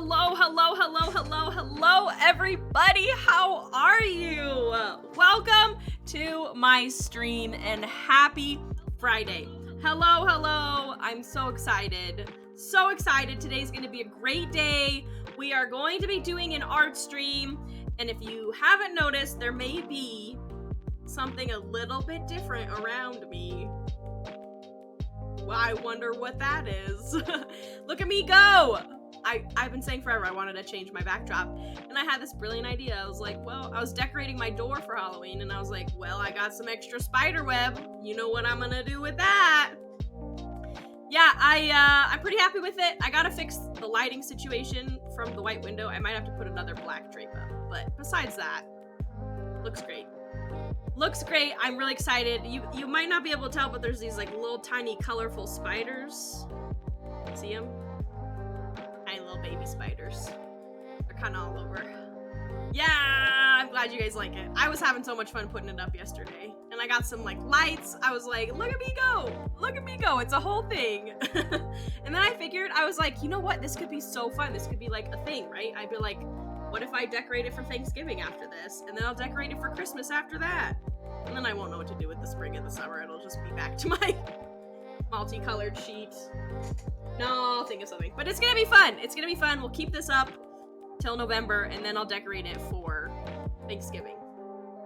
Hello, everybody. How are you? Welcome to my stream and happy Friday. Hello. I'm so excited. Today's going to be a great day. We are going to be doing an art stream, and if you haven't noticed, there may be something a little bit different around me. Well, I wonder what that is. Look at me go! I've been saying forever I wanted to change my backdrop, and I had this brilliant idea. I was like, well, I was decorating my door for Halloween, and I was like, well, I got some extra spider web. You know what I'm gonna do with that? Yeah, I'm pretty happy with it. I gotta fix the lighting situation from the white window. I might have to put another black drape up, but besides that, looks great. Looks great. I'm really excited. You might not be able to tell, but there's these like little tiny colorful spiders. See them? Tiny little baby spiders. They're kind of all over. Yeah, I'm glad you guys like it. I was having so much fun putting it up yesterday, and I got some like lights. I was like, look at me go! Look at me go! It's a whole thing. And then I figured, I was like, you know what? This could be so fun. This could be like a thing, right? I'd be like, what if I decorate it for Thanksgiving after this? And then I'll decorate it for Christmas after that. And then I won't know what to do with the spring and the summer. It'll just be back to my multicolored sheet. No, I'll think of something. But it's gonna be fun. It's gonna be fun. We'll keep this up till November, and then I'll decorate it for Thanksgiving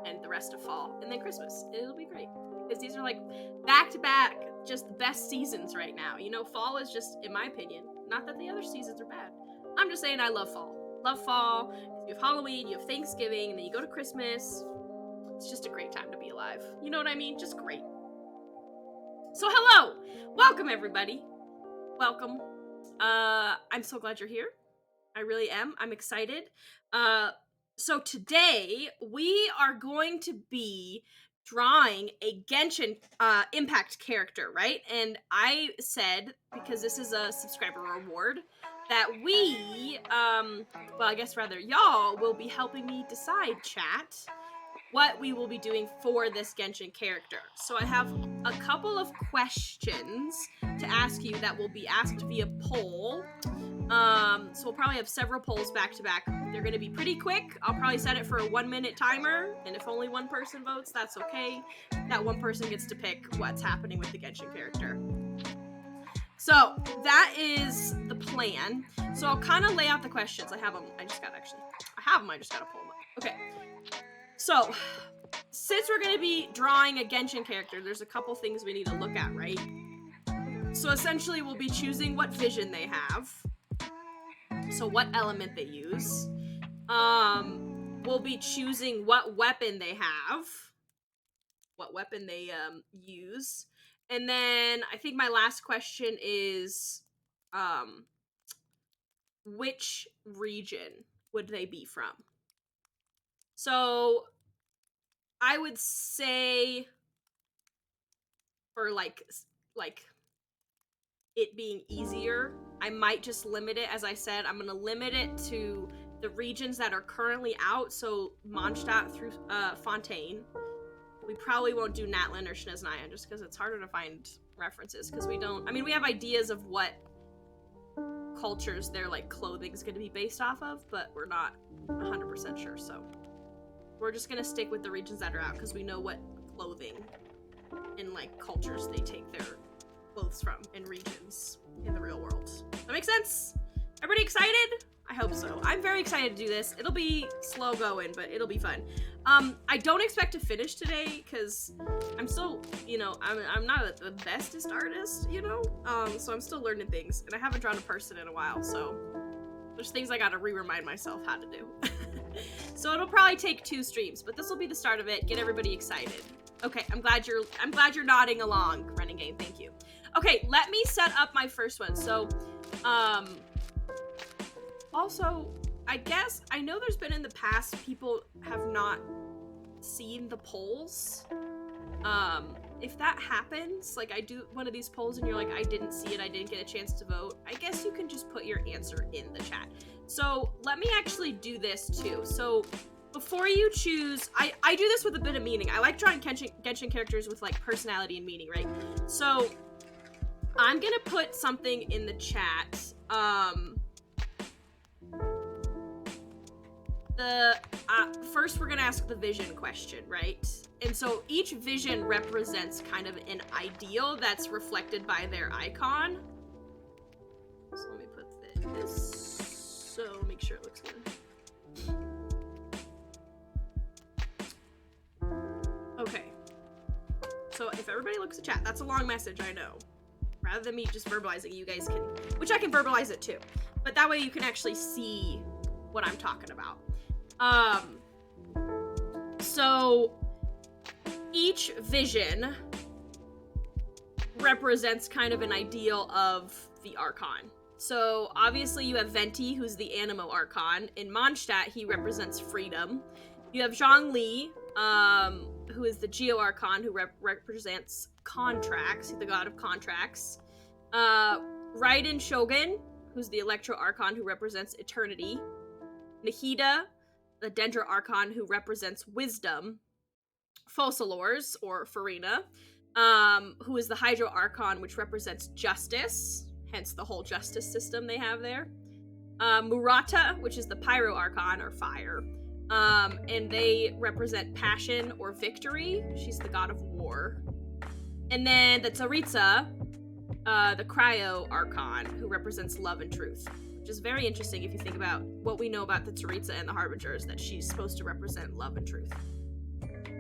and the rest of fall, and then Christmas. It'll be great. Because these are like back-to-back, just the best seasons right now. You know, fall is just, in my opinion, not that the other seasons are bad. I'm just saying I love fall. Love fall. You have Halloween, you have Thanksgiving, and then you go to Christmas. It's just a great time to be alive. You know what I mean? Just great. So hello! Welcome, everybody. Welcome. I'm so glad you're here. I really am. I'm excited. So today, we are going to be drawing a Genshin Impact character, right? And I said, because this is a subscriber reward, that we, well, I guess rather y'all will be helping me decide, chat, what we will be doing for this Genshin character. So I have a couple of questions to ask you that will be asked via poll. So we'll probably have several polls back to back. They're going to be pretty quick. I'll probably set it for a 1-minute timer, and if only one person votes, that's okay. That one person gets to pick what's happening with the Genshin character. So that is the plan. So I'll kind of lay out the questions. I have them. I just got to pull them up. Okay. So, since we're going to be drawing a Genshin character, there's a couple things we need to look at, right? So essentially, we'll be choosing what vision they have. So what element they use. We'll be choosing what weapon they have. What weapon they use. And then I think my last question is, which region would they be from? So I would say for like it being easier, I might just limit it. As I said, I'm going to limit it to the regions that are currently out. So Mondstadt through Fontaine. We probably won't do Natlin or Snezhnaya just because it's harder to find references, because we don't, I mean, we have ideas of what cultures their like clothing is going to be based off of, but we're not 100% sure. So we're just going to stick with the regions that are out because we know what clothing and like cultures they take their clothes from in regions in the real world. That makes sense? Everybody excited? I hope so. I'm very excited to do this. It'll be slow going, but it'll be fun. I don't expect to finish today because I'm still, you know, I'm not the bestest artist, you know? So I'm still learning things, and I haven't drawn a person in a while, so there's things I gotta re-remind myself how to do. So it'll probably take 2 streams, but this will be the start of it. Get everybody excited. Okay, I'm glad you're nodding along, Renegade. Thank you. Okay, let me set up my first one. So, also, I guess, I know there's been in the past people have not seen the polls. If that happens, like I do one of these polls and you're like, I didn't see it, I didn't get a chance to vote, I guess you can just put your answer in the chat. So let me actually do this too. So before you choose, I do this with a bit of meaning. I like drawing Genshin characters with like personality and meaning, right? So I'm gonna put something in the chat. first we're gonna ask the vision question, right? And so each vision represents kind of an ideal that's reflected by their icon. So let me put this, so make sure it looks good. Okay. So if everybody looks at chat, that's a long message, I know. Rather than me just verbalizing, you guys can, which I can verbalize it too. But that way you can actually see what I'm talking about. So each vision represents kind of an ideal of the Archon. So obviously you have Venti, who's the Animo Archon. In Mondstadt, he represents freedom. You have Zhongli, who is the Geo Archon, who represents contracts, the god of contracts. Raiden Shogun, who's the Electro Archon, who represents eternity. Nahida, the Dendro Archon, who represents wisdom. Focalors, or Farina, who is the Hydro Archon, which represents justice, hence the whole justice system they have there. Murata, which is the Pyro Archon, or fire, and they represent passion or victory. She's the god of war. And then the Tsaritsa, the Cryo Archon, who represents love and truth, which is very interesting if you think about what we know about the Tsaritsa and the Harbingers, that she's supposed to represent love and truth.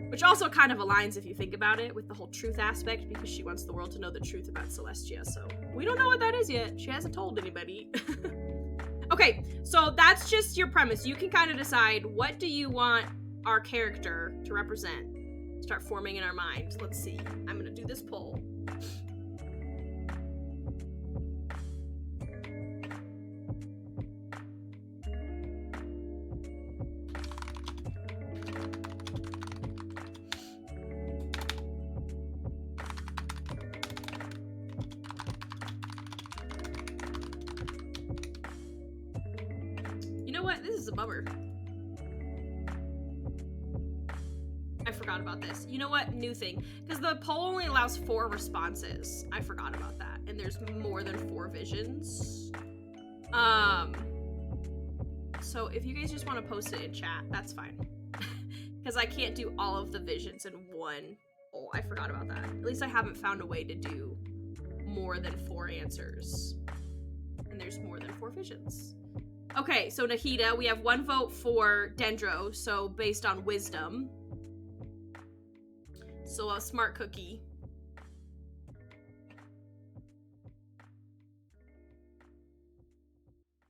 Which also kind of aligns, if you think about it, with the whole truth aspect, because she wants the world to know the truth about Celestia, so we don't know what that is yet. She hasn't told anybody. Okay, so that's just your premise. You can kind of decide, what do you want our character to represent? Start forming in our mind. Let's see. I'm gonna do this poll. This is a bummer. I forgot about this. You know what? New thing. Because the poll only allows 4 responses. I forgot about that. And there's more than 4 visions. So if you guys just want to post it in chat, that's fine. Because I can't do all of the visions in one poll. I forgot about that. At least I haven't found a way to do more than 4 answers. And there's more than 4 visions. Okay, so Nahida, we have 1 vote for Dendro, so based on wisdom. So a smart cookie.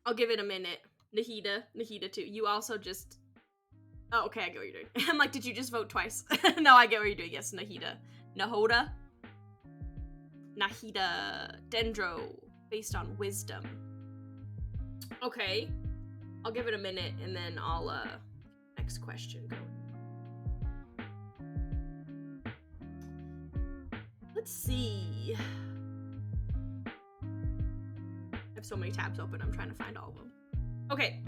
I'll give it a minute. Nahida too. You also just... Oh, okay, I get what you're doing. I'm like, did you just vote twice? No, I get what you're doing. Yes, Nahida. Nahida, Dendro, based on wisdom. Okay, I'll give it a minute and then I'll, next question go. Let's see. I have so many tabs open, I'm trying to find all of them. Okay.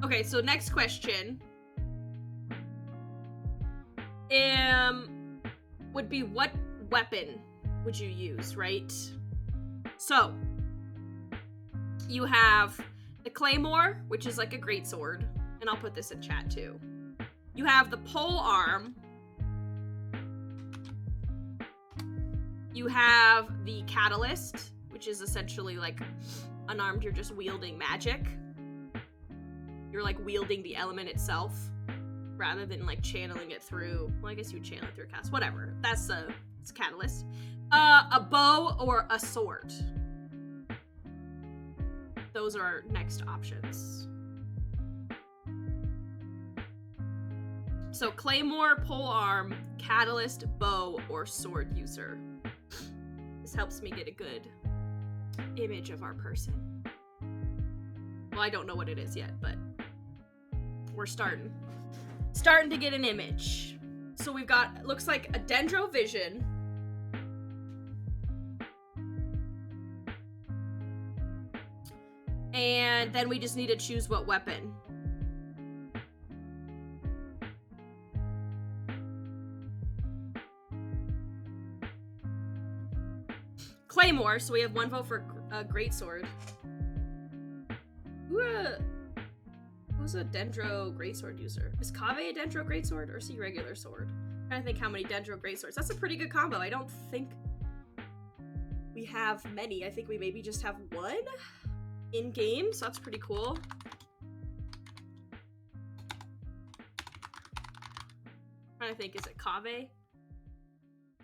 Okay, so next question would be, what weapon would you use, right? So you have the Claymore, which is like a greatsword, and I'll put this in chat too. You have the pole arm. You have the Catalyst, which is essentially like unarmed, you're just wielding magic. You're like wielding the element itself rather than like channeling it through, well, I guess you would channel it through a cast, whatever. That's it's Catalyst. A bow or a sword. Those are our next options. So Claymore, polearm, Catalyst, bow, or sword user. This helps me get a good image of our person. Well, I don't know what it is yet, but we're starting to get an image. So we've got, looks like a Dendro Vision. And then we just need to choose what weapon. Claymore, so we have 1 vote for Greatsword. Who's a Dendro Greatsword user? Is Kaveh a Dendro Greatsword or is he regular sword? I'm trying to think how many Dendro Greatswords. That's a pretty good combo. I don't think we have many. I think we maybe just have 1 in game, so that's pretty cool. I'm trying to think, is it Kaveh?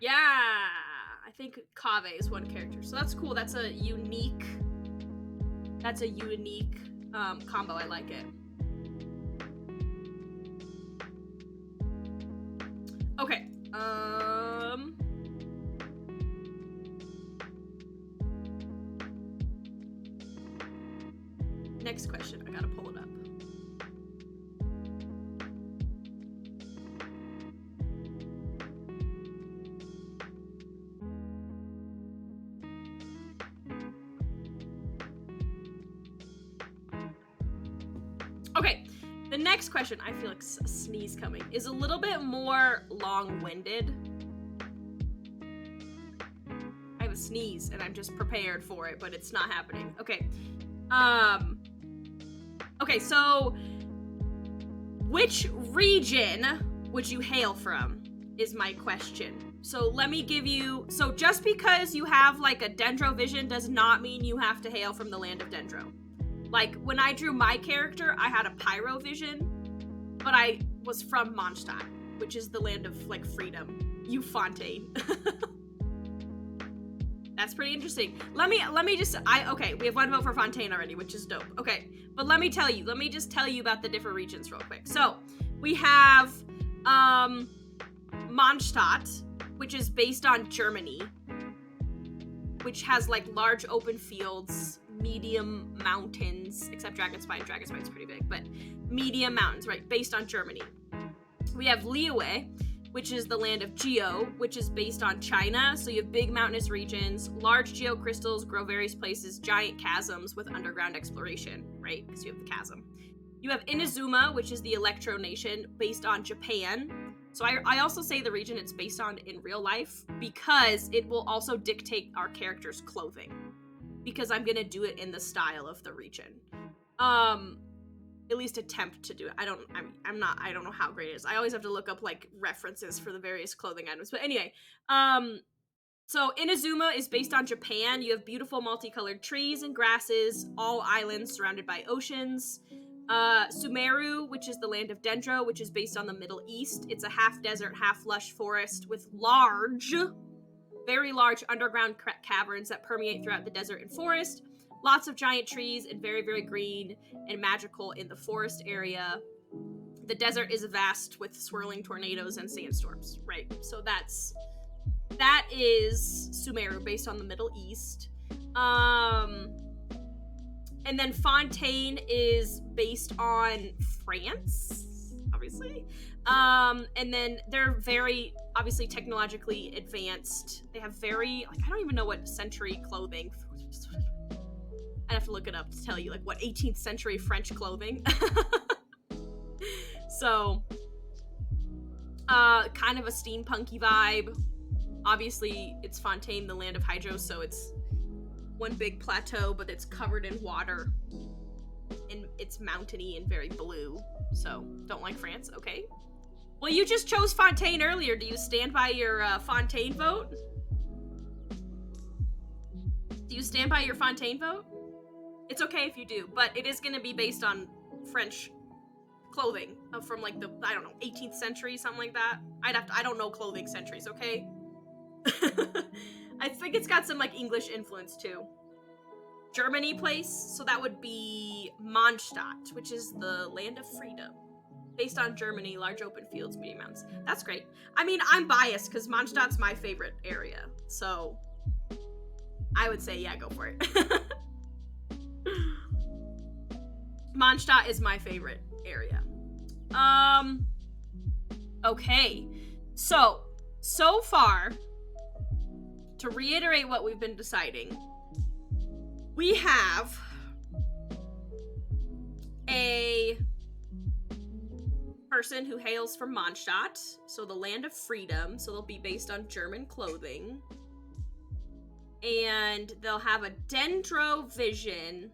Yeah, I think Kaveh is 1 character, so that's cool. That's a unique combo. I like it. Okay. Next question. I gotta pull it up. Okay. The next question, I feel like a sneeze coming, is a little bit more long-winded. I have a sneeze and I'm just prepared for it, but it's not happening. Okay. Okay, so which region would you hail from is my question. So let me give you, so just because you have like a Dendro vision does not mean you have to hail from the land of Dendro. Like, when I drew my character, I had a Pyro vision, but I was from Mondstadt, which is the land of, like, freedom. You Fontaine. That's pretty interesting. Let me just, okay, we have 1 vote for Fontaine already, which is dope. Okay, but let me just tell you about the different regions real quick. So, we have, Mondstadt, which is based on Germany, which has, like, large open fields, medium mountains, except Dragonspine. Dragonspine's pretty big, but medium mountains, right, based on Germany. We have Liyue, which is the land of Geo, which is based on China. So you have big mountainous regions, large geocrystals grow various places, giant chasms with underground exploration, right, because you have the chasm. You have Inazuma, which is the Electro Nation, based on Japan. So I also say the region it's based on in real life because it will also dictate our character's clothing. Because I'm gonna do it in the style of the region. At least attempt to do it. I don't know how great it is. I always have to look up like references for the various clothing items. But anyway, so Inazuma is based on Japan. You have beautiful multicolored trees and grasses, all islands surrounded by oceans. Sumeru, which is the land of Dendro, which is based on the Middle East. It's a half desert, half lush forest with very large underground caverns that permeate throughout the desert and forest. Lots of giant trees and very, very green and magical in the forest area. The desert is vast with swirling tornadoes and sandstorms, right? So that is Sumeru, based on the Middle East. And then Fontaine is based on France, obviously. And then they're very, obviously, technologically advanced. They have very, like, I don't even know what century clothing. I'd have to look it up to tell you, like, what 18th century French clothing. So, kind of a steampunky vibe. Obviously, it's Fontaine, the land of Hydro, so it's one big plateau, but it's covered in water. And it's mountainy and very blue. So, don't like France, okay. Well, you just chose Fontaine earlier. Do you stand by your Fontaine vote? Do you stand by your Fontaine vote? It's okay if you do, but it is going to be based on French clothing from like the, I don't know, 18th century, something like that. I don't know clothing centuries, okay? I think it's got some like English influence too. Germany place, so that would be Mondstadt, which is the land of freedom. Based on Germany, large open fields, medium mountains. That's great. I mean, I'm biased because Mondstadt's my favorite area, so I would say, yeah, go for it. Mondstadt is my favorite area. Okay. So far, to reiterate what we've been deciding, we have a person who hails from Mondstadt, so the land of freedom, so they'll be based on German clothing. And they'll have a dendro vision,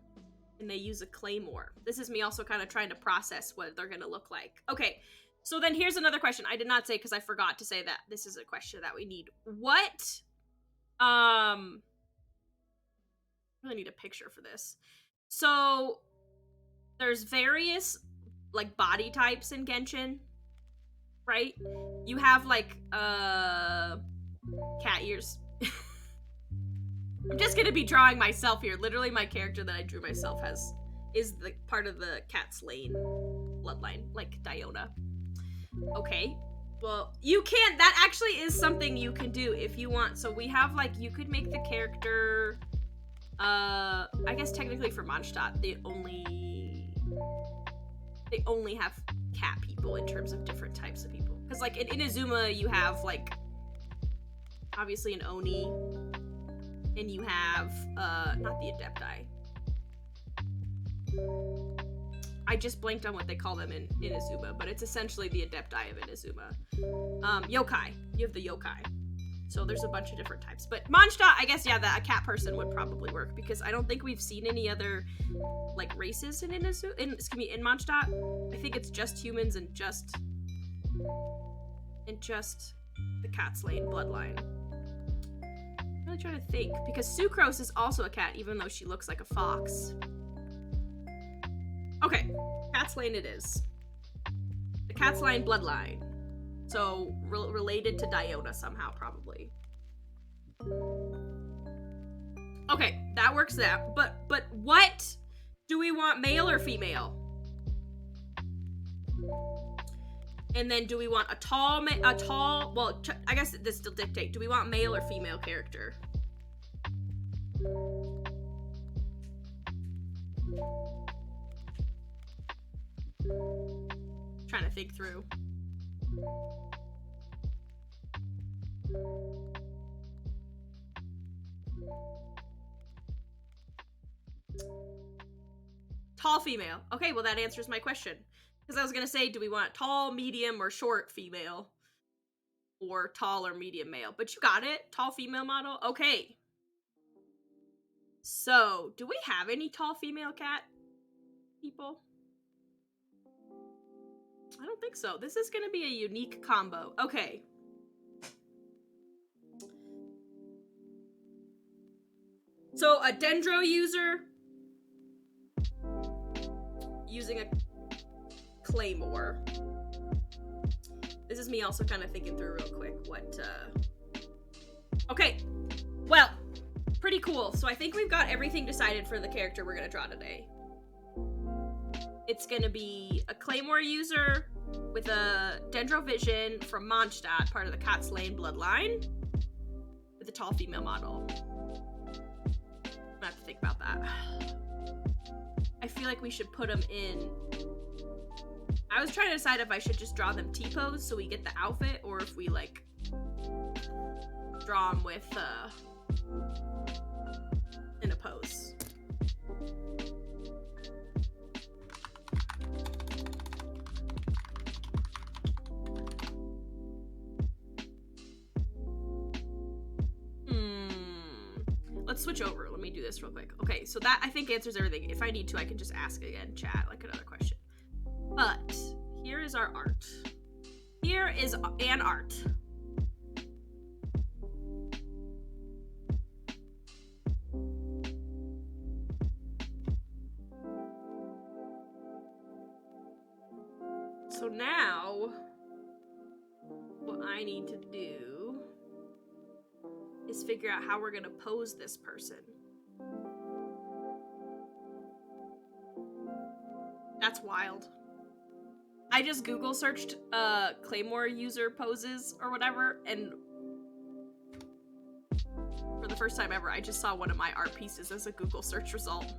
and they use a claymore. This is me also kind of trying to process what they're gonna look like. Okay, so then here's another question. I did not say because I forgot to say that this is a question that we need. What, I really need a picture for this. So there's various like body types in Genshin, right? You have like cat ears. I'm just gonna be drawing myself here. Literally, my character that I drew myself is the part of the cat slain bloodline, like Diona. Okay, well, you can. That actually is something you can do if you want. So we have like you could make the character. I guess technically for Mondstadt, they only have cat people in terms of different types of people. Because like in Inazuma, you have like obviously an Oni. And you have, not the Adepti. I just blanked on what they call them in Inazuma, but it's essentially the Adepti of Inazuma. Yokai. You have the Yokai. So there's a bunch of different types. But Mondstadt, I guess, yeah, a cat person would probably work, because I don't think we've seen any other, like, races in Mondstadt. I think it's just humans and just the cat slaying bloodline. I'm really trying to think, because Sucrose is also a cat, even though she looks like a fox. Okay, Cat's Lane it is. The Cat's Lane bloodline. So, related to Diona somehow, probably. Okay, that works out. But what do we want, male or female? And then do we want a tall, well, I guess this still dictate. Do we want male or female character? Trying to think through. Tall female. Okay, well that answers my question. Because I was going to say, do we want tall, medium, or short female? Or tall or medium male? But you got it. Tall female model. Okay. So, do we have any tall female cat people? I don't think so. This is going to be a unique combo. Okay. So, a Dendro user using a Claymore. This is me also kind of thinking through real quick what, Okay, well, pretty cool. So I think we've got everything decided for the character we're gonna draw today. It's gonna be a Claymore user with a Dendro Vision from Mondstadt, part of the Cat's Lane bloodline, with a tall female model. I have to think about that. I feel like we should put them in. I was trying to decide if I should just draw them T-pose so we get the outfit, or if we like draw them with in a pose. Let's switch over. Let me do this real quick. Okay, so that I think answers everything. If I need to, I can just ask again, chat, like another question. But here is our art. Here is an art. So now, what I need to do is figure out how we're gonna pose this person. That's wild. I just Google searched Claymore user poses or whatever, and for the first time ever, I just saw one of my art pieces as a Google search result.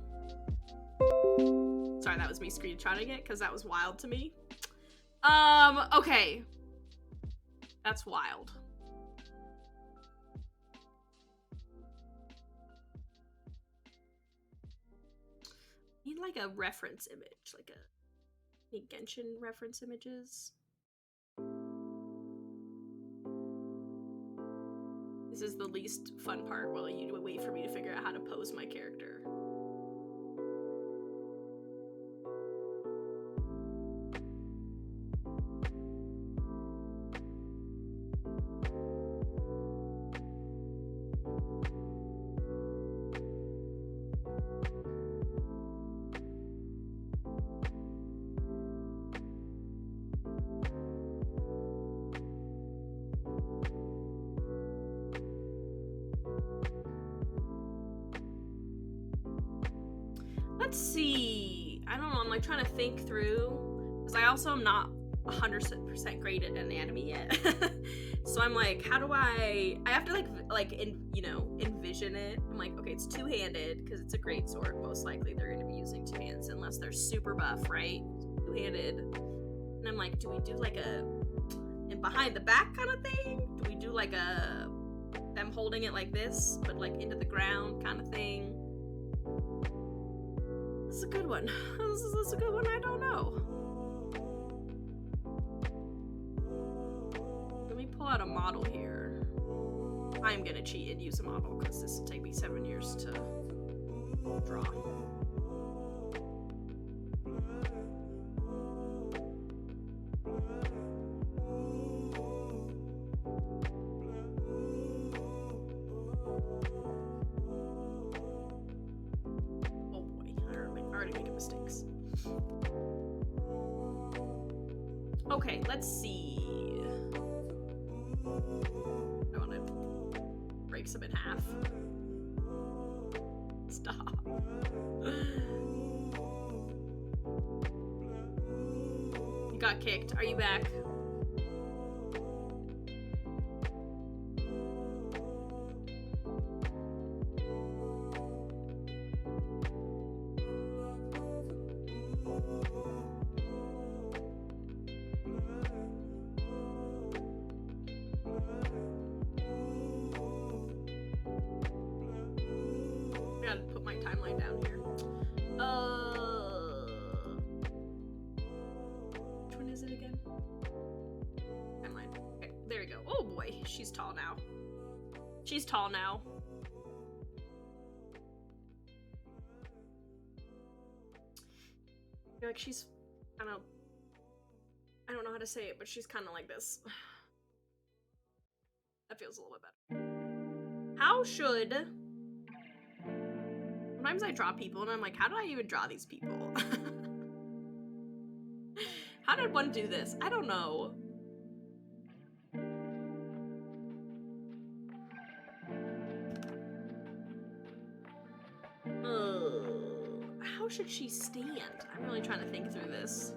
Sorry, that was me screenshotting it because that was wild to me. Okay. That's wild. I mean, like a reference image, like any Genshin reference images. This is the least fun part while you wait for me to figure out how to pose my character. Let's see. I don't know. I'm like trying to think through because I also am not 100% great at anatomy yet. So I'm like, how do I have to envision it. I'm like, okay, it's two-handed because it's a great sword. Most likely they're going to be using two hands unless they're super buff, right? Two-handed. And I'm like, do we do like a behind the back kind of thing? Do we do like a them holding it like this, but like into the ground kind of thing? This is a good one. This is a good one. I don't know. Let me pull out a model here. I'm gonna cheat and use a model because this will take me 7 years to draw. Okay, let's see. I want to break some in half. Stop. You got kicked. Are you back? She's tall now. She's tall now. I feel like she's kind of, I don't know how to say it, but she's kind of like this. That feels a little bit better. How should, sometimes I draw people and I'm like, how do I even draw these people? How did one do this? I don't know. How should she stand? I'm really trying to think through this.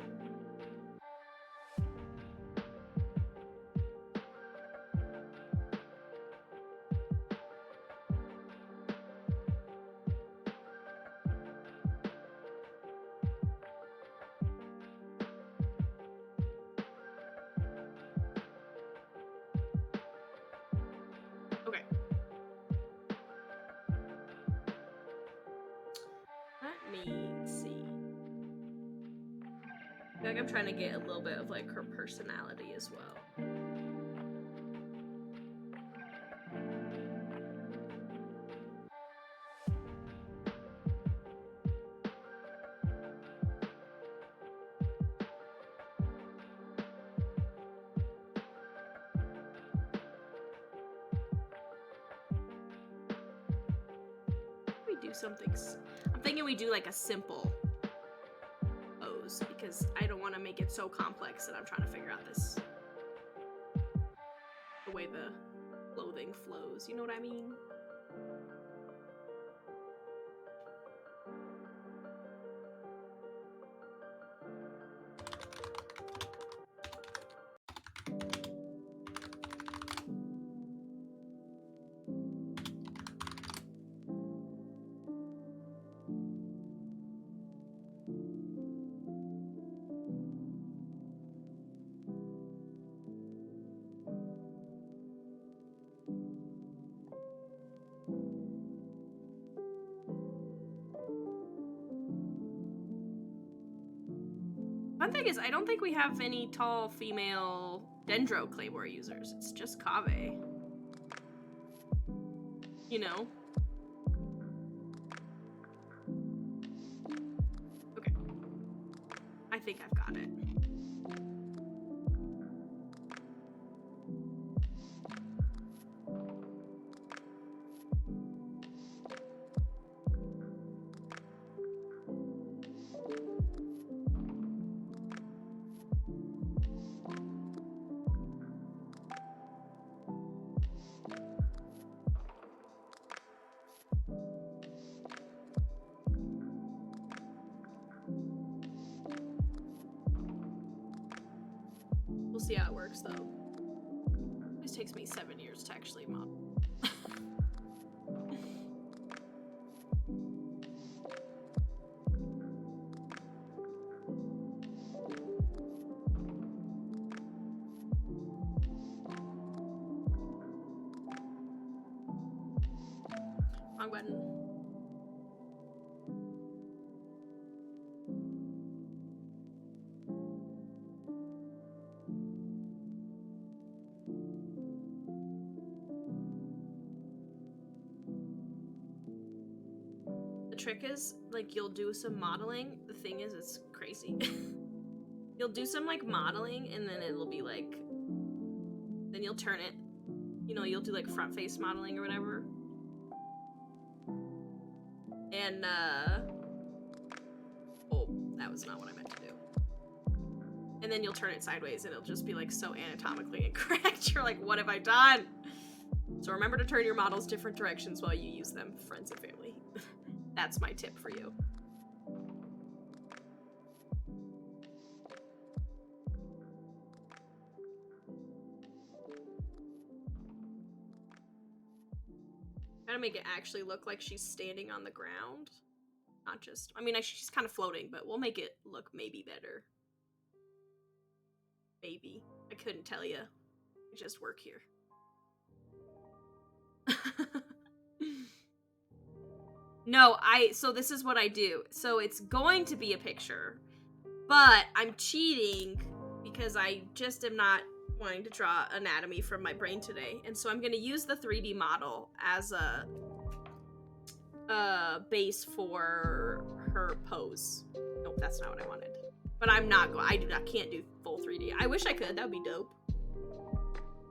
Okay. Let me see. I feel like I'm trying to get a little bit of like her personality as well. We do something. I'm thinking we do like a simple pose because I don't want to make it so complex that I'm trying to figure out the way the clothing flows. You know what I mean? Fun thing is, I don't think we have any tall female Dendro Claymore users. It's just Kaveh. You know? Okay. I think I've got it. We'll see how it works, though. This takes me 7 years to actually model. Wrong button. Trick is, like, you'll do some modeling. The thing is, it's crazy. You'll do some, like, modeling, and then it'll be, like, then you'll turn it. You know, you'll do, like, front face modeling or whatever. And, oh, that was not what I meant to do. And then you'll turn it sideways, and it'll just be, like, so anatomically incorrect. You're like, what have I done? So remember to turn your models different directions while you use them, friends and family. That's my tip for you. Gotta make it actually look like she's standing on the ground. Not just, I mean, she's kind of floating, but we'll make it look maybe better. Maybe. I couldn't tell you. I just work here. No, so this is what I do. So it's going to be a picture, but I'm cheating because I just am not wanting to draw anatomy from my brain today. And so I'm going to use the 3D model as a base for her pose. Nope, that's not what I wanted. But I'm not going, I can't do full 3D. I wish I could, that'd be dope.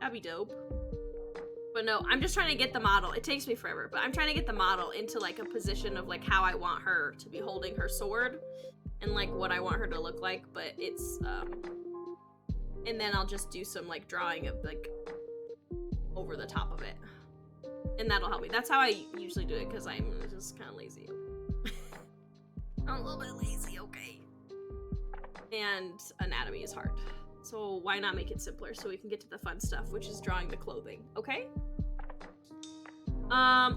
That'd be dope. But no, I'm just trying to get the model. It takes me forever, but I'm trying to get the model into, like, a position of, like, how I want her to be holding her sword and, like, what I want her to look like. But it's, and then I'll just do some, like, drawing of, like, over the top of it. And that'll help me. That's how I usually do it, because I'm just kind of lazy. I'm a little bit lazy, okay. And anatomy is hard. So why not make it simpler so we can get to the fun stuff, which is drawing the clothing, okay?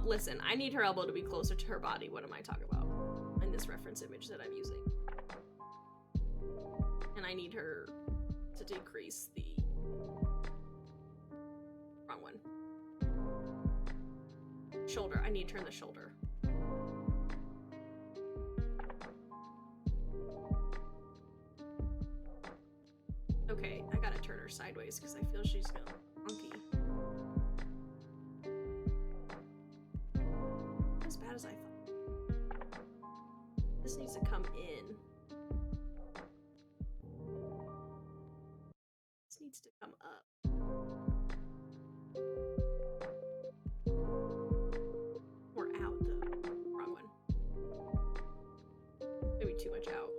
Listen, I need her elbow to be closer to her body. What am I talking about? In this reference image that I'm using. And I need her to decrease the... Wrong one. Shoulder. I need to turn the shoulder. Okay, I gotta turn her sideways because I feel she's gonna funky. Not as bad as I thought. This needs to come in. This needs to come up. Or out, though. Wrong one. Maybe too much out.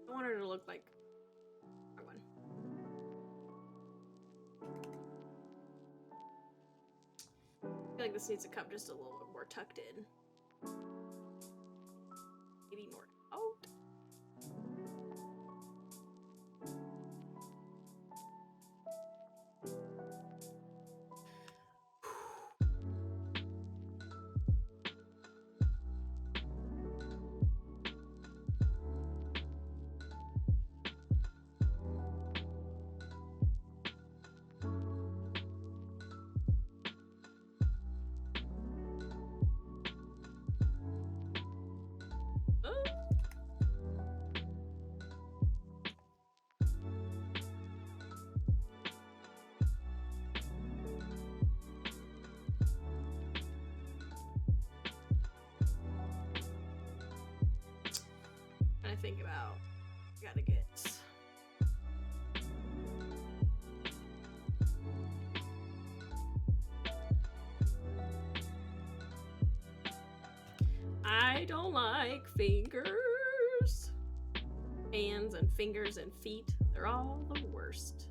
I want her to look like that one. I feel like this needs to come just a little bit more tucked in. Maybe more out. think about. Gotta get. I don't like fingers. Hands and fingers and feet. They're all the worst.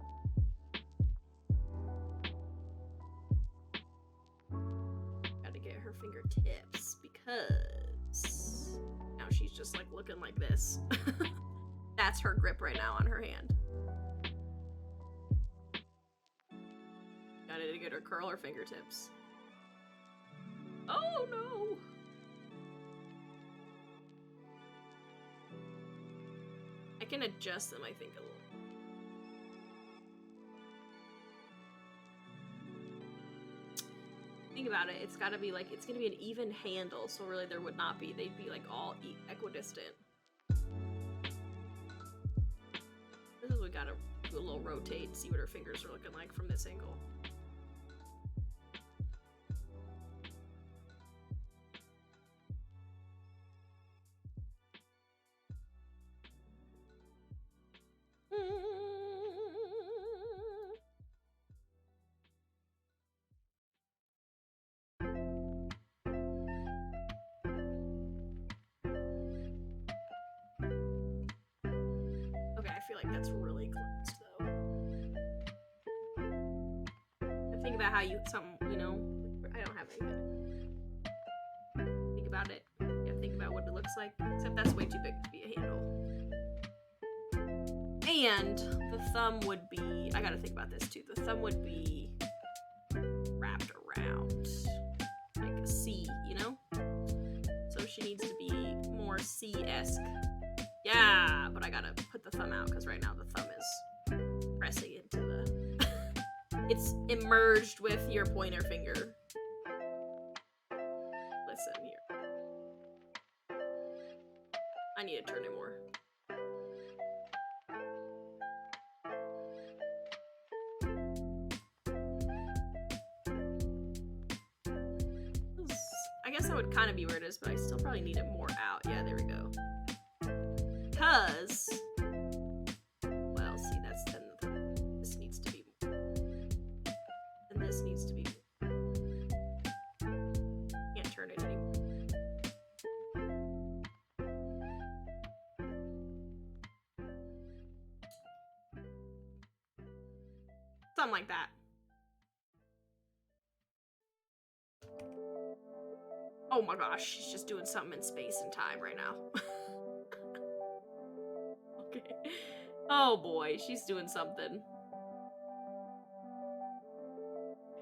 Gotta get her fingertips because now she's just like looking like this. That's her grip right now on her hand. Gotta get her curl her fingertips. Oh no! I can adjust them, I think, a little. Think about it, it's gotta be like, it's gonna be an even handle, so really there would not be, they'd be like all equidistant. This is, we gotta do a little rotate, see what her fingers are looking like from this angle. That's really close, though. I think about how you, you know, I don't have anything. Think about it. Yeah, think about what it looks like. Except that's way too big to be a handle. And the thumb would be, I gotta think about this too. The thumb would be wrapped around like a C, you know? So she needs to be more C-esque. Yeah, but I gotta put the thumb out because right now the thumb is pressing into the... It's immersed with your pointer finger. Listen here. I need to turn it more. I guess that would kind of be where it is, but I still probably need it more out. Yeah, there we go. Because, well, see, that's then this needs to be, and this needs to be, can't turn it anymore. Something like that. Oh my gosh, she's just doing something in space and time right now. Okay. Oh boy, she's doing something.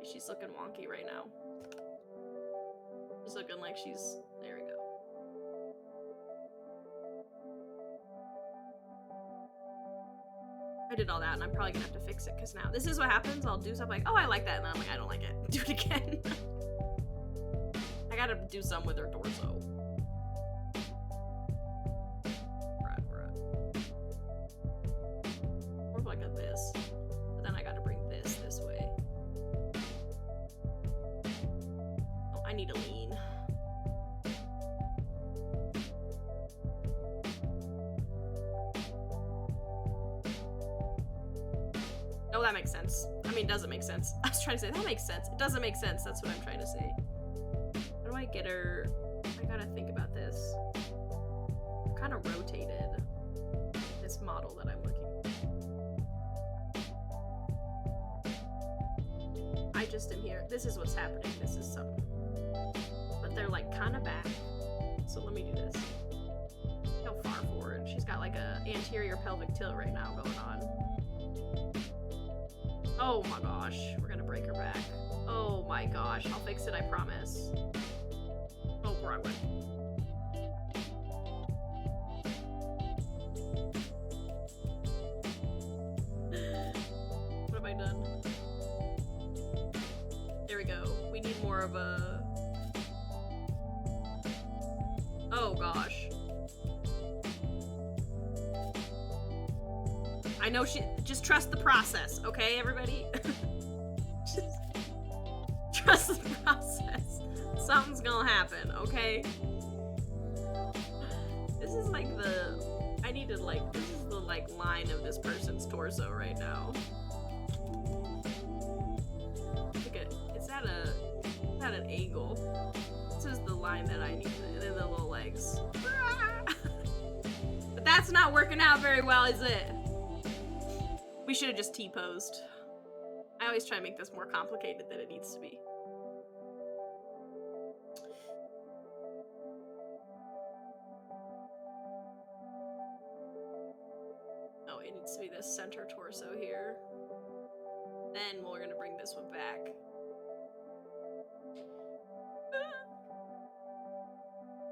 She's looking wonky right now. She's looking like she's... There we go. I did all that and I'm probably gonna have to fix it because now this is what happens. I'll do stuff like, oh, I like that, and then I'm like, I don't like it. Do it again. I gotta do some with her torso. But then I gotta bring this way. Oh, I need to lean. Oh, that makes sense. I mean, it doesn't make sense. I was trying to say, that makes sense. It doesn't make sense. That's what I'm trying to say. How do I get her? I gotta think about this. I kind of rotated this model that I'm looking at. I just am here. This is what's happening. This is something. But they're like kind of back. So let me do this. How far forward? She's got like a anterior pelvic tilt right now going on. Oh my gosh. We're gonna break her back. Oh my gosh. I'll fix it, I promise. Oh, Broadway. What have I done? There we go. We need more of a... Oh gosh. I know she... Just trust the process, okay, everybody? Just trust the process. Something's gonna happen, okay? This is like the... I need to, like, this is the, like, line of this person's torso right now. Is that an eagle? This is the line that I need, and then the little legs. But that's not working out very well, is it? We should have just T-posed. I always try to make this more complicated than it needs to be. Oh, it needs to be this center torso here. Then we're gonna bring this one back.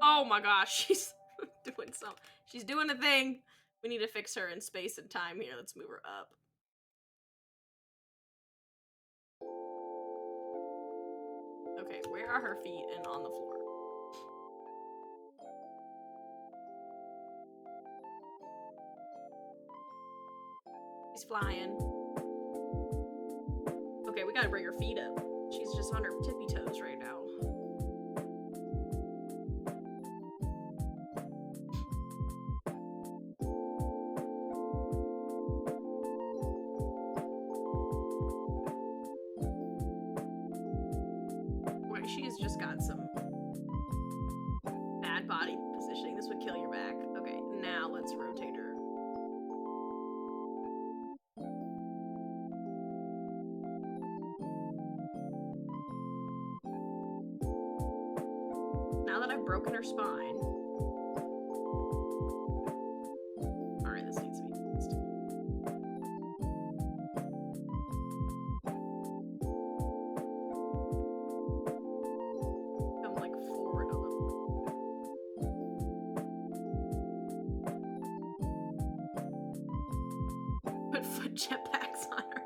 Oh my gosh, she's doing something. She's doing a thing. We need to fix her in space and time here. Let's move her up. Okay, where are her feet and on the floor? She's flying. Okay, we gotta bring her feet up. She's just on her tippy toes right now. Okay, she's just got some bad body positioning. This would kill your back. Okay, now let's rotate her. Now that I've broken her spine. Alright, this needs to be fixed. Come, like, forward a little. Put foot jetpacks on her.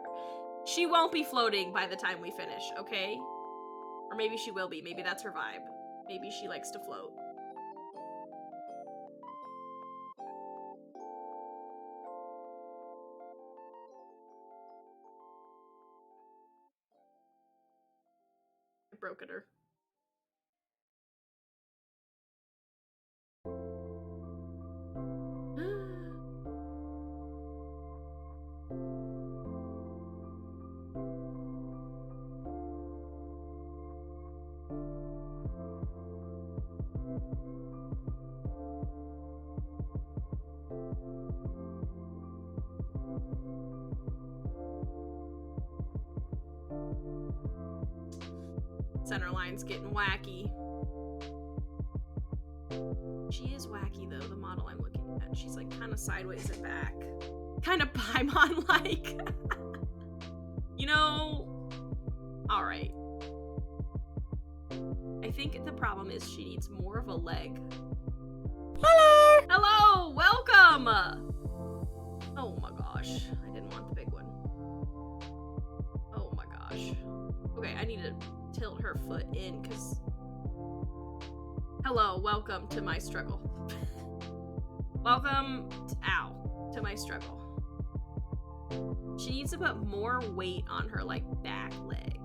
She won't be floating by the time we finish, okay? Or maybe she will be. Maybe that's her vibe. Maybe she likes to float. I've broken her. Center line's getting wacky. She is wacky though, the model I'm looking at. She's like kind of sideways and back. Kind of Paimon-like. You know, alright. I think the problem is she needs more of a leg. Hello! Hello! Welcome! Oh my gosh. I didn't want the big one. Oh my gosh. Okay, I need to tilt her foot in because... Hello, welcome to my struggle. Welcome to my struggle. She needs to put more weight on her, like, back leg.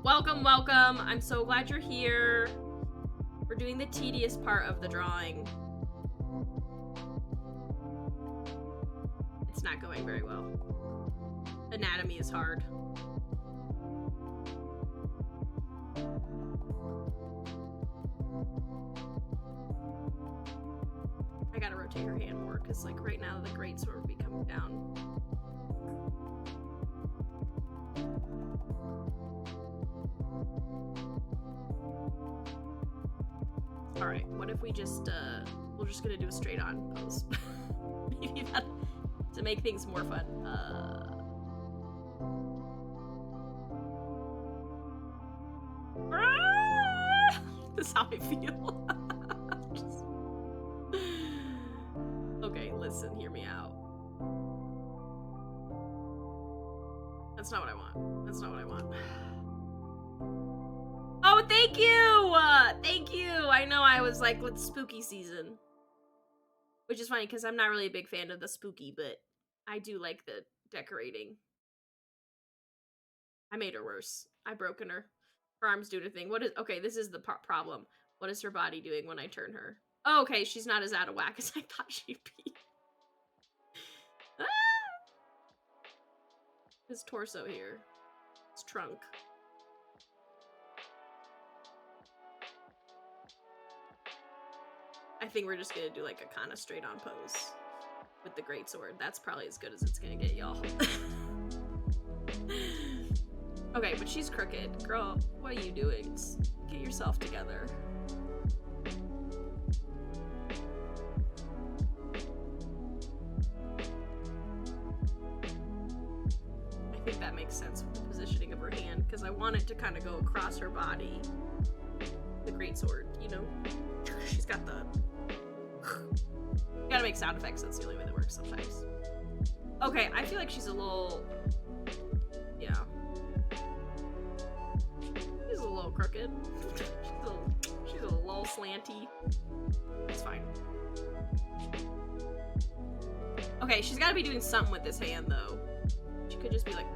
Welcome, welcome. I'm so glad you're here. We're doing the tedious part of the drawing. It's not going very well. Anatomy is hard. I gotta rotate her hand more, because like right now the great sword would be coming down. Alright, what if we just, we're just gonna do a straight on pose. Maybe that, to make things more fun. This is how I feel. Okay, listen, hear me out. That's not what I want. That's not what I want. Oh, thank you! Thank you! I know I was like, with spooky season. Which is funny, because I'm not really a big fan of the spooky, but I do like the decorating. I made her worse. I broken her. Her arm's doing a thing. What is... Okay, this is the problem. What is her body doing when I turn her? Oh, okay, she's not as out of whack as I thought she'd be. Ah! His torso here. His trunk. I think we're just gonna do like a kind of straight on pose with the greatsword. That's probably as good as it's gonna get, y'all. Okay, but she's crooked. Girl, what are you doing? Just get yourself together. I think that makes sense with the positioning of her hand, because I want it to kind of go across her body. The greatsword, you know? She's got the... You gotta make sound effects, that's the only way that works sometimes. Okay, I feel like she's a little... Yeah. She's a little crooked. She's a little slanty. It's fine. Okay, she's gotta be doing something with this hand, though. She could just be like...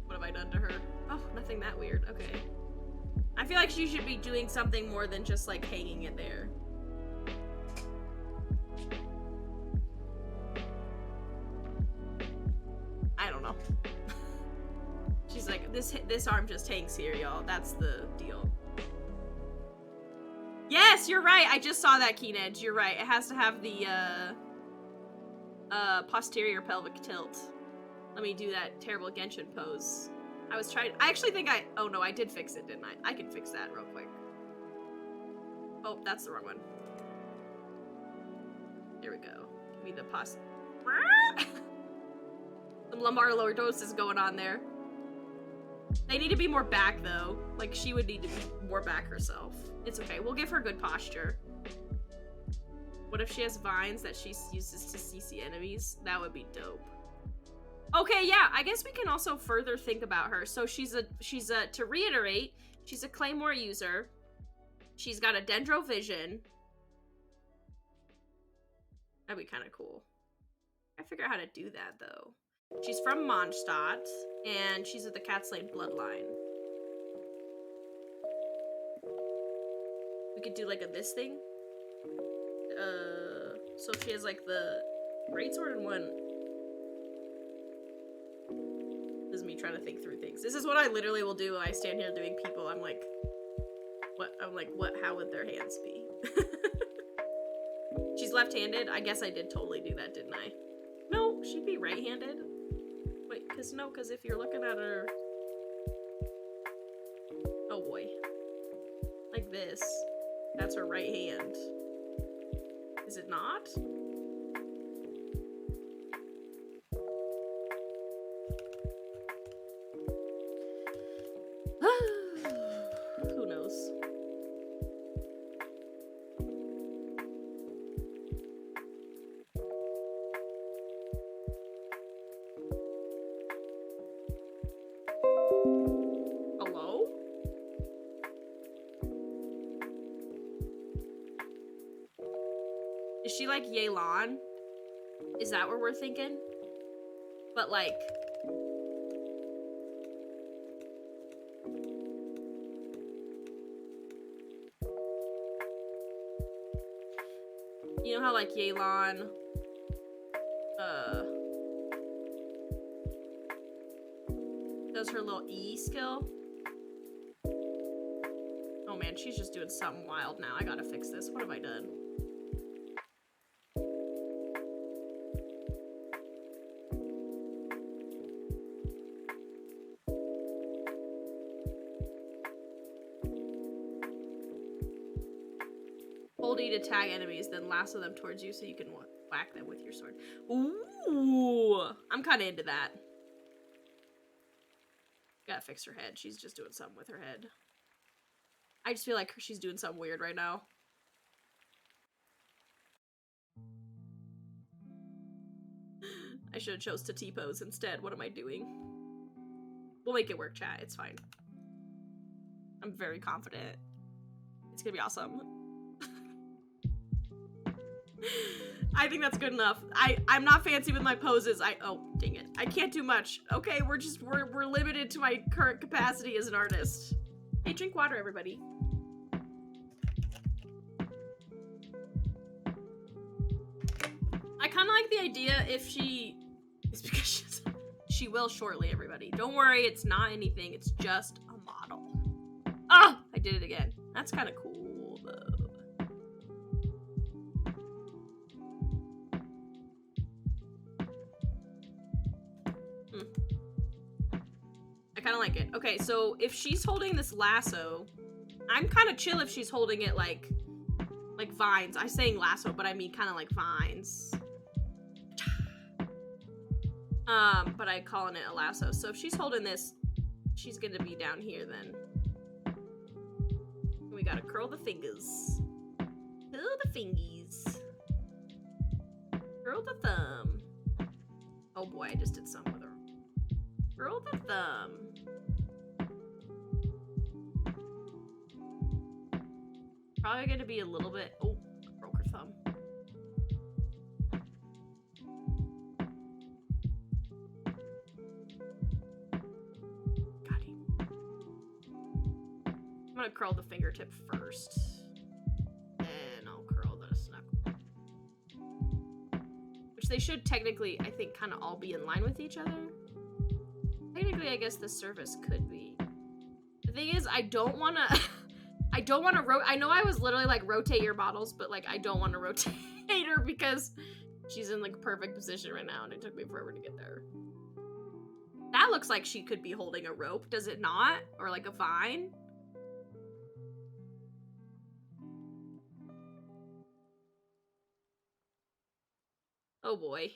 What have I done to her? Oh, nothing that weird. Okay. I feel like she should be doing something more than just, like, hanging it there. I don't know. She's like, this arm just hangs here, y'all. That's the deal. Yes, you're right. I just saw that, Keen Edge. You're right. It has to have the, posterior pelvic tilt. Let me do that terrible Genshin pose. I actually think oh no, I did fix it, didn't I? I can fix that real quick. Oh, that's the wrong one. There we go. Give me the Some lumbar lordosis going on there. They need to be more back, though. Like, she would need to be more back herself. It's okay. We'll give her good posture. What if she has vines that she uses to CC enemies? That would be dope. Okay, yeah, I guess we can also further think about her. So to reiterate, she's a Claymore user. She's got a Dendro Vision. That'd be kind of cool. I figure out how to do that, though. She's from Mondstadt, and she's of the Catslade bloodline. We could do, like, this thing. So she has, like, the greatsword in one. This is me trying to think through things. This is what I literally will do when I stand here doing people. I'm like, how would their hands be? She's left-handed? I guess I did totally do that, didn't I? No, she'd be right-handed. Wait, because if you're looking at her... Oh boy. Like this. That's her right hand. Is it not? Who knows? Hello? Is she like Yelan? Is that what we're thinking? But like... You know how like Yelan... does her little E skill? Oh man, she's just doing something wild now. I gotta fix this. What have I done? Hold E to tag enemies, then lasso them towards you so you can whack them with your sword. Ooh! I'm kind of into that. Gotta fix her head. She's just doing something with her head. I just feel like she's doing something weird right now. I should have chose to T-pose instead. What am I doing? We'll make it work, chat. It's fine. I'm very confident. It's gonna be awesome. I think that's good enough. I'm not fancy with my poses. Oh, dang it. I can't do much. Okay, we're limited to my current capacity as an artist. Hey, drink water, everybody. I kind of like the idea if she... It's because she will shortly, everybody. Don't worry, it's not anything. It's just a model. Oh, I did it again. That's kind of cool, though. I kind of like it. Okay, so if she's holding this lasso, I'm kind of chill if she's holding it like vines. I'm saying lasso, but I mean kind of like vines. But I'm calling it a lasso. So if she's holding this, she's gonna be down here then. We gotta curl the fingers. Curl the fingies. Curl the thumb. Oh boy, I just did some with her. Curl the thumb. Probably gonna be a little bit... Oh, broke her thumb. Got him. I'm gonna curl the fingertip first. And I'll curl the knuckle. Which they should technically, I think, kind of all be in line with each other. Technically, I guess the surface could be. The thing is, I don't want to... I don't want to I know I was literally like, rotate your bottles, but like, I don't want to rotate her because she's in like perfect position right now and it took me forever to get there. That looks like she could be holding a rope, does it not? Or like a vine? Oh boy.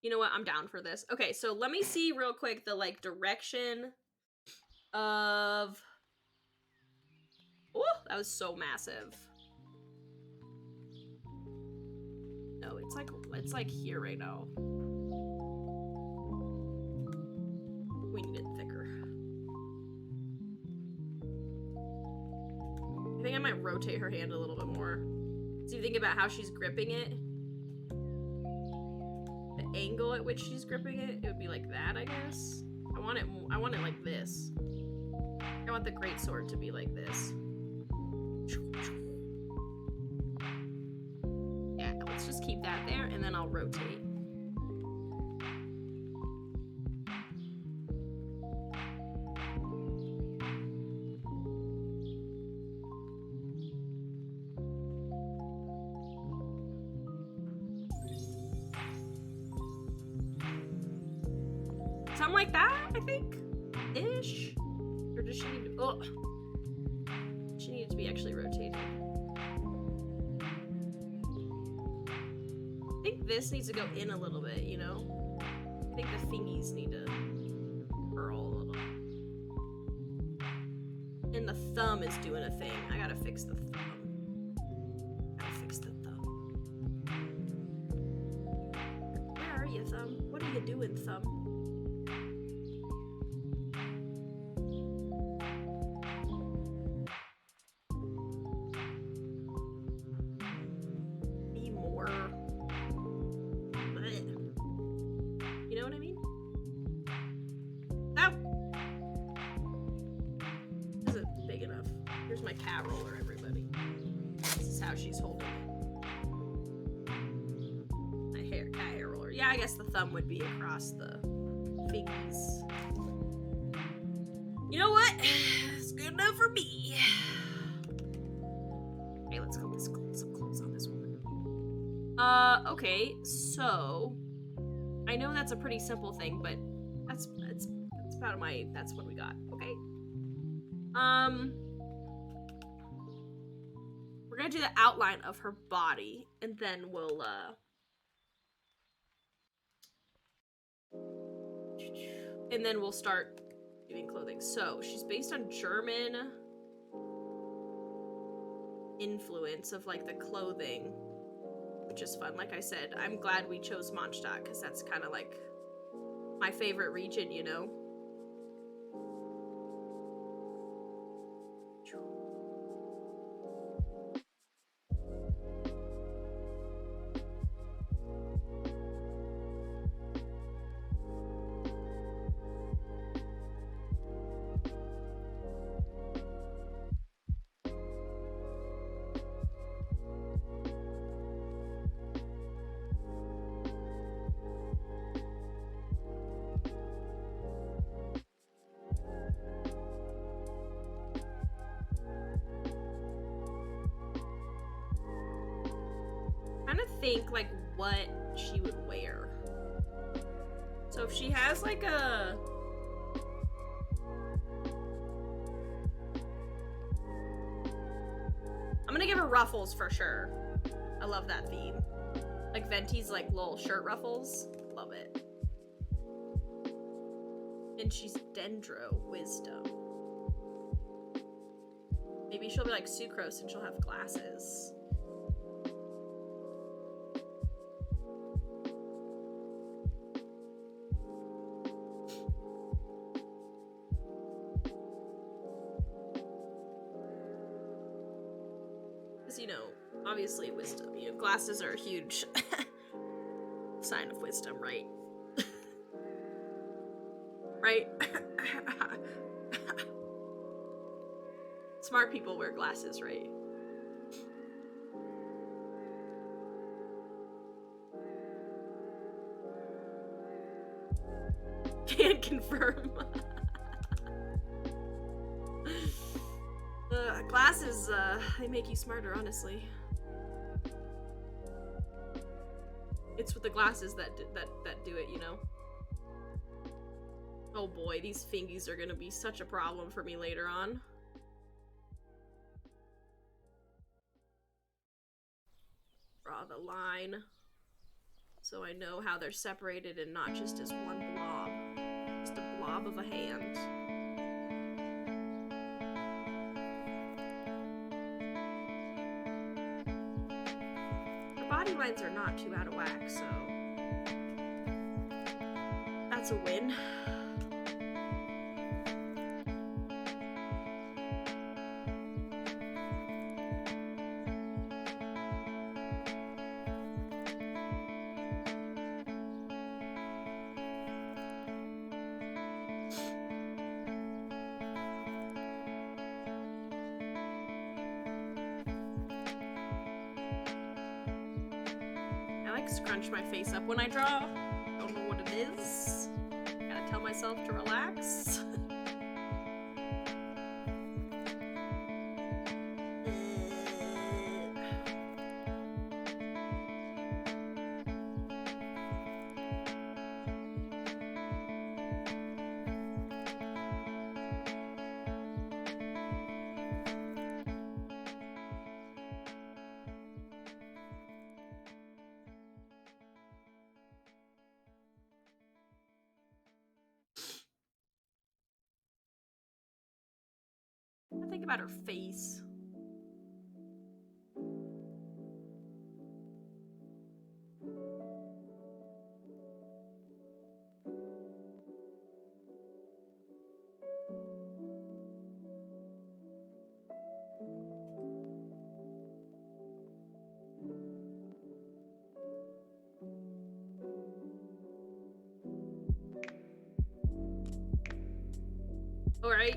You know what? I'm down for this. Okay, so let me see real quick the like direction of... Oh, that was so massive. No, it's like here right now. We need it thicker. I think I might rotate her hand a little bit more. So you think about how she's gripping it. The angle at which she's gripping it, it would be like that, I guess. I want it like this. I want the greatsword to be like this. Yeah, let's just keep that there, and then I'll rotate. Something like that, I think? Ish? Or does she need to... Oh! She needs to be actually rotated. I think this needs to go in a little bit, you know? I think the thingies need to curl a little. And the thumb is doing a thing. I gotta fix the thumb. Gotta fix the thumb. Where are you, thumb? What are you doing, thumb? Thumb would be across the fingies. You know what? It's good enough for me. Okay, let's go. Let's put some clothes on this woman. Okay, so I know that's a pretty simple thing, but that's about that's what we got. Okay. We're gonna do the outline of her body, and then we'll start doing clothing. So she's based on German influence of like the clothing, which is fun. Like I said, I'm glad we chose Mondstadt because that's kind of like my favorite region, you know. trying to think like what she would wear. So if she has like a... I'm gonna give her ruffles for sure. I love that theme. Like Venti's like little shirt ruffles. Love it. And she's Dendro Wisdom. Maybe she'll be like Sucrose and she'll have glasses. Because, you know, obviously wisdom. You know, glasses are a huge sign of wisdom, right? Right? Smart people wear glasses, right? Can't confirm. Glasses, they make you smarter, honestly. It's with the glasses that do it, you know? Oh boy, these fingies are gonna be such a problem for me later on. Draw the line so I know how they're separated and not just as one blob. Just a blob of a hand. Her body lines are not too out of whack, so that's a win. Scrunch my face up when I draw. Don't know what it is. Gotta tell myself to relax. I think about her face. All right,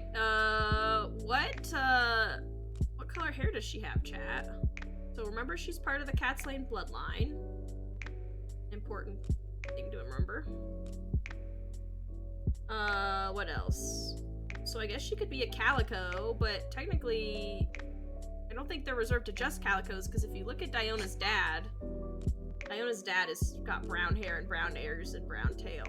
what color hair does she have, chat? So remember, she's part of the Cat's Lane bloodline. Important thing to remember. What else? So I guess she could be a calico, but technically, I don't think they're reserved to just calicos, because if you look at Diona's dad has got brown hair and brown ears and brown tail.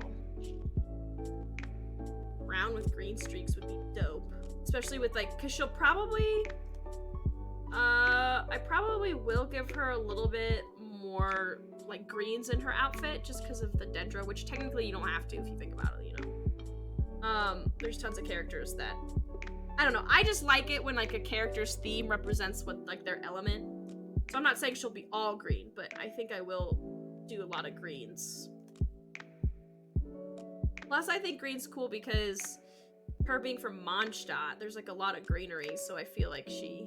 Brown with green streaks would be dope. Especially with like, cause she'll probably, I probably will give her a little bit more like greens in her outfit just because of the Dendro, which technically you don't have to if you think about it, you know. There's tons of characters that, I don't know, I just like it when like a character's theme represents what like their element. So I'm not saying she'll be all green, but I think I will do a lot of greens. Plus, I think green's cool because her being from Mondstadt, there's like a lot of greenery, so I feel like she...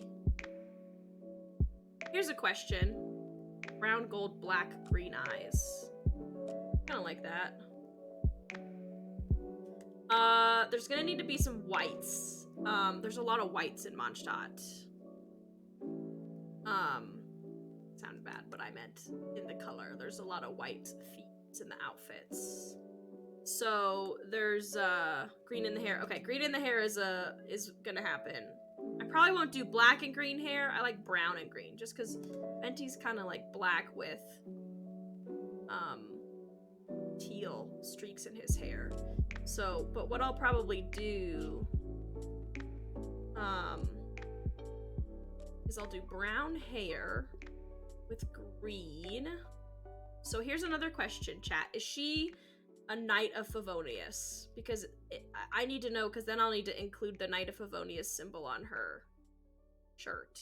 Here's a question. Brown, gold, black, green eyes. Kind of like that. There's gonna need to be some whites. There's a lot of whites in Mondstadt. Sounded bad, but I meant in the color. There's a lot of white feet in the outfits. So there's green in the hair. Okay, green in the hair is gonna happen. I probably won't do black and green hair. I like brown and green, just because Venti's kind of like black with teal streaks in his hair. So, but what I'll probably do is I'll do brown hair with green. So here's another question, chat. Is she a Knight of Favonius? Because I need to know, because then I'll need to include the Knight of Favonius symbol on her shirt.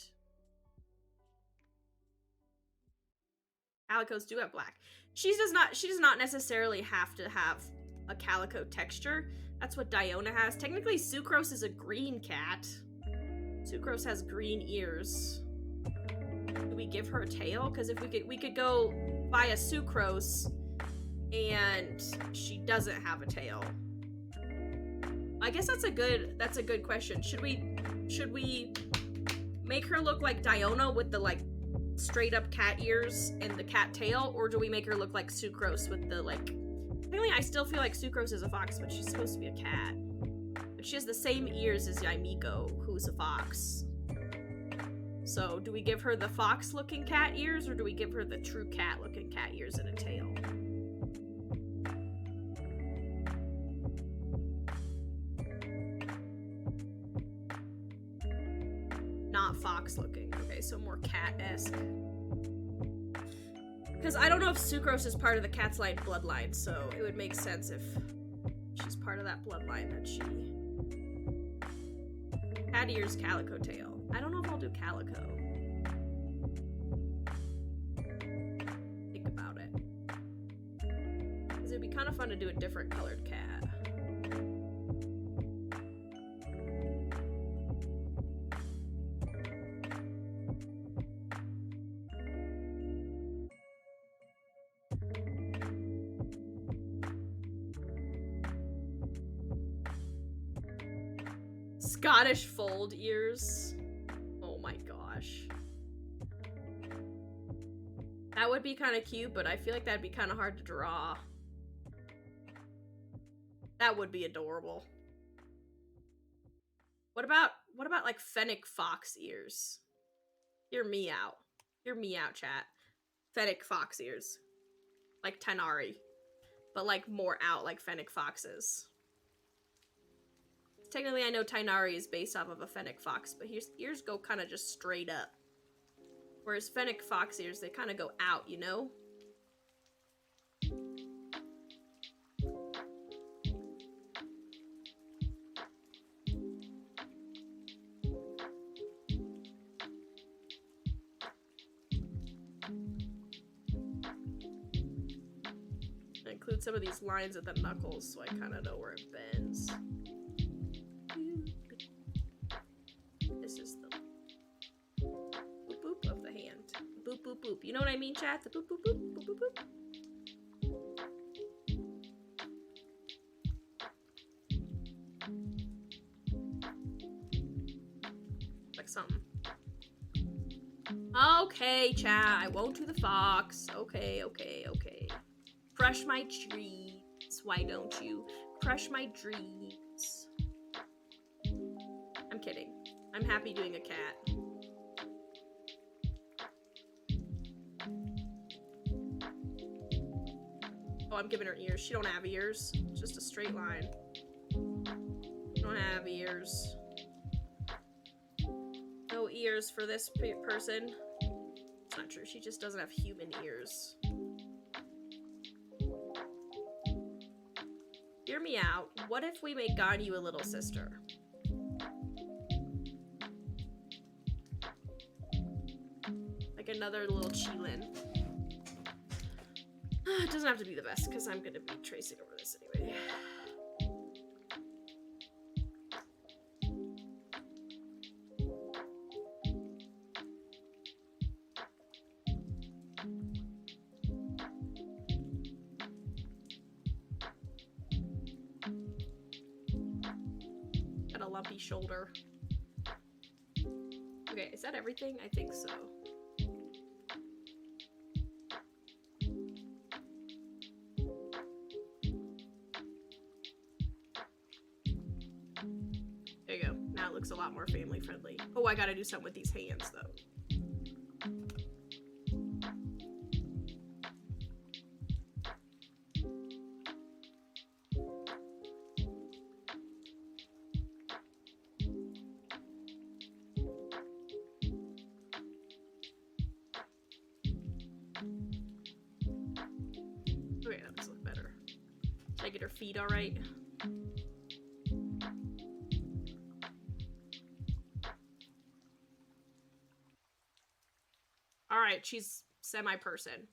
Calicos do have black. She does not necessarily have to have a calico texture. That's what Diona has. Technically, Sucrose is a green cat. Sucrose has green ears. Do we give her a tail? Because if we could go buy a Sucrose and she doesn't have a tail. I guess that's a good question. Should we make her look like Diona with the like straight up cat ears and the cat tail, or do we make her look like Sucrose with the like... Apparently I still feel like Sucrose is a fox, but she's supposed to be a cat. But she has the same ears as Yaimiko, who's a fox. So do we give her the fox looking cat ears, or do we give her the true cat looking cat ears and a tail? Not fox looking. Okay, so more cat-esque. Because I don't know if Sucrose is part of the Cat's Line bloodline, so it would make sense if she's part of that bloodline that she... Cat ears, calico tail. I don't know if I'll do calico. Think about it. Because it'd be kind of fun to do a different colored cat. Scottish fold ears. Oh my gosh. That would be kind of cute, but I feel like that'd be kind of hard to draw. That would be adorable. What about like fennec fox ears? Hear me out. Hear me out, chat. Fennec fox ears. Like Tanari. But like more out like fennec foxes. Technically, I know Tainari is based off of a fennec fox, but his ears go kind of just straight up. Whereas fennec fox ears, they kind of go out, you know? I include some of these lines at the knuckles so I kind of know where it bends. This is the boop boop of the hand. Boop boop boop. You know what I mean, chat? The boop boop boop boop boop boop. Like something. Okay, chat. I won't do the fox. Okay, okay, okay. Crush my dreams. Why don't you crush my dreams? I'm kidding. I'm happy doing a cat. Oh, I'm giving her ears. She don't have ears. It's just a straight line. She don't have ears. No ears for this person. It's not true. She just doesn't have human ears. Hear me out. What if we make Ganyu a little sister? Like another little Chilin. It doesn't have to be the best, because I'm going to be tracing over this anyway. Got a lumpy shoulder. Okay, is that everything? I think so. looks a lot more family friendly. Oh, I gotta do something with these hands though. Okay, that looks better. Did I get her feet all right? All right, she's semi-person.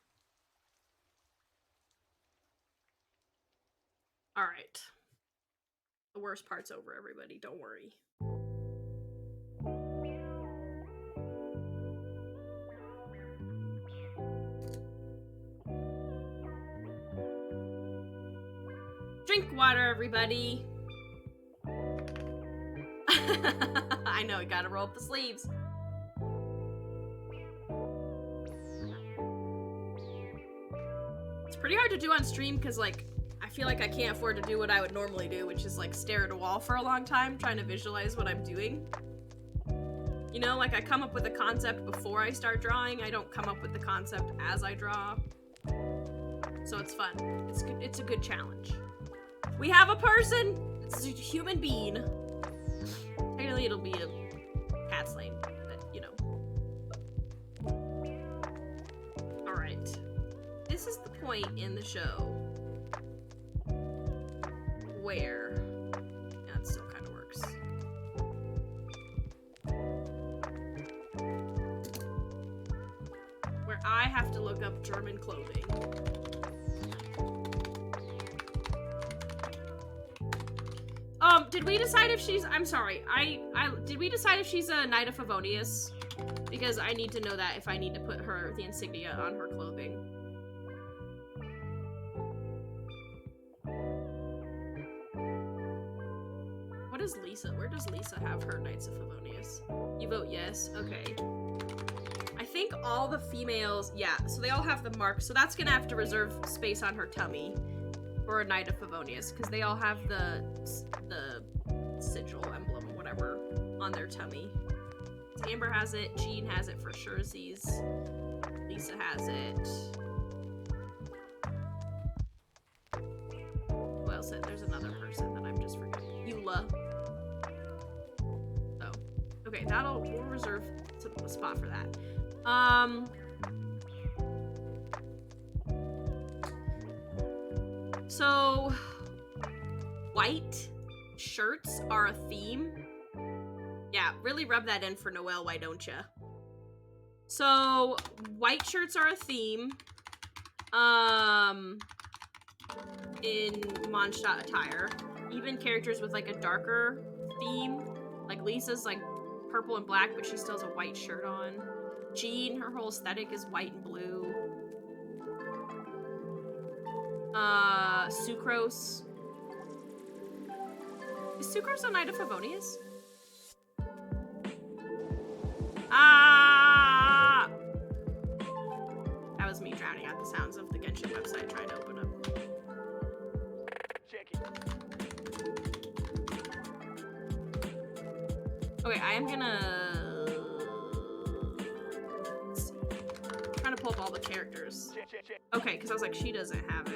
All right. The worst part's over, everybody. Don't worry. Drink water, everybody. I know, you gotta roll up the sleeves. It's pretty hard to do on stream because, like, I feel like I can't afford to do what I would normally do, which is, like, stare at a wall for a long time trying to visualize what I'm doing. You know, like, I come up with a concept before I start drawing. I don't come up with the concept as I draw. So it's fun. It's good. It's a good challenge. We have a person! It's a human being. Technically, it'll be a cat slain, but, you know. Alright. This is the point in the show where... Yeah, it still kind of works. Where I have to look up German clothing. Did we decide if she's... I'm sorry. Did we decide if she's a Knight of Favonius? Because I need to know that if I need to put the insignia on her clothing. What is Lisa? Where does Lisa have her Knights of Favonius? You vote yes? Okay. I think all the females... Yeah, so they all have the mark. So that's gonna have to reserve space on her tummy. Or a Knight of Favonius, because they all have the sigil, emblem, whatever, on their tummy. Amber has it, Jean has it for sure, Lisa has it. Who else? There's another person that I'm just forgetting. Eula. Oh. Okay, we'll reserve a spot for that. So, white shirts are a theme. Yeah, really rub that in for Noelle, why don't ya? So, white shirts are a theme. In Mondstadt attire. Even characters with, like, a darker theme. Like, Lisa's, like, purple and black, but she still has a white shirt on. Jean, her whole aesthetic is white and blue. Sucrose. Is Sucrose a Knight of Favonius? Ah! That was me drowning out the sounds of the Genshin website trying to open up. Check it. Okay, I am gonna... Let's see. I'm trying to pull up all the characters. Okay, because I was like, she doesn't have it.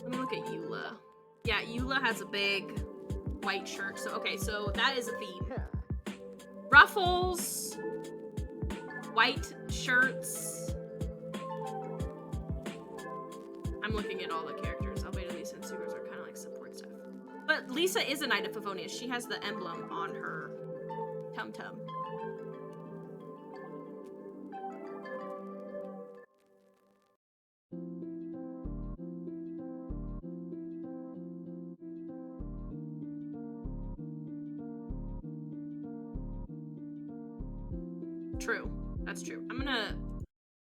Let me look at Eula. Yeah, Eula has a big white shirt. So, okay, so that is a theme. Ruffles, white shirts. I'm looking at all the characters. Albedo, Lisa, and Sucrose are kind of like support stuff. But Lisa is a Knight of Favonius. She has the emblem on her tum-tum. True. That's true. I'm gonna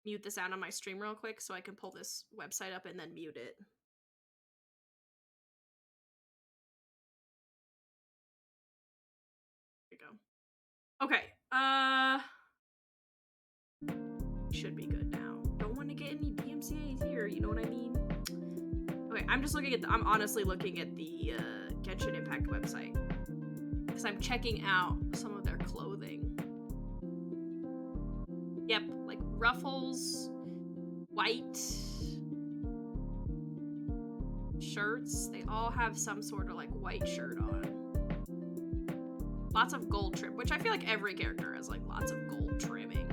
mute this out on my stream real quick so I can pull this website up and then mute it. There we go. Okay. Should be good now. Don't want to get any DMCAs here, you know what I mean? Okay, I'm just looking at I'm honestly looking at the Genshin Impact website. because I'm checking out some of their clothing. Yep, like ruffles, white shirts. They all have some sort of like white shirt on. Lots of gold trim, which I feel like every character has like lots of gold trimming.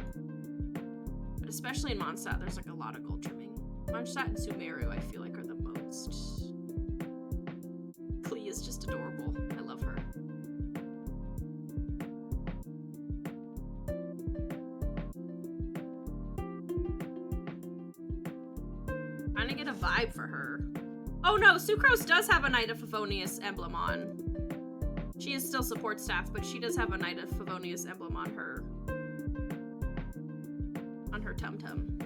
But especially in Mondstadt, there's like a lot of gold trimming. Mondstadt and Sumeru, I feel like, are the most. Klee is just adorable. I love her. Trying to get a vibe for her. Oh no, Sucrose does have a Knight of Favonius emblem on. She is still support staff, but she does have a Knight of Favonius emblem on her tum-tum.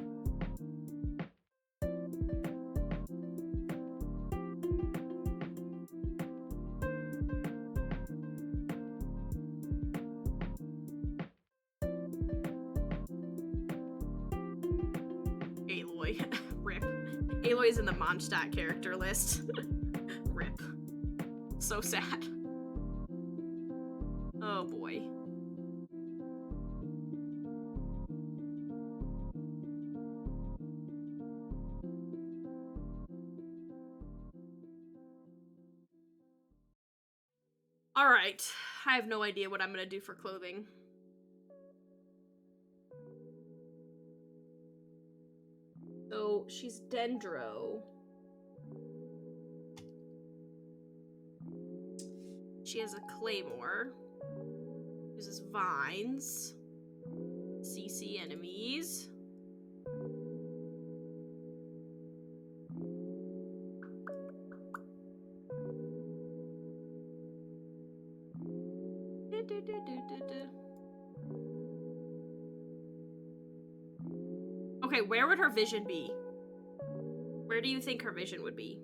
Aloy. Rip. Aloy's in the Mondstadt character list. Rip. So sad. Oh boy. Alright. I have no idea what I'm gonna do for clothing. So she's Dendro. She has a Claymore. Uses vines. CC enemies. Okay, where would her vision be? Where do you think her vision would be,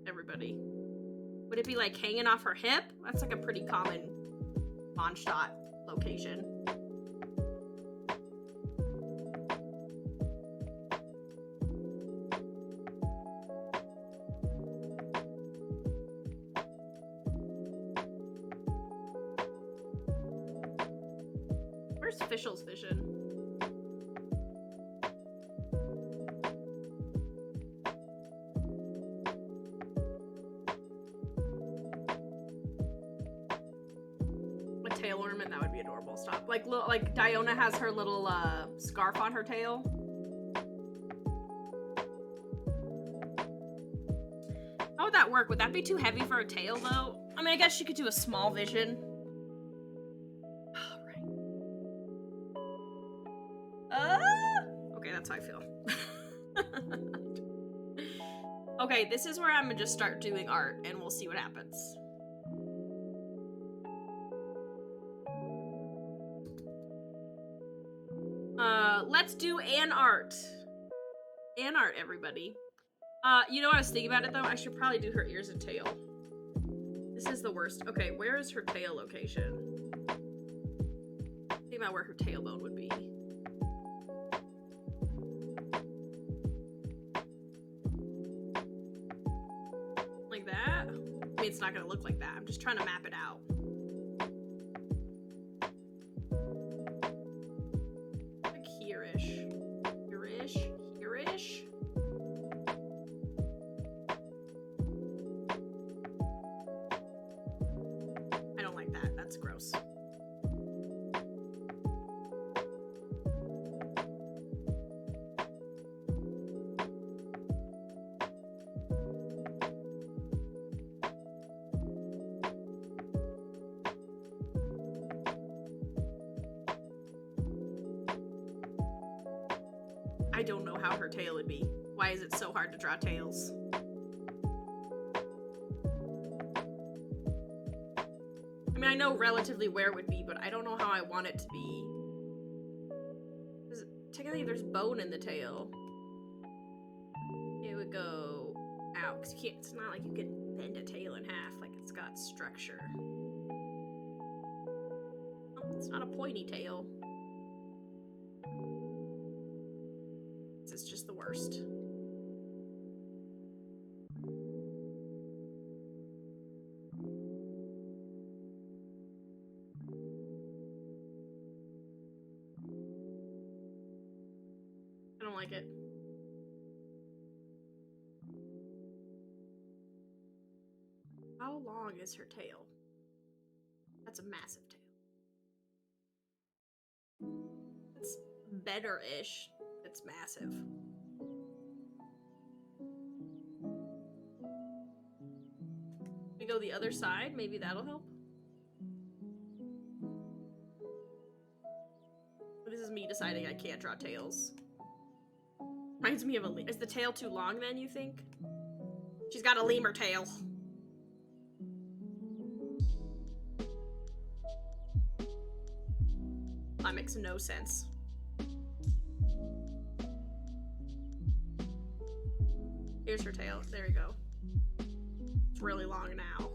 everybody? Would it be like hanging off her hip? That's like a pretty common Mondstadt location. Where's Fischl's vision? Tail ornament, that would be adorable. Stop. Like Diona has her little scarf on her tail. How would that work? Would that be too heavy for a tail though? I mean, I guess she could do a small vision. Alright. Okay, that's how I feel. Okay, this is where I'm gonna just start doing art and we'll see what happens. Let's do an art. An art, everybody. You know what I was thinking about it, though? I should probably do her ears and tail. This is the worst. Okay, where is her tail location? Think about where her tailbone would be. Like that? I mean, it's not gonna look like that. I'm just trying to map it out. Here-ish. I don't like that. That's gross. I don't know how her tail would be. Why is it so hard to draw tails? I mean, I know relatively where it would be, but I don't know how I want it to be. Technically, there's bone in the tail. It would go out, because you can't, it's not like you can bend a tail in half, like it's got structure. Oh, it's not a pointy tail. It's just the worst. like it. How long is her tail? That's a massive tail. It's better-ish. It's massive. We go the other side, maybe that'll help. This is me deciding I can't draw tails. Reminds me of a lemur. Is the tail too long then, you think? She's got a lemur tail. That makes no sense. Here's her tail. There we go. It's really long now.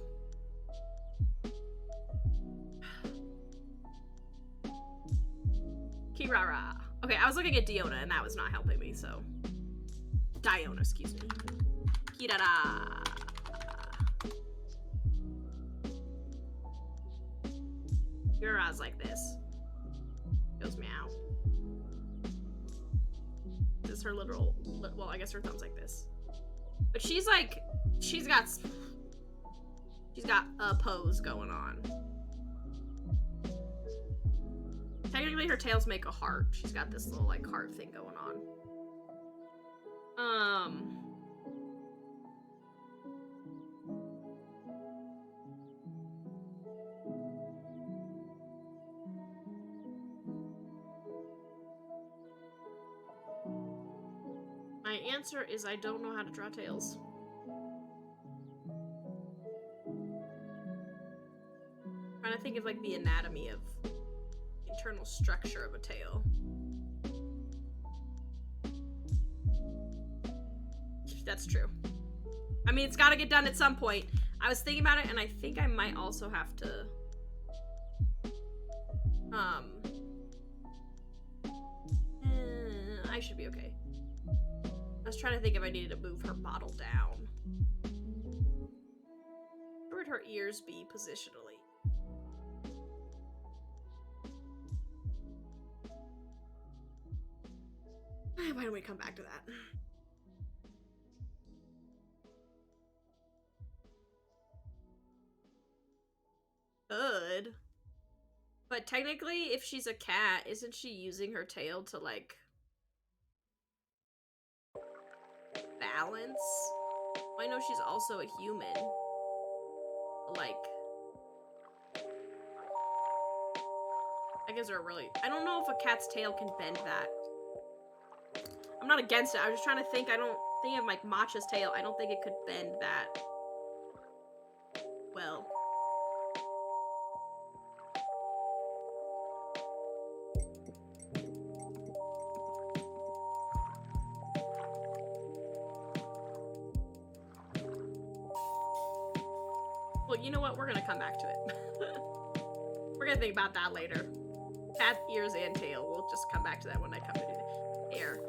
Kirara. Okay, I was looking at Diona and that was not helping me, so. Diona, excuse me. Kirara. Kirara's like this. Goes meow. This is her literal, well, I guess her thumb's like this. But she's like, she's got a pose going on. Technically her tails make a heart. She's got this little like heart thing going on. My answer is I don't know how to draw tails. I'm trying to think of like the anatomy of internal structure of a tail. That's true. I mean, it's got to get done at some point. I was thinking about it, and I think I might also have to I should be okay. I was trying to think if I needed to move her bottle down. Where would her ears be positionally? Why don't we come back to that? Good. But technically, if she's a cat, isn't she using her tail to, like, balance? I know she's also a human. Like, I guess they're really... I don't know if a cat's tail can bend that. I'm not against it. I was just trying to think. I don't think of, like, Matcha's tail. I don't think it could bend that well. Well, you know what? We're gonna come back to it. We're gonna think about that later. Cat ears and tail. We'll just come back to that when I come to do the hair.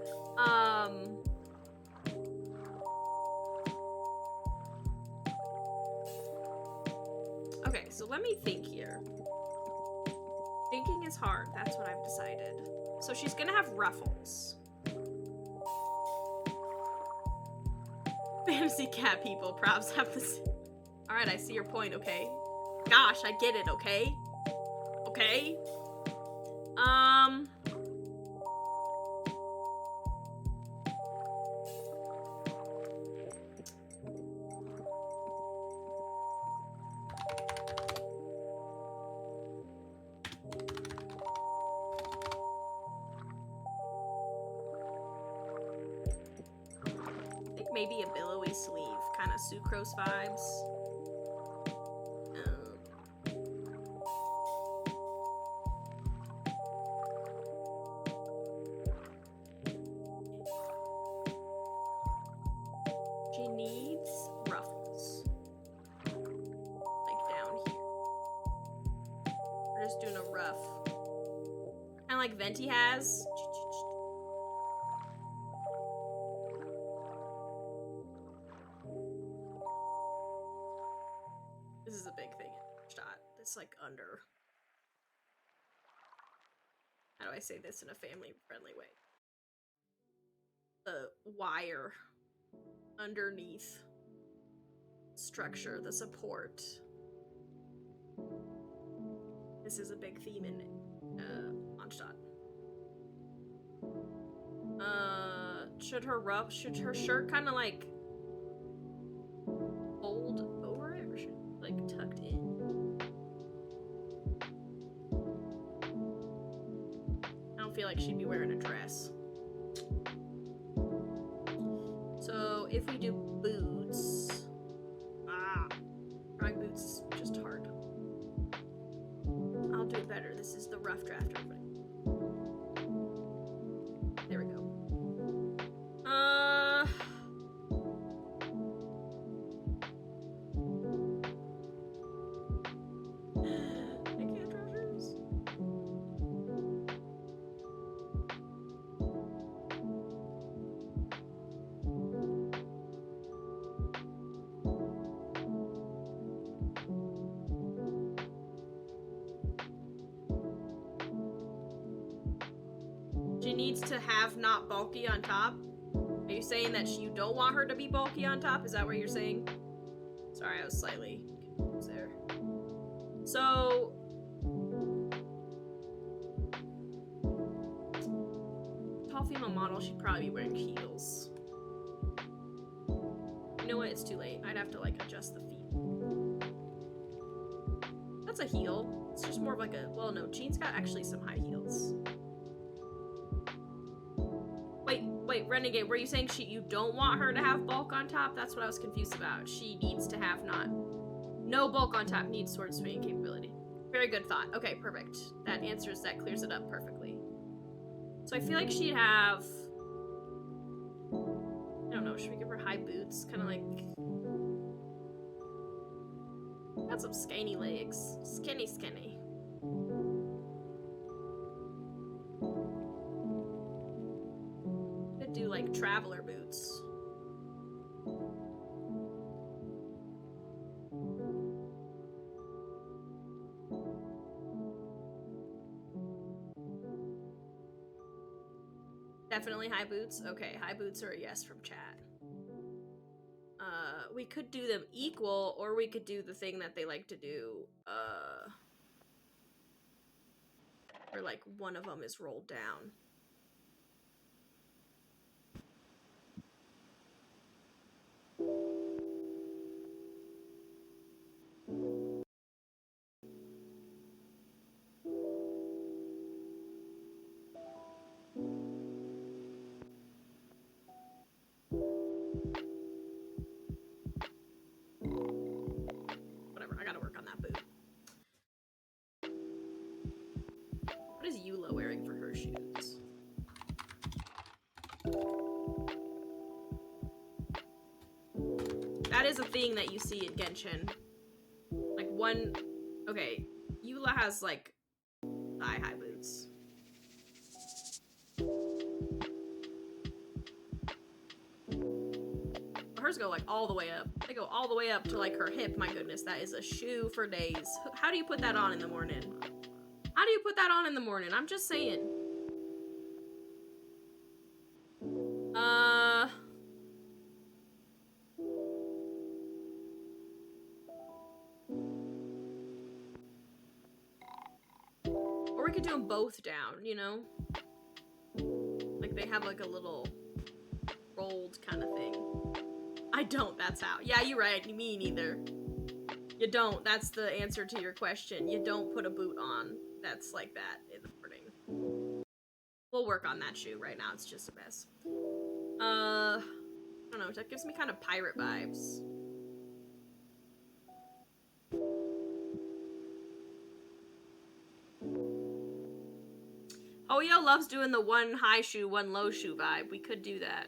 Okay, so let me think here. Thinking is hard. That's what I've decided. So she's gonna have ruffles. Fantasy cat people, props have this. Alright, I see your point, okay? Gosh, I get it, okay? Okay? I think maybe a billowy sleeve, kind of sucrose vibes. She needs ruffles. Like down here. We're just doing a ruff. Kind of like Venti has. This is a big thing in shot. It's like under. How do I say this in a family-friendly way? the wire underneath structure, the support. This is a big theme in Mondstadt. Should her shirt kind of like fold over it, or should it like tucked in? I don't feel like she'd be wearing a dress. So if we do boots, drawing boots is just hard. I'll do it better. This is the rough draft, everybody. There we go. I can't draw shoes. She needs to have not bulky on top. Are you saying that you don't want her to be bulky on top? Is that what you're saying? Sorry, I was slightly confused there. So... tall female model, she'd probably be wearing heels. You know what? It's too late. I'd have to, like, adjust the feet. That's a heel. It's just more of like a... well, no, Jean's got actually some high heels. Wait, Renegade, were you saying you don't want her to have bulk on top? That's what I was confused about. She needs to have no bulk on top, needs sword swinging capability. Very good thought. Okay, perfect. That clears it up perfectly. So I feel like she'd have... I don't know, should we give her high boots? Kind of like... got some skinny legs. Skinny. Do like traveler boots. Definitely high boots. Okay, high boots are a yes from chat. We could do them equal, or we could do the thing that they like to do, where like one of them is rolled down. Whatever, I gotta work on that boot. What is Eula wearing for her shoes? That is a thing that you see in Genshin. Like one... okay, Eula has like thigh-high boots. Hers go like all the way up. They go all the way up to like her hip. My goodness, that is a shoe for days. How do you put that on in the morning? How do you put that on in the morning? I'm just saying. Or we could do them both down, you know? Like they have like a little rolled kind of thing. I don't, that's how. Yeah, you're right, me neither. You don't, that's the answer to your question. You don't put a boot on that's like that in the morning. We'll work on that shoe right now, it's just a mess. I don't know, that gives me kind of pirate vibes. Oyo loves doing the one high shoe, one low shoe vibe. We could do that.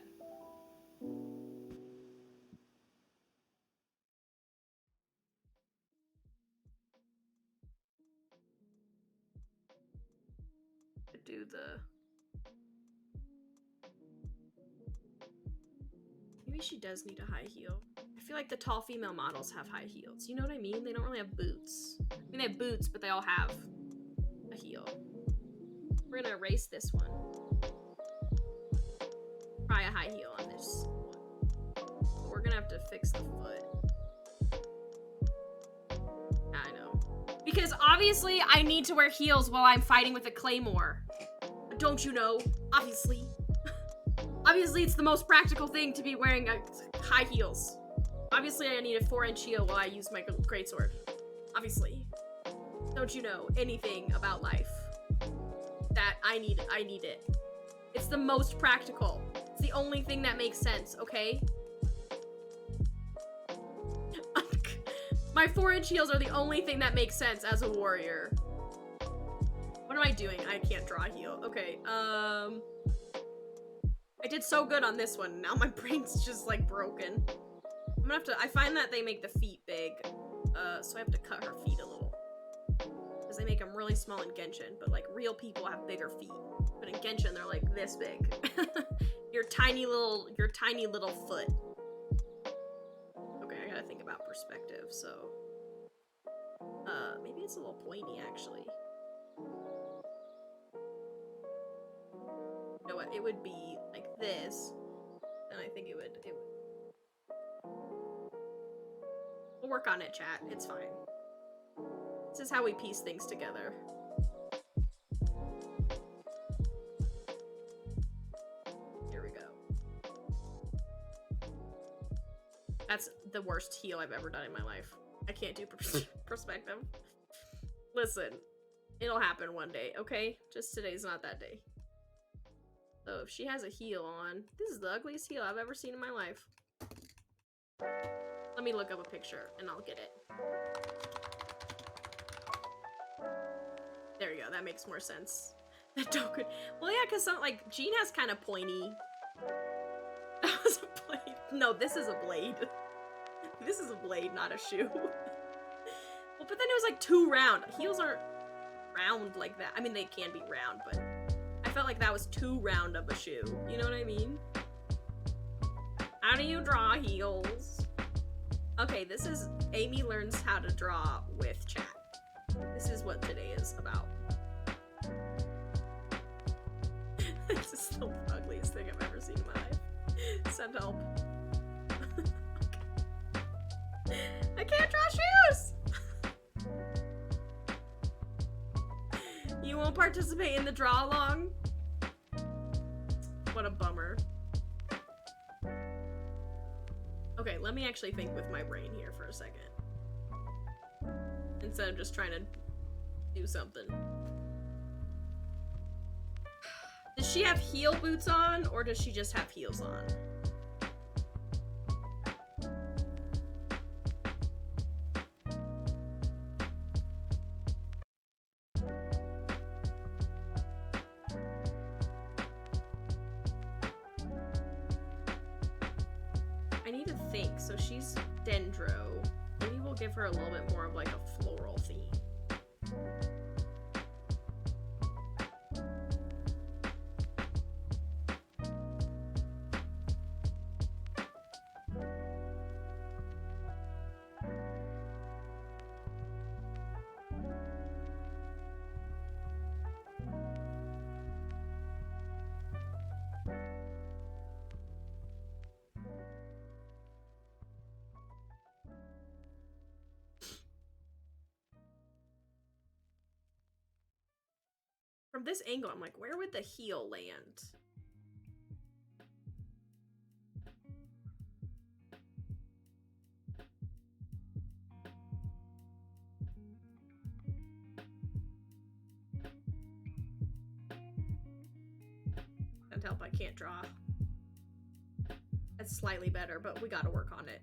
Could do the... maybe she does need a high heel. I feel like the tall female models have high heels. You know what I mean? They don't really have boots. I mean, they have boots, but they all have a heel. We're gonna erase this one. try a high heel on this one. But we're gonna have to fix the foot. I know. Because obviously I need to wear heels while I'm fighting with a claymore. Don't you know? Obviously. Obviously it's the most practical thing to be wearing high heels. Obviously I need a 4-inch heel while I use my greatsword. Obviously. Don't you know anything about life? That I need it. It's the most practical. It's the only thing that makes sense, okay? My 4-inch heels are the only thing that makes sense as a warrior. What am I doing? I can't draw a heel. Okay, I did so good on this one. Now my brain's just like broken. I'm gonna have to, I find that they make the feet big. So I have to cut her feet a little. Because they make them really small in Genshin, but like real people have bigger feet. But in Genshin, they're like this big. your tiny little foot. Okay, I gotta think about perspective, so. Maybe it's a little pointy, actually. You know what, it would be like this, and I think it would. We'll work on it, chat, it's fine. This is how we piece things together. Here we go. That's the worst heel I've ever done in my life. I can't do perspective. Listen, it'll happen one day, okay? Just today's not that day. So if she has a heel on, this is the ugliest heel I've ever seen in my life. Let me look up a picture and I'll get it. There you go, that makes more sense. That Doku. Well, yeah, because some, like, Jean has kind of pointy. That was a blade. No, this is a blade. This is a blade, not a shoe. Well, but then it was like too round. Heels aren't round like that. I mean, they can be round, but I felt like that was too round of a shoe. You know what I mean? How do you draw heels? Okay, this is Amy learns how to draw with chat. This is what today is about. This is the ugliest thing I've ever seen in my life. Send help. I can't draw shoes! You won't participate in the draw along? What a bummer. Okay, let me actually think with my brain here for a second. Instead of just trying to do something. Does she have heel boots on, or does she just have heels on? I need to think. So she's Dendro. Maybe we'll give her a little bit more of like a floral theme. From this angle, I'm like, where would the heel land? Can't help, I can't draw. That's slightly better, but we gotta work on it.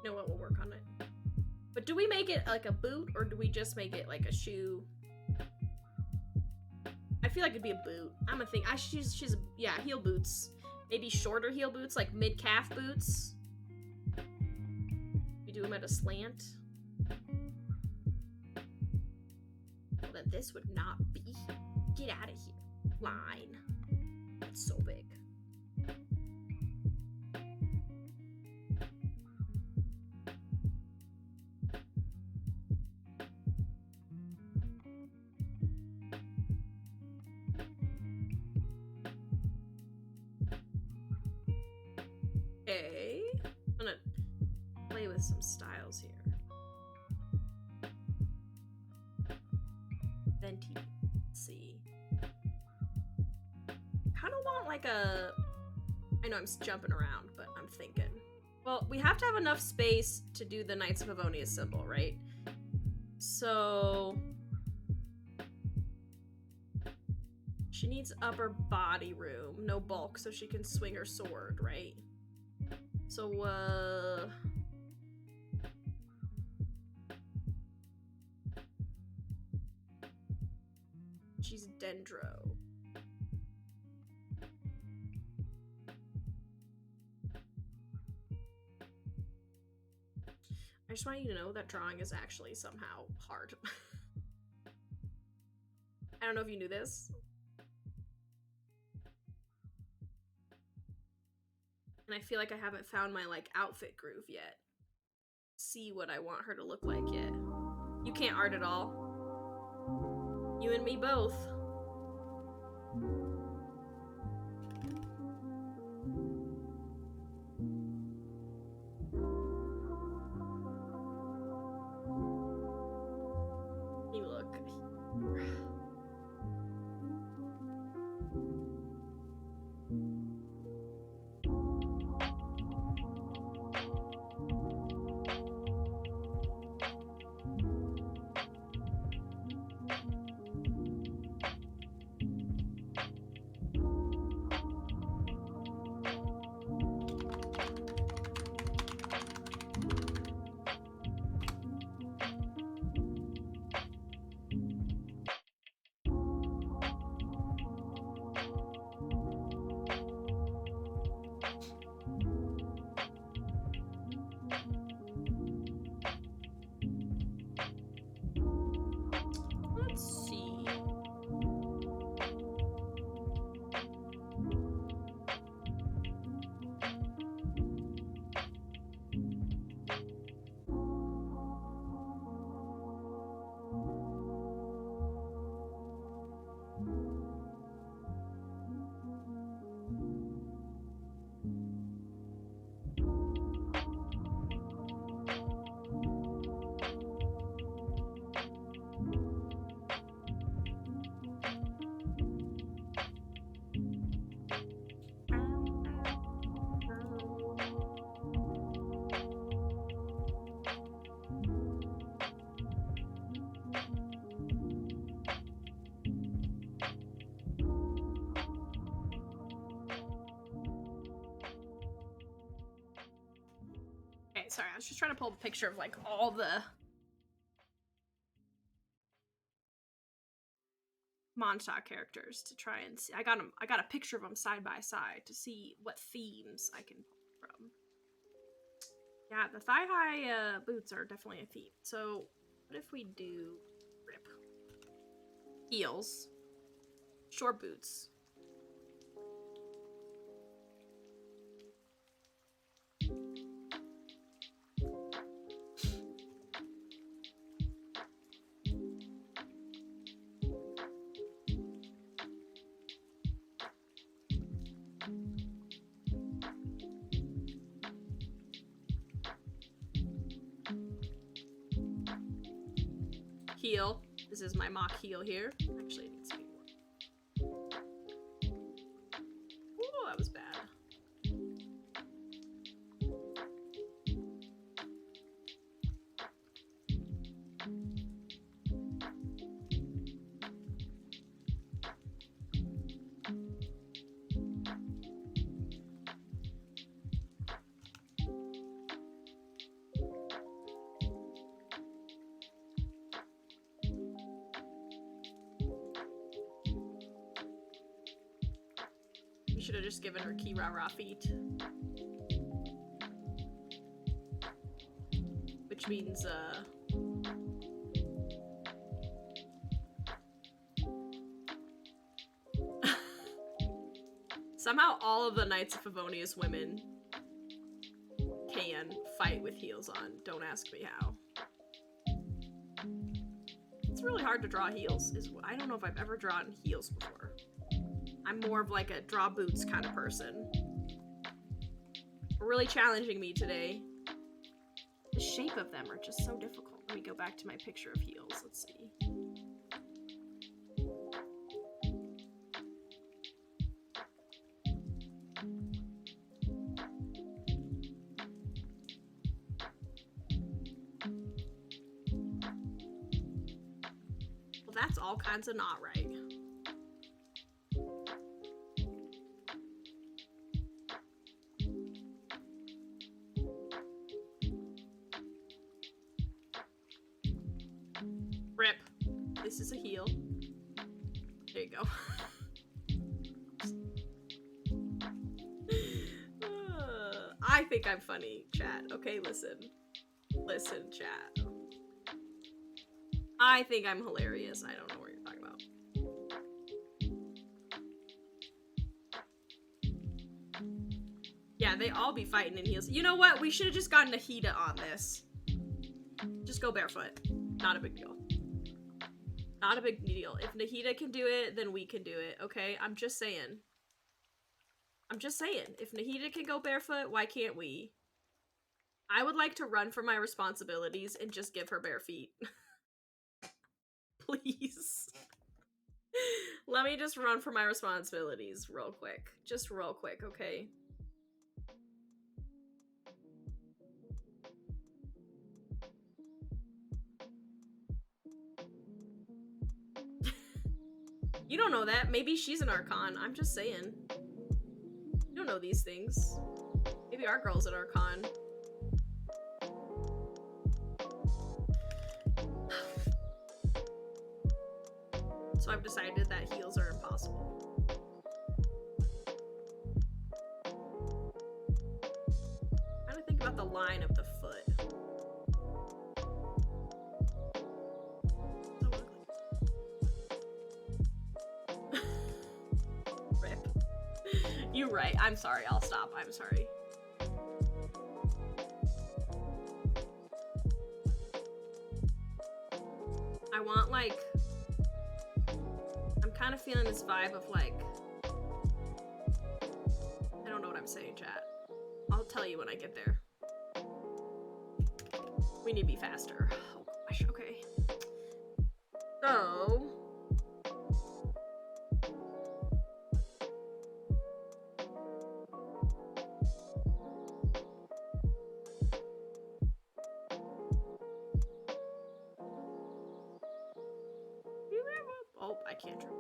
You know what, we'll work on it. But do we make it like a boot, or do we just make it like a shoe? I feel like it'd be a boot. I'm gonna think. She's yeah, heel boots. Maybe shorter heel boots, like mid-calf boots. We do them at a slant. Well, then this would not be. Get out of here. Line. That's so big. Okay. I'm gonna play with some styles here. Venti. Let's see. Kind of want like a... I know I'm jumping around, but I'm thinking. Well, we have to have enough space to do the Knights of Pavonia symbol, right? So... she needs upper body room, no bulk, so she can swing her sword, right? So, she's Dendro. I just want you to know that drawing is actually somehow hard. I don't know if you knew this. And I feel like I haven't found my, like, outfit groove yet. See what I want her to look like yet. You can't art at all. You and me both. You look. Sorry, I was just trying to pull a picture of like all the Mondstadt characters to try and see. I got a picture of them side by side to see what themes I can pull from. Yeah, the thigh-high boots are definitely a theme. So what if we do rip heels, short boots? Heel. This is my mock heel here. Actually, it needs to be more. Ooh, that was bad. Should have just given her Kirara feet. Which means, somehow all of the Knights of Favonius women can fight with heels on. Don't ask me how. It's really hard to draw heels. I don't know if I've ever drawn heels before. I'm more of like a draw boots kind of person. really challenging me today. The shape of them are just so difficult. Let me go back to my picture of heels. Let's see. Well, that's all kinds of not right. Rip. This is a heel. There you go. I think I'm funny, chat. Okay, listen. Listen, chat. I think I'm hilarious. I don't know what you're talking about. Yeah, they all be fighting in heels. You know what? We should have just gotten Nahida on this. Just go barefoot. Not a big deal. Not a big deal. If Nahida can do it, then we can do it, okay? I'm just saying. I'm just saying. If Nahida can go barefoot, why can't we? I would like to run from my responsibilities and just give her bare feet. Please. Let me just run from my responsibilities real quick. Just real quick, okay? You don't know that. Maybe she's an Archon. I'm just saying. You don't know these things. Maybe our girl's an Archon. So I've decided that heels are impossible. I'm trying to think about the line of the foot. Rip. You're right. I'm sorry. I'll stop. I'm sorry. I want, like... I'm kind of feeling this vibe of, like... I don't know what I'm saying, chat. I'll tell you when I get there. We need to be faster. Oh gosh, okay. So... Oh, I can't drink.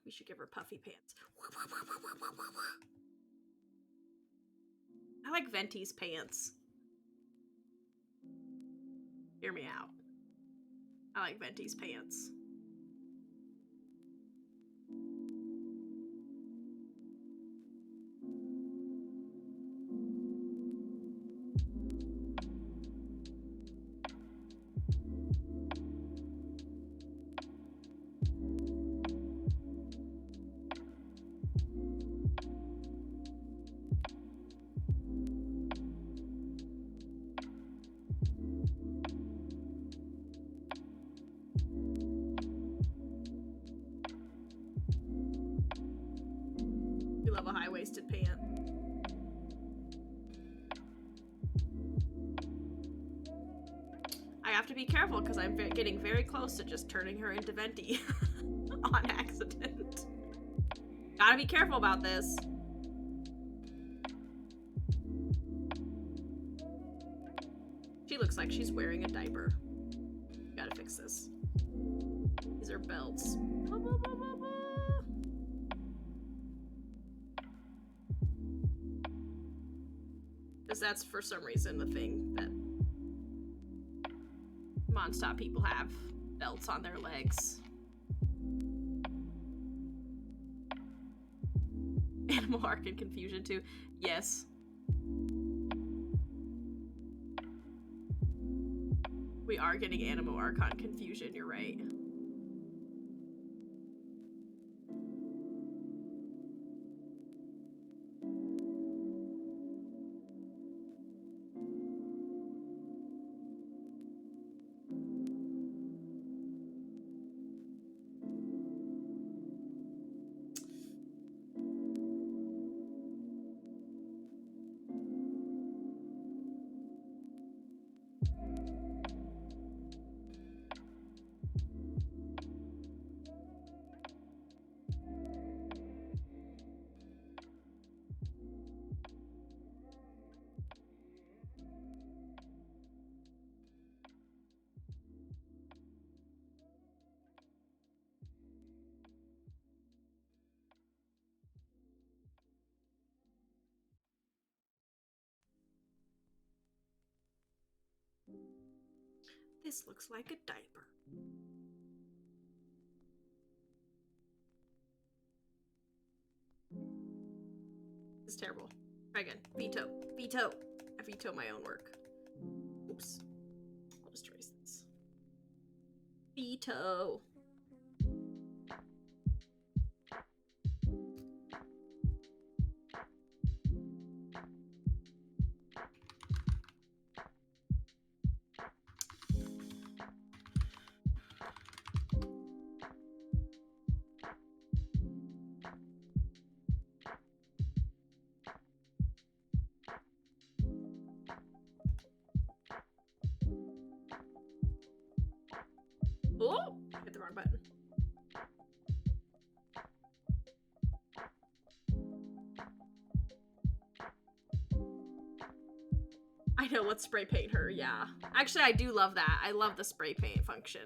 We should give her puffy pants. I like Venti's pants. Hear me out. I like Venti's pants. Love a high-waisted pant. I have to be careful because I'm getting very close to just turning her into Venti on accident. Gotta be careful about this. She looks like she's wearing a diaper. Gotta fix this. These are belts. Blah, blah, blah, blah, blah. that's for some reason the thing that Mondstadt people have. Belts on their legs. Animal Arc and Confusion too. Yes. We are getting Animal Archon Confusion, you're right. This looks like a diaper. This is terrible. Try again. Veto. Veto. I veto my own work. Oops. I'll just erase this. Veto. Oh, hit the wrong button. I know, let's spray paint her, yeah. Actually, I do love that. I love the spray paint function.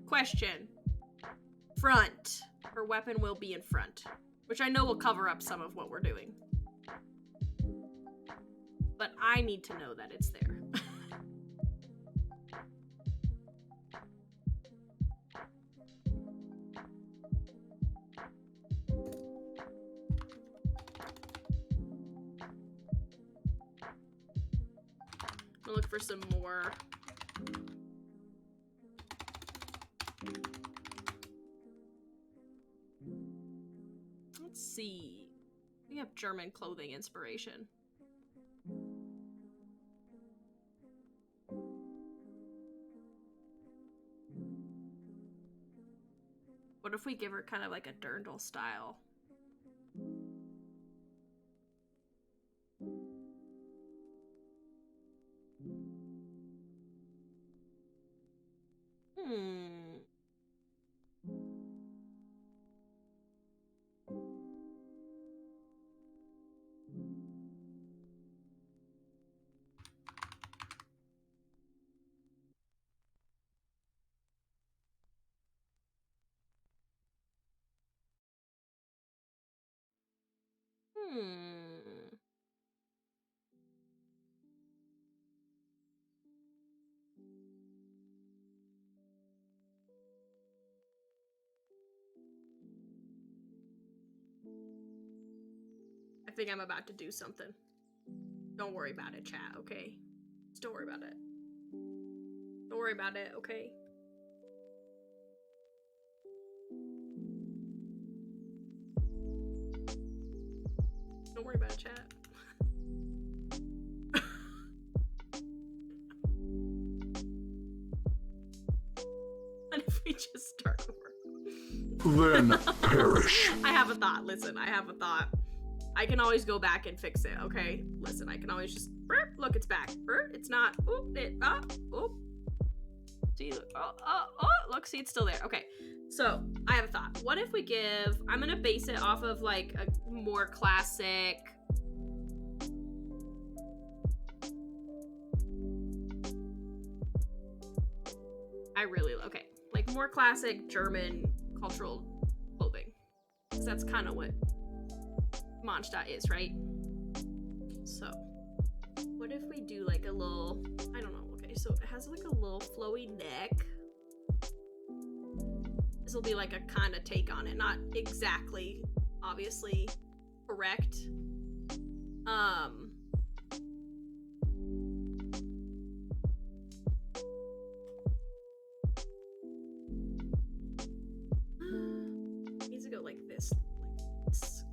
Question. Front. Her weapon will be in front. Which I know will cover up some of what we're doing. But I need to know that it's there. I'll look for some more. Let's see. We have German clothing inspiration. What if we give her kind of like a dirndl style? I think I'm about to do something. Don't worry about it, chat, okay? Just don't worry about it. Don't worry about it, okay? Don't worry about it, chat. And if we just start over? Then perish. I have a thought, listen, I have a thought. I can always go back and fix it, okay? Listen, I can always just, look, it's back. It's not, oop, oop. See, look, see, it's still there. Okay, so I have a thought. What if we give, I'm gonna base it off of like a more classic, okay, like more classic German cultural clothing. Because that's kind of what Mondstadt is, right? So, what if we do like a little, I don't know, okay, so it has like a little flowy neck. This will be like a kind of take on it, not exactly, obviously, correct. Needs to go like this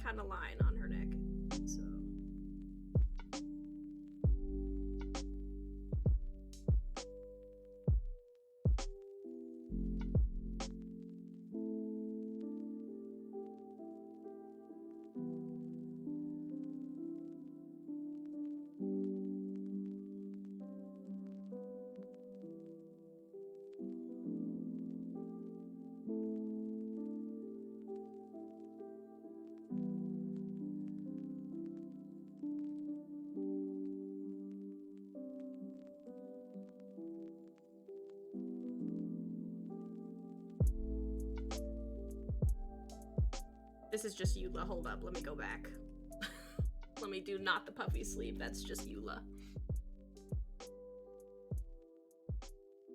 kind of line on her neck. So. This is just Eula. Hold up. Let me go back. Let me do not the puffy sleeve. That's just Eula.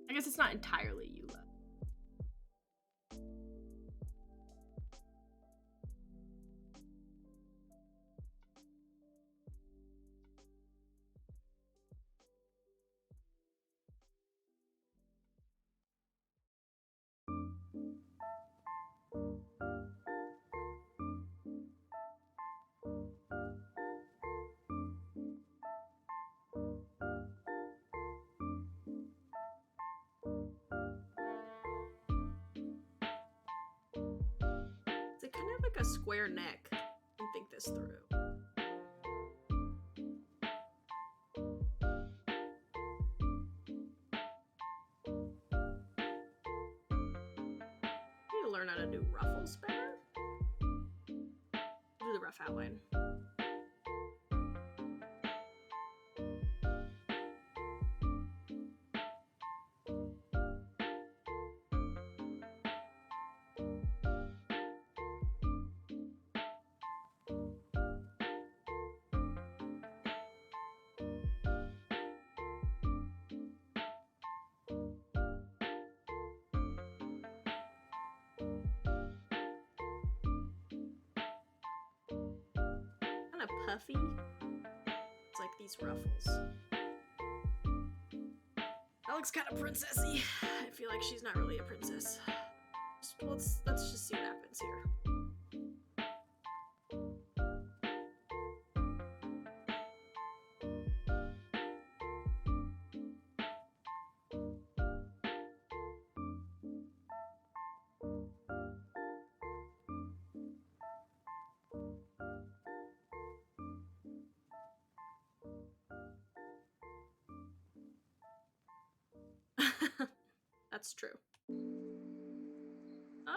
I guess it's not entirely Eula. It kind of have like a square neck. And think this through. I need to learn how to do ruffles better. Do the rough outline. Kind of puffy. It's like these ruffles. That looks kind of princessy. I feel like she's not really a princess. Let's just see what happens here. That's true. Ah.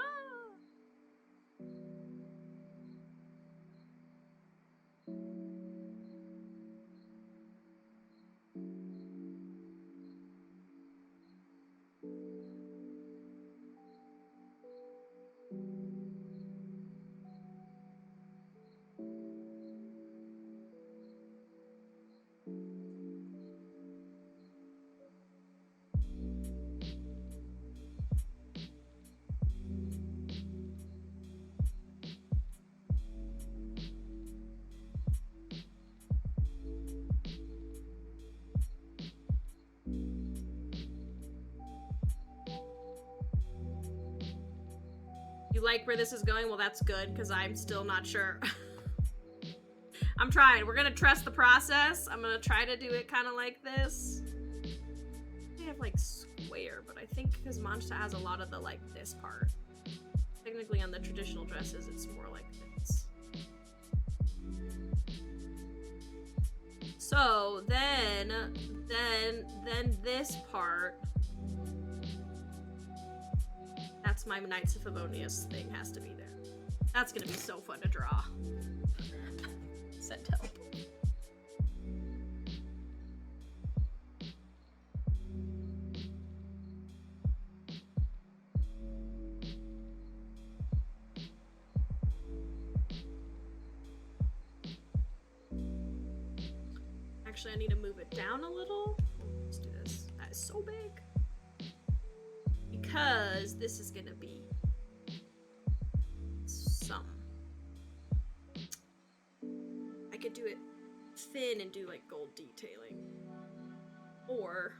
You like where this is going? Well, that's good, because I'm still not sure. I'm trying. We're gonna trust the process. I'm gonna try to do it kind of like this. They have like square, but I think because Mondstadt has a lot of the like this part. Technically on the traditional dresses, it's more like this. So then this part That's my Knights of Favonius thing has to be there. That's gonna be so fun to draw. Send help. Actually, I need to move it down a little. Let's do this. That is so big. Because this is gonna be some. I could do it thin and do like gold detailing. Or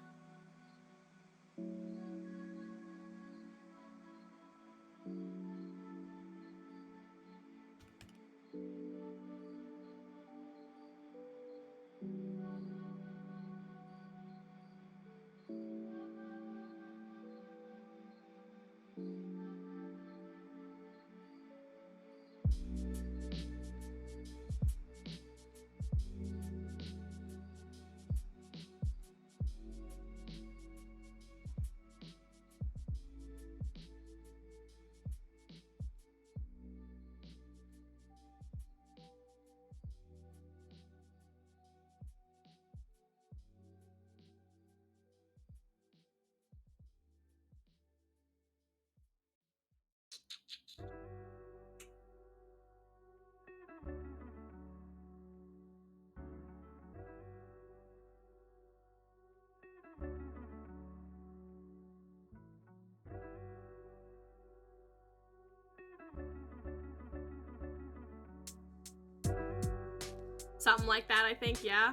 something like that, I think, yeah.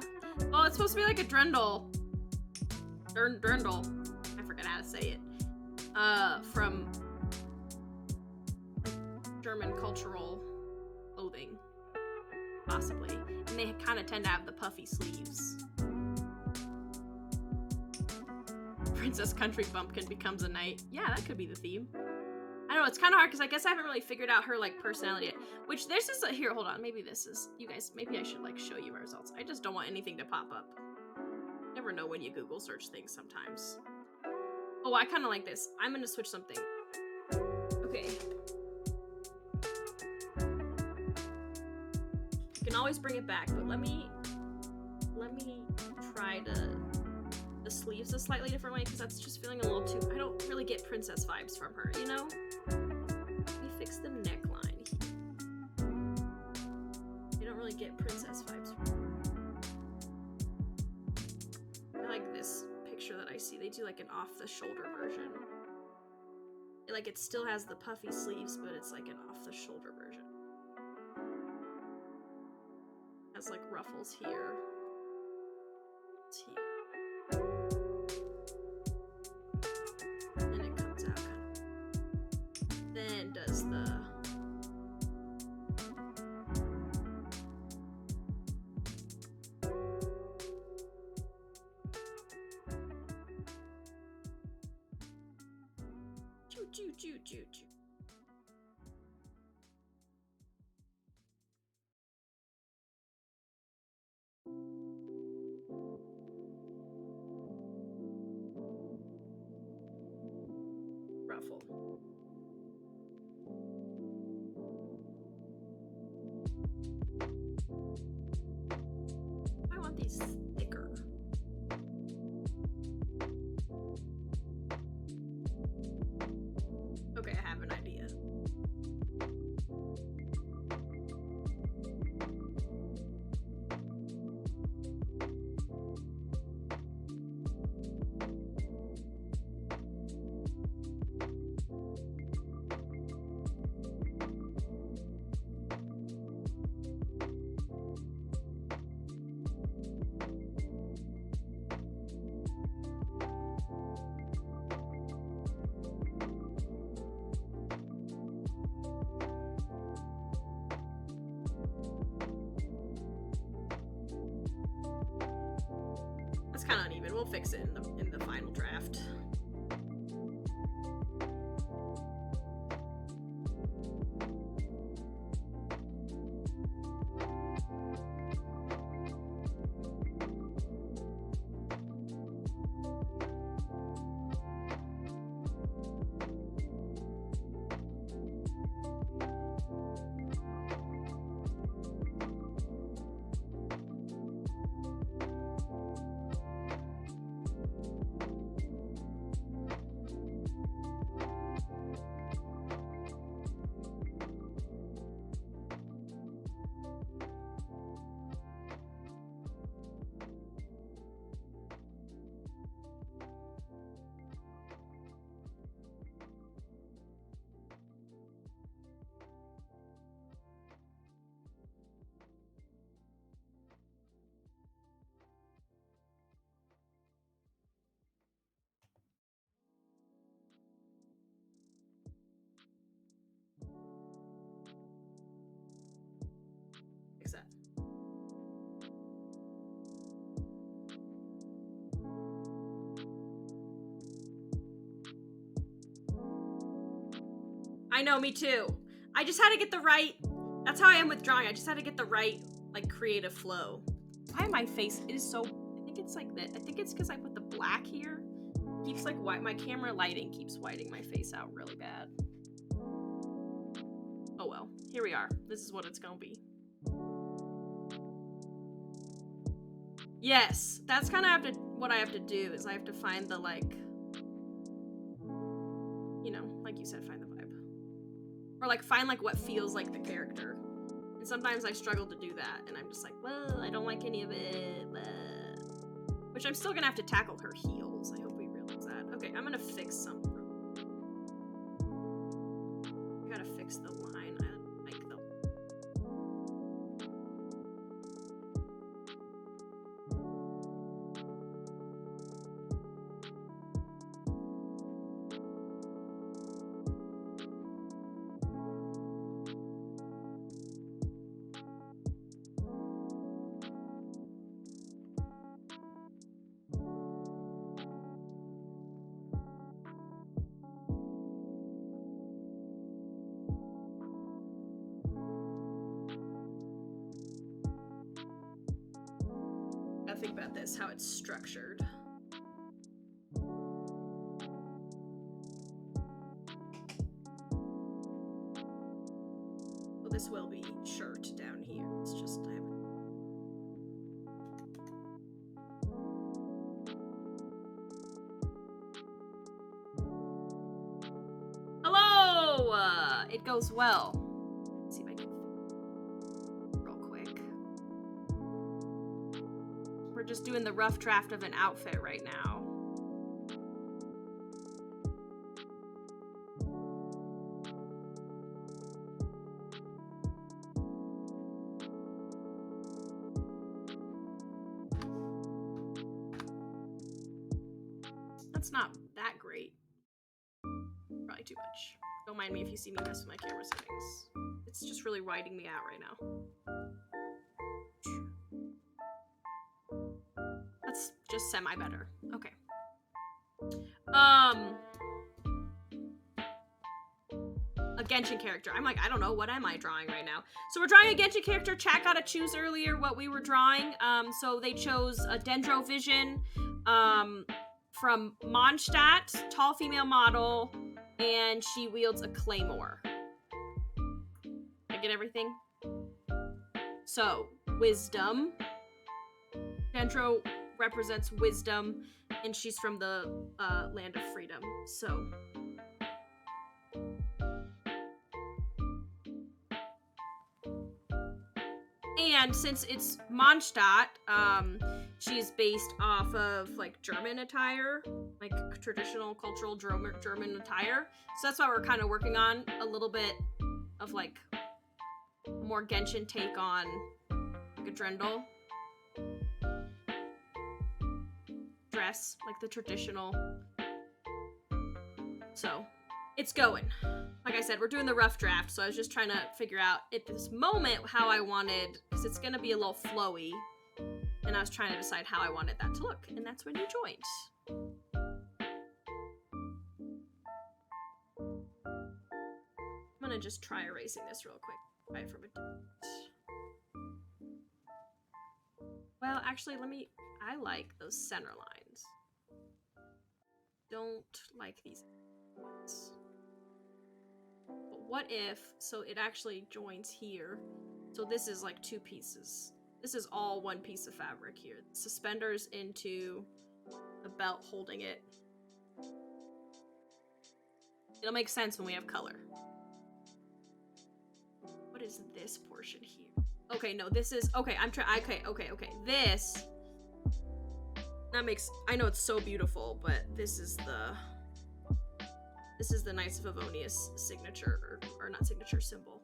Oh, it's supposed to be like a Drendel. Drendel. I forget how to say it. From German cultural clothing, possibly. And they kind of tend to have the puffy sleeves. Princess Country Bumpkin becomes a knight. Yeah, that could be the theme. I don't know, it's kind of hard because I guess I haven't really figured out her, like, personality yet. Which, this is here, hold on, maybe this is, you guys, maybe I should, like, show you my results. I just don't want anything to pop up. Never know when you Google search things sometimes. Oh, I kind of like this. I'm gonna switch something. Okay. You can always bring it back, but let me try to the sleeves a slightly different way, because that's just feeling a little too, I don't really get princess vibes from her, you know? Let me fix the neckline here. I don't really get princess vibes from her. I like this picture that I see. They do like an off-the-shoulder version. Like, it still has the puffy sleeves, but it's like an off-the-shoulder version. Has like ruffles here. It's here. Then it comes out kind of. Then does the choo choo choo choo choo. Ruffle. I want these thicker. Okay, I have an idea. That's kind of uneven. We'll fix it in the final draft. I know, me too. I just had to get the right, that's how I am with drawing. I just had to get the right, like, creative flow. Why my face, it is so, I think it's like that. I think it's because I put the black here. It keeps like white, my camera lighting keeps whiting my face out really bad. Oh well, here we are. This is what it's gonna be. Yes, that's kind of what I have to do is I have to find the, like, you know, like you said, find the vibe. Or like find like what feels like the character. And sometimes I struggle to do that and I'm just like, well, I don't like any of it. Which I'm still gonna have to tackle her heels. I hope we realize that. Okay, I'm gonna fix some. I gotta fix the line. I like the. Gotta think about this, how it's structured. Well, this will be shirt down here. It's just I haven't. Hello! It goes well. Let's see if I can real quick. We're just doing the rough draft of an outfit right now. That's not that great. Probably too much. Don't mind me if you see me mess with my camera settings. It's just really riding me out right now. That's just semi-better. Okay. A Genshin character. I'm like, I don't know, what am I drawing right now? So we're drawing a Genshin character. Chat got to choose earlier what we were drawing. So they chose a Dendro Vision from Mondstadt, tall female model, and she wields a claymore. I get everything? So, wisdom. Dendro represents wisdom, and she's from the land of freedom. So, and since it's Mondstadt, she's based off of like German attire, like traditional cultural German attire. So that's why we're kind of working on a little bit of like a more Genshin take on like a Drendel dress, like the traditional. So it's going. Like I said, we're doing the rough draft, so I was just trying to figure out at this moment how I wanted, because it's gonna be a little flowy, and I was trying to decide how I wanted that to look, and that's when you joined. I'm gonna just try erasing this real quick. Try it from a different. Well, actually, I like those center lines. Don't like these ones. But what if, so it actually joins here. So this is like two pieces. This is all one piece of fabric here. Suspenders into the belt holding it. It'll make sense when we have color. What is this portion here? Okay, no, this is, okay, okay. This, that makes, I know it's so beautiful, but this is the Knights of Favonius signature, or not signature, symbol.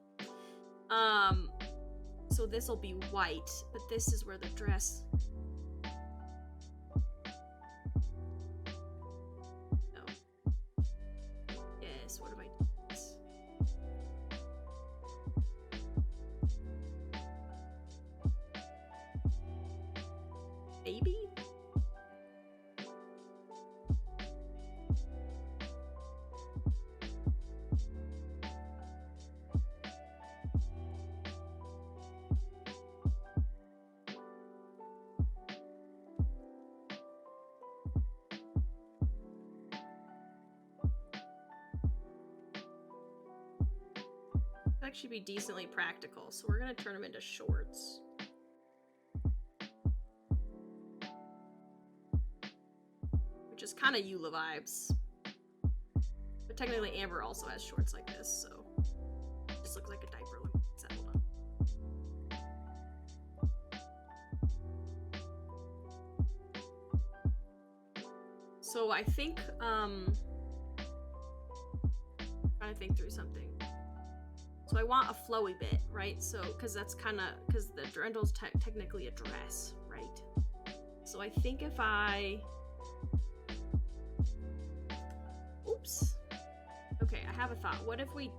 So this will be white, but this is where the dress. No. Yes, what am I doing? Baby? like she'd be decently practical, so we're gonna turn them into shorts. Which is kind of Eula vibes. But technically Amber also has shorts like this, so it just looks like a diaper. Hold on. So I think, trying to think through something. So I want a flowy bit, right? So, because that's kind of, because the dirndl's technically a dress, right? So I think if I, oops. Okay, I have a thought. What if we,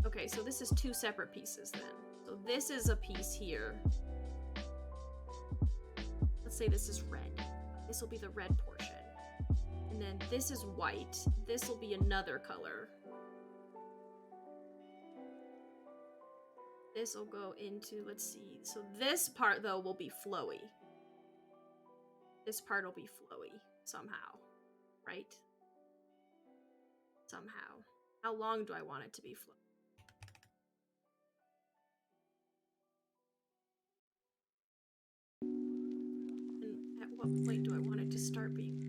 okay, so this is two separate pieces then. So this is a piece here. Let's say this is red. This will be the red portion. And then this is white. This will be another color. This will go into, let's see. So this part though will be flowy. This part will be flowy somehow, right? Somehow. How long do I want it to be flowy? And at what point do I want it to start being?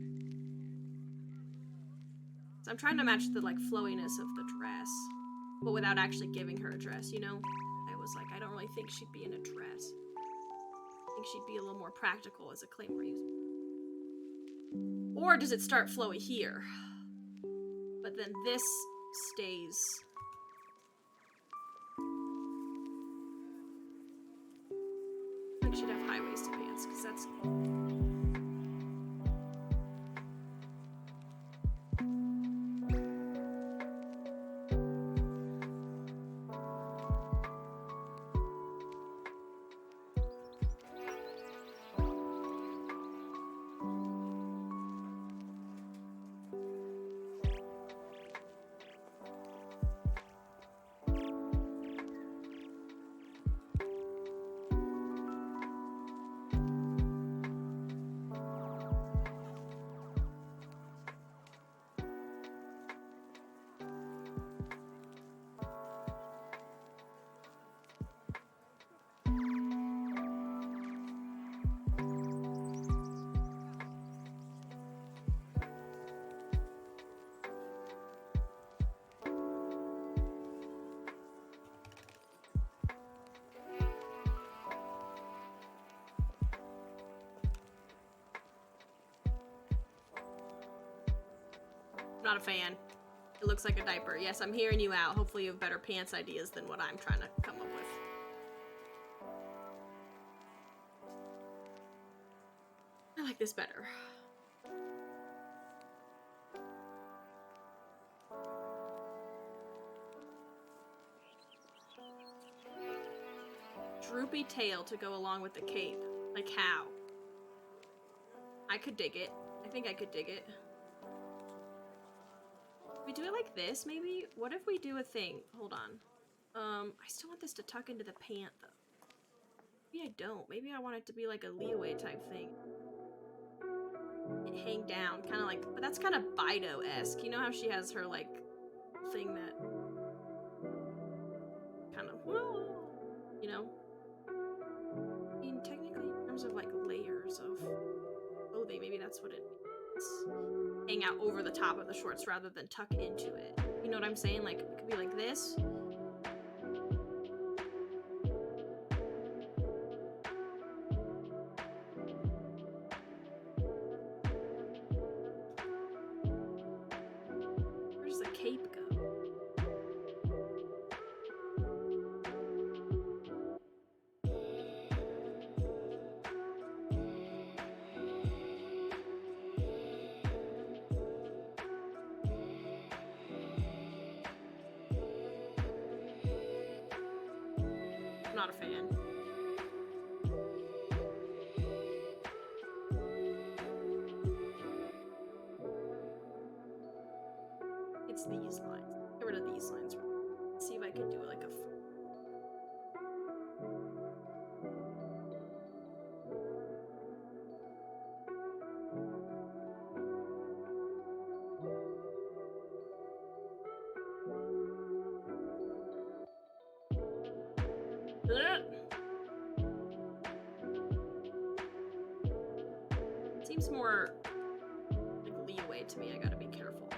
So I'm trying to match the like flowiness of the dress, but without actually giving her a dress, you know? I was like, I don't really think she'd be in a dress. I think she'd be a little more practical as a claymore user. Or does it start flowy here? But then this stays. I think she'd have high-waisted pants, because that's... Not a fan. It looks like a diaper. Yes, I'm hearing you out. Hopefully you have better pants ideas than what I'm trying to come up with. I like this better. Droopy tail to go along with the cape. Like how? I could dig it. I think I could dig it. We do it like this, maybe? What if we do a thing? Hold on. I still want this to tuck into the pant, though. Maybe I don't. Maybe I want it to be like a leeway type thing. It hang down, kind of like... But that's kind of Bido-esque. You know how she has her, like, thing that... kind of... You know? I mean, technically, in terms of, like, layers of clothing, maybe that's what it means. Hang out over the top of the shorts rather than tuck into it. You know what I'm saying? Like, it could be like this. Where does the cape go? Not a fan. It's these lines. Get rid of these lines. See if I can do it like a... It seems more like leeway to me. I gotta be careful.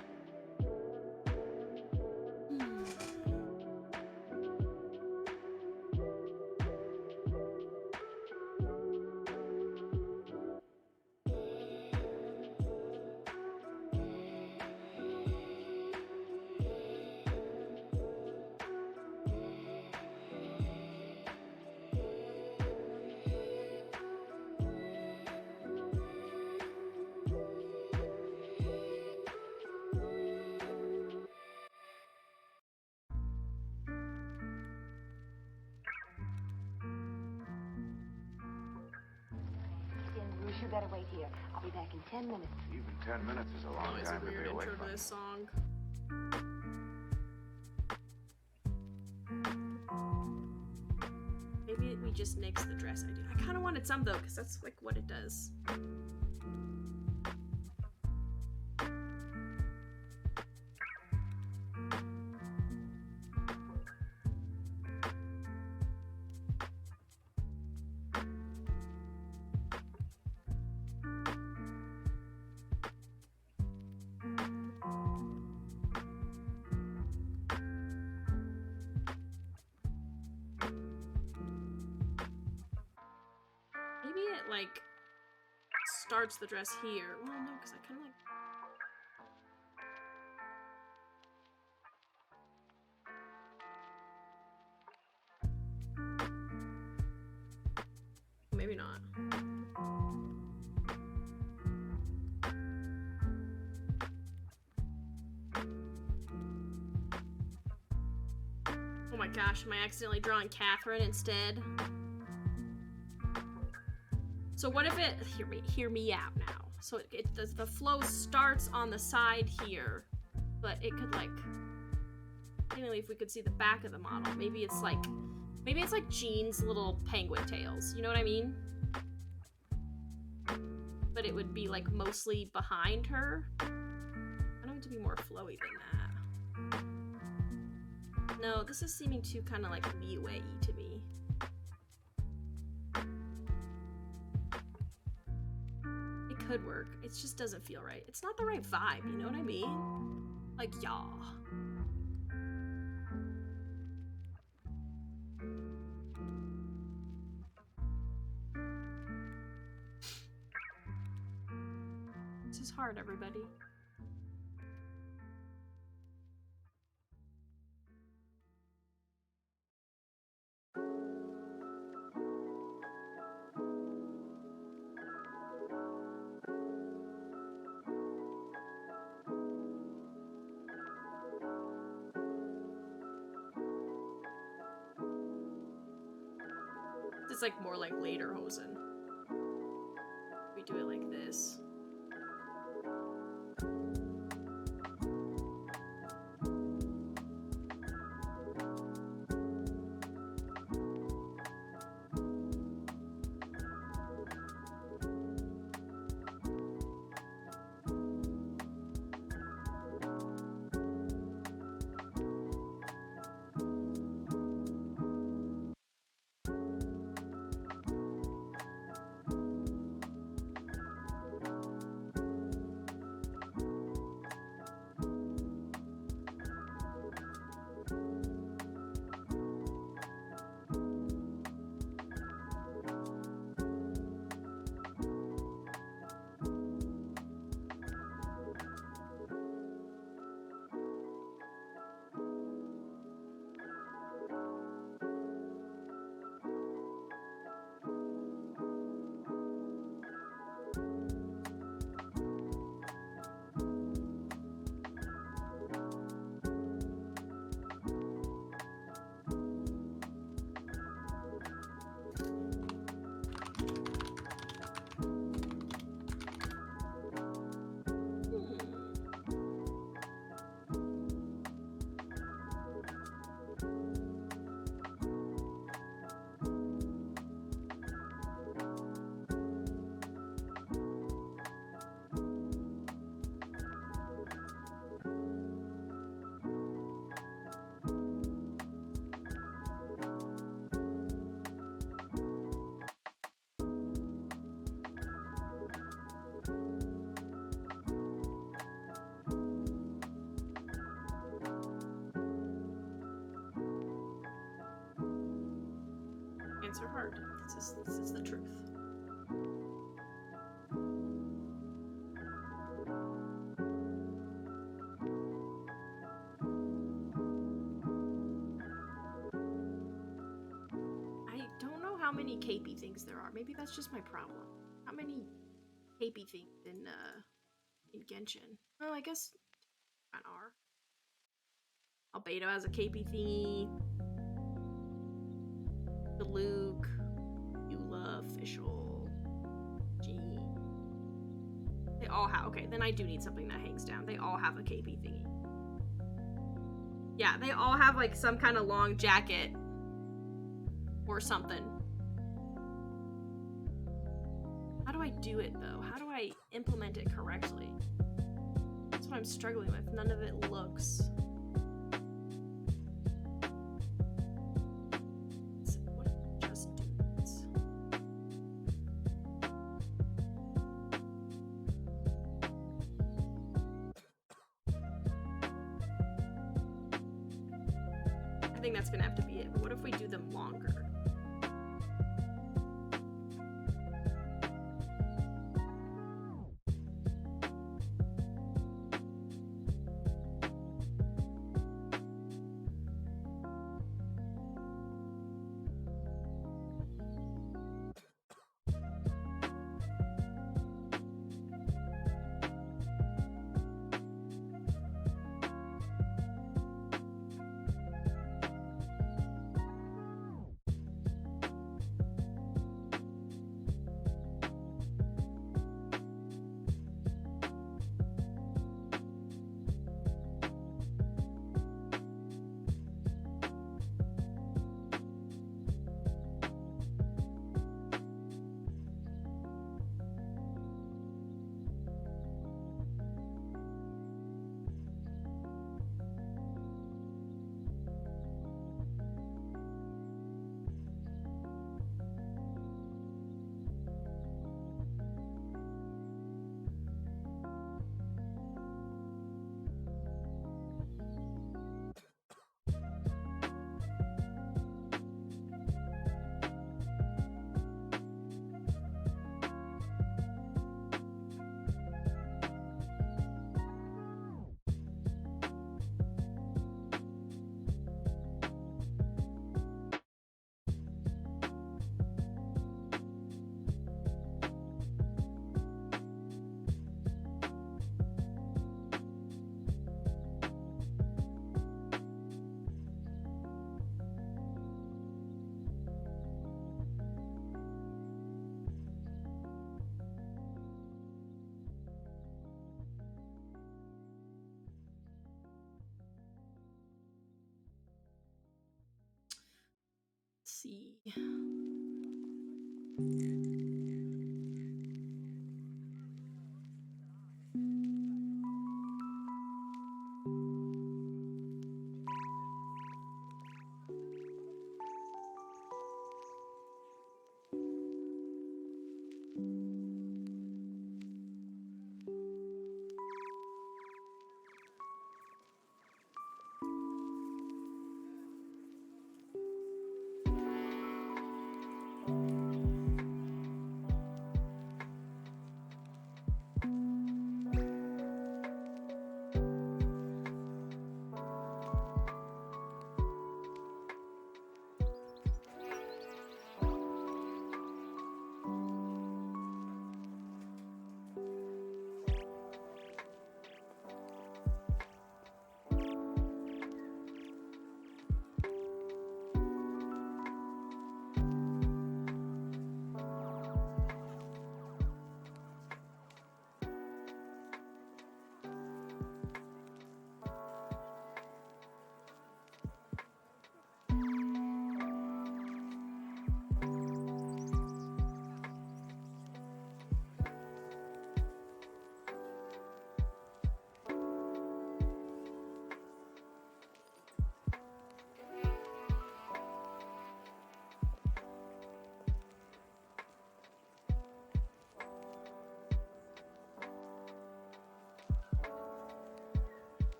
You better wait here. I'll be back in 10 minutes. Even 10 minutes is a long Always time a to be weird away intro from to this song. Maybe we just nix the dress idea. I kind of wanted some though, because that's like what it does. Maybe it like starts the dress here. Well, no, because I kind of like. Maybe not. Oh my gosh, am I accidentally drawing Catherine instead? So what if it, hear me out now. So the flow starts on the side here, but it could like, technically if we could see the back of the model, maybe it's like Jean's little penguin tails, you know what I mean? But it would be like mostly behind her. I don't want it to be more flowy than that. No, this is seeming too kind of like leeway-y to me. It could work. It just doesn't feel right. It's not the right vibe, you know what I mean? Like, y'all. This is hard, everybody. It's like more like later Hosen. We do it like this. fights are hard. This is the truth. I don't know how many capey things there are. Maybe that's just my problem. How many capey things in Genshin? Oh, I guess kind of are. Albedo has a capey thingy. The Luke, Eula, Official, G. They all have. Okay, then I do need something that hangs down. They all have a capey thingy. Yeah, they all have like some kind of long jacket or something. How do I do it though? How do I implement it correctly? That's what I'm struggling with. None of it looks. What if I just do this? I think that's gonna have to be it. But what if we do them longer? See.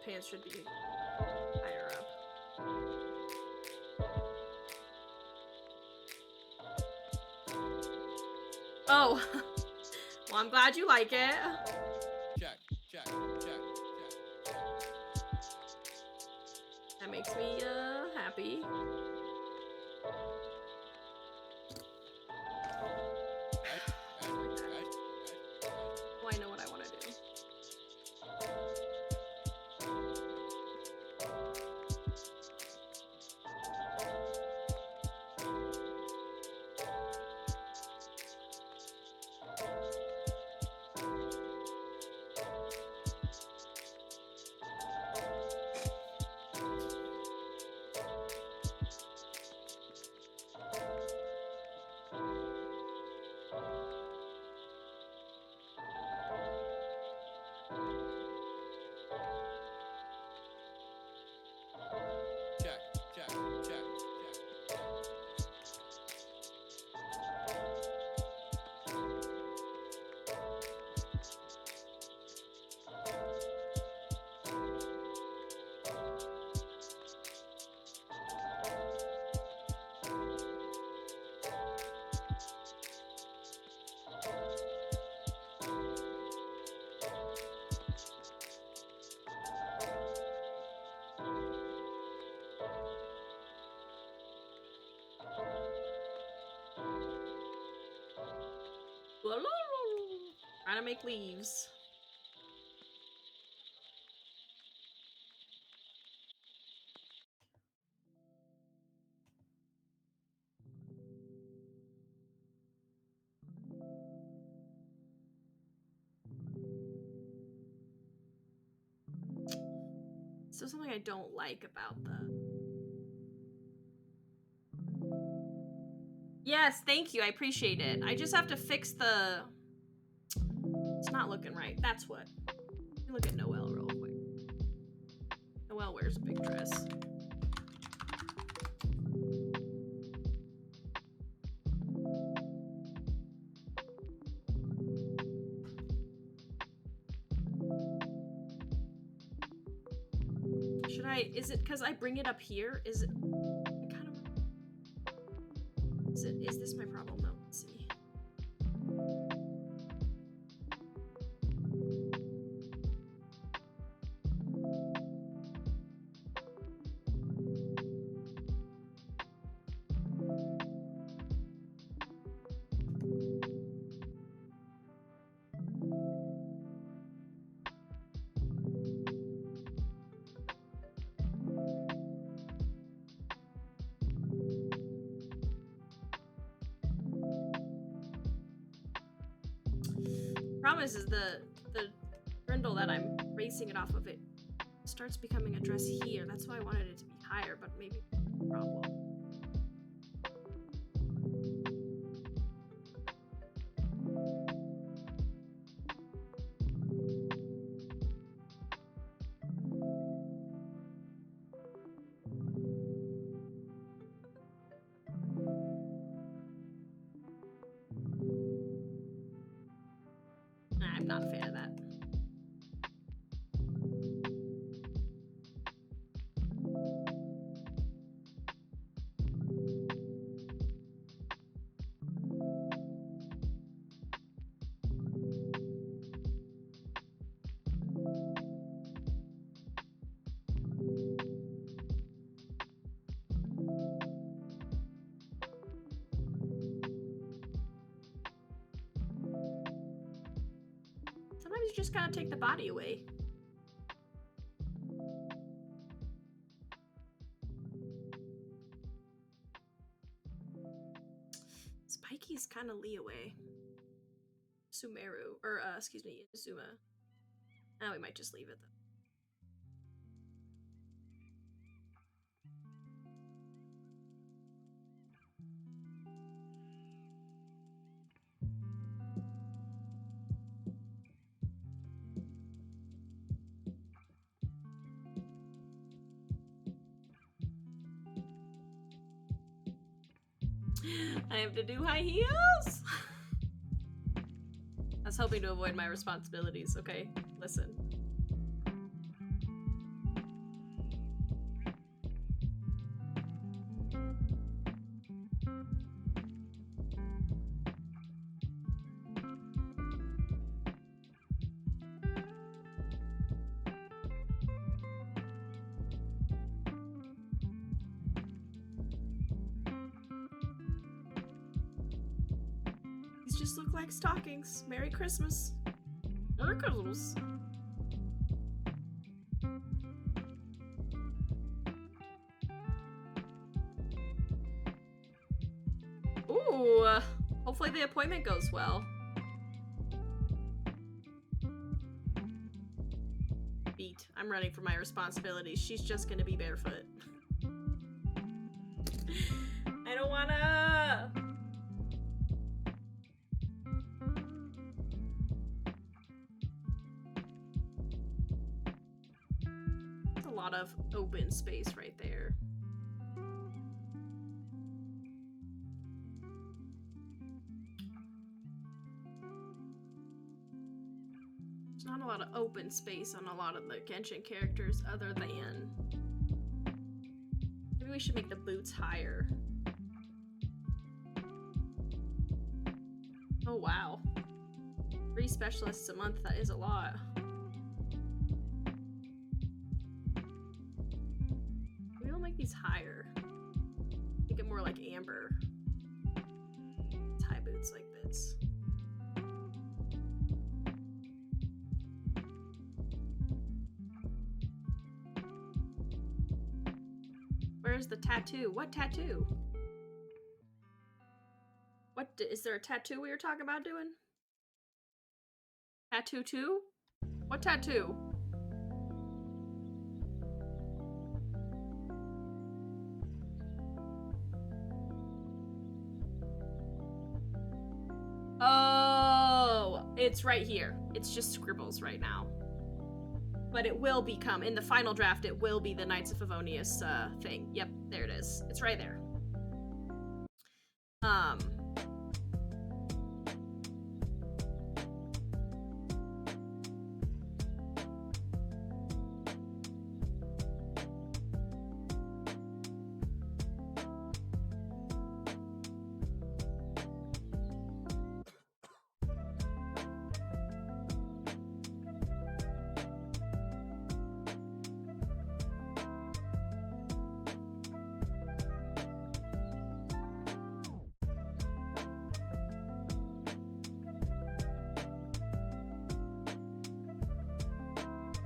pants should be higher up. Oh, well, I'm glad you like it. Check. That makes me happy. Oh, I know what I want to do. Trying to make leaves. So something I don't like about the... Yes, thank you. I appreciate it. I just have to fix the... It's not looking right. That's what. Let me look at Noelle real quick. Noelle wears a big dress. Should I... Is it because I bring it up here? Is it... I kind of... Is this my problem? No, let's see. Promise is the brindle that I'm racing it off of, it starts becoming a dress here. That's why I wanted it to be higher, but maybe no problem. I'm not a fan of that. Sometimes you just gotta take the body away. Spikey's kind of Leeway. Sumeru, or excuse me, Inazuma. Now we might just leave it though. I have to do high heels? I was hoping to avoid my responsibilities. Okay, listen. These just look like stockings. Merry Christmas. Merry Christmas. Ooh, hopefully the appointment goes well. Beat. I'm running for my responsibilities. She's just gonna be barefoot. I don't wanna. That's a lot of open space right there. There's not a lot of open space on a lot of the Genshin characters other than... Maybe we should make the boots higher. Oh wow. 3 specialists a month, that is a lot. Maybe we'll make these higher. Make it more like amber. Tie boots like this. Where's the tattoo? What tattoo? What is there a tattoo we were talking about doing? Tattoo 2? What tattoo? Oh, it's right here. It's just scribbles right now. But it will become, in the final draft, it will be the Knights of Favonius thing. Yep, there it is. It's right there.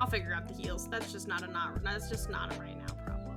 I'll figure out the heels. That's just not a that's just not a right now problem.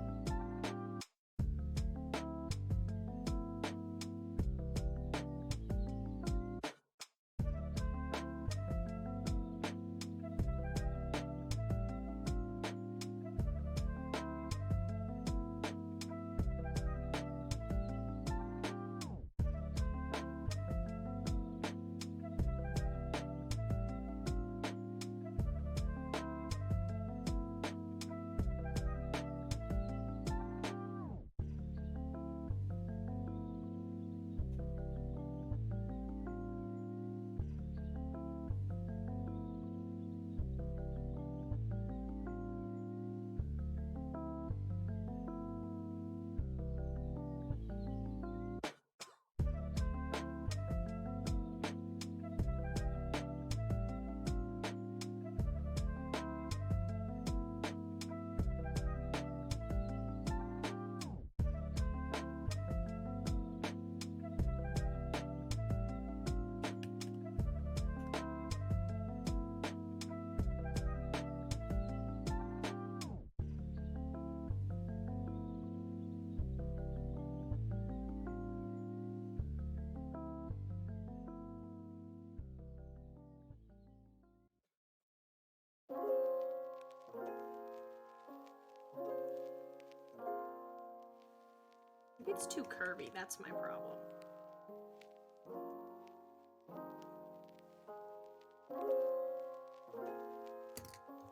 Maybe it's too curvy, that's my problem.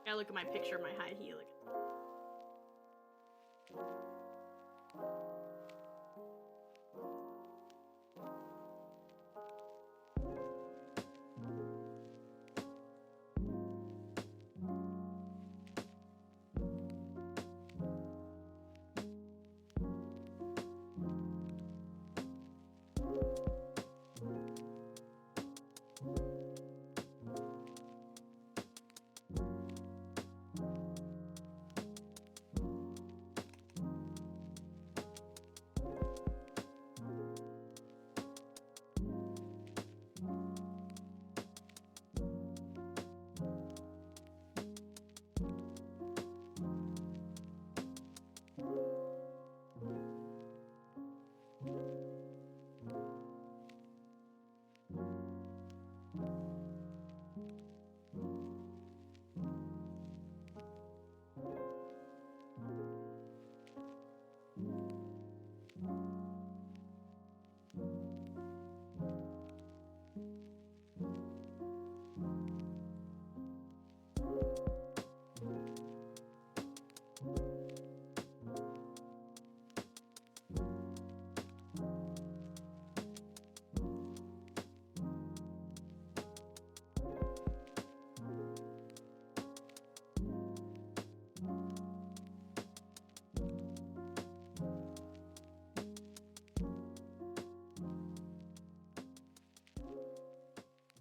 Gotta look at my picture of my high heel again.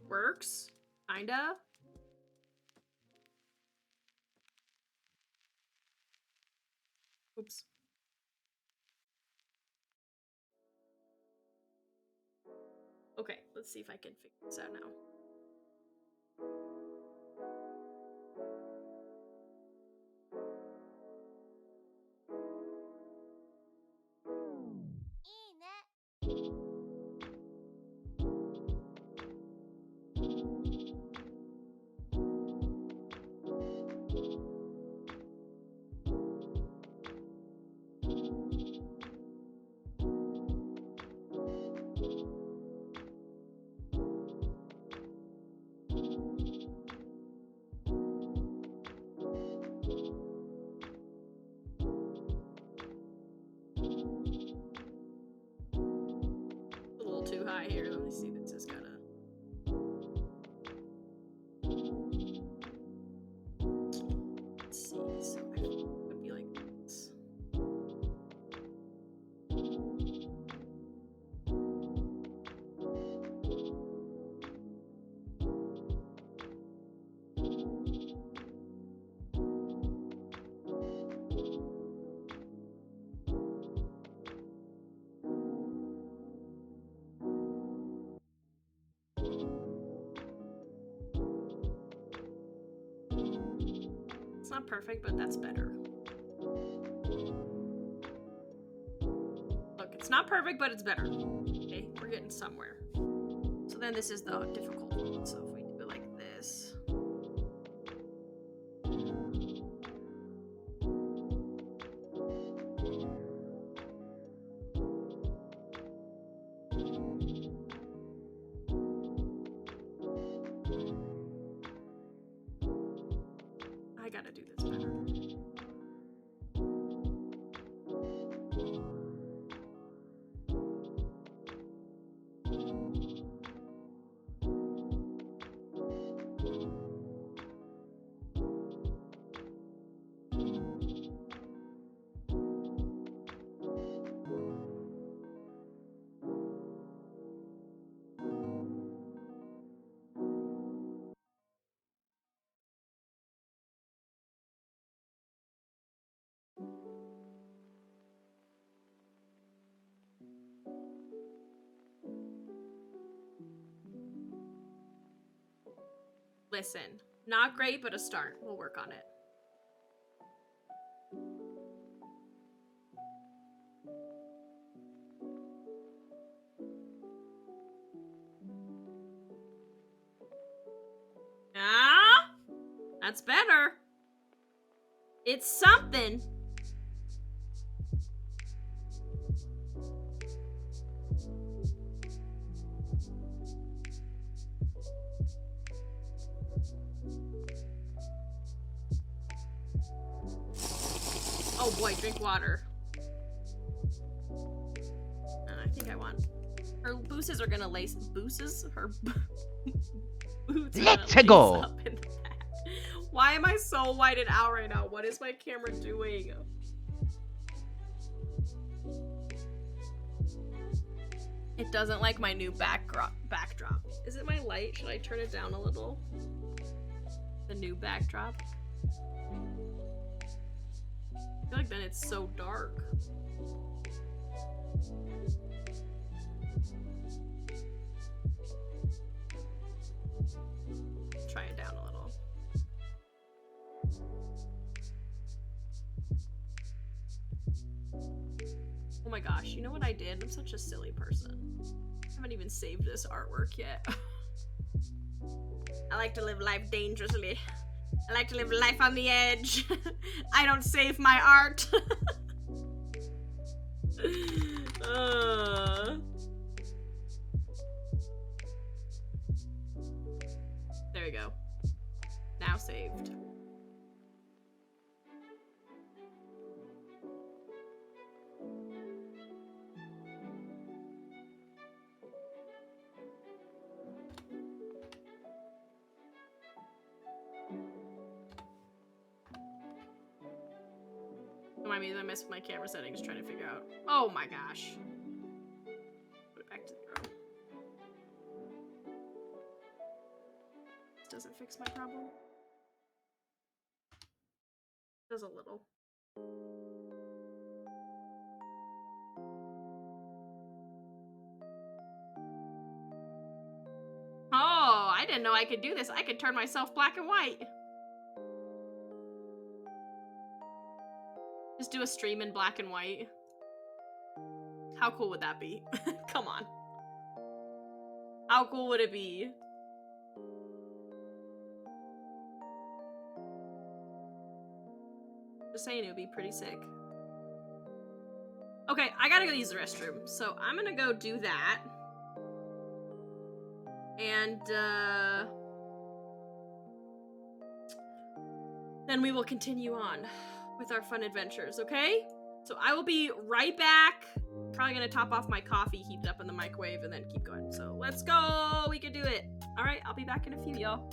Works. Kinda. Oops. Okay, let's see if I can figure this out now. A little too high here. Let me see. This is gotta. Let's see. So I think it would be like this. It's not perfect, but that's better. Look, it's not perfect, but it's better. Okay, we're getting somewhere. So then this is the difficult one. So if we do it like this. I gotta do this better. Listen, not great, but a start. We'll work on it. Ah, that's better. It's something. Oh boy, drink water. I think I want. Her booses are gonna lace. Booses? Her boots. Let's go. Up in the back. Why am I so whited out right now? What is my camera doing? It doesn't like my new backdrop. Is it my light? Should I turn it down a little? The new backdrop. I feel like then it's so dark. Try it down a little. Oh my gosh, you know what I did? I'm such a silly person. I haven't even saved this artwork yet. I like to live life dangerously. I like to live life on the edge. I don't save my art. There we go. Now saved. Remind me that I messed with my camera settings trying to figure out. Oh my gosh. Put it back to 0. doesn't fix my problem. Does a little. Oh, I didn't know I could do this. I could turn myself black and white. Just do a stream in black and white. How cool would that be? Come on. How cool would it be? Just saying, it would be pretty sick. Okay, I gotta go use the restroom, so I'm gonna go do that. And, then we will continue on with our fun adventures, okay? So I will be right back. Probably gonna top off my coffee, heat it up in the microwave, and then keep going. So let's go! We can do it! Alright, I'll be back in a few, y'all.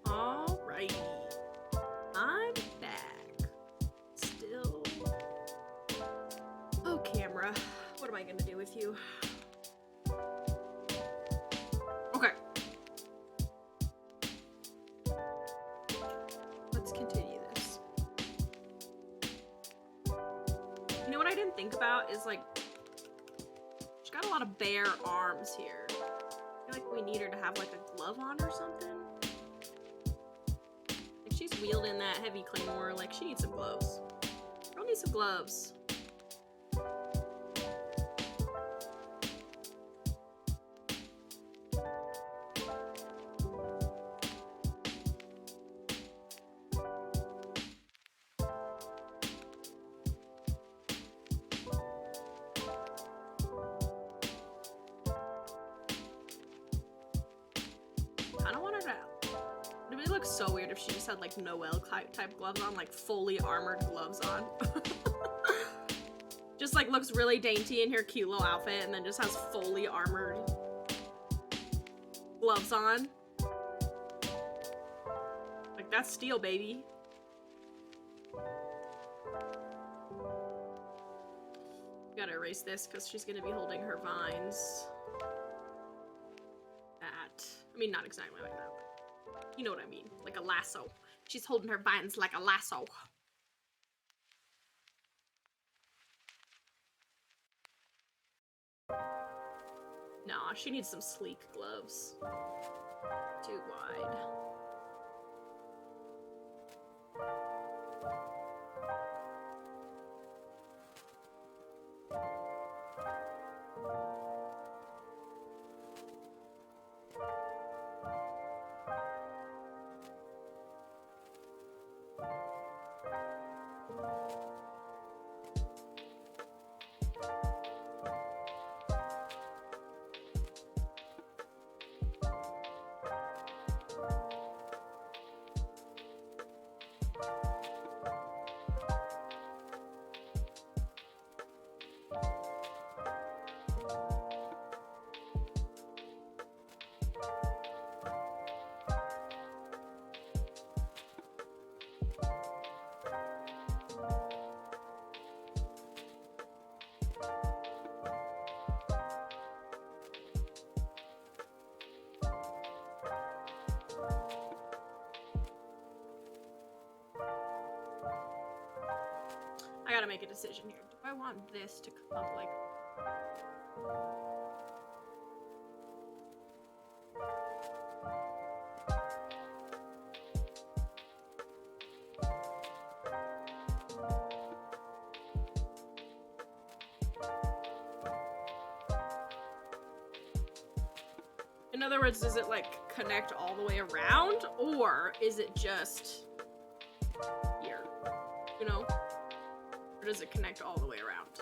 Alrighty. I'm back. Still. Oh, camera. What am I gonna do with you? Okay. Let's continue this. You know what I didn't think about is, like, she's got a lot of bare arms here. I feel like we need her to have, like, a glove on or something. Like, she's wielding that heavy claymore. Like, she needs some gloves. Girl needs some gloves. I don't want her to. It would look so weird if she just had like Noelle type gloves on, like fully armored gloves on. Just like looks really dainty in her cute little outfit and then just has fully armored gloves on. Like, that's steel, baby. Gotta erase this because she's gonna be holding her vines. I mean, not exactly like that, but you know what I mean. Like a lasso. She's holding her vines like a lasso. Nah, she needs some sleek gloves. Too wide. I gotta make a decision here. Do I want this to come up like... In other words, does it like connect all the way around, or is it just here? You know? Or does it connect all the way around?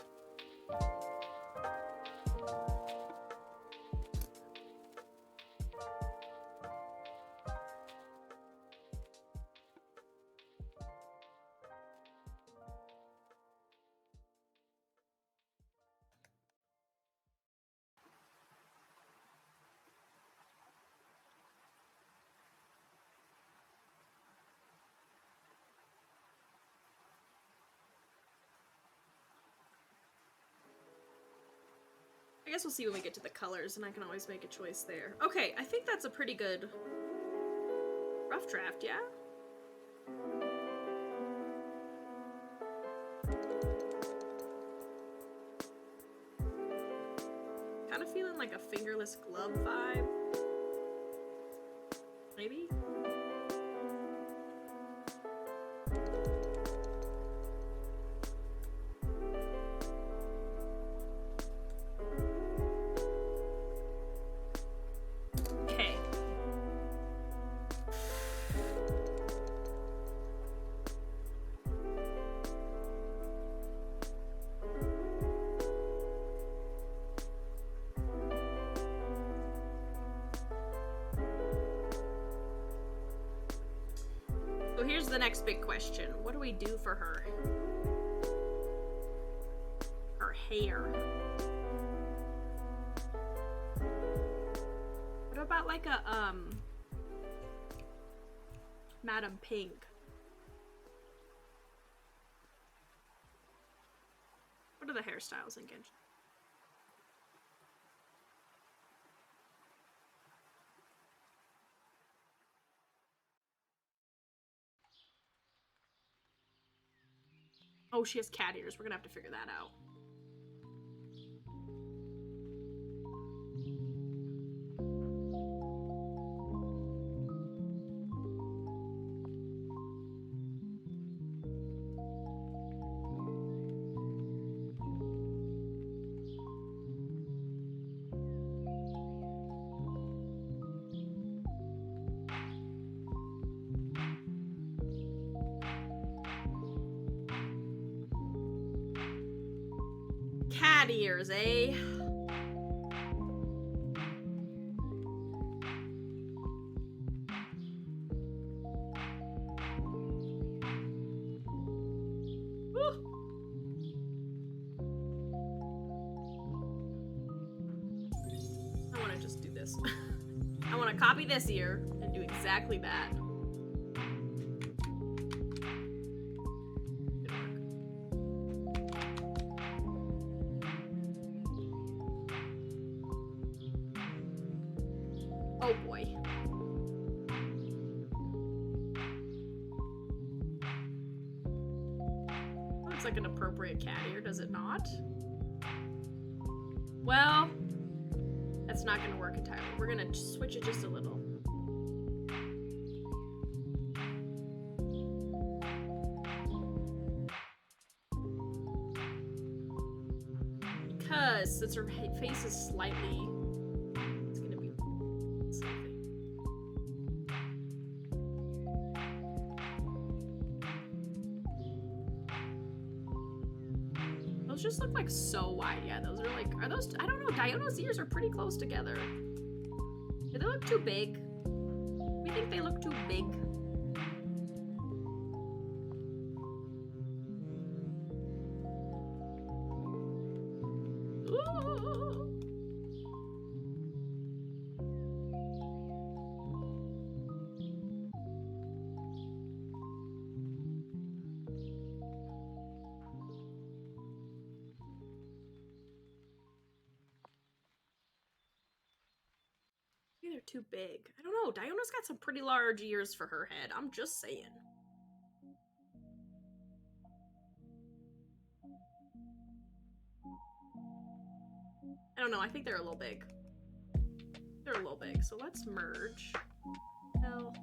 I guess we'll see when we get to the colors, and I can always make a choice there. Okay, I think that's a pretty good rough draft, yeah? Kind of feeling like a fingerless glove vibe. Maybe? Okay. So here's the next big question. What do we do for her? Her hair. What about like a, Madam Pink? What are the hairstyles in Genshin? Oh, she has cat ears. We're gonna have to figure that out. Cat ears, eh? Woo. I want to just do this. I want to copy this ear and do exactly that. Oh boy. Looks like an appropriate cat ear, does it not? Well, that's not gonna work entirely. We're gonna switch it just a little. Because since her face is slightly, it's gonna be something. Those just look like so wide. Yeah, those are like, are those, I don't know, Diona's ears are pretty close together. Do they look too big? We think they look too big. Ooh. Maybe they're too big. I don't know. Diona's got some pretty large ears for her head. I'm just saying. I don't know. I think they're a little big. They're a little big. So let's merge. Hell.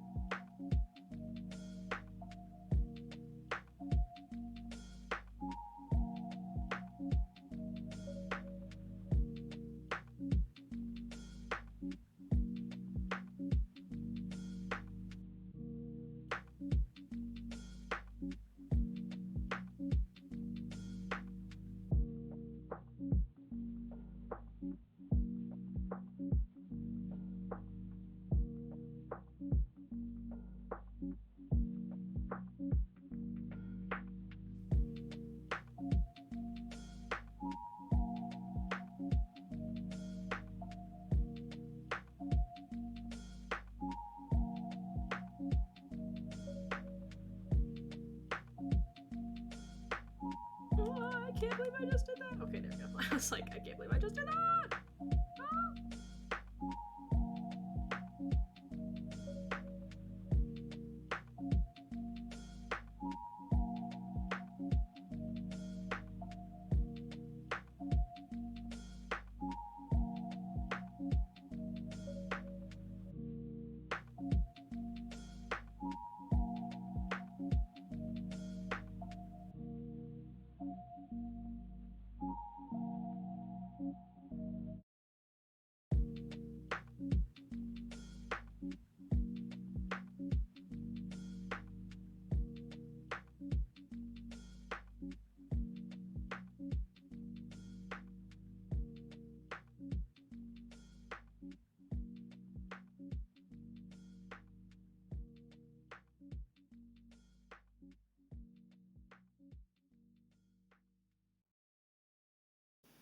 can't believe I just did that. Okay, there we go. I was like, I can't believe I just did that.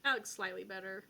That looks slightly better.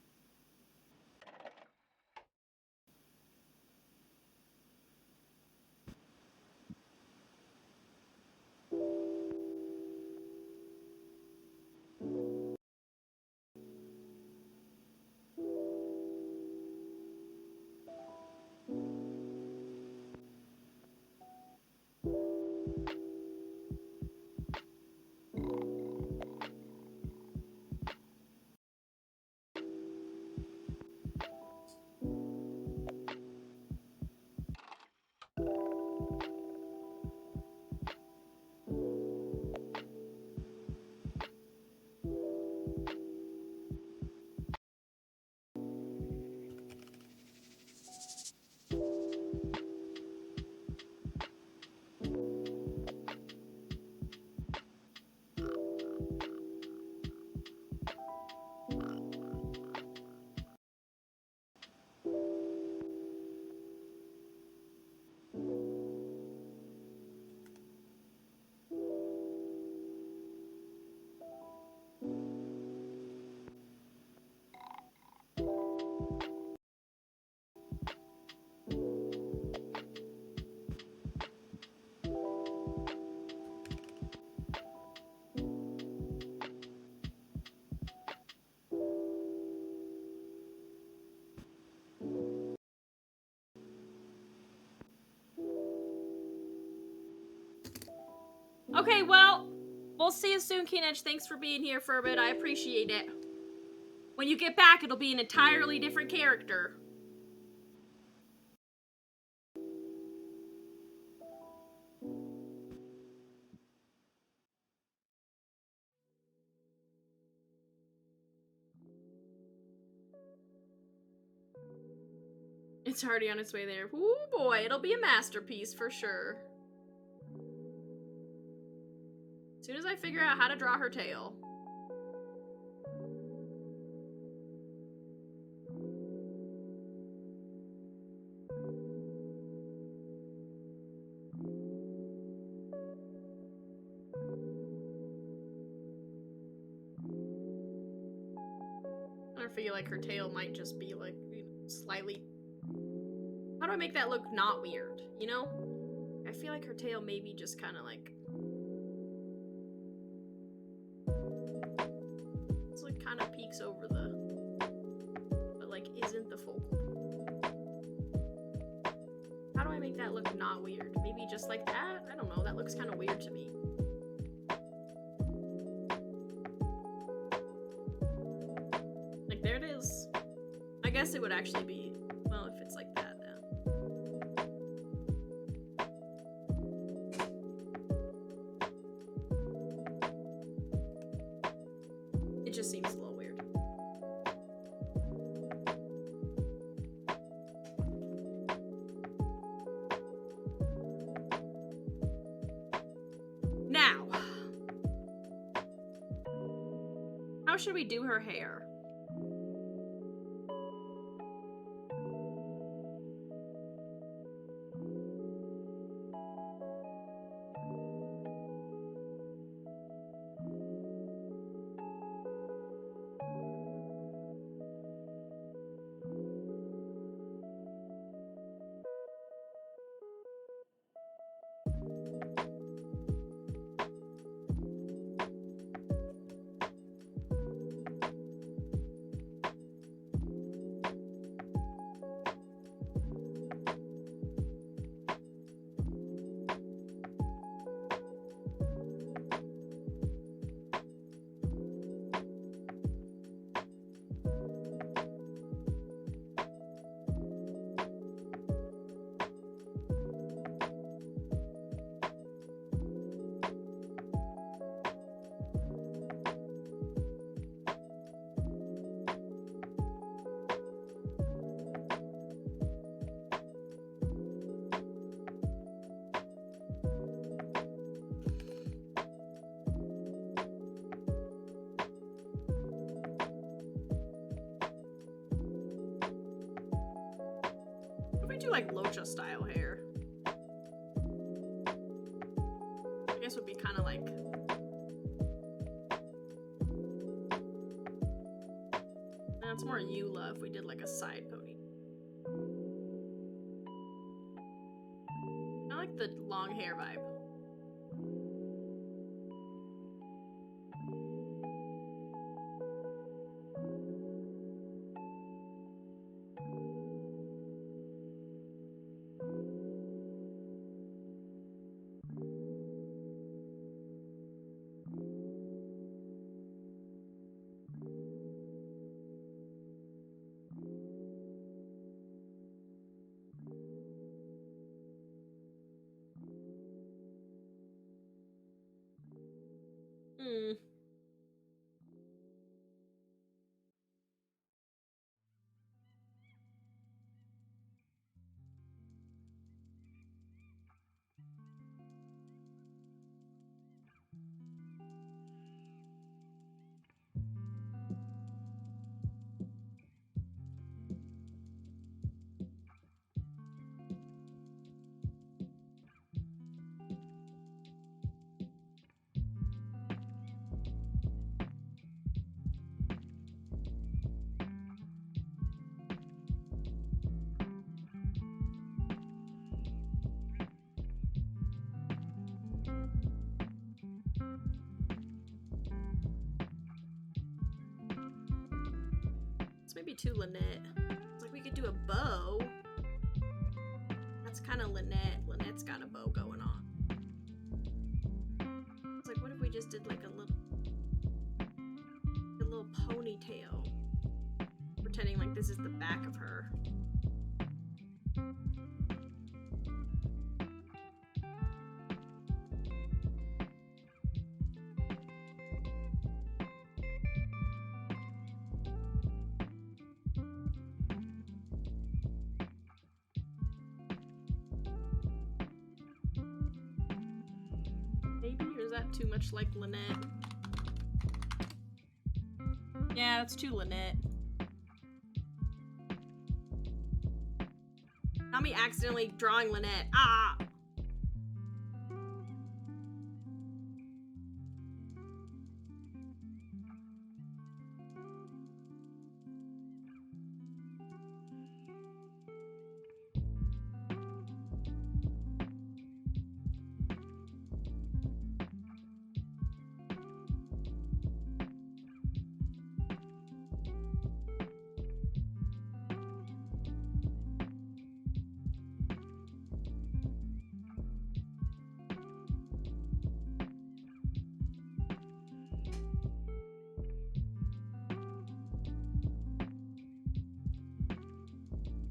Okay, well, we'll see you soon, Keenedge. Thanks for being here for a bit. I appreciate it. When you get back, it'll be an entirely different character. It's already on its way there. Ooh boy, it'll be a masterpiece for sure. As soon as I figure out how to draw her tail. I feel like her tail might just be like, slightly... How do I make that look not weird, you know? I feel like her tail maybe just kind of like... It's like kind of peeks over the... But like isn't the focal. How do I make that look not weird? Maybe just like that? I don't know, that looks kind of weird to me. Like there it is. I guess it would actually be, well, if it's like that. It just seems a little weird. Now, how should we do her hair? do like Locha style hair. I guess would be kind of like. That's more Eula if we did like a side pony. I like the long hair vibe. Hmm. It's maybe too Lynette. It's like we could do a bow. That's kind of Lynette. Lynette's got a bow going on. It's like, what if we just did like a little ponytail, pretending like this is the back of her. Maybe, or is that too much like Lynette? Yeah, that's too Lynette. Not me accidentally drawing Lynette. Ah!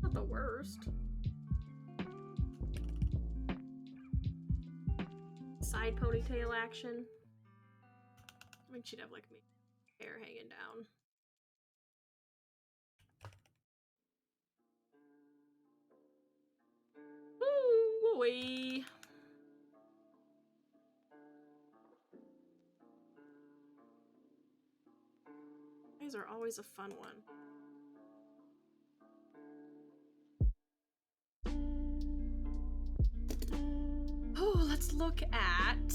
Not the worst. Side ponytail action. I think she'd have like hair hanging down. Ooh, boy. These are always a fun one. Oh, let's look at...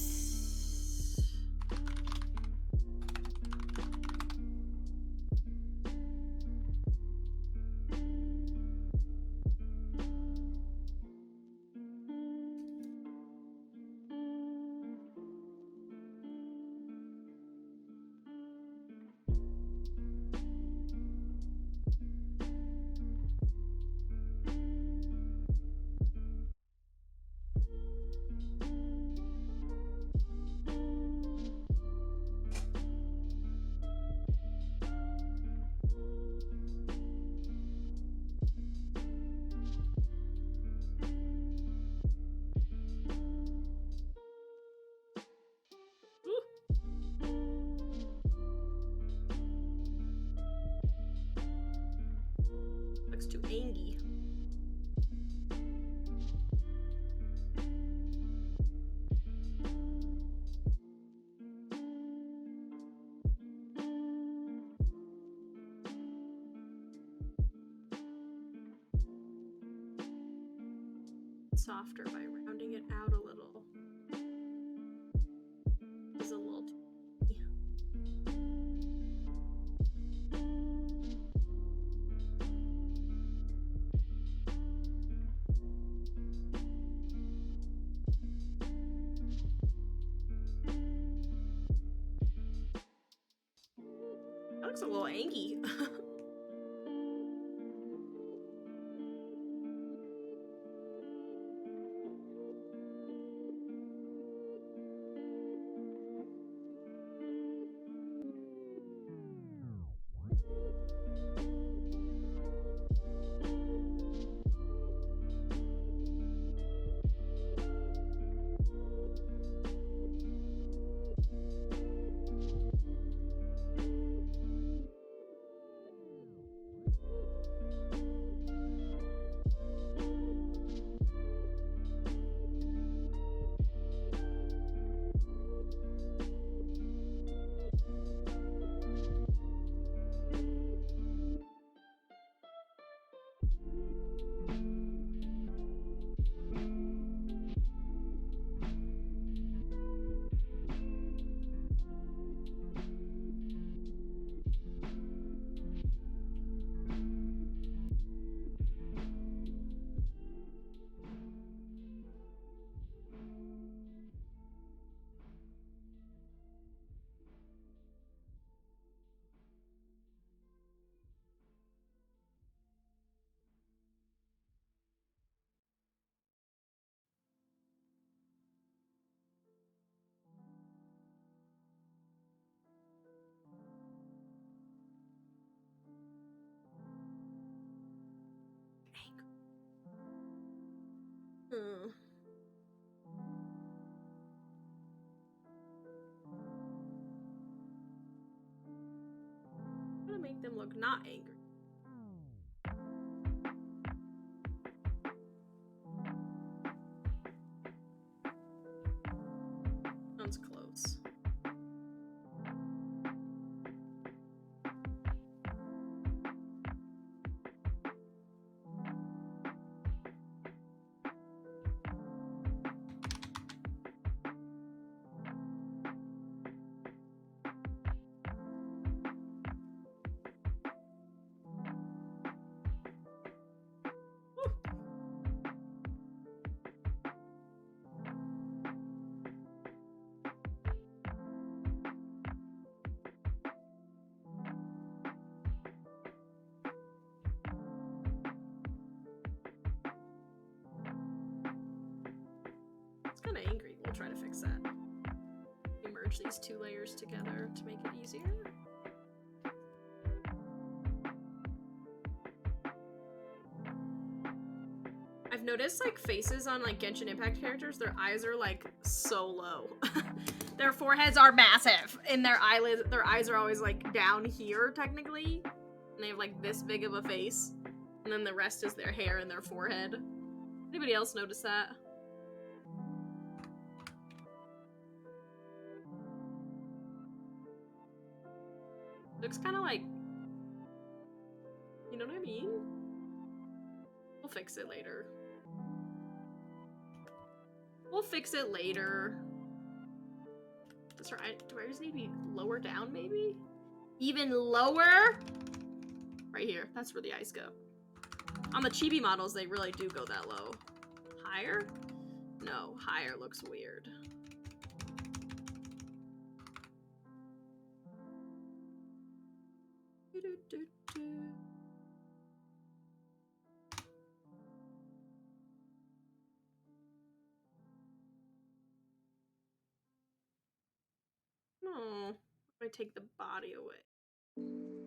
Looks too angy. softer by rounding it out a little. It's a little too. That looks a little angy. Hmm. I'm gonna make them look not angry. Sounds close. It's kind of angry. We'll try to fix that. Merge these two layers together to make it easier. I've noticed like faces on like Genshin Impact characters, their eyes are like so low. Their foreheads are massive and their eyes are always like down here technically. And they have like this big of a face. And then the rest is their hair and their forehead. Anybody else notice that? Looks kind of like, you know what I mean? We'll fix it later. We'll fix it later. Do I just need to be lower down, maybe? Even lower? Right here. That's where the eyes go. On the chibi models, they really do go that low. Higher? No, higher looks weird. No, I take the body away.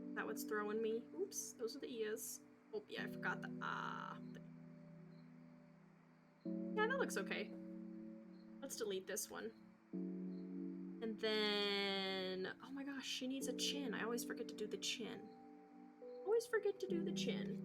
Is that what's throwing me? Oops, those are the ears. Oh yeah, I forgot the ah. Yeah, that looks okay. Let's delete this one. And then, oh my gosh, she needs a chin. I always forget to do the chin. Always forget to do the chin.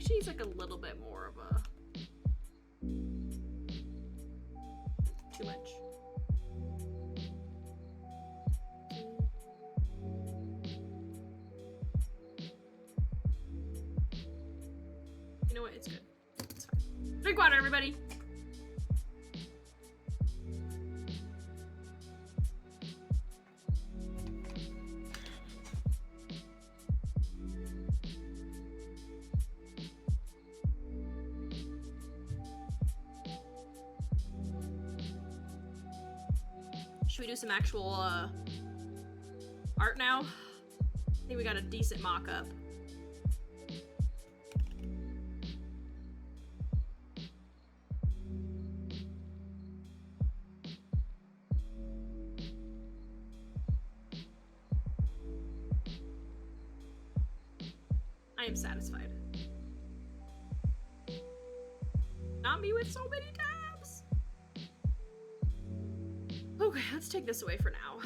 she needs like a little bit more of a... Too much. You know what? It's good. It's fine. Drink water, everybody. Should we do some actual art now? I think we got a decent mock-up. I am satisfied. Not me with so many tabs. Okay, let's take this away for now.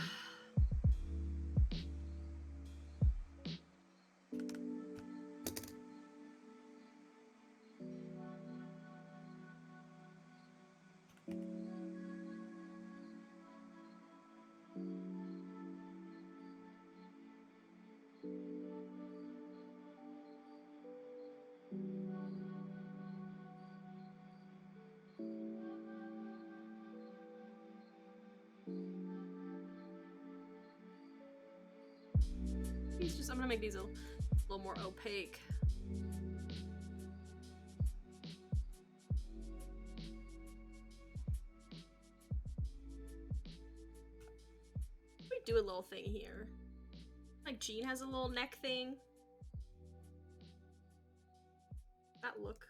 I'm gonna make these a little more opaque. We do a little thing here. Like Jean has a little neck thing. That look.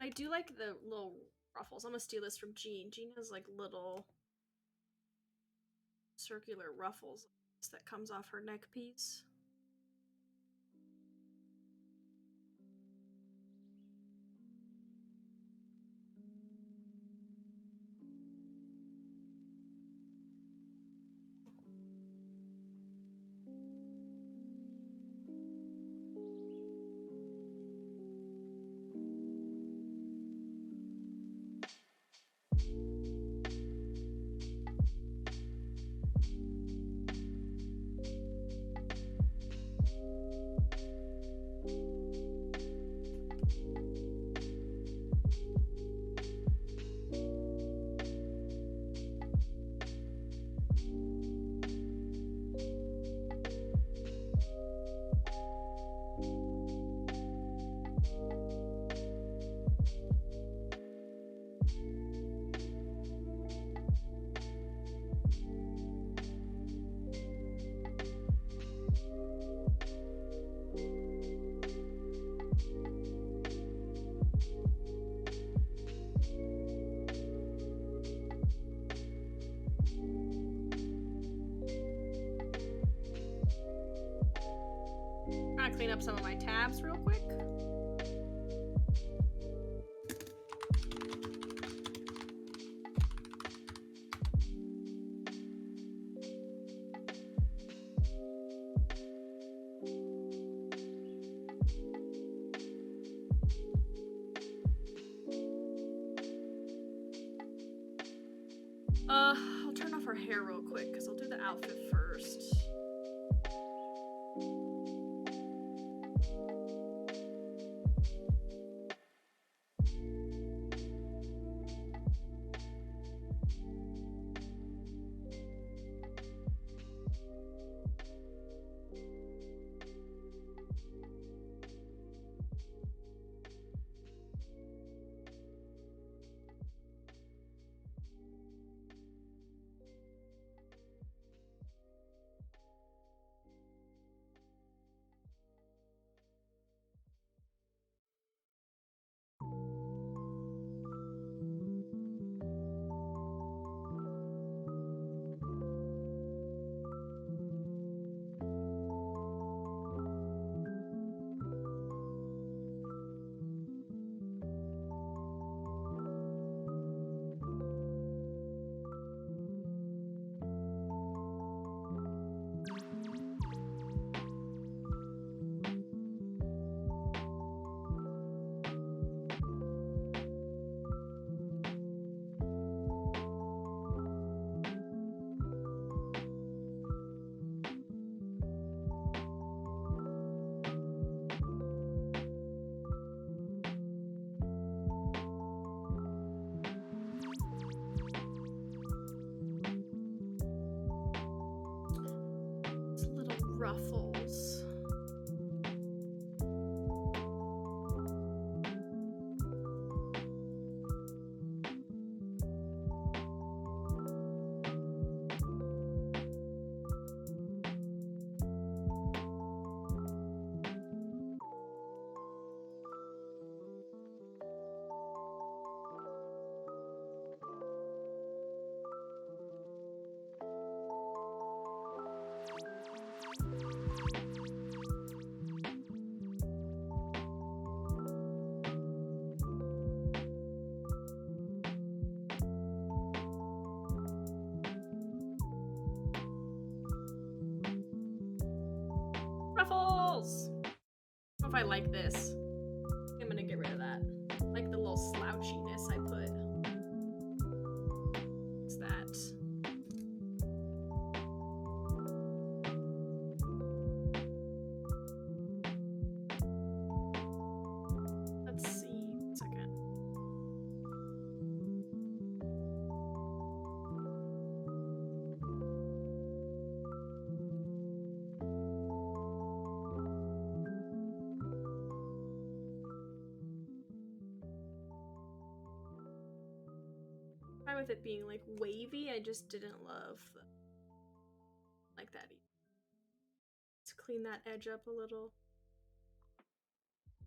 I do like the little ruffles. I'm gonna steal this from Jean. Jean has like little circular ruffles that comes off her neck piece. I'm gonna clean up some of my tabs real quick. I'll turn off her hair real quick because I'll do the outfit first. ruffles. Ruffles! I don't know if I like this. I'm gonna get rid of that. I like the little slouchiness I put. What's that? Let's see. 1 second. With it being like wavy, I just didn't love like that either. Let's clean that edge up a little.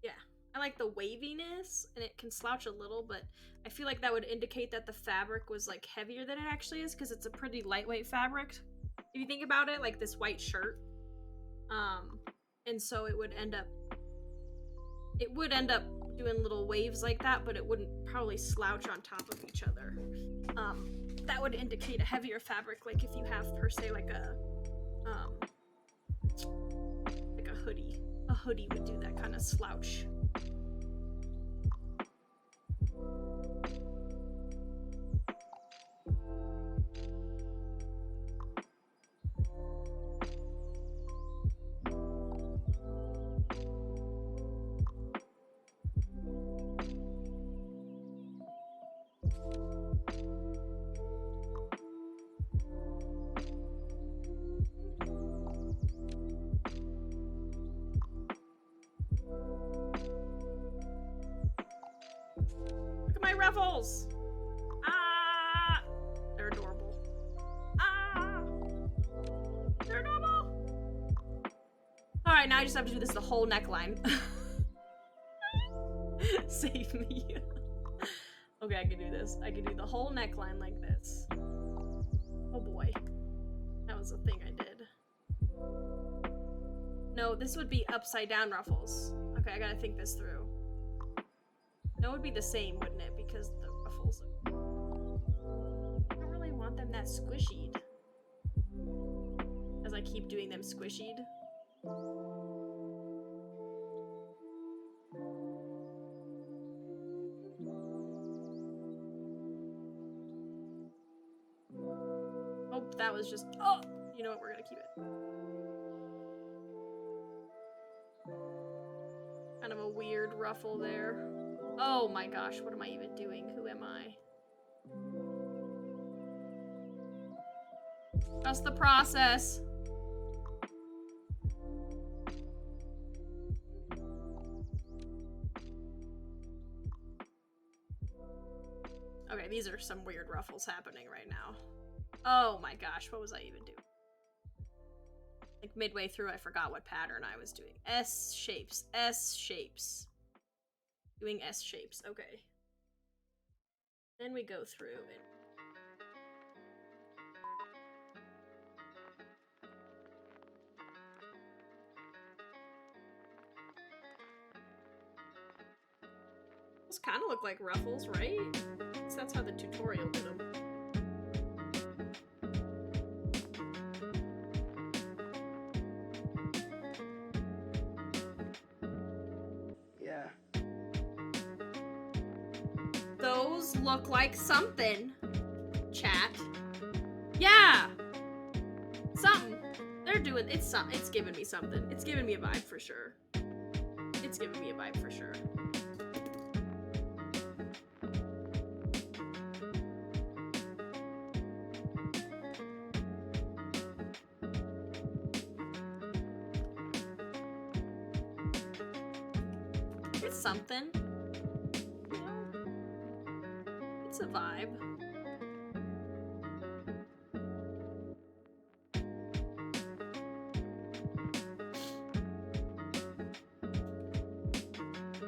Yeah, I like the waviness, and it can slouch a little, but I feel like that would indicate that the fabric was like heavier than it actually is, because it's a pretty lightweight fabric if you think about it, like this white shirt. And so it would end up doing little waves like that, but it wouldn't probably slouch on top of each other. That would indicate a heavier fabric, like if you have per se like a hoodie. A hoodie would do that kind of slouch. Ruffles! Ah! They're adorable. Ah! They're adorable! Alright, now I just have to do this the whole neckline. Save me. Okay, I can do this. I can do the whole neckline like this. Oh boy. That was a thing I did. No, this would be upside down ruffles. Okay, I gotta think this through. No, it would be the same, wouldn't it? Because the ruffles are... I don't really want them that squishied. As I keep doing them squishied. Oh, that was just... Oh! You know what? We're gonna keep it. Kind of a weird ruffle there. Oh my gosh, what am I even doing? Who am I? Trust the process. Okay, these are some weird ruffles happening right now. Oh my gosh, what was I even doing? Like midway through, I forgot what pattern I was doing. S shapes, S shapes. Doing S shapes, okay. Then we go through and... Those kind of look like ruffles, right? So that's how the tutorial did them. Those look like something, chat. Yeah, something. They're doing it's giving me something. It's giving me a vibe for sure. It's giving me a vibe for sure. it's something. It's a vibe.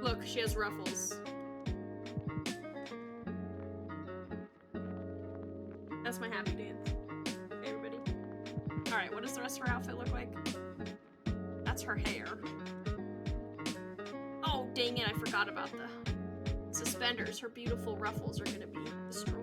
Look, she has ruffles. That's my happy dance. Okay, everybody. Alright, what does the rest of her outfit look like? That's her hair. Oh, dang it, I forgot about the suspenders. Her beautiful ruffles are gonna be destroyed.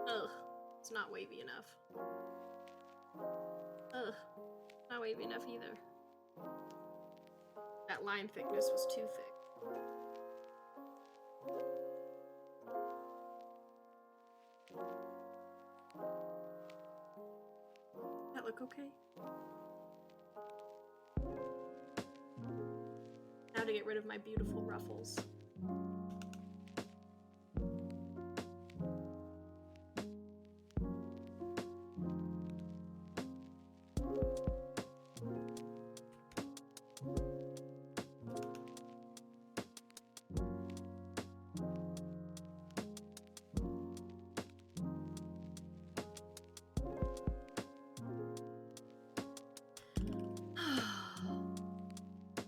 Ugh, it's not wavy enough. Ugh, not wavy enough either. That line thickness was too thick. That look okay? Now to get rid of my beautiful ruffles.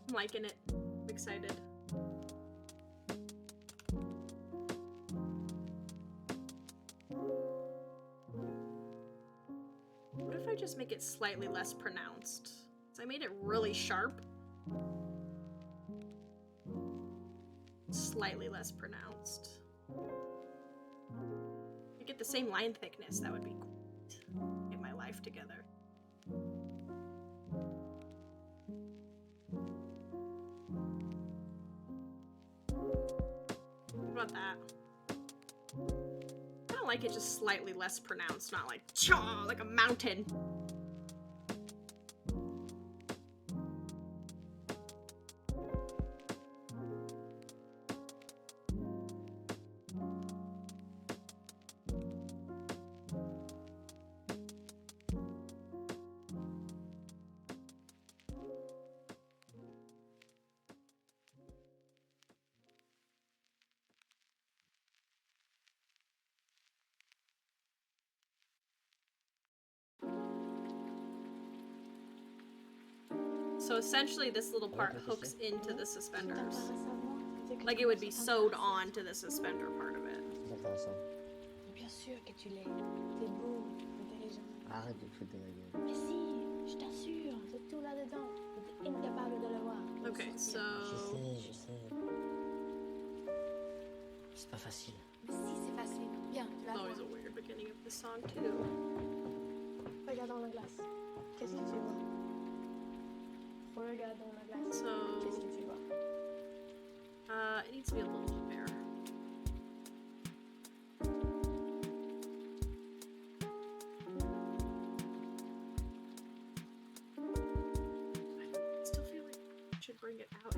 I'm liking it. I'm excited. What if I just make it slightly less pronounced? So I made it really sharp. Slightly less pronounced. I get the same line thickness, that would be great. Get my life together. What about that? I don't like it just slightly less pronounced, not like chaw, like a mountain. So essentially this little part hooks into the suspenders. Like it would be sewed on to the suspender part of it. Bien sûr que tu l'es. T'es beau, intelligent. Arrête de te foutre de la gueule. Mais si, je t'assure, c'est tout là-dedans. T'es incapable de le voir. Okay, so... Je sais. C'est pas facile. Mais si, c'est facile. Bien, tu vas voir. Always a weird beginning of this song too. Regarde dans la glace. Qu'est-ce que tu vois? Regarde dans la glace. So... Qu'est-ce que tu vois? It needs to be a little fair. I still feel like I should bring it out.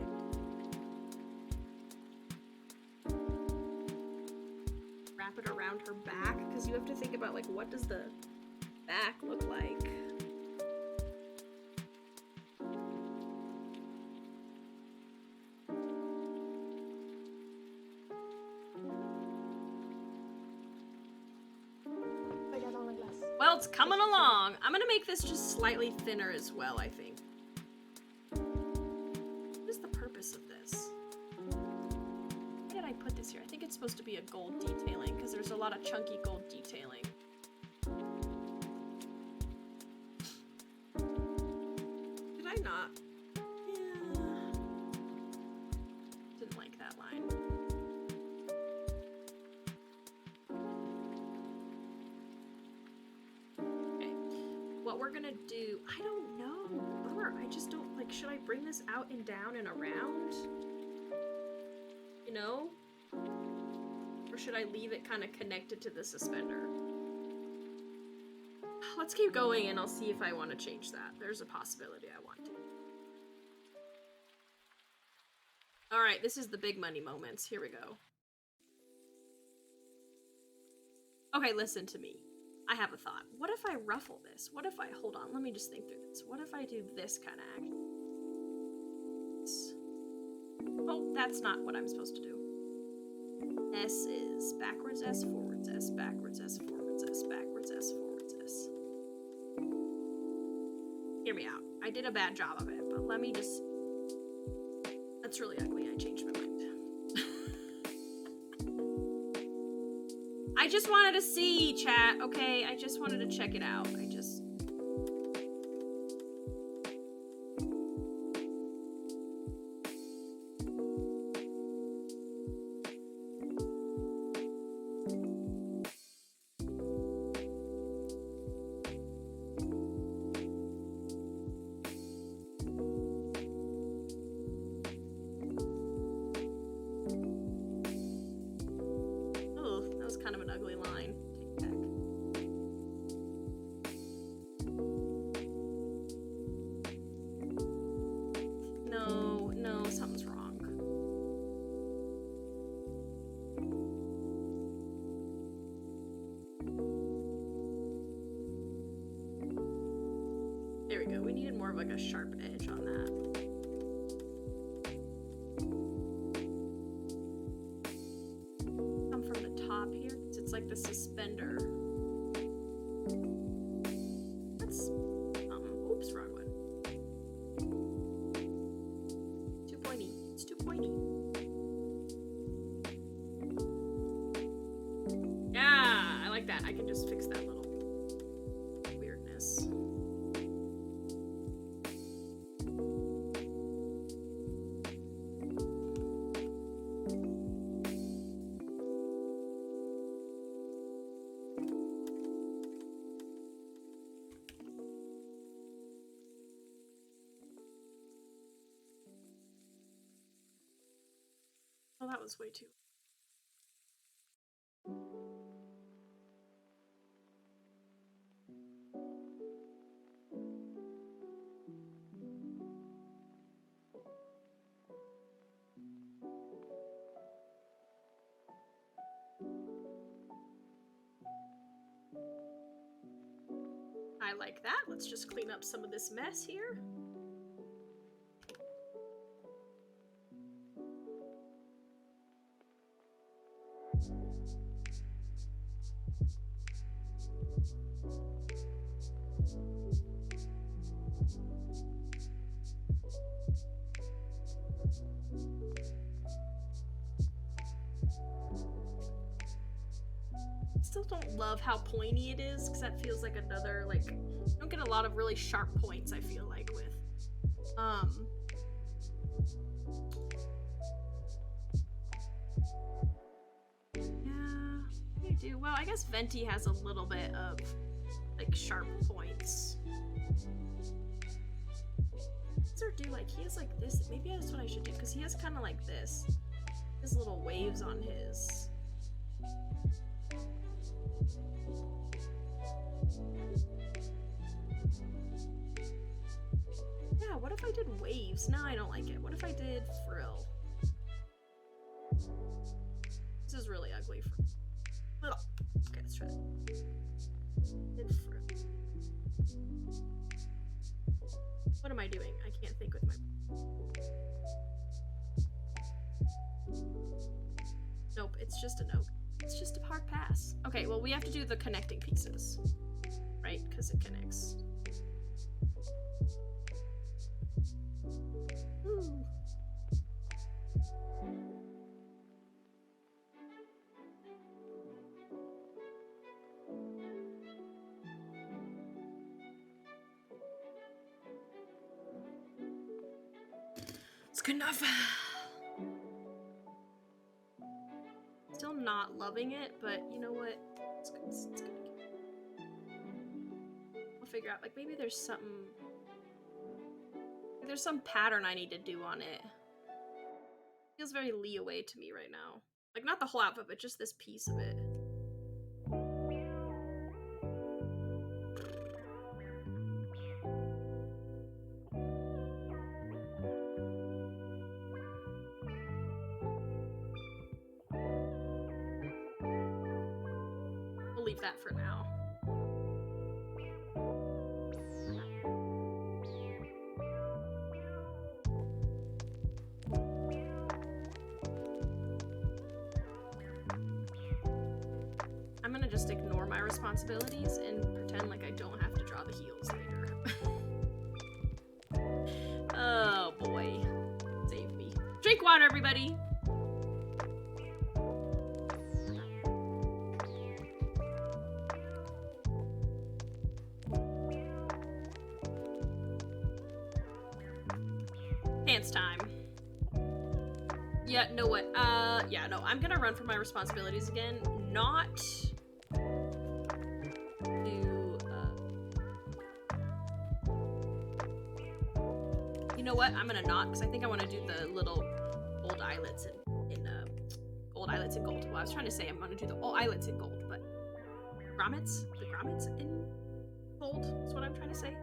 Wrap it around her back, because you have to think about, like, what does the back look like? Regarde dans la glace. Well, it's coming along. I'm gonna make this just slightly thinner as well, I think. What is the purpose of this? Why did I put this here? I think it's supposed to be a gold detailing, because there's a lot of chunky gold detailing. Did I not? Yeah. Didn't like that line. Okay. What we're gonna do, I don't know. Bummer, I just don't, like, should I bring this out and down and around? You know? Or Or should I leave it kind of connected to the suspender? Let's keep going and I'll see if I want to change that. There's a possibility I want to. Alright, this is the big money moments. Here we go. Okay, listen to me. I have a thought. What if I ruffle this? What if I... Hold on, let me just think through this. What if I do this kind of action? Oh, that's not what I'm supposed to do. S is backwards S, forwards S, backwards S, forwards S, backwards S, forwards S. Hear me out. I did a bad job of it, but let me just... That's really ugly. I changed my mind. I just wanted to see, chat, okay? I just wanted to check it out. There we go. We needed more of like a sharp edge on that. Come from the top here, because it's like the suspender. That's oops, wrong one. Too pointy. It's too pointy. Yeah, I like that. I can just fix that little weirdness. Oh, that was way too. I like that. Let's just clean up some of this mess here. Still don't love how pointy it is, because that feels like another, like, you don't get a lot of really sharp points, I feel like, with yeah, I do. Well, I guess Venti has a little bit of like sharp points. Or do like he has like this? Maybe that's what I should do, because he has kind of like this. His little waves on his. Yeah, what if I did waves? No, I don't like it. What if I did frill? This is really ugly. Ugh. Okay, let's try it. Did frill. What am I doing? I can't think with my... Nope, it's just a note. It's just a hard pass. Okay, well, we have to do the connecting pieces, right? Because it connects. Ooh. It's good enough. Still not loving it, but you know what? It's good. It's good. I'll figure out, like, maybe there's something... There's some pattern I need to do on it. Feels very leeway to me right now. Like, not the whole outfit, but just this piece of it. We'll leave that for now. I'm gonna just ignore my responsibilities and pretend like I don't have to draw the heels later. Oh boy. Save me. Drink water, everybody! Pants time. Yeah, know what? Yeah, no, I'm gonna run from my responsibilities again. Not to, you know what? I'm gonna not, because I think I want to do the little gold eyelets in gold eyelets in gold. Well, I was trying to say I'm gonna do the eyelets in gold, but grommets? The grommets in gold is what I'm trying to say.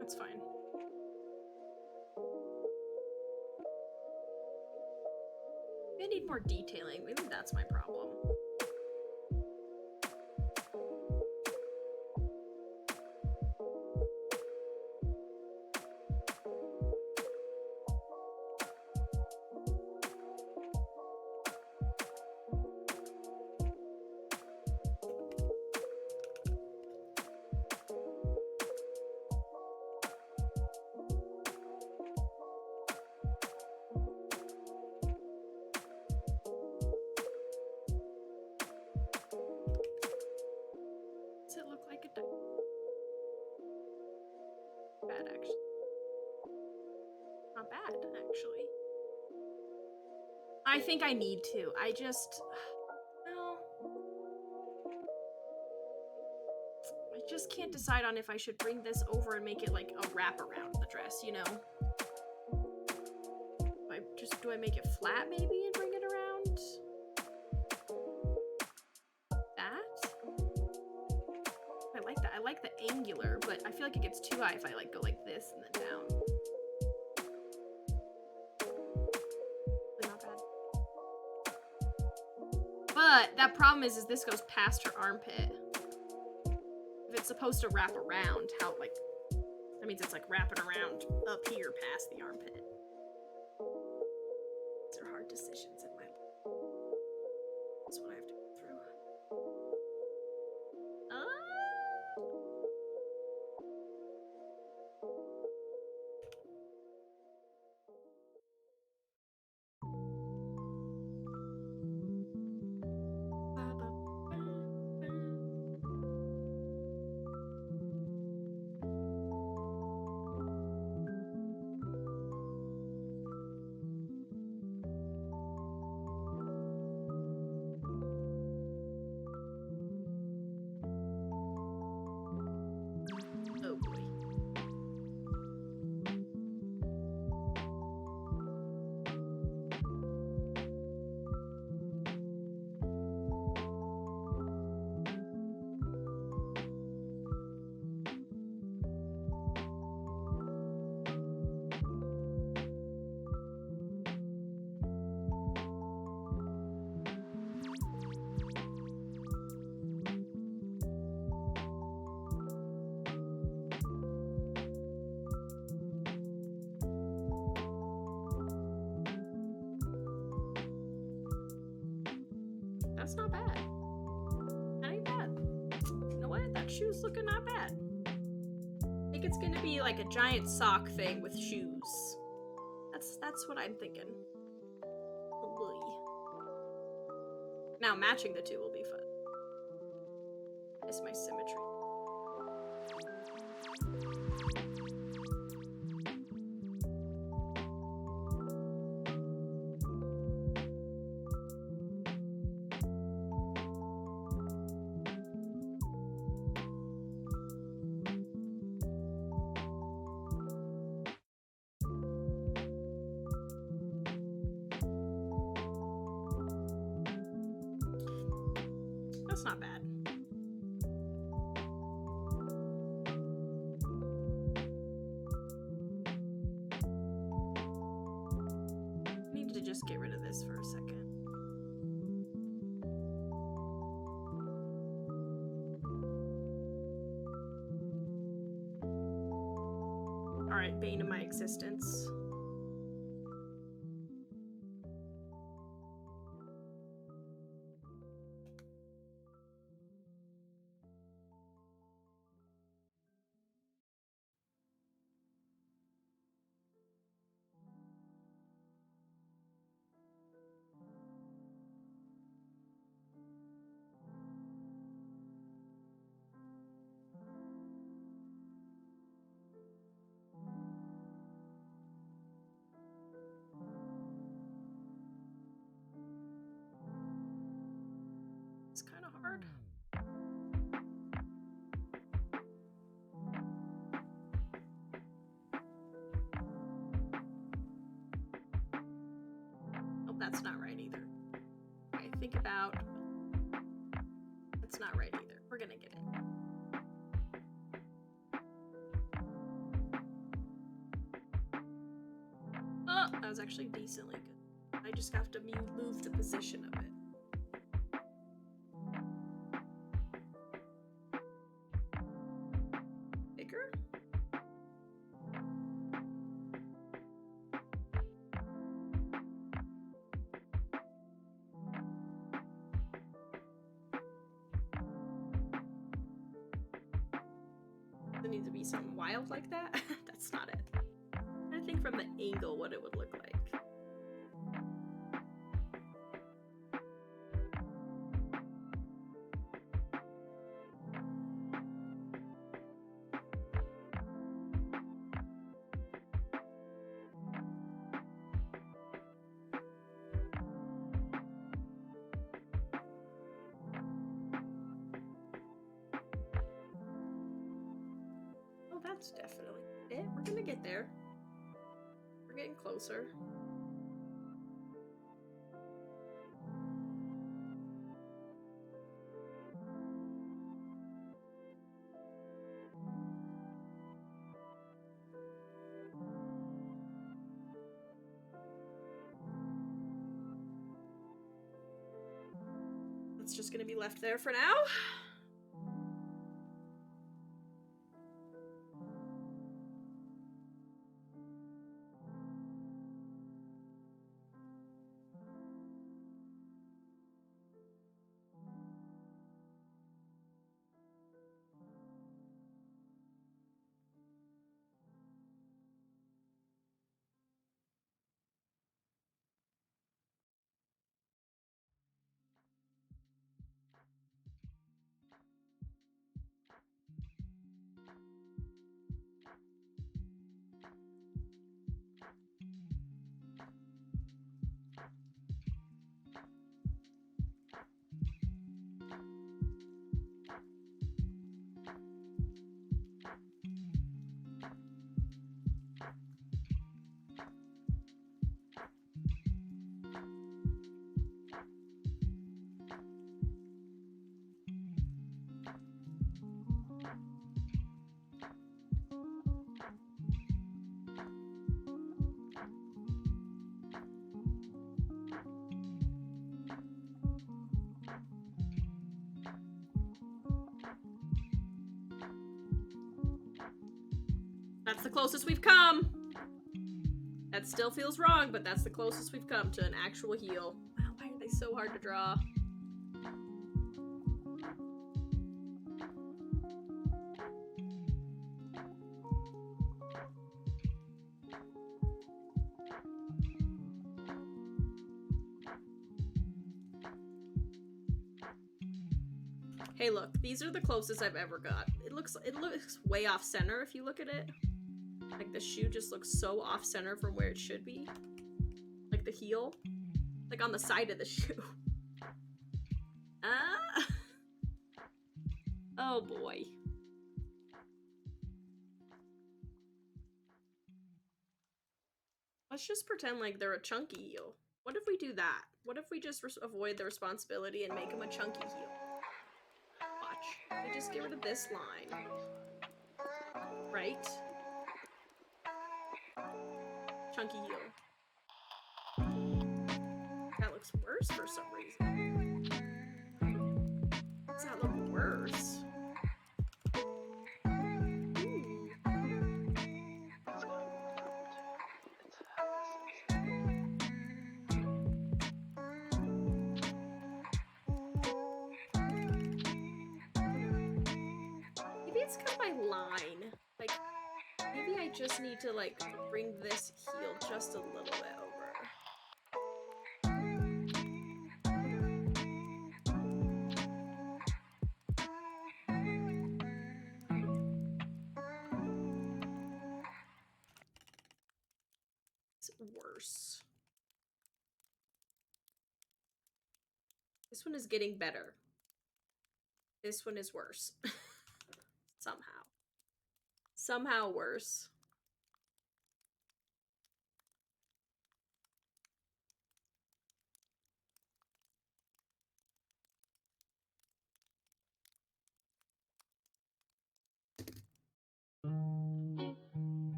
That's fine. I need more detailing. Maybe that's my problem. Does it look like a bad, actually? Not bad, actually. I think I need to. I just... No. I just can't decide on if I should bring this over and make it like a wrap around the dress, you know? Do I make it flat maybe and bring it around? That? I like that. I like the angular, but I feel like it gets too high if I like go like this and then down. Not bad. But that problem is this goes past her armpit. If it's supposed to wrap around, how, like, that means it's like wrapping around up here past the armpit. These are hard decisions in my life. That's what I have to go through. That's not bad. That ain't bad. You know what? That shoe's looking not bad. I think it's gonna be like a giant sock thing with shoes. That's what I'm thinking. Oy. Now matching the two will be fun. It's my symmetry. That's not bad. I need to just get rid of this for a second. Alright, bane of my existence. It's kind of hard. Oh, that's not right either. Okay, think about... That's not right either. We're gonna get it. Oh, that was actually decently good. I just have to move the position of it. Bigger? Does it need to be something wild like that? That's not it. I think from the angle what it would look like. Oh, that's definitely it. We're gonna get there. We're getting closer. That's just gonna be left there for now. That's the closest we've come. That still feels wrong, but that's the closest we've come to an actual heal. Wow, why are they so hard to draw? Hey, look, these are the closest I've ever got. It looks way off center if you look at it. Like the shoe just looks so off center from where it should be. Like the heel, like on the side of the shoe. Ah. Oh boy. Let's just pretend like they're a chunky heel. What if we do that? What if we just avoid the responsibility and make them a chunky heel? Watch. We just get rid of this line. Right? Chunky heel. That looks worse for some reason. Does that look worse? Maybe it's because my line. Like, maybe I just need to, like, bring this heel just a little bit over. It's worse. This one is getting better. This one is worse. Somehow. Somehow worse.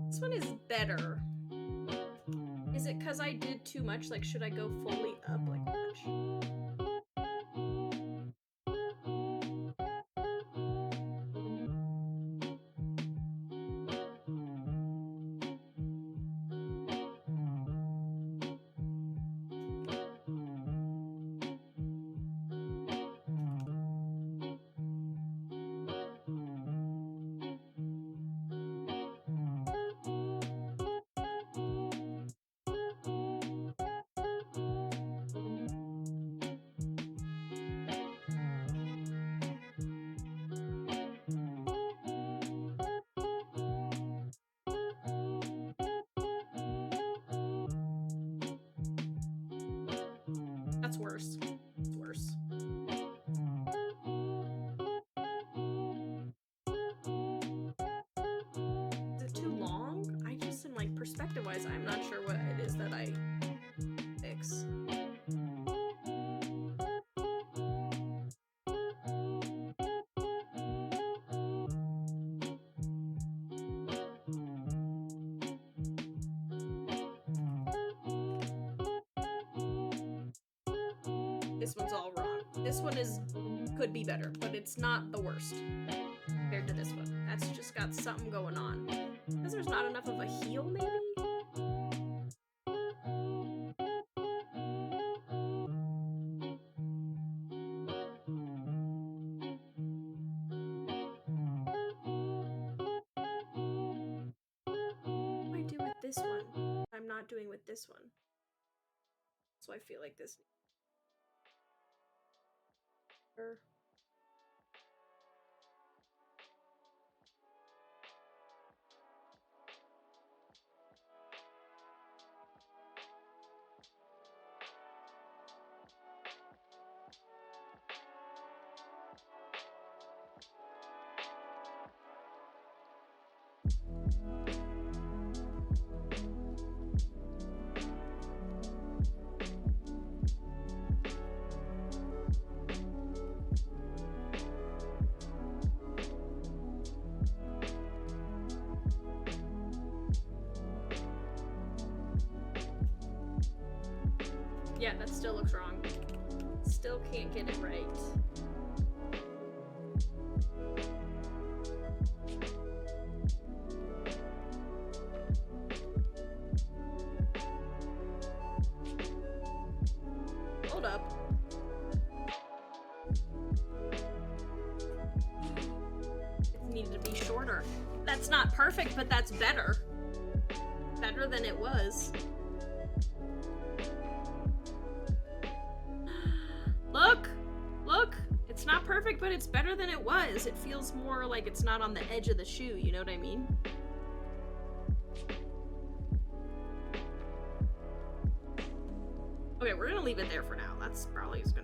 This one is better. Is it because I did too much? Like, should I go fully up? Like, watch. That's worse. It's worse. Is it too long? I just, in like perspective-wise, I'm not sure what it is that I fix. This one's all wrong. This one could be better, but it's not the worst compared to this one. That's just got something going on. Because there's not enough of a heel, maybe? What do I do with this one? I'm not doing with this one. So I feel like this. Yeah, that still looks wrong. Still can't get it right. Hold up. perfect, but that's better. Better than it was. Look! Look! It's not perfect, but it's better than it was. It feels more like it's not on the edge of the shoe, you know what I mean? Okay, we're gonna leave it there for now. That's probably as good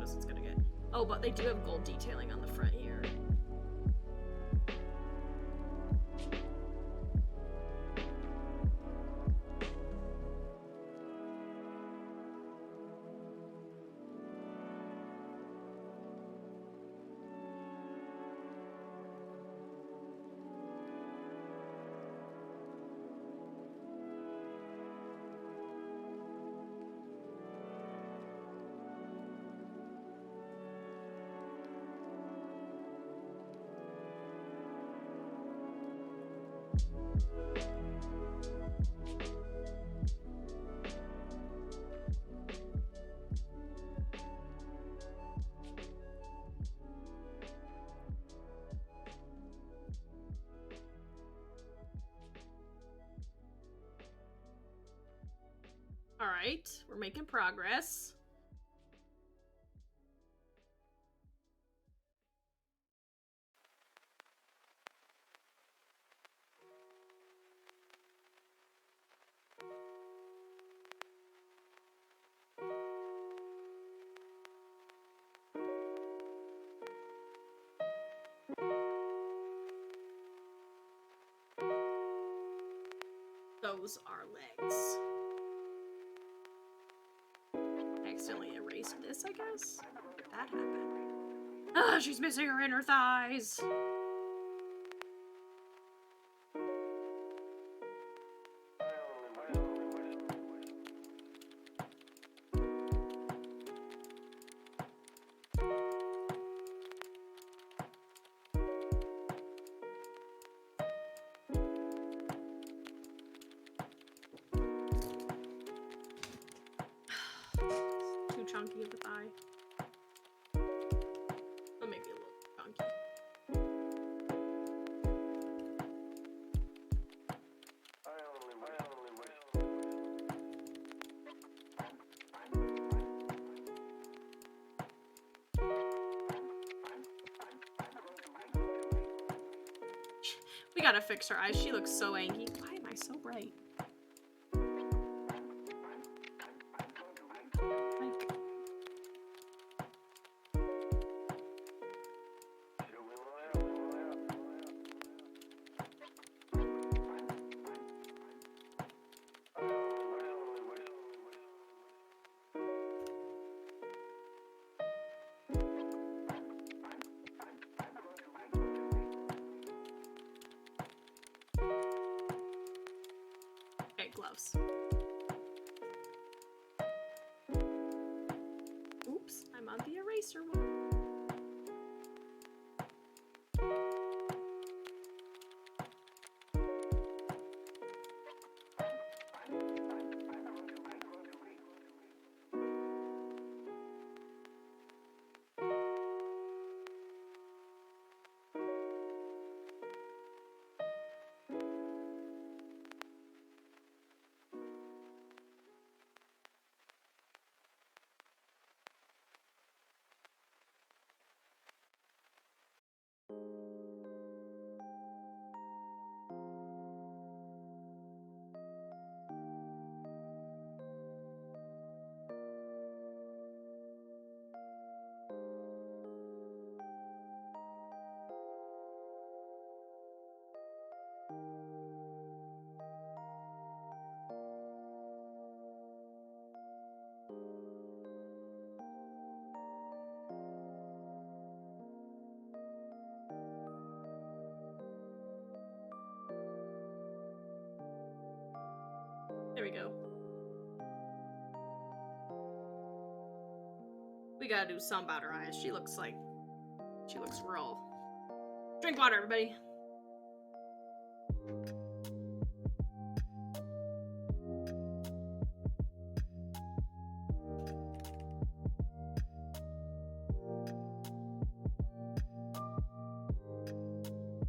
as it's gonna get. Oh, but they do have gold detailing on the front here. All right, we're making progress. Those are legs. I accidentally erased this, I guess. How did that happen? Ah, she's missing her inner thighs. Too chunky of a thigh. Or maybe a little chunky. We gotta fix her eyes. She looks so angry. Why am I so bright? Like... Okay, gloves. Oops, I'm on the eraser one. There we go. We gotta do something about her eyes. She looks real. Drink water, everybody.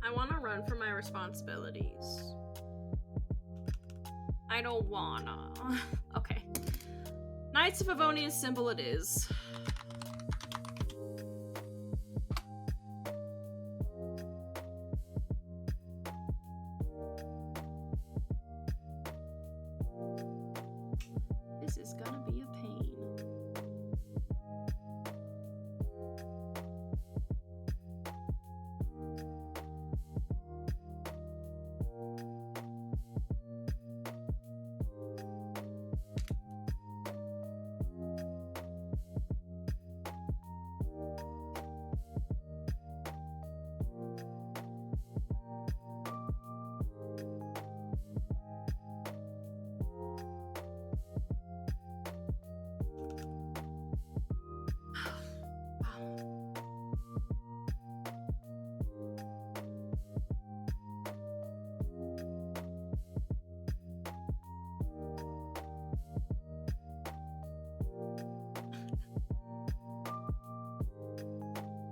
I want to run run from my responsibilities. I don't wanna. Okay. Knights of Avonia's symbol it is. This is gonna be a pain.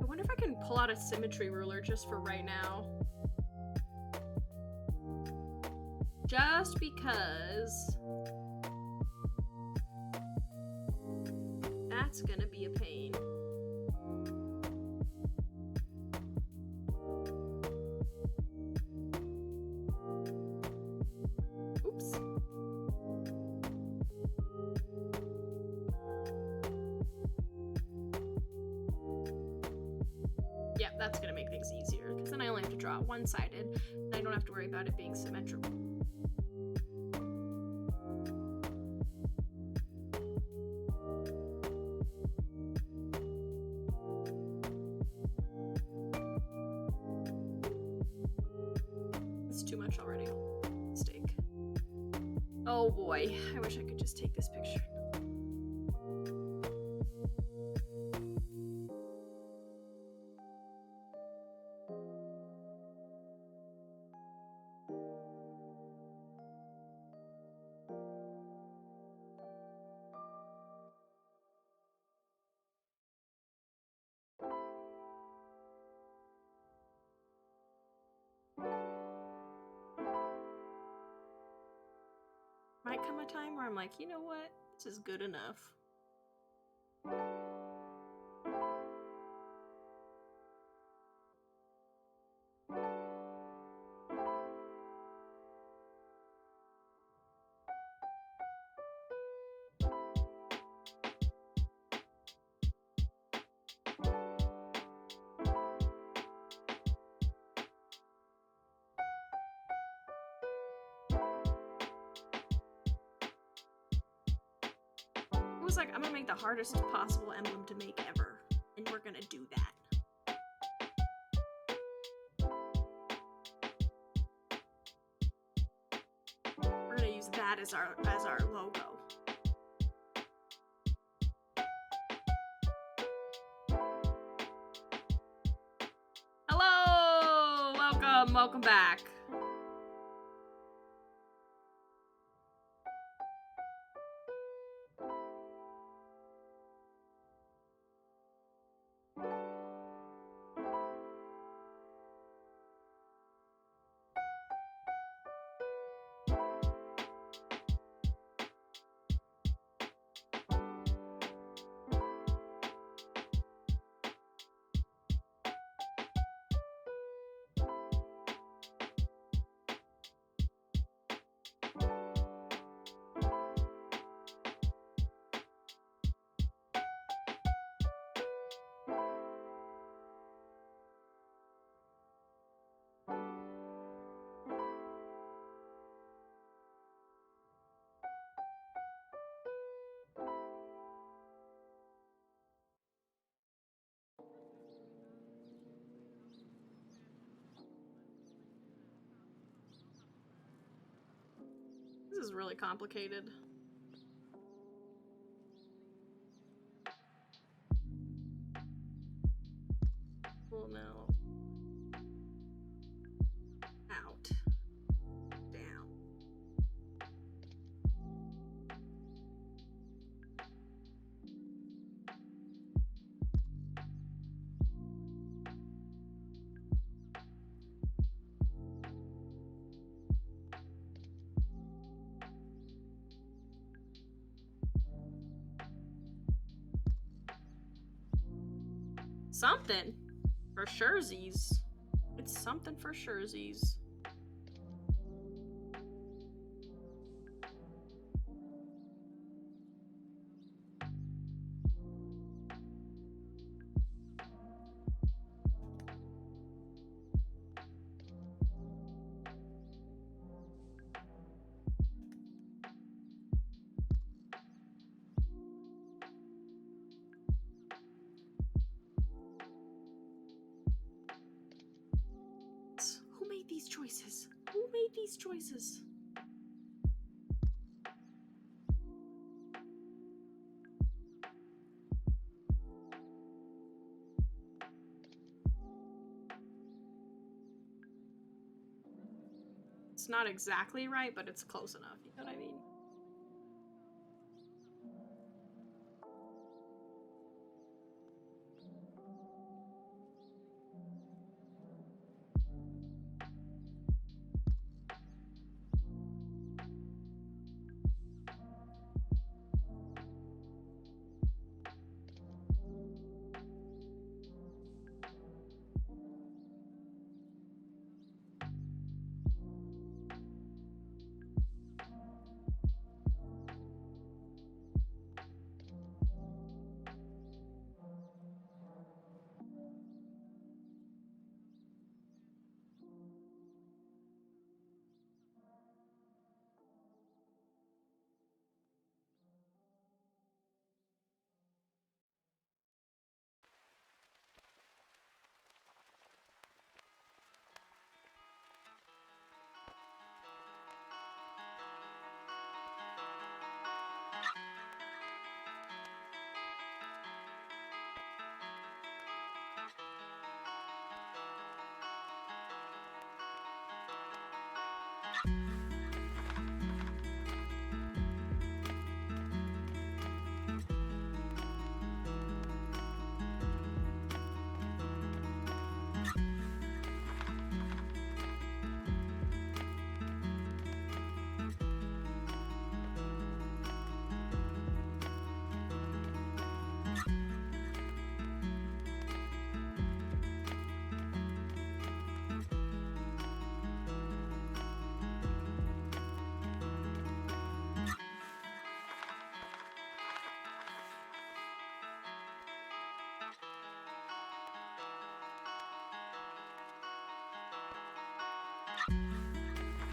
I wonder if I can pull out a symmetry ruler just for right now. Just because that's gonna be a pain. Oops. Yeah, that's gonna make things easier, because then I only have to draw it one-sided, and I don't have to worry about it being symmetrical. It's too much already. Mistake. Oh boy, I wish I could just take this picture. Might come a time where I'm like, you know what? This is good enough. It was like, I'm gonna make the hardest possible emblem to make ever, and we're gonna do that. We're gonna use that as our logo. Hello! Welcome back. This is really complicated. Well, no. Out. Down. something for surezies. It's something for surezies. Who made these choices? Who made these choices? It's not exactly right, but it's close enough. You know what I mean?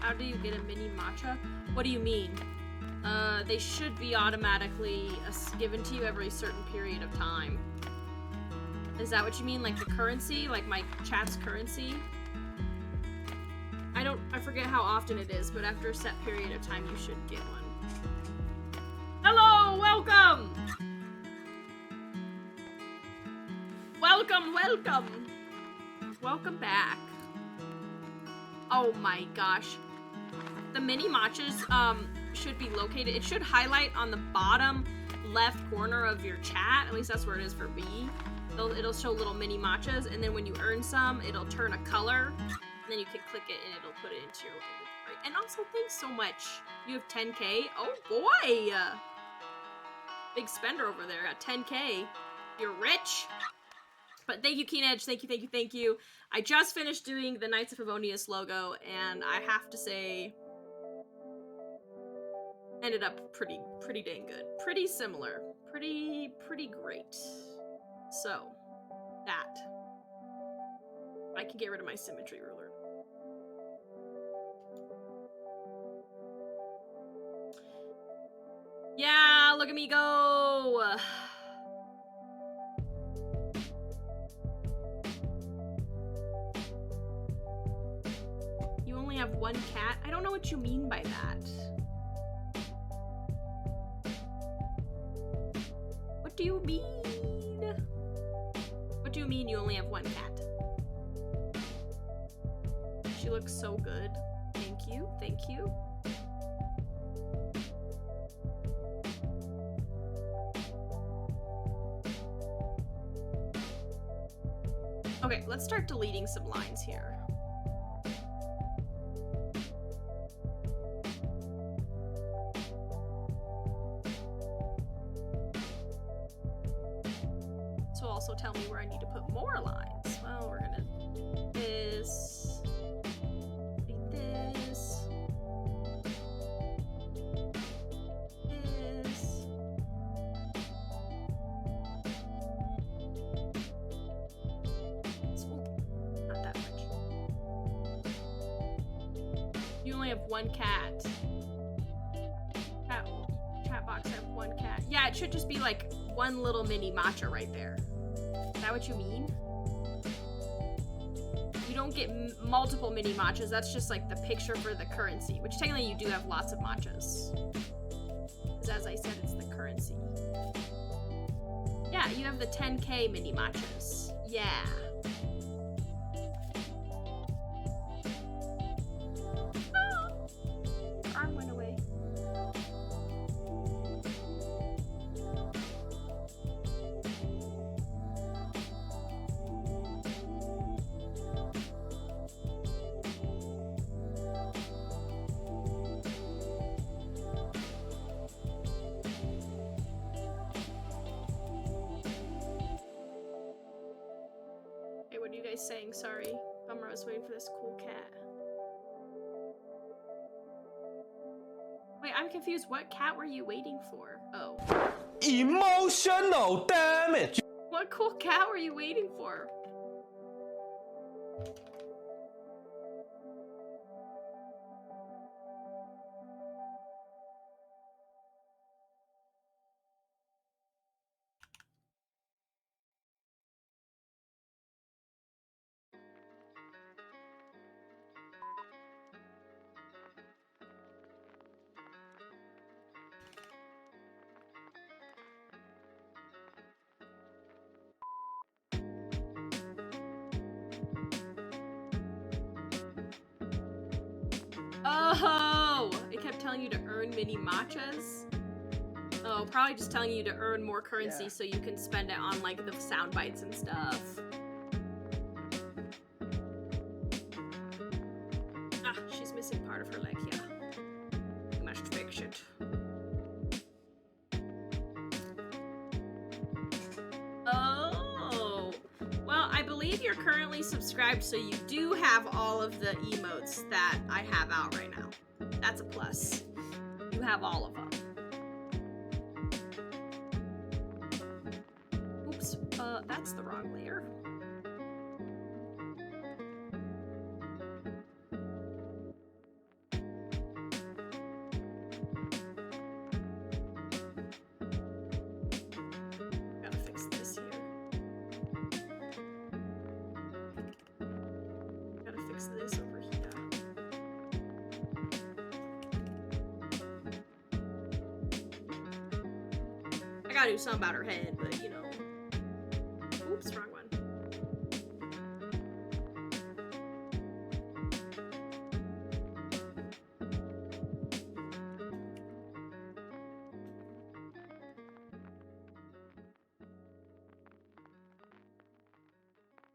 How do you get a mini matcha? What do you mean? They should be automatically given to you every certain period of time. Is that what you mean? Like the currency? Like my chat's currency? I forget how often it is, but after a set period of time you should get one. Hello! Welcome! Welcome, welcome! Welcome back. Oh my gosh. The mini matchas should be located. It should highlight on the bottom left corner of your chat. At least that's where it is for B. It'll show little mini matchas, and then when you earn some, it'll turn a color, and then you can click it and it'll put it into your inventory. And also, thanks so much. You have 10K. Oh boy! Big spender over there at 10K. You're rich. But thank you, Keen Edge. Thank you, thank you, thank you. I just finished doing the Knights of Favonius logo, and I have to say, ended up pretty dang good. Pretty similar. Pretty great. So, that. I can get rid of my symmetry ruler. Yeah, look at me go! You only have one cat? I don't know what you mean by that. What do you mean? What do you mean you only have one cat? She looks so good. Thank you, thank you. Okay, let's start deleting some lines here. So I'll also tell me where I need to put more lines. Well, we're gonna do this. This. This. Not that much. You only have one cat. Cat box, I have one cat. Yeah, it should just be like one little mini matcha right there. Is that what you mean? You don't get multiple mini matchas. That's just like the picture for the currency, which technically you do have lots of matchas. Because as I said, it's the currency. Yeah, you have the 10K mini matchas. Yeah. Arm went away. Hey, what are you guys saying? Sorry. Bummer, I was waiting for this cool cat. Wait, I'm confused. What cat were you waiting for? Oh. Emotional damage. What cool cat were you waiting for? Oh, it kept telling you to earn mini matchas. Oh, probably just telling you to earn more currency so you can spend it on like the sound bites and stuff. Ah, she's missing part of her leg, yeah. We must fix it. Oh, well, I believe you're currently subscribed, so you do have all of the emotes that I have out right now. That's a plus. You have all of them. Oops, that's the wrong layer. Gotta fix this here. Gotta fix this over here. I gotta do something about her head, but you know. Oops, wrong one.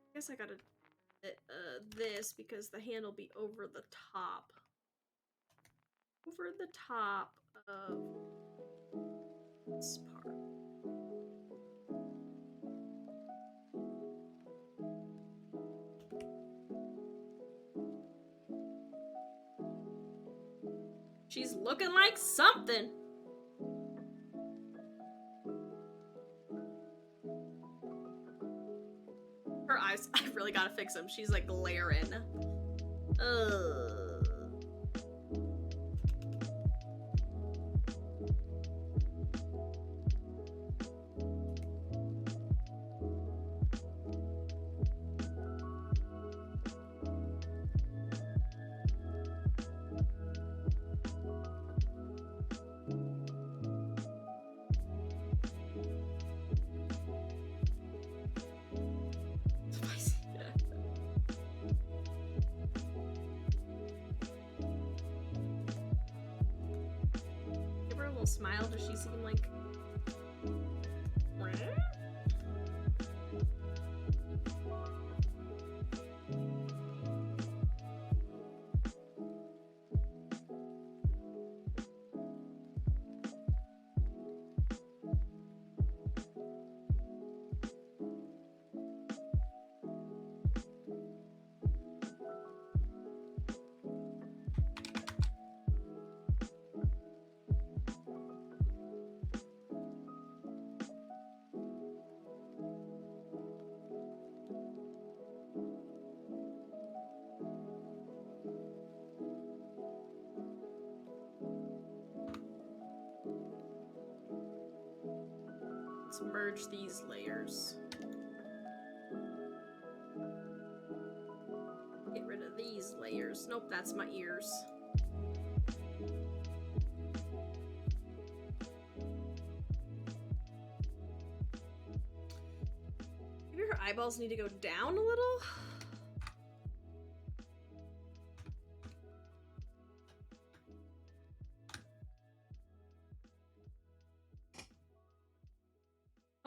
I guess I gotta this because the hand will be over the top. Over the top of this part. She's looking like something. Her eyes, I really gotta fix them. She's like glaring. Ugh. Give her a little smile. Does she seem like... Let's merge these layers. Get rid of these layers. Nope, that's my ears. Maybe her eyeballs need to go down a little?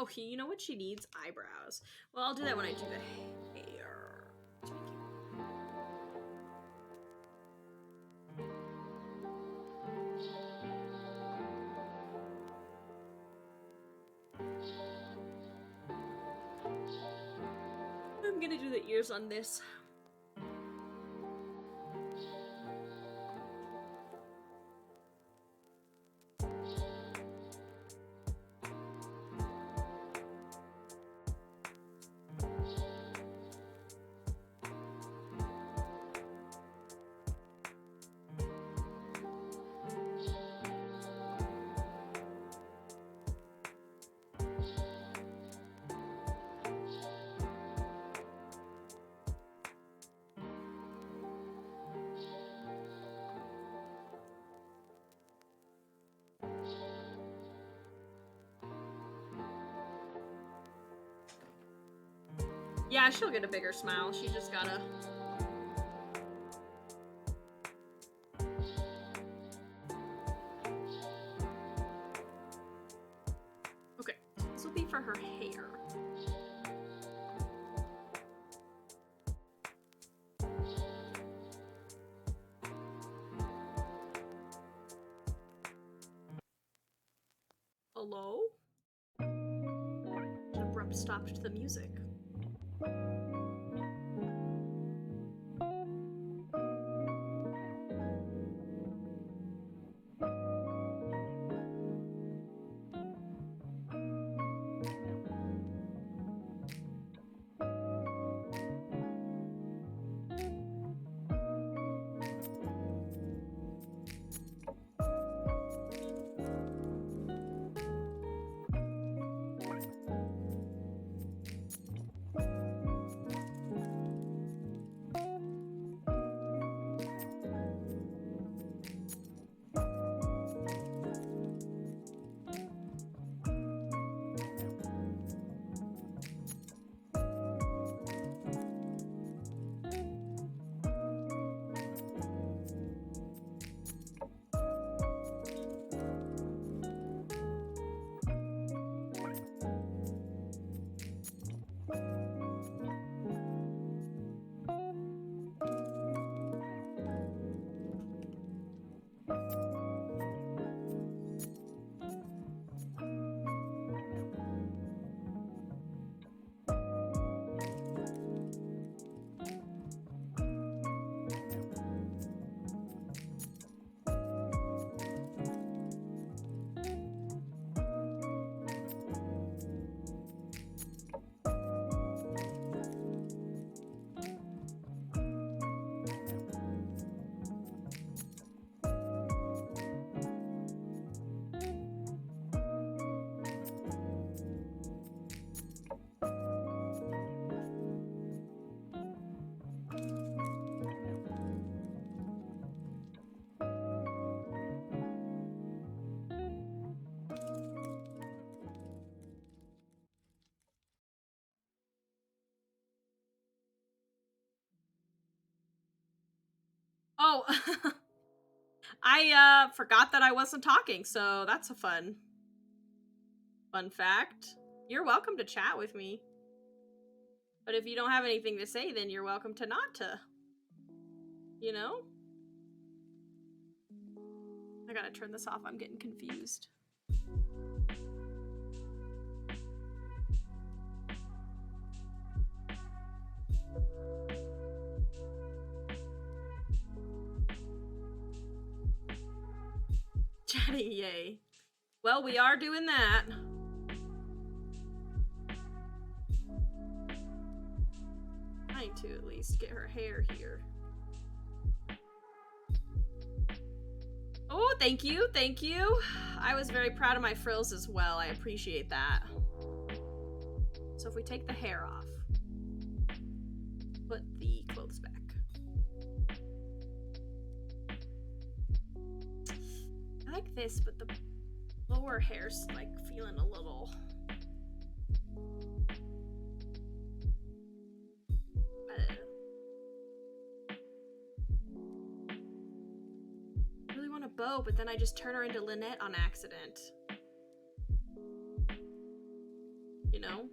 Okay, you know what she needs? Eyebrows. Well, I'll do that when I do the hair. I'm gonna do the ears on this. Yeah, she'll get a bigger smile. She just gotta... Okay, this will be for her hair. Hello? An abrupt stop to the music. Oh, I forgot that I wasn't talking, so that's a fun fact. You're welcome to chat with me. But if you don't have anything to say, then you're welcome to not to. You know? I gotta turn this off, I'm getting confused. Chatty, yay. Well, we are doing that. Trying to at least get her hair here. Oh, thank you, thank you. I was very proud of my frills as well. I appreciate that. So if we take the hair off, put the clothes back. I like this, but the lower hair's like feeling a little... I really want a bow, but then I just turn her into Lynette on accident. You know?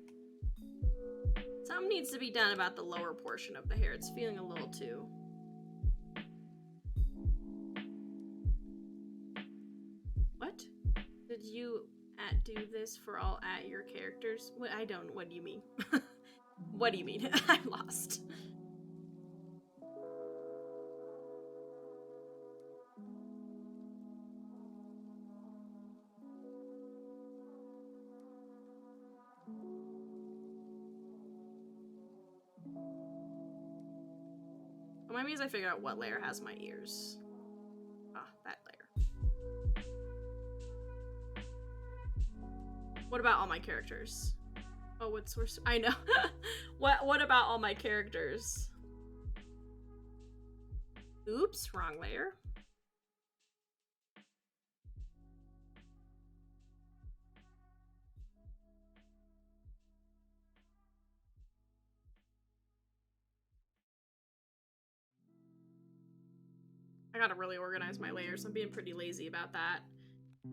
Something needs to be done about the lower portion of the hair. It's feeling a little too... What? Did you do this for all your characters? What do you mean? What do you mean? I'm lost. Well, maybe as I figure out what layer has my ears. Ah, that layer. What about all my characters? Oh, what source? I know. What about all my characters? Oops, wrong layer. I gotta really organize my layers. I'm being pretty lazy about that.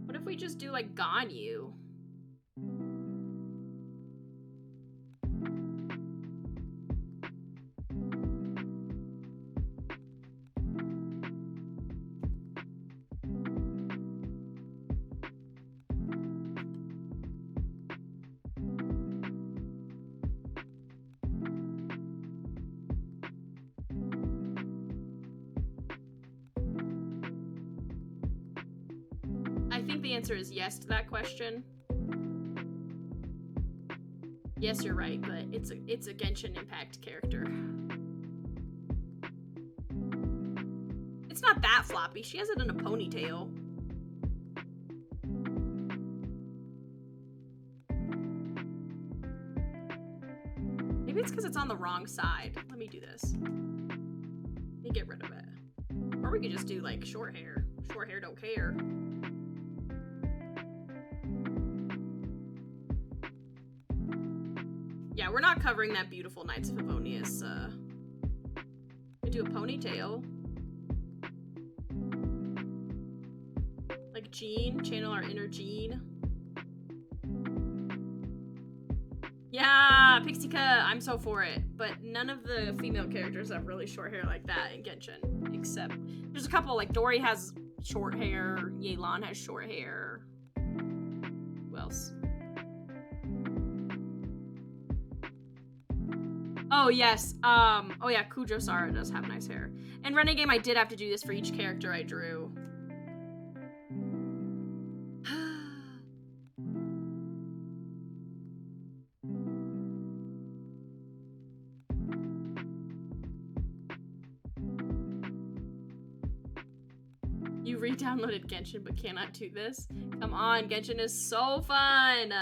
What if we just do like Ganyu? I think the answer is yes to that question. Yes, you're right, but it's a Genshin Impact character. It's not that floppy. She has it in a ponytail. Maybe it's because it's on the wrong side. Let me do this. Let me get rid of it. Or we could just do like short hair. Short hair don't care. Yeah, we're not covering that beautiful Knights of Favonius. We do a ponytail. Like Jean, channel our inner Jean. Yeah, Pixie I'm so for it. But none of the female characters have really short hair like that in Genshin. Except, there's a couple, like Dory has short hair, Yelan has short hair. Who else? Oh, yes. Oh yeah, Kujo Sara does have nice hair. In Renegade, I did have to do this for each character I drew. You re-downloaded Genshin but cannot do this? Come on, Genshin is so fun!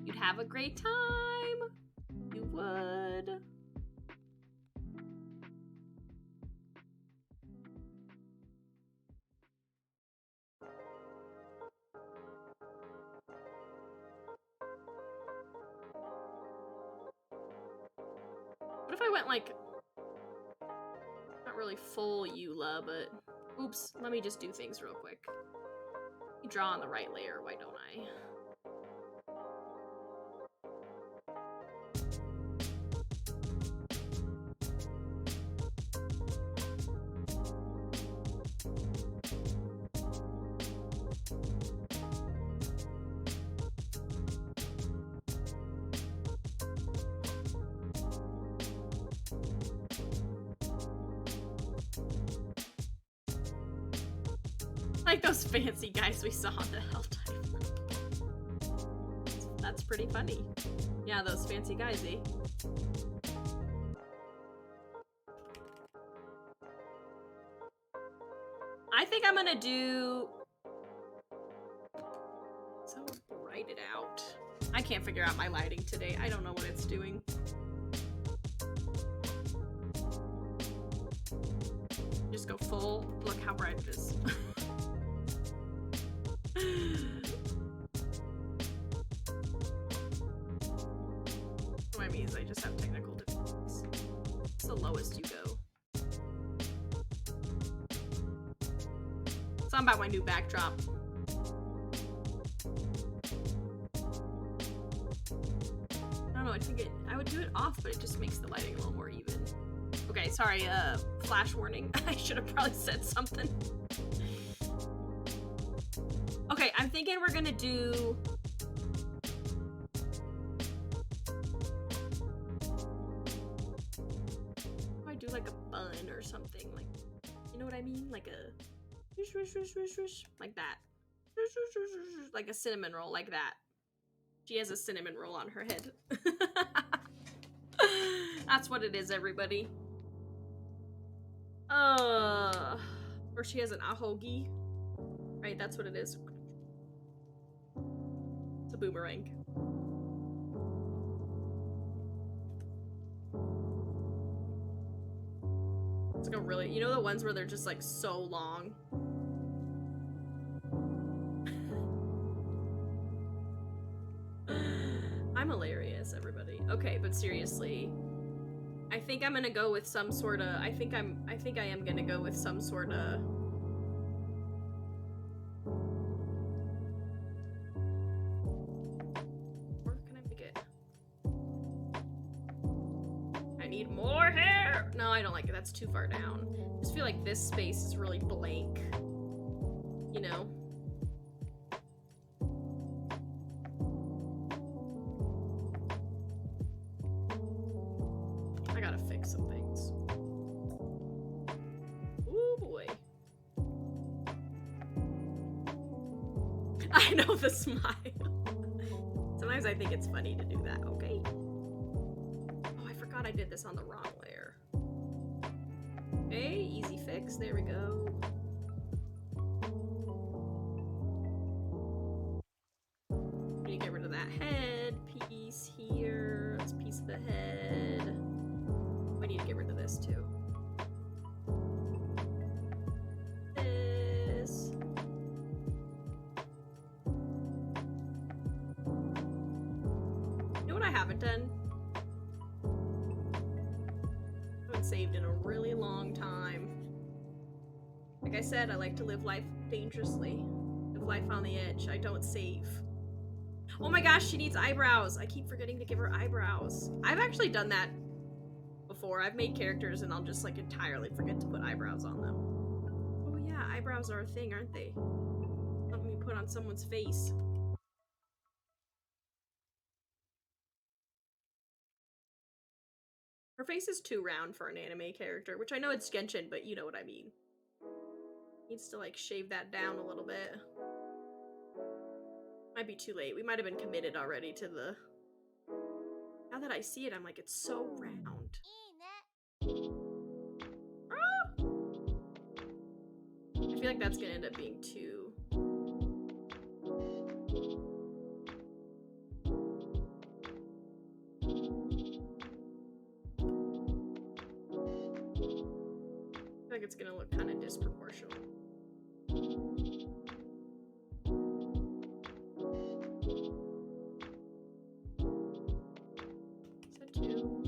You'd have a great time! You would. What if I went like, not really full Eula, but oops, let me just do things real quick. You draw on the right layer, why don't I? Like those fancy guys we saw on the Hell Type. That's pretty funny. Yeah, those fancy guys, eh? I think I'm gonna do... white it out. I can't figure out my lighting today. I don't know what it's doing. Just go full. Look how bright it is. What I mean is I just have technical difficulties. It's the lowest you go. Something about my new backdrop. I don't know, I would do it off, but it just makes the lighting a little more even. Okay, sorry, flash warning. I should have probably said something. Okay, I'm thinking we're gonna do... I do like a bun or something, like, you know what I mean? Like a... like that. Like a cinnamon roll, like that. She has a cinnamon roll on her head. That's what it is, everybody. Or she has an ahogi. Right, that's what it is. It's a boomerang. It's like a really, you know the ones where they're just like so long? I'm hilarious, everybody. Okay, but seriously, I think I'm gonna go with some sort of, I think I am gonna go with some sort of, where can I make it? I need more hair! No, I don't like it, that's too far down. I just feel like this space is really blank, you know? I gotta fix some things. Ooh boy. I know the smile. Sometimes I think it's funny to do that, okay? Oh, I forgot I did this on the wrong layer. Okay, easy fix, there we go. Need to get rid of that head piece here. That's a piece of the head. I need to get rid of this too. This. You know what I haven't done? I haven't saved in a really long time. Like I said, I like to live life dangerously. Live life on the edge. I don't save. Oh my gosh, she needs eyebrows. I keep forgetting to give her eyebrows. I've actually done that before. I've made characters and I'll just like entirely forget to put eyebrows on them. Oh yeah, eyebrows are a thing, aren't they? Something you put on someone's face. Her face is too round for an anime character, which I know it's Genshin, but you know what I mean. Needs to like shave that down a little bit. Might be too late. We might have been committed already to the... Now that I see it, I'm like, it's so round. Ah! I feel like that's gonna end up being too... I feel like it's gonna look kind of disproportional. Is that too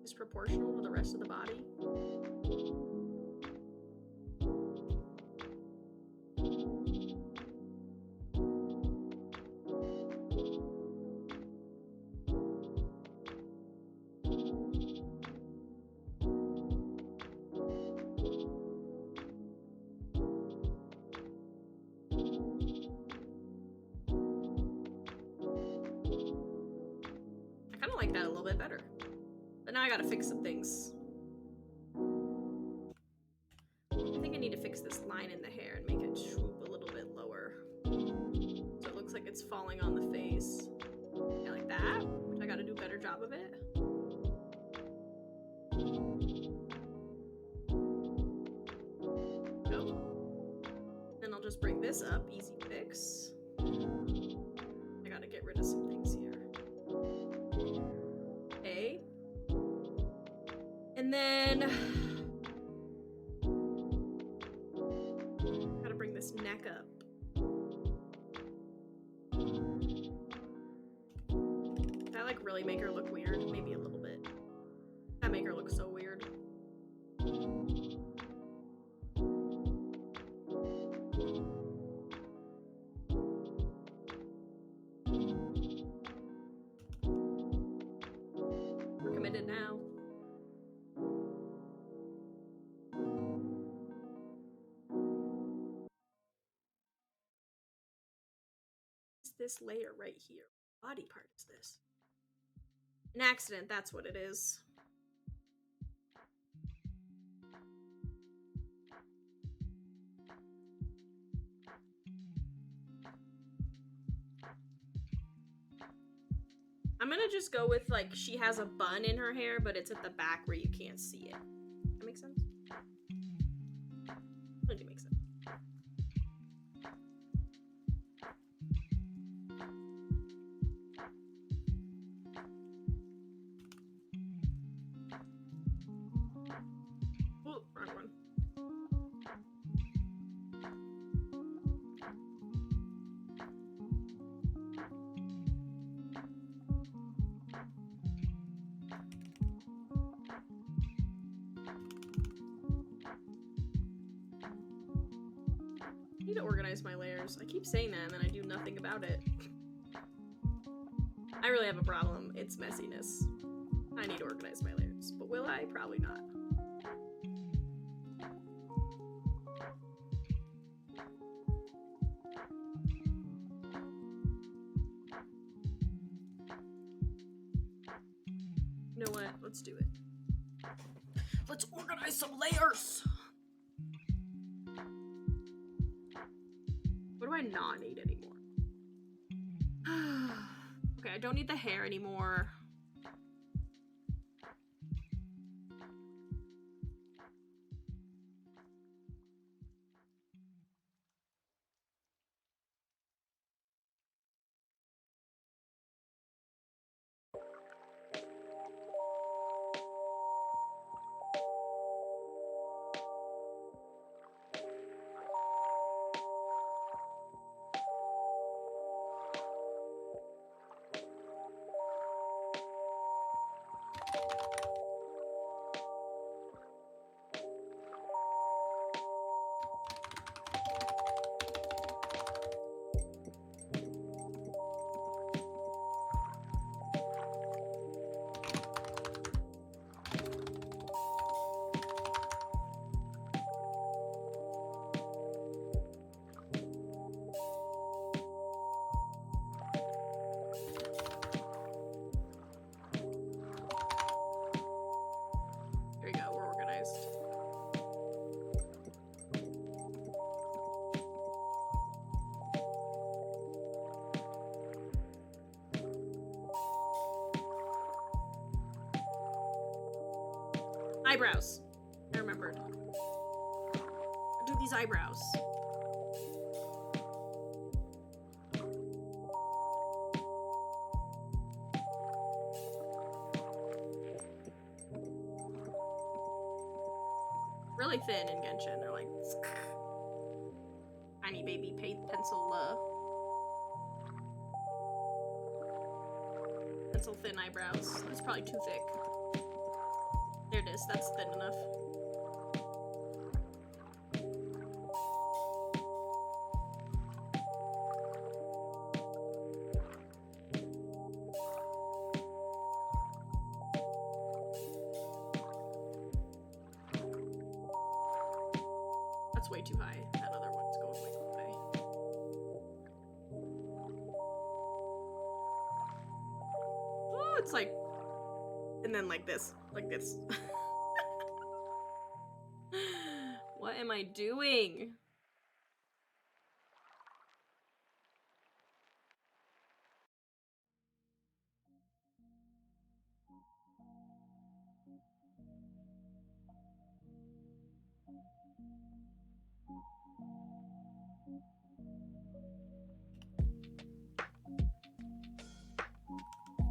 disproportional to the rest of the body? I kind of like that a little bit better. But now I gotta fix some things. I think I need to fix this line in the hair and make it swoop a little bit lower. So it looks like it's falling on the face. Yeah, like that. Which I gotta do a better job of it. Nope. Then I'll just bring this up. Easy fix. And then gotta bring this neck up. Did I like really make her look weird? Maybe a little bit. That make her look so weird. We're committed now. This layer right here. Body part is this? An accident, that's what it is. I'm gonna just go with like she has a bun in her hair, but it's at the back where you can't see it. That makes sense? I think it makes sense. Ooh, wrong one. I need to organize my layers. I keep saying that and then I do nothing about it. I really have a problem. It's messiness. I need to organize my layers. But will I? Probably not. You know what? Let's do it. Let's organize some layers! What do I not need anymore? Okay, I don't need the hair anymore. There you go, we're organized. Eyebrows. I remembered. Do these eyebrows. Really thin in Genshin. They're like tiny baby pencil thin eyebrows. That's probably too thick. There it is. That's thin enough. That's way too high. That other one's going way too high. Oh, it's like, and then like this, like this. What am I doing?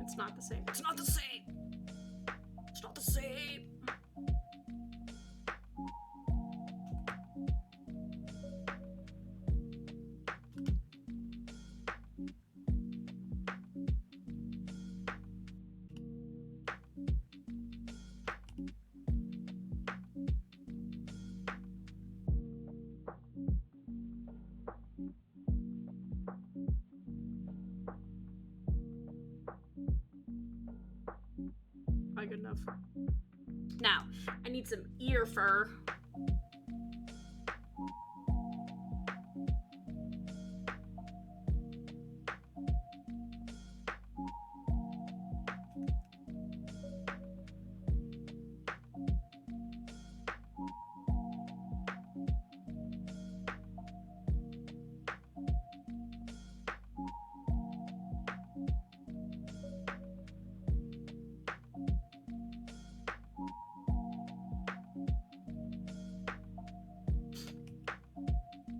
It's not the same. It's not the same. It's not the same. of. Now, I need some ear fur.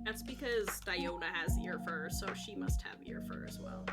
That's because Diona has ear fur, so she must have ear fur as well.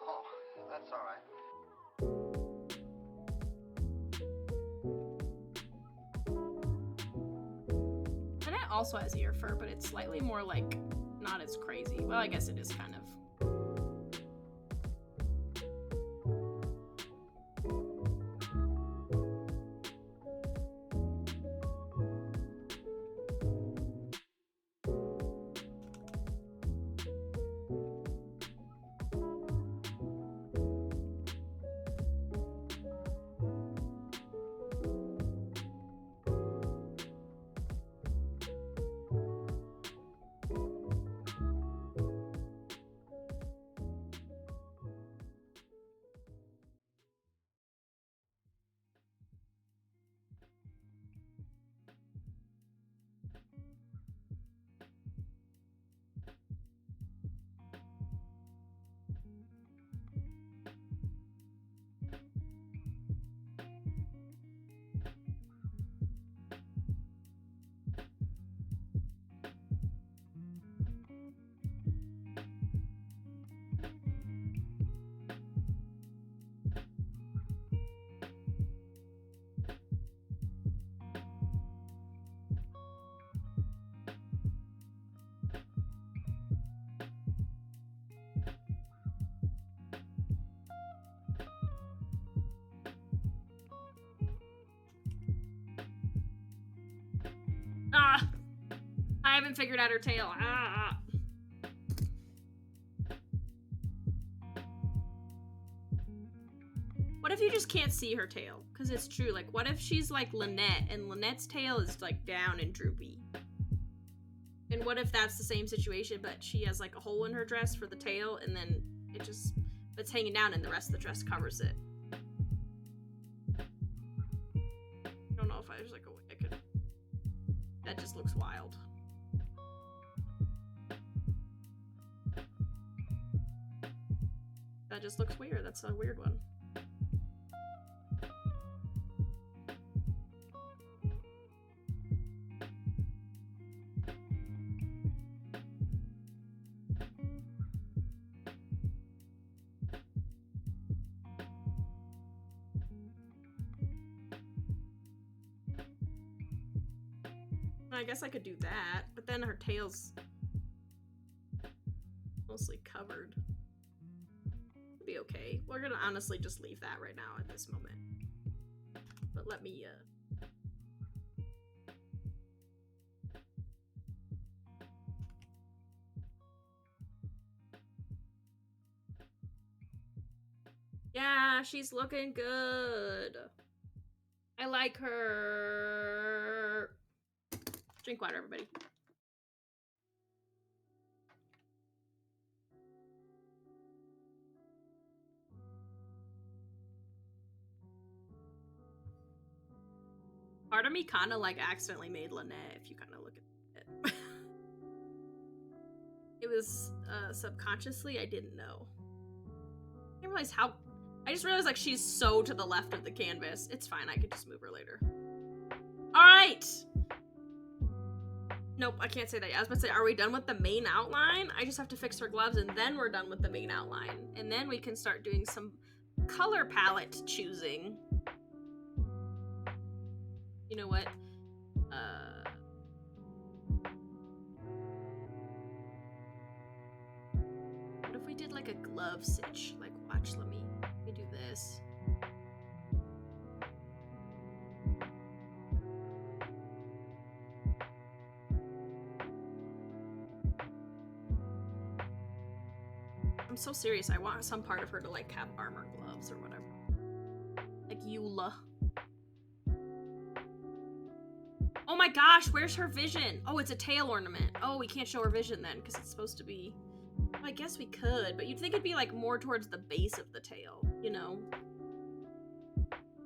Oh, that's all right. Annette also has ear fur, but it's slightly more like not as crazy. Well, I guess it is kind of. Ah! I haven't figured out her tail. Ah! What if you just can't see her tail? Because it's true. Like, what if she's like Lynette and Lynette's tail is like down and droopy? And what if that's the same situation, but she has like a hole in her dress for the tail and then it's hanging down and the rest of the dress covers it? I don't know if there's like a way I could. That just looks wild. That just looks weird. That's a weird one. I guess I could do that, but then her tail's mostly covered. It'll be okay. We're gonna honestly just leave that right now at this moment. But let me, yeah, she's looking good. I like her. Drink water, everybody. Part of me kind of like accidentally made Lynette, if you kind of look at it. It was subconsciously, I didn't know. I didn't realize how. I just realized like she's so to the left of the canvas. It's fine, I could just move her later. Alright! Nope, I can't say that yet. I was about to say, are we done with the main outline? I just have to fix her gloves and then we're done with the main outline. And then we can start doing some color palette choosing. You know what? What if we did like a glove stitch? Like, watch, let me do this. I'm so serious. I want some part of her to like have armor gloves or whatever. Like Eula. Oh my gosh, where's her vision? Oh, it's a tail ornament. Oh, we can't show her vision then because it's supposed to be... Well, I guess we could, but you'd think it'd be like more towards the base of the tail, you know?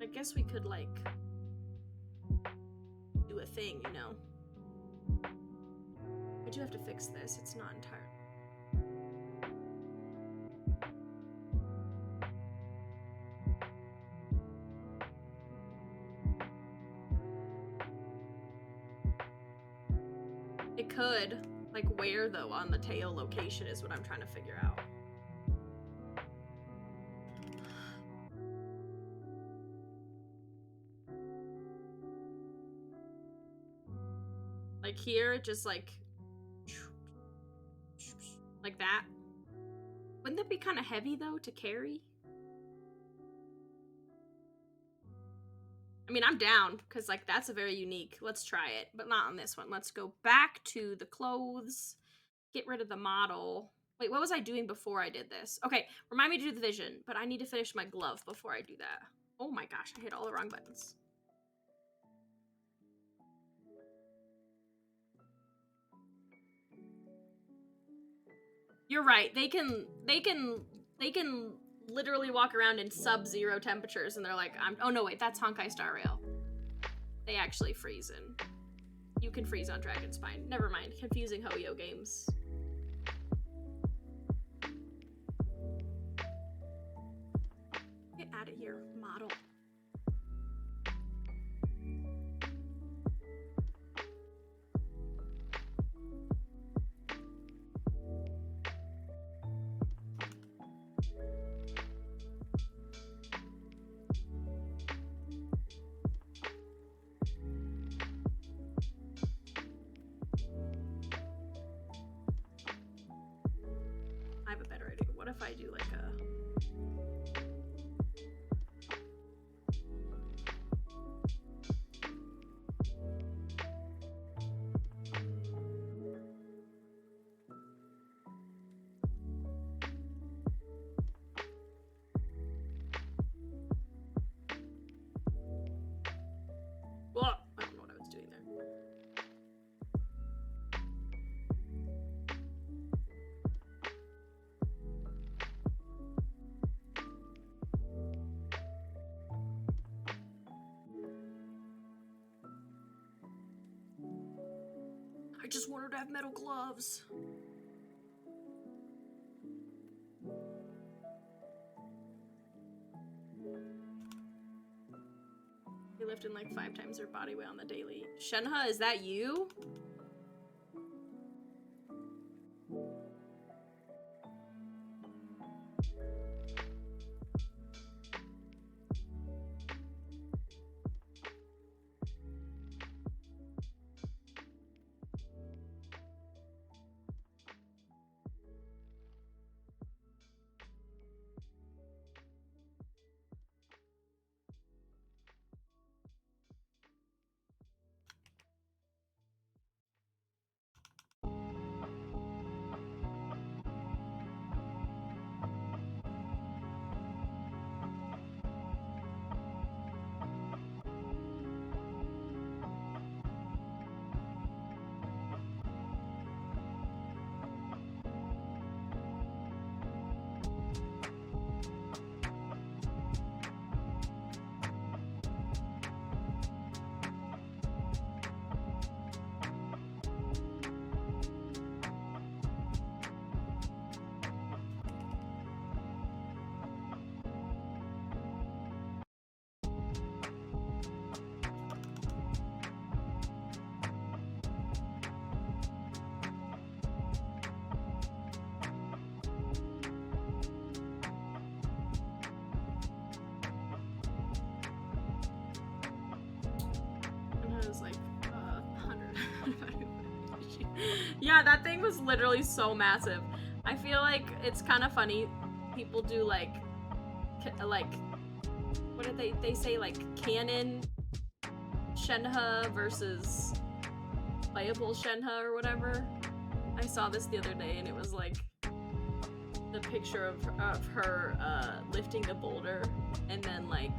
I guess we could like do a thing, you know? I do have to fix this. It's not entirely... It could. Like where though on the tail location is what I'm trying to figure out. Like here, just like that. Wouldn't that be kind of heavy though to carry? I mean, I'm down because like that's a very unique. Let's try it, but not on this one. Let's go back to the clothes. Get rid of the model. Wait, what was I doing before I did this? Okay, remind me to do the vision, but I need to finish my glove before I do that. Oh my gosh, I hit all the wrong buttons. You're right. They can literally walk around in sub-zero temperatures and they're like, oh no, wait, that's Honkai Star Rail. They actually freeze in. You can freeze on Dragon Spine. Never mind. Confusing Ho-Yo games. Get out of here, model. I have a better idea. What if I do like a... Well, I don't know what I was doing there. I just want her to have metal gloves. They lifting like 5 times their body weight on the daily. Shenhe, is that you? Yeah, that thing was literally so massive. I feel like it's kind of funny. People do like, what did they say, like canon Shenhe versus playable Shenhe or whatever. I saw this the other day and it was like the picture of her lifting the boulder, and then like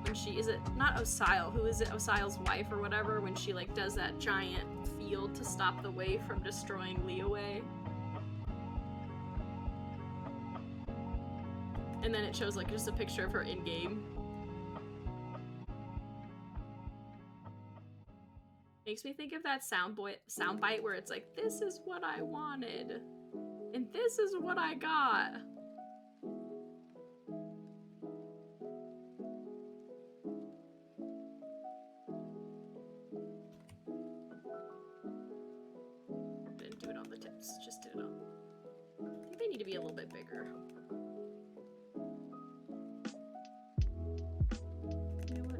when she, is it not Osile, who is it, Osile's wife or whatever, when she like does that giant field to stop the wave from destroying Liyue. And then it shows like just a picture of her in game. Makes me think of that soundbite where it's like, this is what I wanted, and this is what I got. Didn't do it on the tips, just did it on. I think they need to be a little bit bigger. You know what?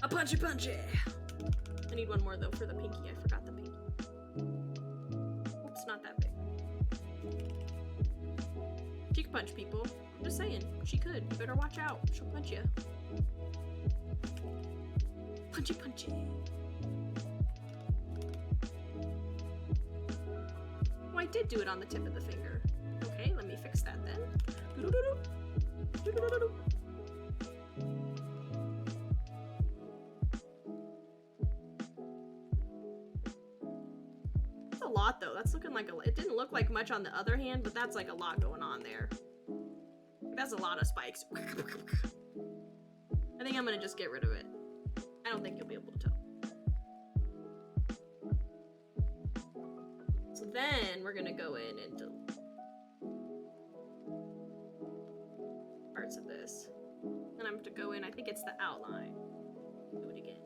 A punchy! I need one more though for the pinky. I forgot the pinky. Oops, not that big. She can punch people. I'm just saying, she could. You better watch out. She'll punch you. Punchy. Oh, I did do it on the tip of the finger. Okay, let me fix that then. That's a lot though. That's looking like it didn't look like much on the other hand, but that's like a lot going on there. That's a lot of spikes. I think I'm gonna just get rid of it. I don't think you'll be able to tell. So then we're gonna go in and delete parts of this. Then I'm gonna go in, I think it's the outline. Do it again.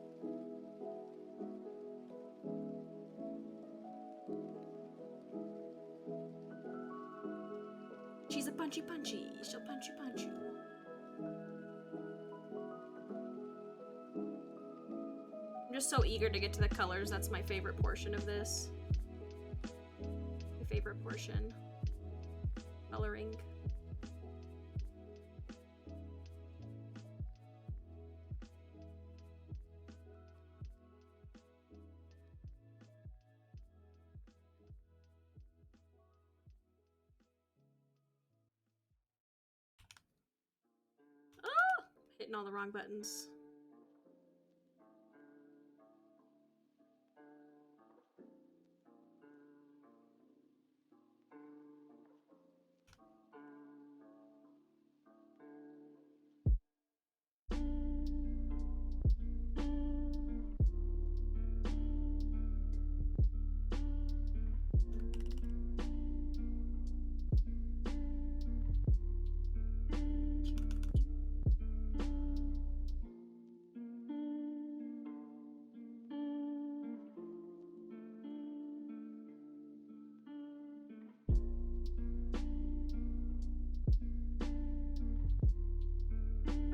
She's a punchy. She'll punch you. I'm just so eager to get to the colors. That's my favorite portion of this. My favorite portion. Coloring. Oh! Hitting all the wrong buttons.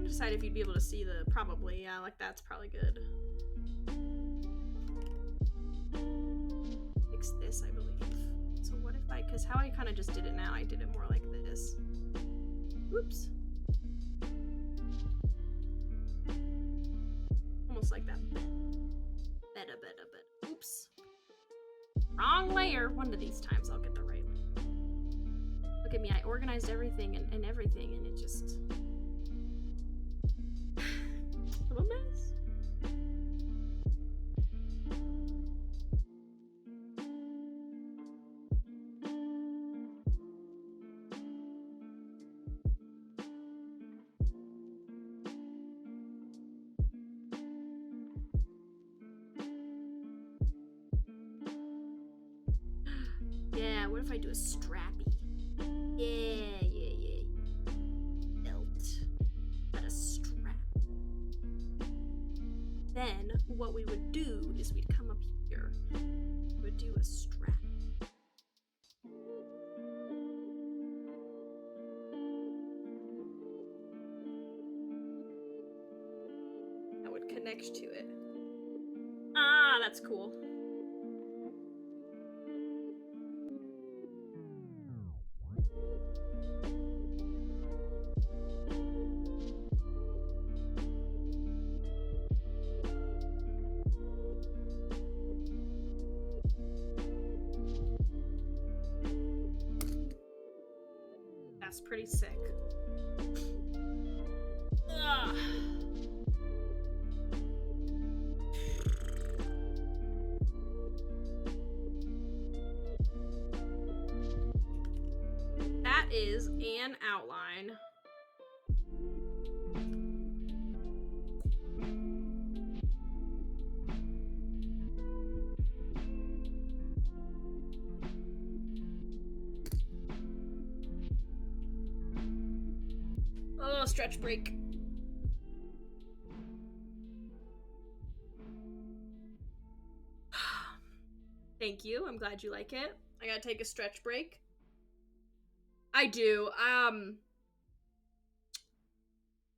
Decide if you'd be able to see the, probably, yeah, like that's probably good. Fix this, I believe. So what if because how I kind of just did it now, I did it more like this. Oops. Almost like that. Better. Oops. Wrong layer. One of these times I'll get the right one. Look at me, I organized everything and everything, and it just... a mess. Yeah, what if I do a strappy? Yeah. Belt. But a strap. Then what we would do is we'd come up here. We would do a strap. connects to it. Ah, that's cool. That's pretty sick. Ugh. That is an outline. Oh, stretch break. Thank you. I'm glad you like it. I gotta take a stretch break. I do.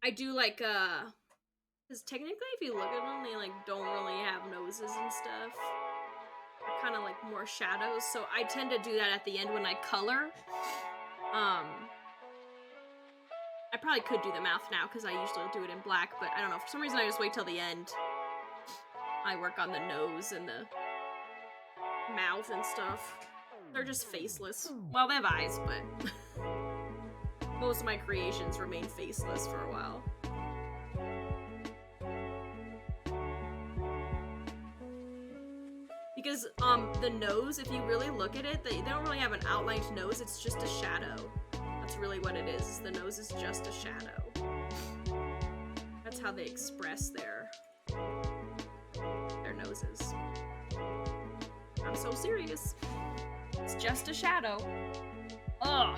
I do like, because technically if you look at them, they like don't really have noses and stuff. They're kind of like more shadows, so I tend to do that at the end when I color. I probably could do the mouth now because I usually do it in black, but I don't know, for some reason I just wait till the end. I work on the nose and the mouth and stuff. They're just faceless. Well, they have eyes, but most of my creations remain faceless for a while. Because the nose, if you really look at it, they don't really have an outlined nose, it's just a shadow. That's really what it is. The nose is just a shadow. That's how they express their noses. I'm so serious. It's just a shadow. Ugh.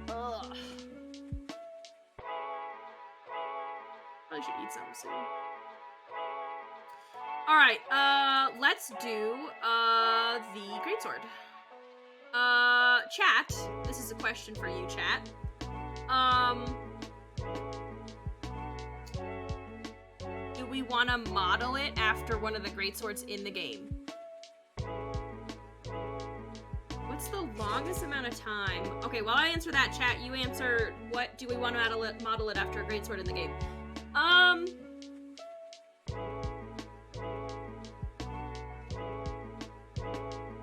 Ugh. Probably should eat something soon. Alright, let's do, the greatsword. Chat, this is a question for you, chat. Do we want to model it after one of the greatswords in the game? What's the longest amount of time? Okay, while I answer that, chat, you answer, what do we want to model it after a greatsword in the game?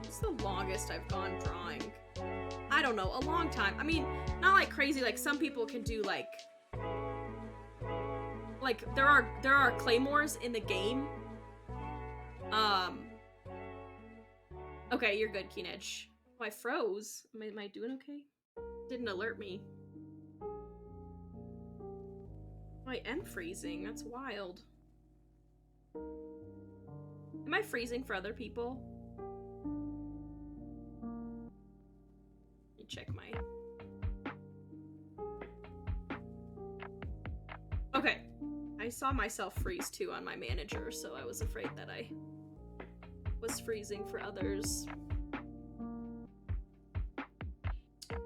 What's the longest I've gone drawing? I don't know, a long time. I mean, not like crazy, like some people can do like there are claymores in the game. Okay, you're good, Keen Edge. Oh, I froze. Am I doing okay? Didn't alert me. Oh, I am freezing. That's wild. Am I freezing for other people? Let me check my... Okay. I saw myself freeze too on my manager, so I was afraid that I was freezing for others.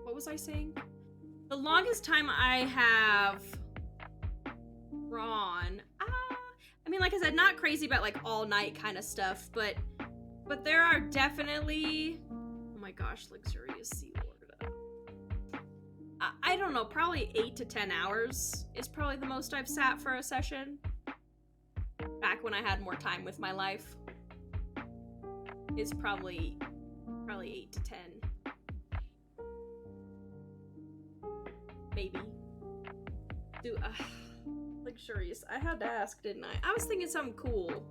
What was I saying? The longest time I have drawn, I mean, like I said, not crazy about like all night kind of stuff, but there are definitely, oh my gosh, luxurious sea lord. I don't know, probably 8 to 10 hours is probably the most I've sat for a session. Back when I had more time with my life. Is probably 8 to 10. Maybe. Luxurious. I had to ask, didn't I? I was thinking something cool.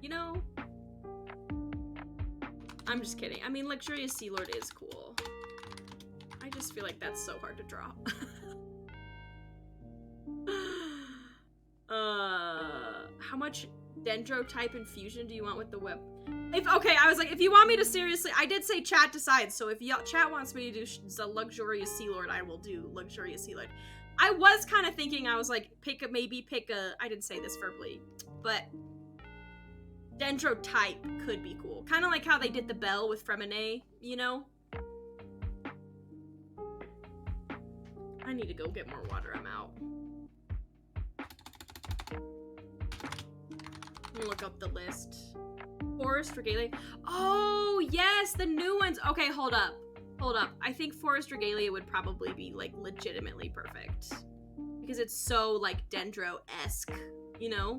You know? I'm just kidding. I mean, luxurious sea lord is cool. I just feel like that's so hard to draw. How much dendrotype infusion do you want with the web? Okay, I was like, if you want me to seriously, I did say chat decides, so if chat wants me to do the luxurious sea lord, I will do luxurious sea lord. I was kind of thinking, I was like, maybe pick a, I didn't say this verbally, but dendrotype could be cool. Kind of like how they did the bell with Fremine, you know? I need to go get more water, I'm out. back up the list. Forest Regalia. Oh, yes, the new ones. Okay, hold up. Hold up. I think Forest Regalia would probably be, like, legitimately perfect. Because it's so, like, Dendro-esque, you know?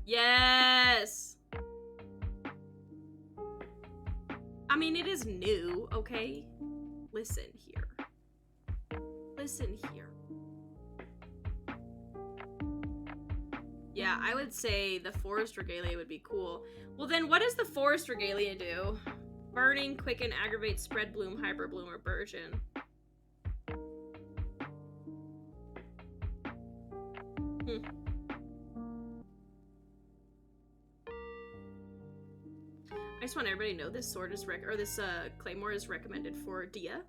Yes! I mean, it is new, okay? Listen here. Listen here. Yeah, I would say the Forest Regalia would be cool. Well, then what does the Forest Regalia do? Burning, quicken, aggravate, spread bloom, hyper bloom, or burgeon. I just want everybody to know this sword is this claymore is recommended for Dia.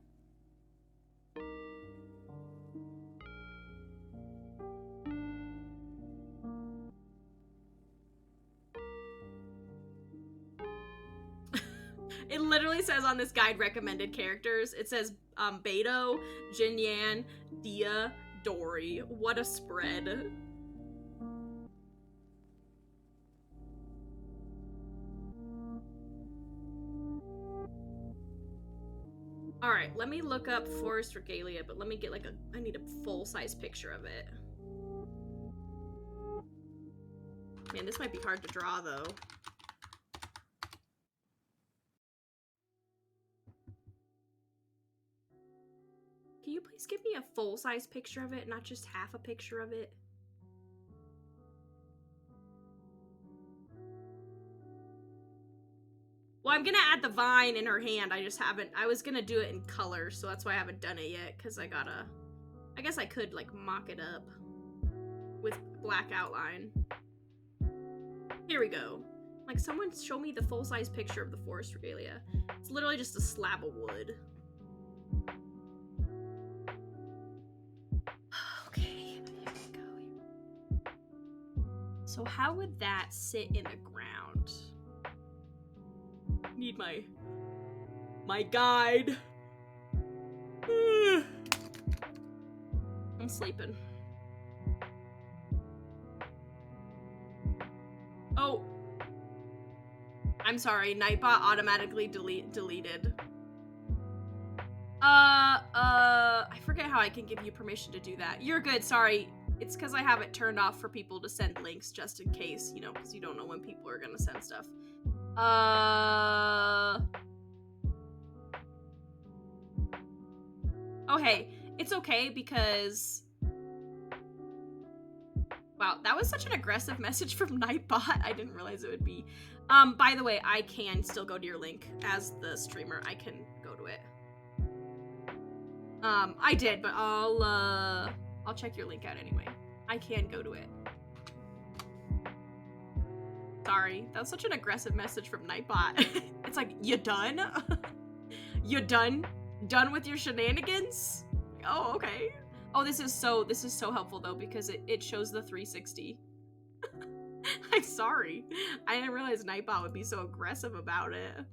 It literally says on this guide recommended characters. It says Beto, Jinyan, Dia, Dory. What a spread. Alright, let me look up Forest Regalia, but let me get like I need a full-size picture of it. Man, this might be hard to draw though. Can you please give me a full-size picture of it, not just half a picture of it? Well, I'm gonna add the vine in her hand. I just haven't. I was gonna do it in color, so that's why I haven't done it yet, because I guess I could, like, mock it up with black outline. Here we go. Like, someone show me the full-size picture of the Forest Regalia. It's literally just a slab of wood. Okay, here we go. So how would that sit in the ground? Need my guide. I'm sleeping. Oh, I'm sorry. Nightbot automatically deleted. I forget how I can give you permission to do that. You're good. Sorry. It's because I have it turned off for people to send links just in case, you know, because you don't know when people are gonna send stuff. Oh, hey, it's okay because... Wow, that was such an aggressive message from Nightbot. I didn't realize it would be. By the way, I can still go to your link as the streamer. I can go to it. I did, but I'll check your link out anyway. I can go to it. Sorry, that was such an aggressive message from Nightbot. It's like, you done? You done? Done with your shenanigans? Oh, okay. Oh, this is so helpful though, because it shows the 360. I'm sorry. I didn't realize Nightbot would be so aggressive about it.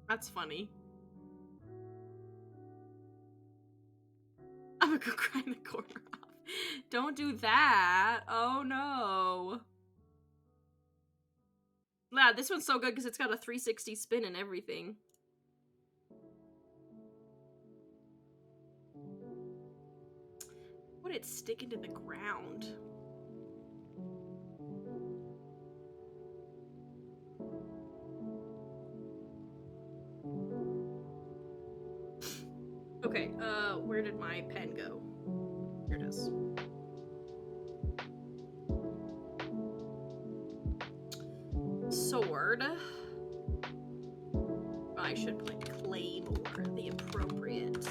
That's funny. I'm gonna go cry in the corner off. Don't do that. Oh no. Yeah, this one's so good because it's got a 360 spin and everything. Would it stick into the ground? Okay, where did my pen go? Here it is. Sword. I should put claymore, the appropriate.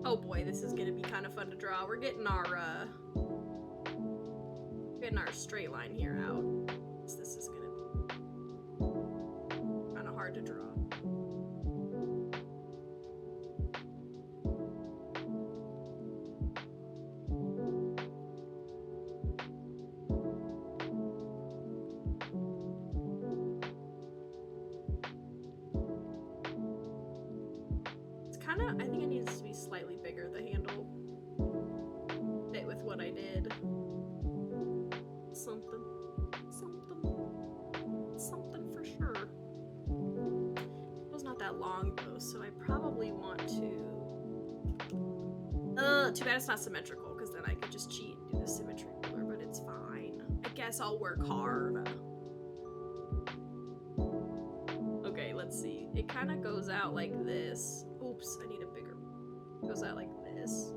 Oh boy, this is gonna be kind of fun to draw. We're getting our straight line here out. So this is gonna be kind of hard to draw. I think it needs to be slightly bigger, the handle. Fit with what I did. Something for sure. It was not that long though, so I probably want to. Too bad it's not symmetrical, because then I could just cheat and do the symmetry ruler, but it's fine. I guess I'll work hard. Okay, let's see. It kind of goes out like this. Oops, I need a bigger. It goes out like this.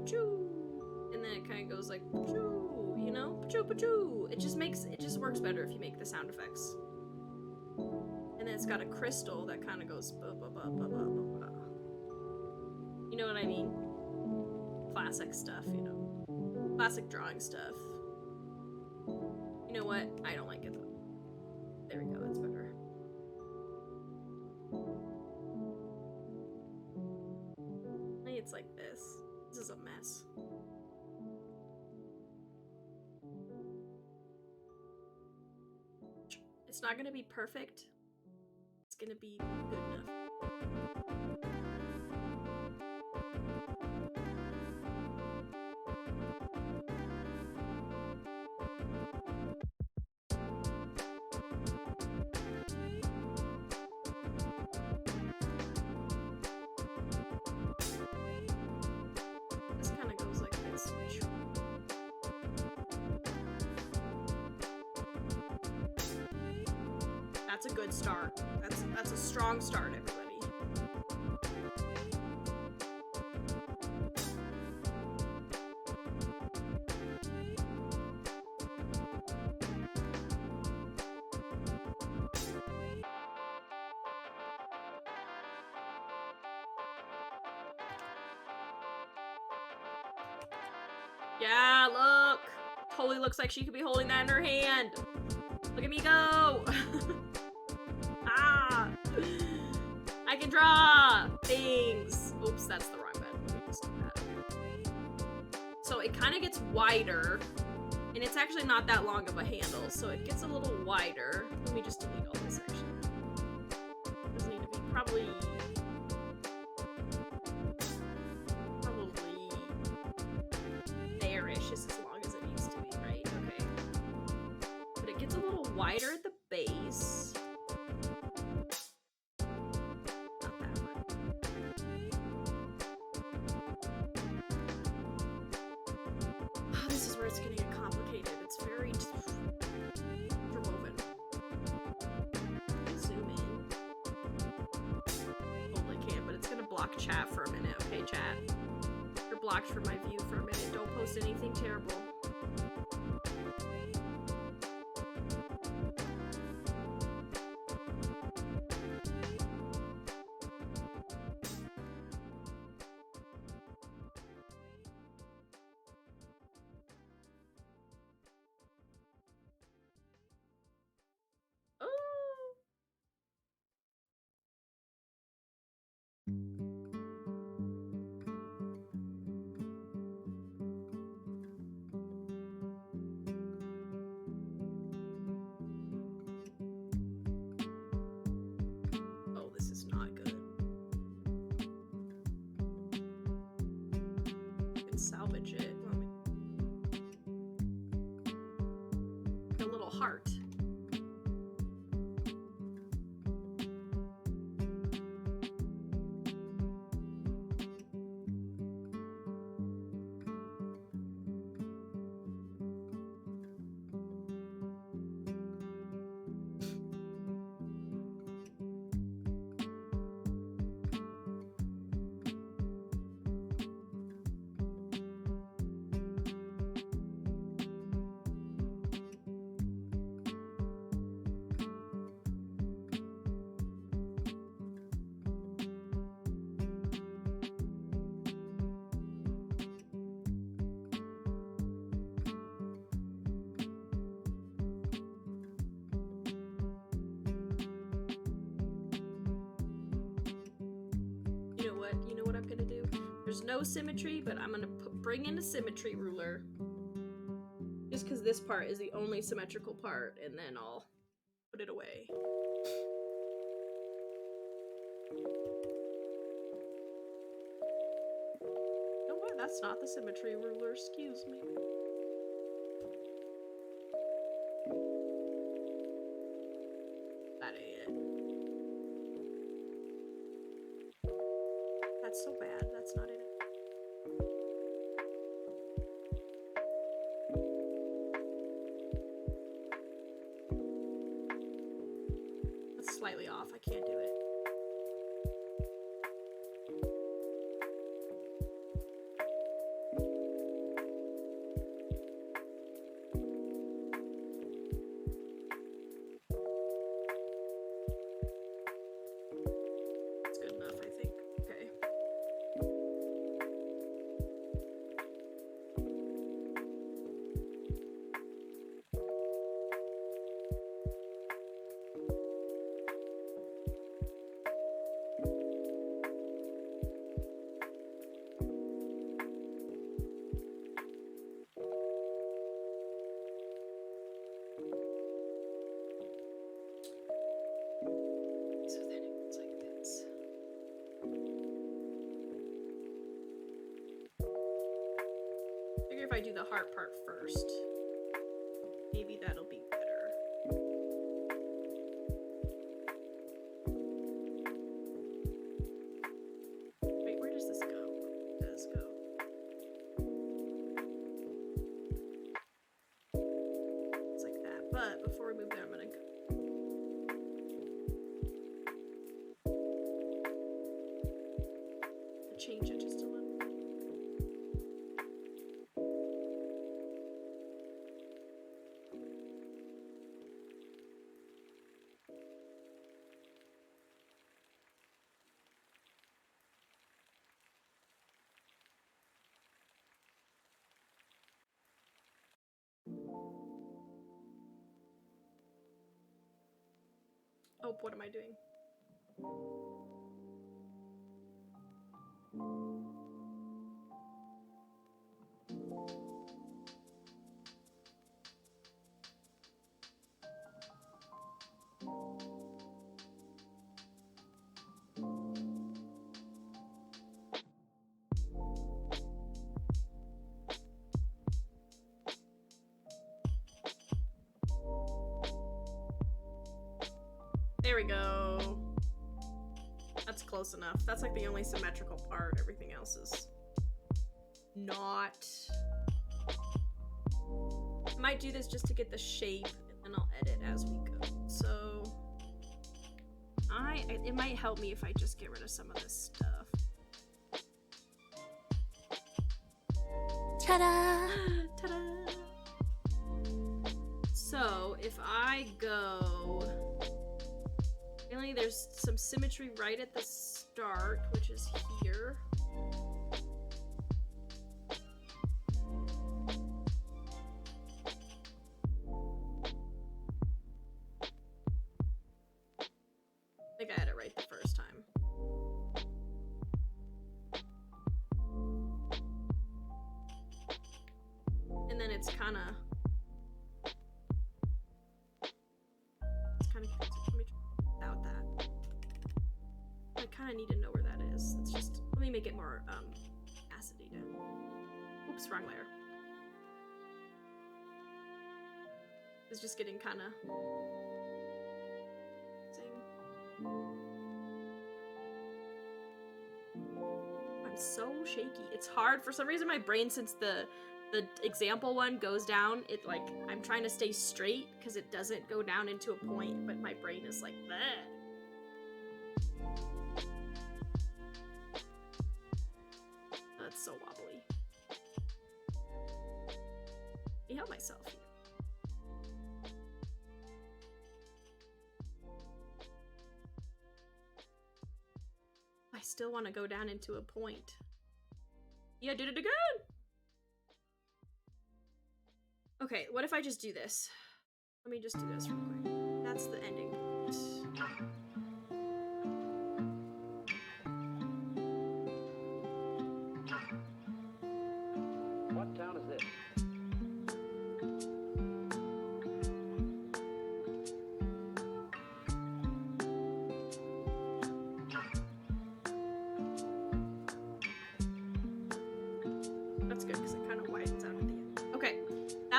Choo. And then it kind of goes like choo, you know? Choo, choo. It just works better if you make the sound effects. And then it's got a crystal that kind of goes ba ba ba ba ba ba ba. You know what I mean? Classic stuff, you know. Classic drawing stuff. You know what? I don't like it though. There we go, that's better. Maybe it's like this. This is a mess. It's not gonna be perfect. It's gonna be good enough. This kind of goes like this. That's a good start. That's a strong start, everybody. Yeah, look. Totally looks like she could be holding that in her hand. Look at me go. Ah. I can draw things. Oops, that's the wrong bed. Let me just do that. So it kind of gets wider, and it's actually not that long of a handle, so it gets a little wider. Let me just delete all this, actually. Doesn't need to be probably there-ish is as long as it needs to be, right? Okay. But it gets a little wider at the base. Not that one. Oh, this is where it's gonna get complicated. It's very interwoven. Zoom in. Totally can't, but it's gonna block chat for a minute. Okay, chat. You're blocked from my view for a minute. Don't post anything terrible. Oh. Oh, this is not good. You can salvage it. Let me... A little heart. You know what I'm gonna do? There's no symmetry, but I'm gonna bring in a symmetry ruler. Just because this part is the only symmetrical part, and then I'll put it away. Oh, what? That's not the symmetry ruler, excuse me. That ain't it. That's so bad. That's not it. That's slightly off. I can't do it. That's good enough, I think. Okay. So then it goes like this. Figure if I do the heart part first, maybe that'll be better. Wait, where does this go? It does go. It's like that. But before we move there, I'm gonna change it just a little. Oh, what am I doing? There we go. That's close enough. That's like the only symmetrical part. Everything else is not. I might do this just to get the shape, and then I'll edit as we go. So it might help me if I just get rid of some of this stuff. Ta-da! Ta-da! So if I go, really, there's some symmetry right at the start, which is here. I think I had it right the first time. And then it's kind of without that. I kind of need to know where that is. Let's just, let me make it more opacity down. Oops, wrong layer. It's just getting kind of I'm so shaky. It's hard for some reason. My brain, since the example one goes down, it like I'm trying to stay straight because it doesn't go down into a point, but my brain is like that. That's so wobbly. Let me help myself here. I still want to go down into a point. Yeah, I did it again! Okay, what if I just do this? Let me just do this real quick. That's the ending point. What town is this?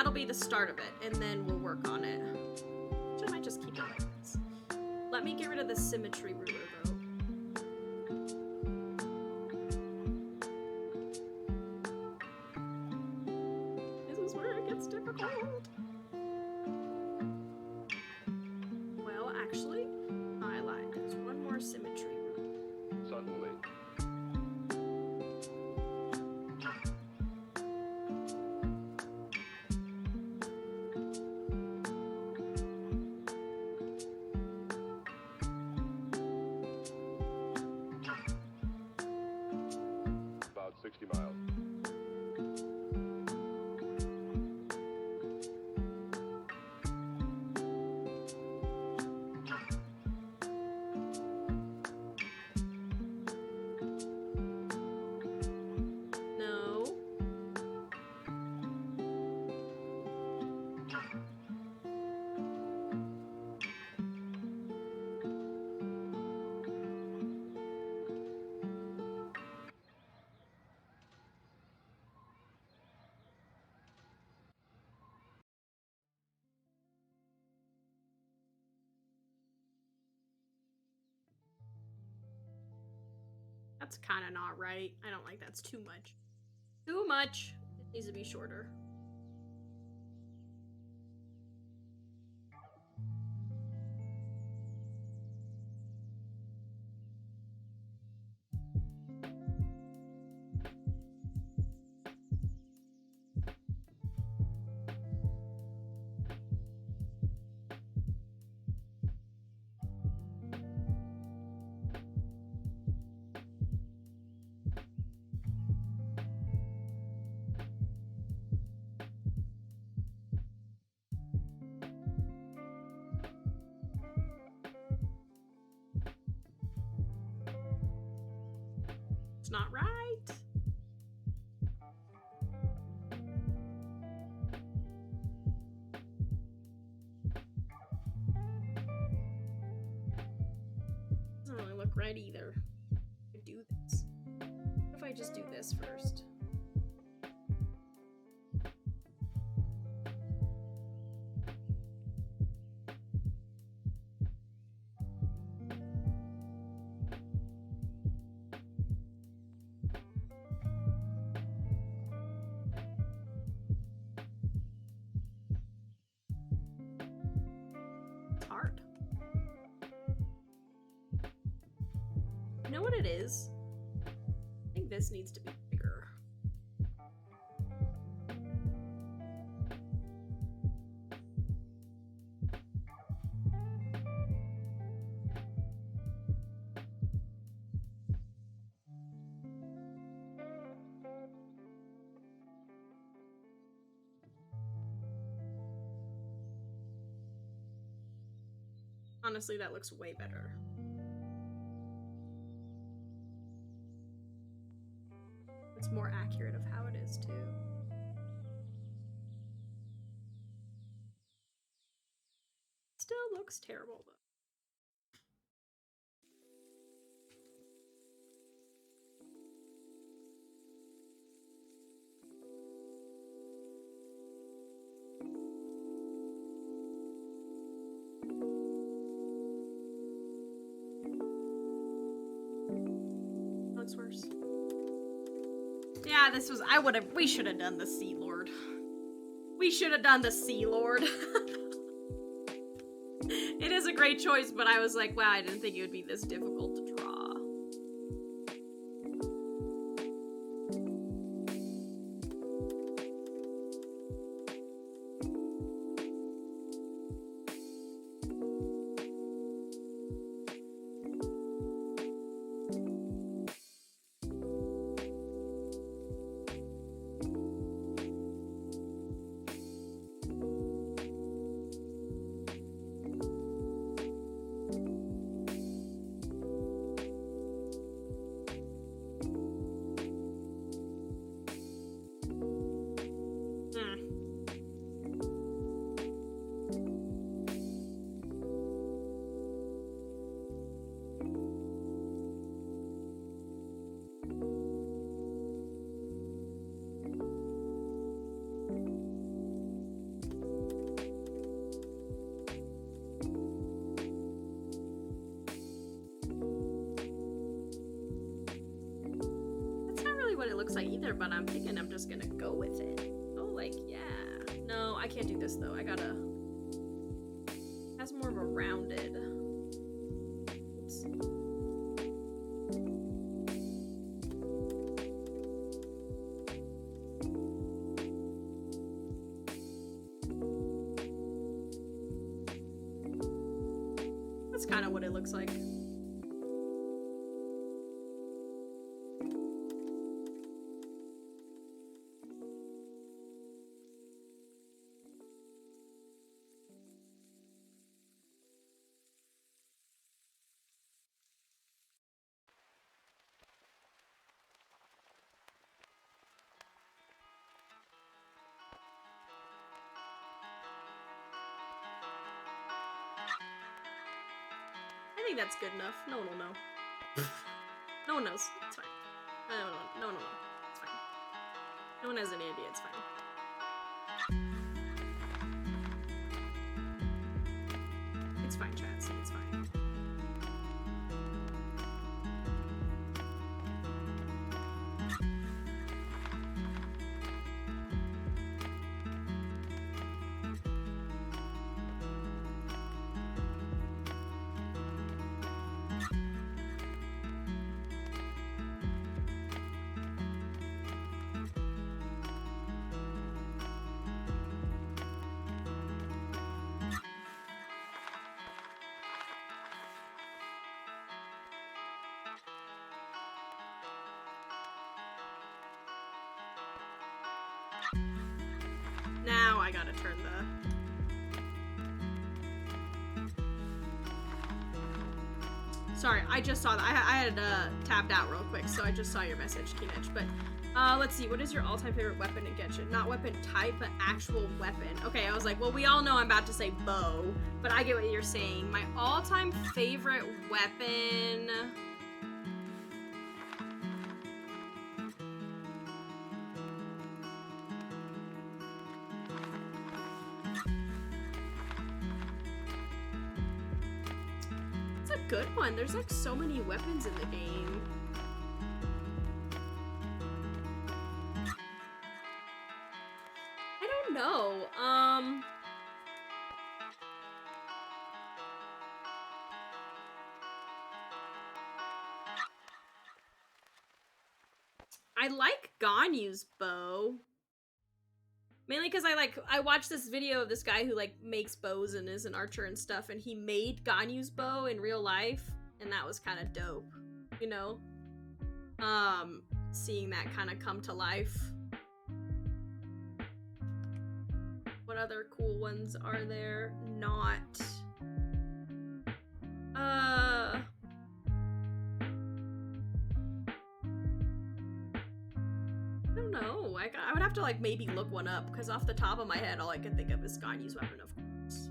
that'll be the start of it, and then we'll work on it. Which I might just keep it like this. Let me get rid of the symmetry ruler, though. This is where it gets difficult. Well, actually, I lied. There's one more symmetry ruler. Suddenly. About 60 miles. No. That's kind of not right. I don't like that's too much. Too much. It needs to be shorter. It's not right. Doesn't really look right either. I could do this. What if I just do this first? It's hard. You know what it is? I think this needs to be bigger. Honestly, that looks way better. It's more accurate of how it is, too. Still looks terrible, though. Looks worse. Yeah, we should have done the Sea Lord. We should have done the Sea Lord. It is a great choice, but I was like, wow, I didn't think it would be this difficult to draw. website either, but I'm thinking I'm just gonna go with it. Oh, like, yeah. No, I can't do this though. I gotta... It has more of a rounded... Oops. That's kind of what it looks like. I think that's good enough. No one will know. No one knows. It's fine. No one will know. It's fine. No one has any idea. It's fine. It's fine, chat. See, it's fine. Now I gotta turn the... Sorry, I just saw that. I had tabbed out real quick, so I just saw your message, Kinech. But let's see. What is your all-time favorite weapon in Genshin? Not weapon type, but actual weapon. Okay, I was like, well, we all know I'm about to say bow, but I get what you're saying. My all-time favorite weapon... Good one. There's like so many weapons in the game. I don't know. I like Ganyu's bow. Mainly because I watched this video of this guy who like makes bows and is an archer and stuff, and he made Ganyu's bow in real life, and that was kind of dope, you know? Seeing that kind of come to life. What other cool ones are there? Not... I would have to like maybe look one up, because off the top of my head all I can think of is Ganyu's weapon, of course.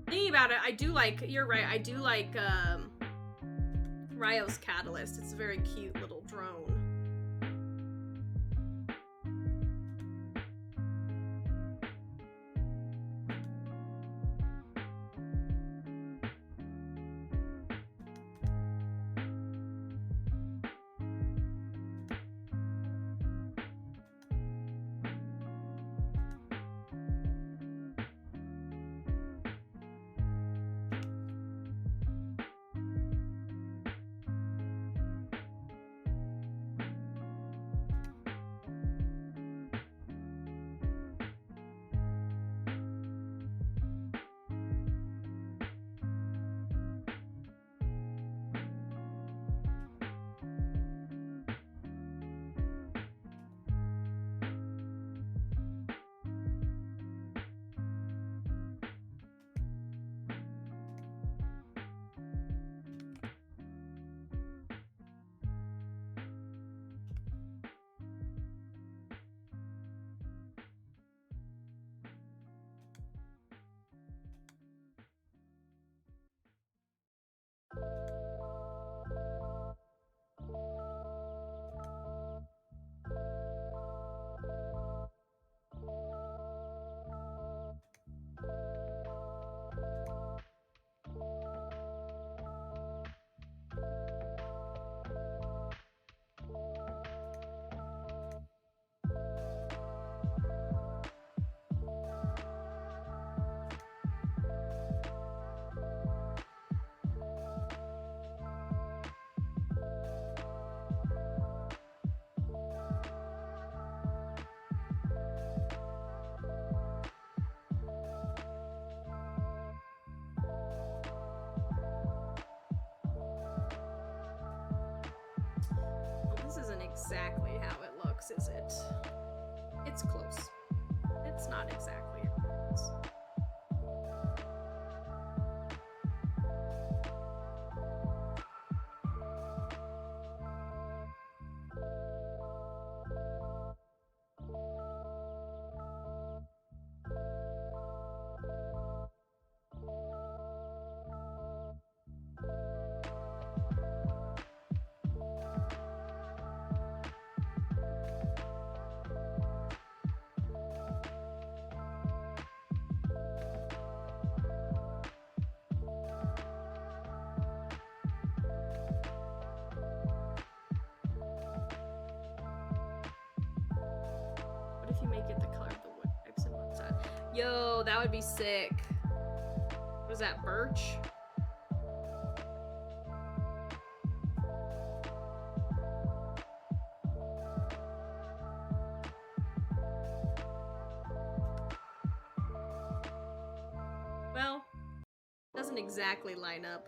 Thinking about it, I do like, you're right, I do like Ryo's Catalyst. It's a very cute little drone. This isn't exactly how it looks, is it? It's close. It's not exactly how it looks. What if you make it the color of the wood types and one side? Yo, that would be sick. What is that, birch? Well, doesn't exactly line up.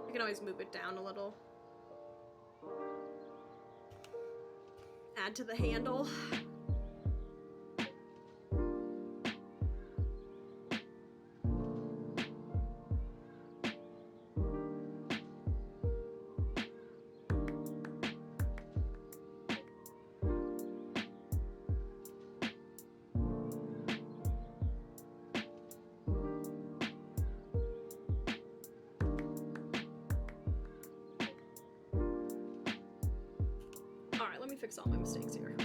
I can always move it down a little. Add to the handle. Alright, let me fix all my mistakes here.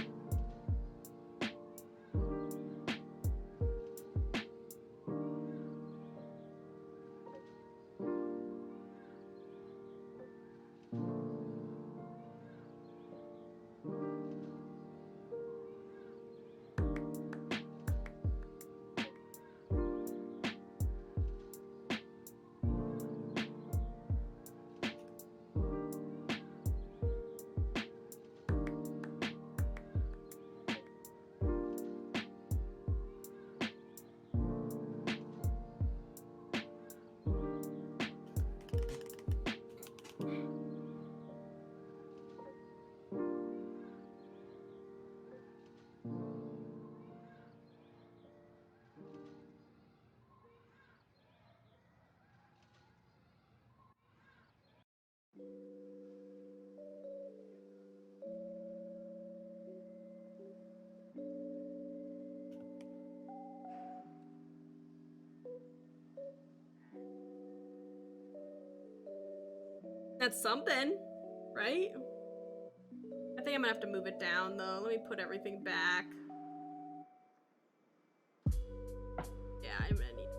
That's something, right? I think I'm gonna have to move it down though. Let me put everything back. Yeah, I'm gonna need.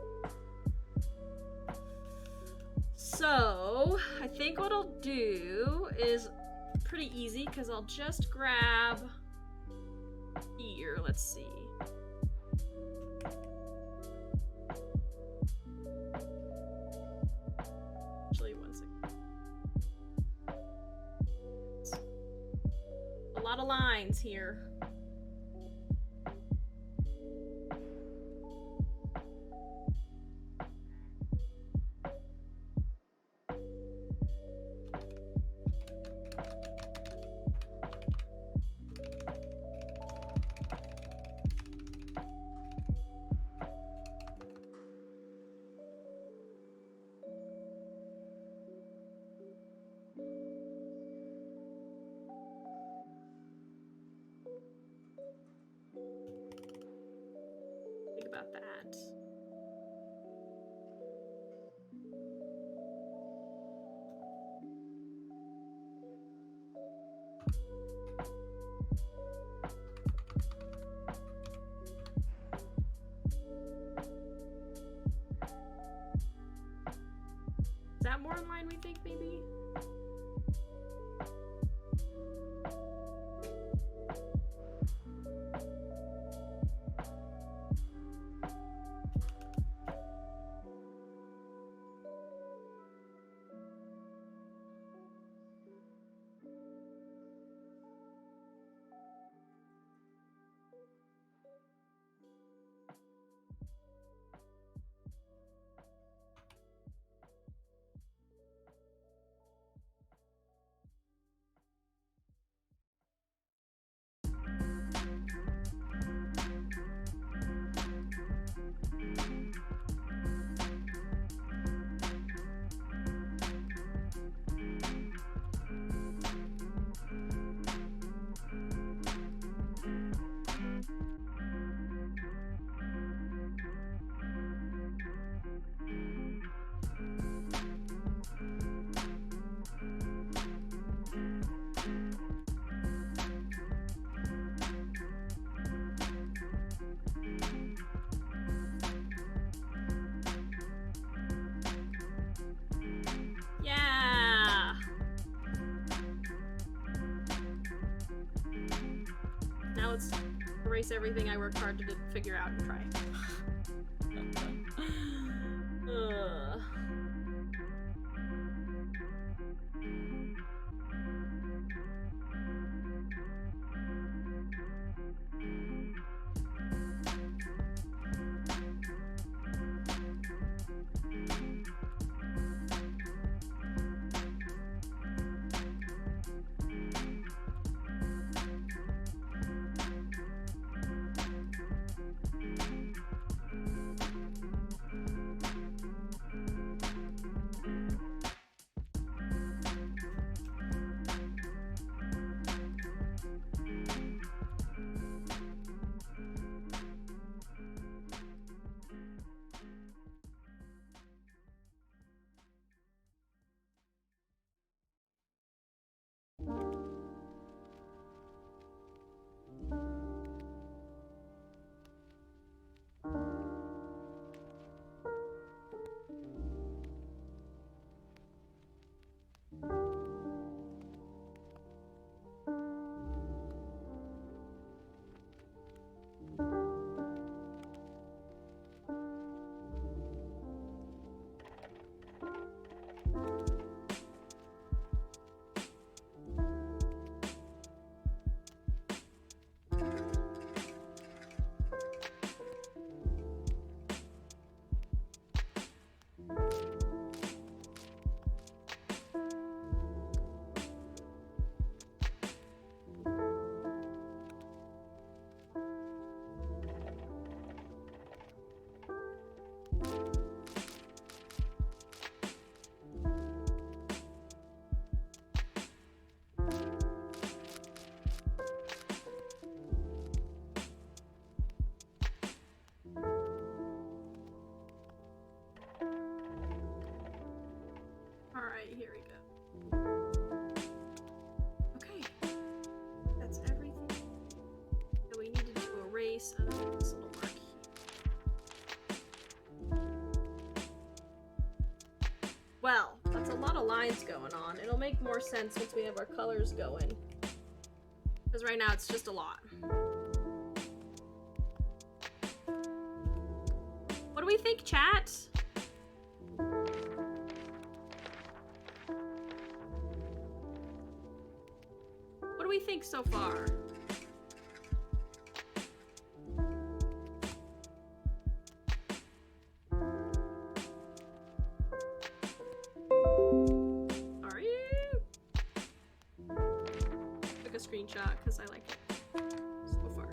So, I think what I'll do is pretty easy because I'll just grab here. Let's see. Actually, one second. A lot of lines here. Think about that. Is that more in line, we think, maybe? Now let's erase everything I worked hard to figure out and try. Ugh. Alright, here we go. Okay. That's everything that we needed to erase. This little mark here. Well, that's a lot of lines going on. It'll make more sense once we have our colors going. Because right now it's just a lot. What do we think, chat? What do we think so far? Sorry. Took a screenshot because I like it so far.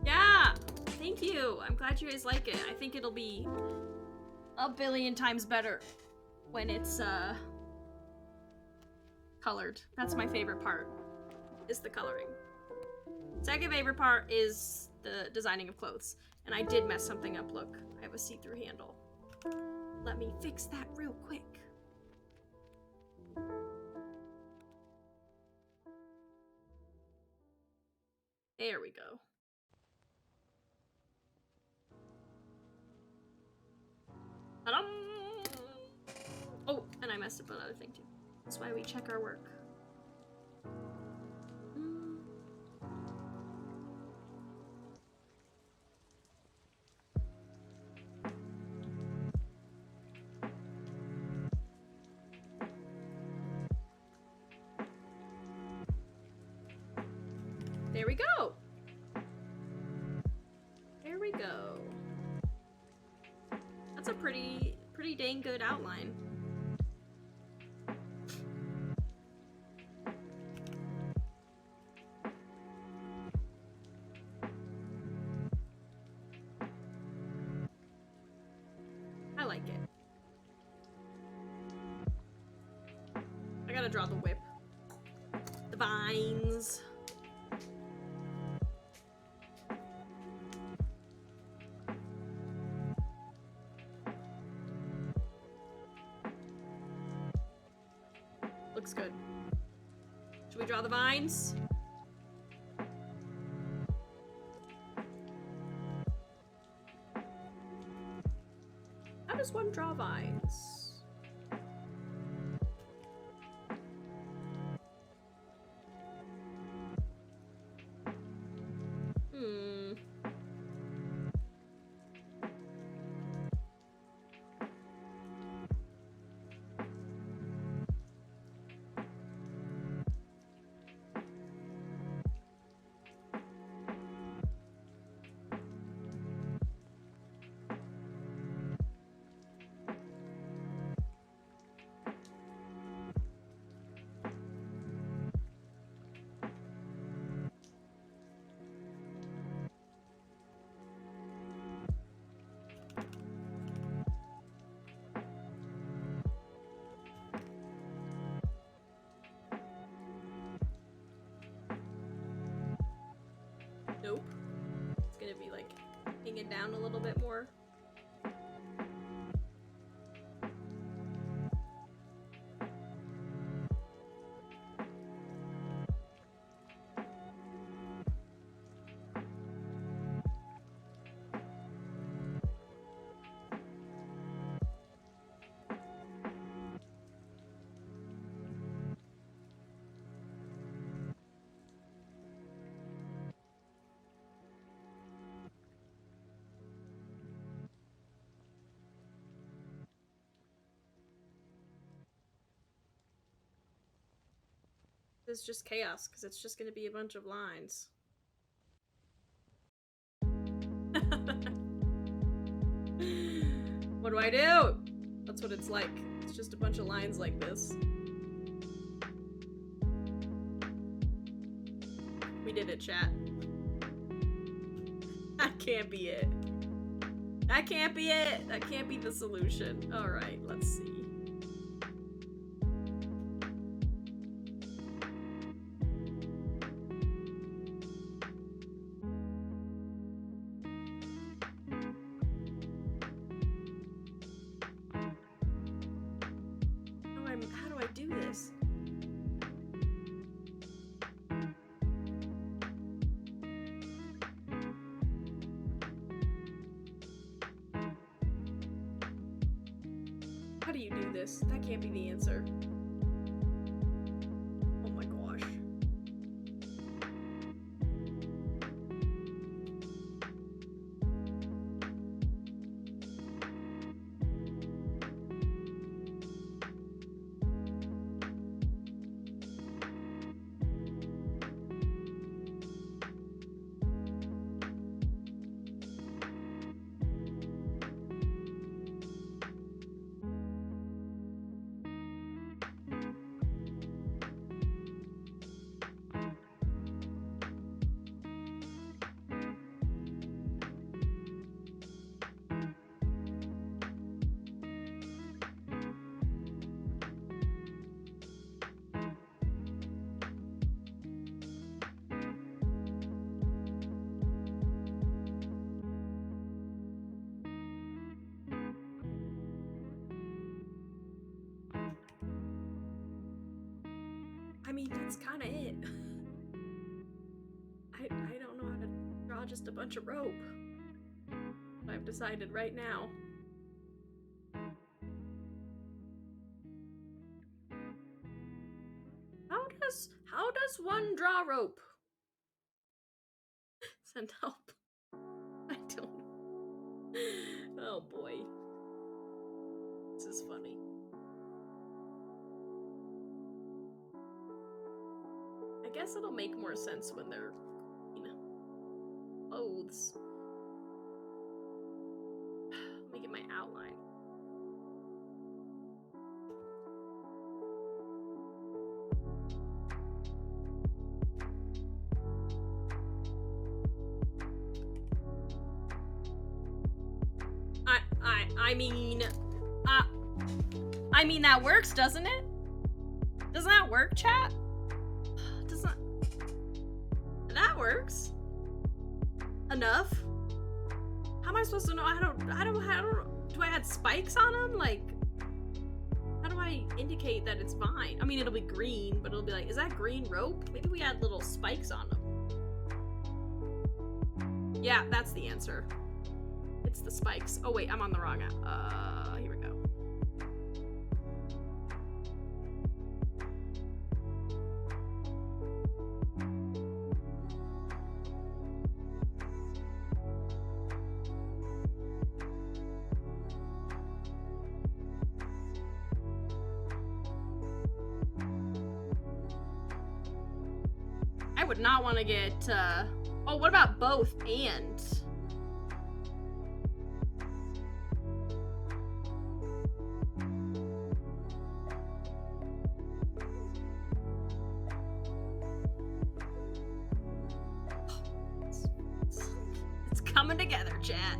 Yeah, thank you. I'm glad you guys like it. I think it'll be a billion times better when it's colored. That's my favorite part, is the coloring. Second favorite part is the designing of clothes. And I did mess something up, look. I have a see-through handle. Let me fix that real quick. There we go. Ta-dum! Oh, and I messed up another thing too. That's why we check our work. There we go. There we go. That's a pretty dang good outline. I like it. I gotta draw the whip. The vines. Looks good. Should we draw the vines? How does one draw vines? it down a little bit more. It's just chaos, because it's just going to be a bunch of lines. What do I do? That's what it's like. It's just a bunch of lines like this. We did it, chat. That can't be it. That can't be it. That can't be the solution. Alright, let's see. How do I do this? How do you do this? That can't be the answer. Oh my gosh. I mean, that's kind of it. I don't know how to draw just a bunch of rope. I've decided right now. How does one draw rope? Send help. I don't know. Oh boy. This is funny. I guess it'll make more sense when they're, you know, clothes. Let me get my outline. I mean that works, doesn't it? Doesn't that work, chat? Doesn't that works? Enough? How am I supposed to know? Do I add spikes on them? Like, how do I indicate that it's fine? I mean, it'll be green, but it'll be like, is that green rope? Maybe we add little spikes on them. Yeah, that's the answer. It's the spikes. Oh wait, I'm on the wrong app. Here we go. I would not want to get, oh, what about both and? It's coming together, chat.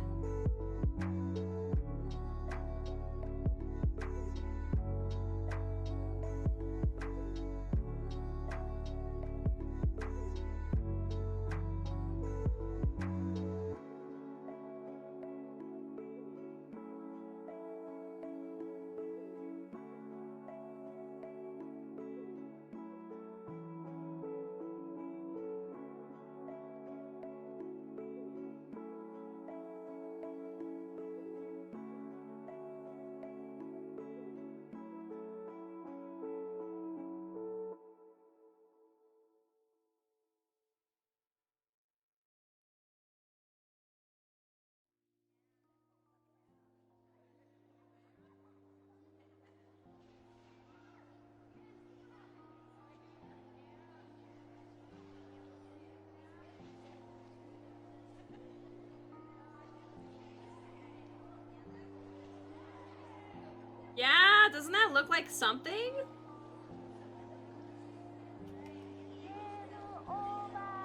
Yeah, doesn't that look like something?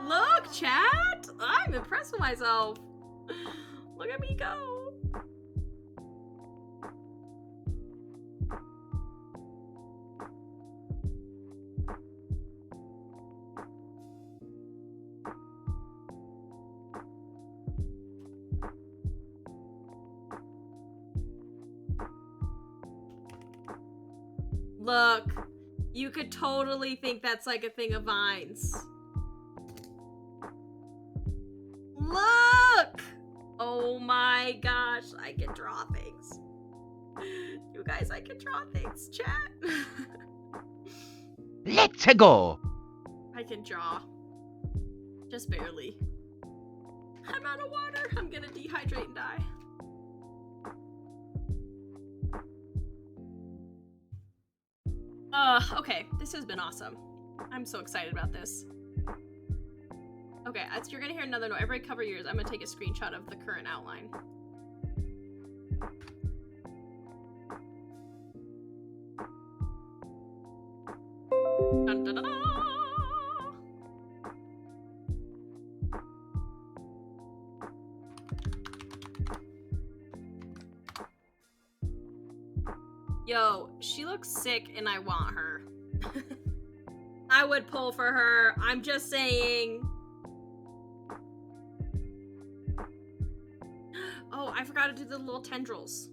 Look, chat! I'm impressed with myself. Look at me go. Look, you could totally think that's like a thing of vines. Look! Oh my gosh, I can draw things. You guys, I can draw things, chat. Let's go! I can draw. Just barely. I'm out of water. I'm gonna dehydrate and die. Okay. This has been awesome. I'm so excited about this. Okay, as you're gonna hear another note. Everybody cover your ears. I'm gonna take a screenshot of the current outline. Dun, dun, dun, dun. Yo, she looks sick and I want her. I would pull for her. I'm just saying. Oh, I forgot to do the little tendrils.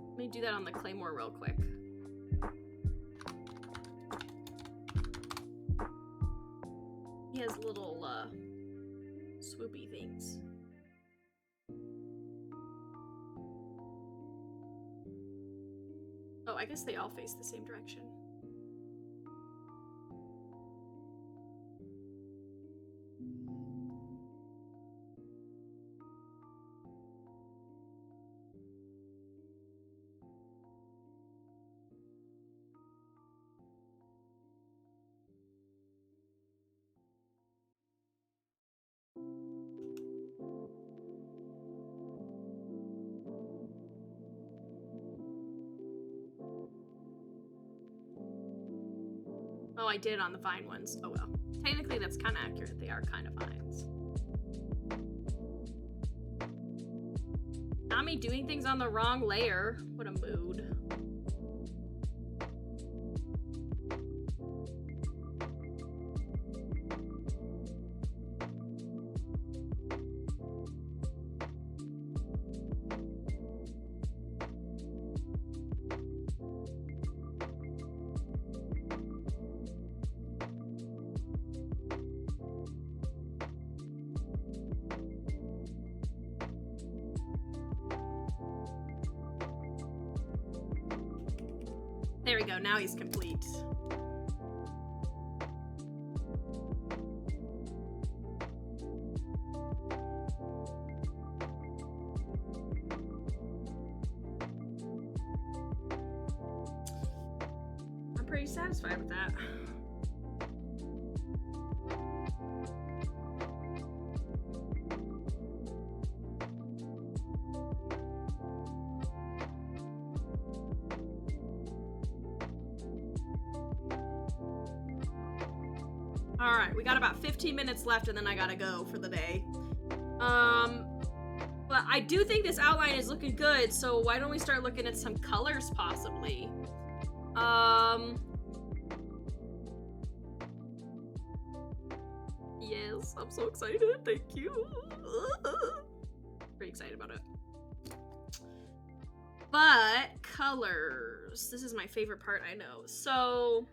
Let me do that on the claymore real quick. He has little, swoopy things. Oh, I guess they all face the same direction. Oh, I did it on the vine ones. Oh well. Technically, that's kind of accurate. They are kind of vines. Not me doing things on the wrong layer. What a mood. There we go, now he's complete. I'm pretty satisfied with that. Alright, we got about 15 minutes left and then I gotta go for the day. But I do think this outline is looking good, so why don't we start looking at some colors possibly? Yes, I'm so excited, thank you. Pretty excited about it. But, colors. This is my favorite part, I know. So...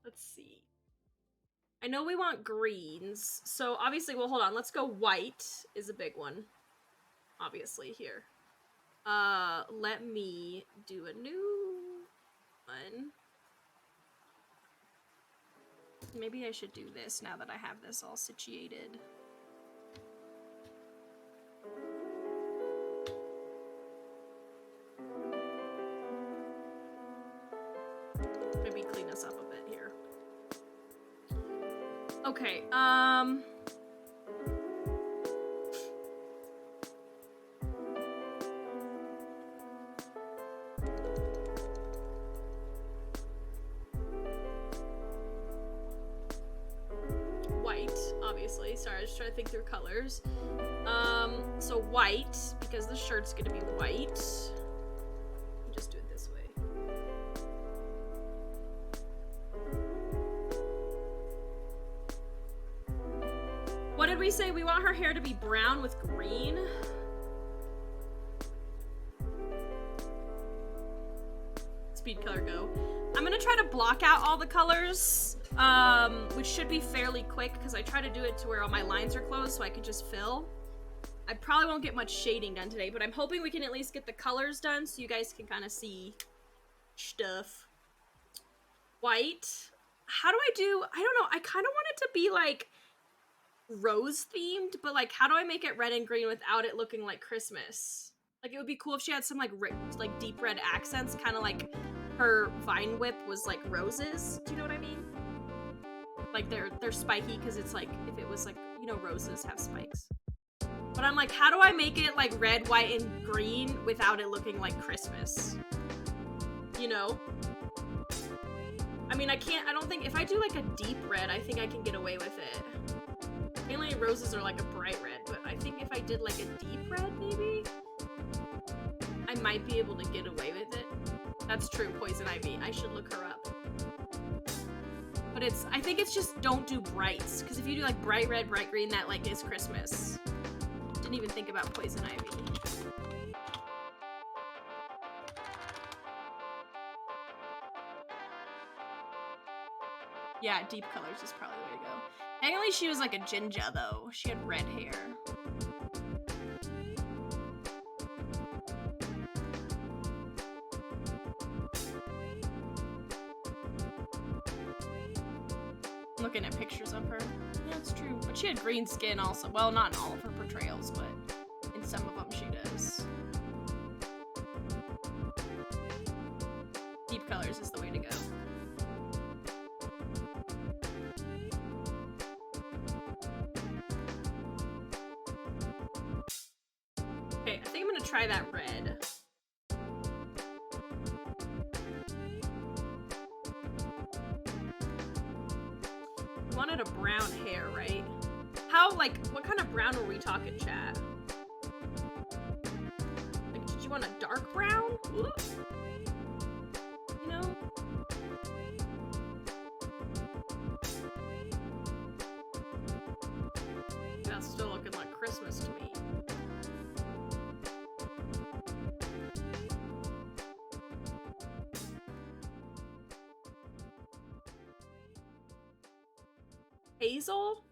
let's see. I know we want greens, so obviously, well, hold on. Let's go white is a big one, obviously, here. Let me do a new one. Maybe I should do this now that I have this all situated. Maybe clean this up a bit here. Okay, obviously. Sorry, I was just trying to think through colors. So white, because the shirt's gonna be white. Just do it this way. What did we say? We want her hair to be brown with green. Speed color go. I'm gonna try to block out all the colors, which should be fairly quick because I try to do it to where all my lines are closed so I can just fill. I probably won't get much shading done today, but I'm hoping we can at least get the colors done so you guys can kind of see stuff. White. How do I do? I don't know. I kind of want it to be like rose themed, but like how do I make it red and green without it looking like Christmas? Like it would be cool if she had some like deep red accents, kind of like her vine whip was like roses. Do you know what I mean? Like they're spiky because it's like if it was like, you know, roses have spikes. But I'm like, how do I make it like red, white, and green without it looking like Christmas? You know? I mean, I don't think, if I do like a deep red, I think I can get away with it. Mainly roses are like a bright red, but I think if I did like a deep red, maybe, I might be able to get away with it. That's true, Poison Ivy. I should look her up. But I think it's just don't do brights, because if you do like bright red, bright green, that like is Christmas. Didn't even think about Poison Ivy. Yeah, deep colors is probably the way to go. Technically, she was like a ginger, though. She had red hair. I'm looking at pictures of her. Yeah, it's true. But she had green skin also. Well, not in all of her portrayals, but in some of them she does. Deep colors is the way to go. Okay, I think I'm gonna try that red. We wanted a brown hair, right? How, like, what kind of brown were we talking, chat? Like, did you want a dark brown? Ooh. You know? That's still looking like Christmas to me. Hazel?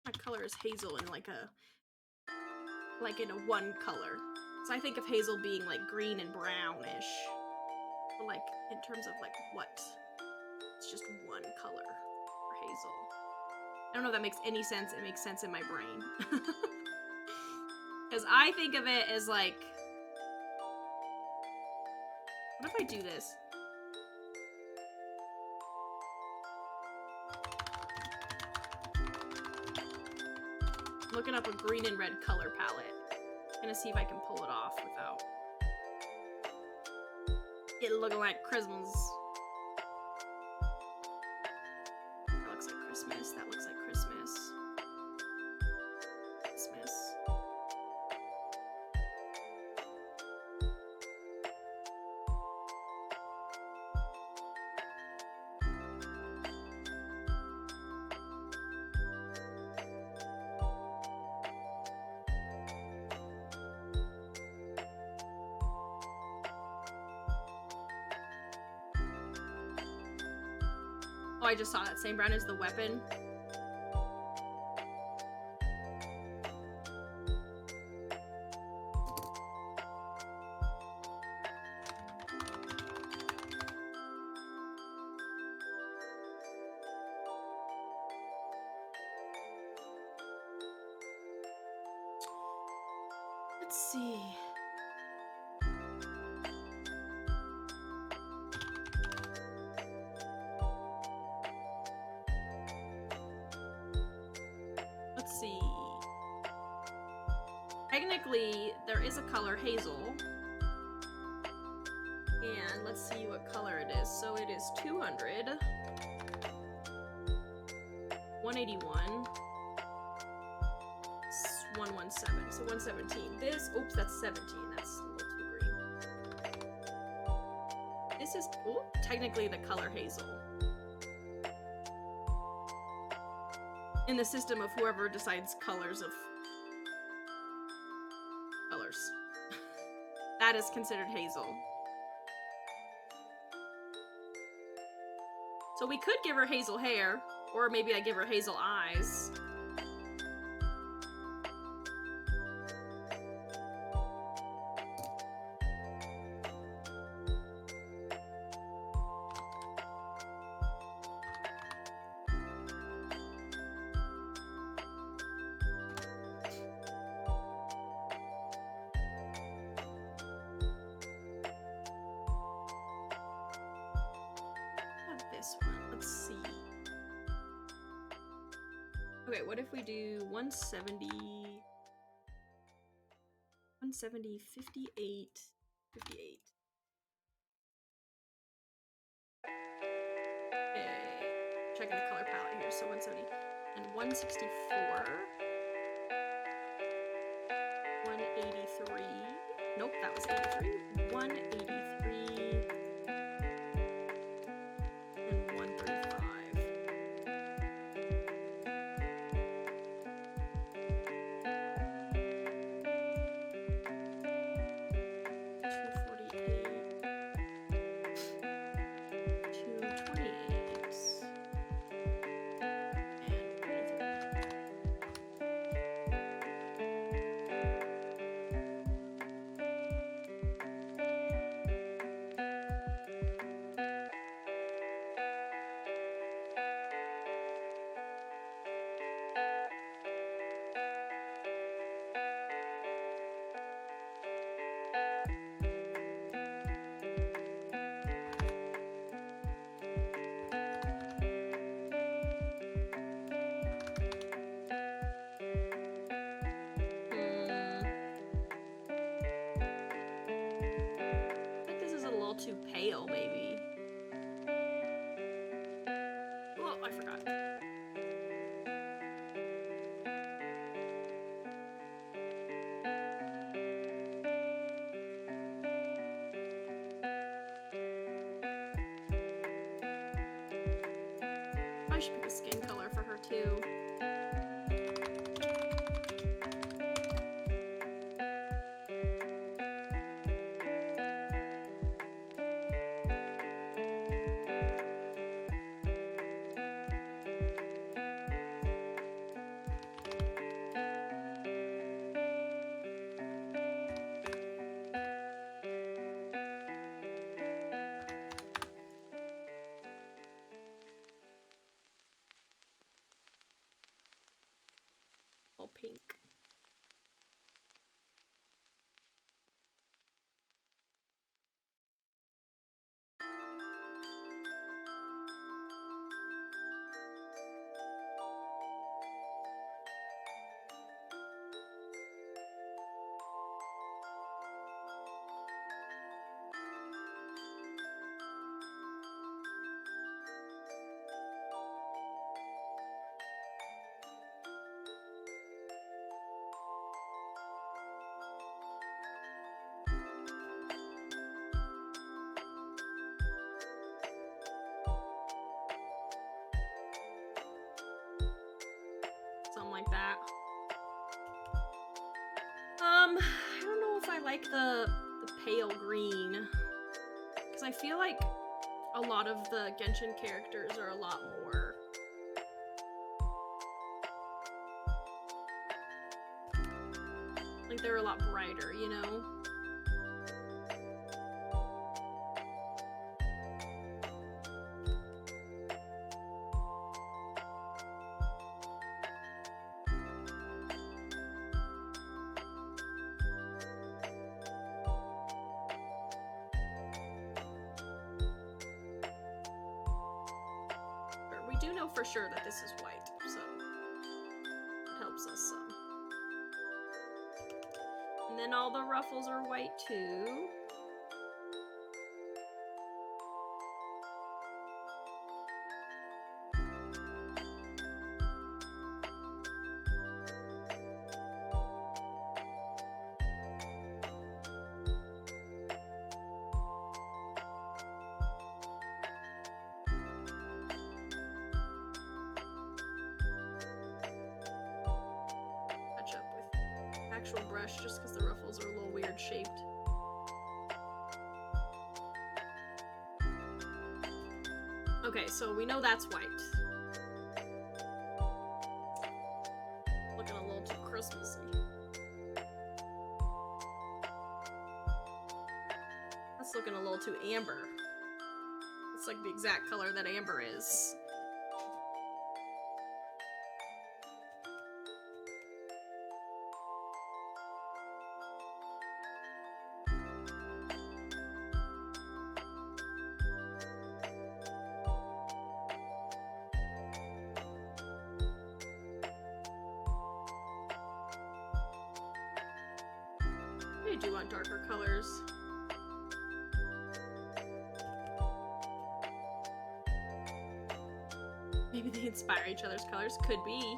My color is hazel in like in a one color. So I think of hazel being like green and brownish. But like in terms of like what? It's just one color for hazel. I don't know if that makes any sense. It makes sense in my brain. Because I think of it as like, what if I do this? I'm looking up a green and red color palette. I'm gonna see if I can pull it off without it looking like Christmas. That looks like Christmas. That looks like Christmas. Christmas. Oh, I just saw that same brown as the weapon. Let's see. Let's see. Technically, there is a color hazel. And let's see what color it is. So it is 200, 181, 117. So 117. This, oops, that's 17. That's a little too green. This is, ooh, technically the color hazel. In the system of whoever decides colors of colors. That is considered hazel. So we could give her hazel hair, or maybe I give her hazel eyes. This one, let's see. Okay, what if we do 170, 58, 58. Okay, checking the color palette here, so 170 and 164, 183, nope, that was 83, 183, and 135. Too pale, maybe. Oh, I forgot. I should pick a skin color for her too. All pink. Something like that. I don't know if I like the pale green, because I feel like a lot of the Genshin characters are a lot more like they're a lot brighter, you know? We do know for sure that this is white, so it helps us some. And then all the ruffles are white too. actual brush just because the ruffles are a little weird shaped. Okay, so we know that's white. Looking a little too Christmassy. That's looking a little too amber. It's like the exact color that amber is. I do want darker colors. Maybe they inspire each other's colors. Could be.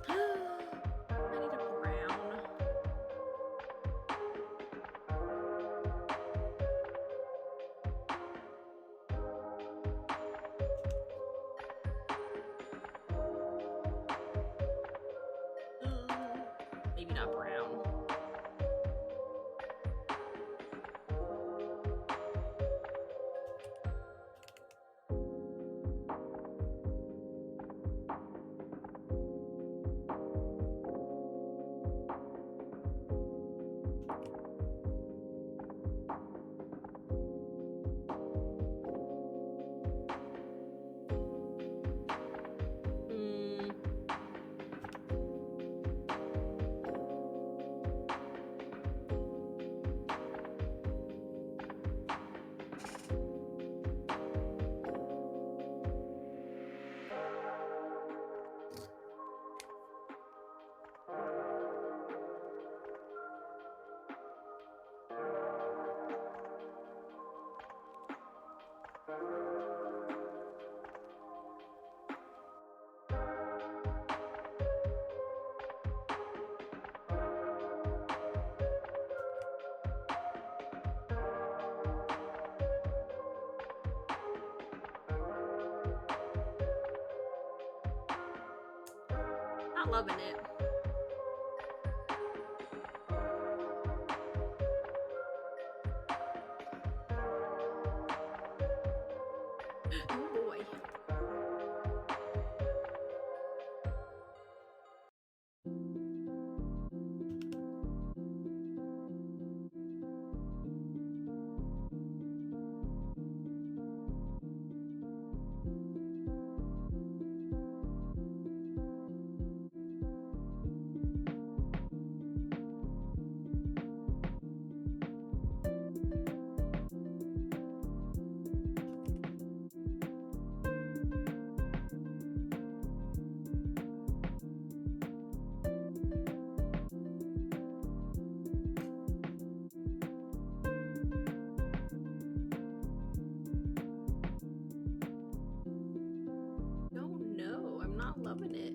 I need a brown. Maybe not brown. Not loving it. Oh boy. No, I'm not loving it.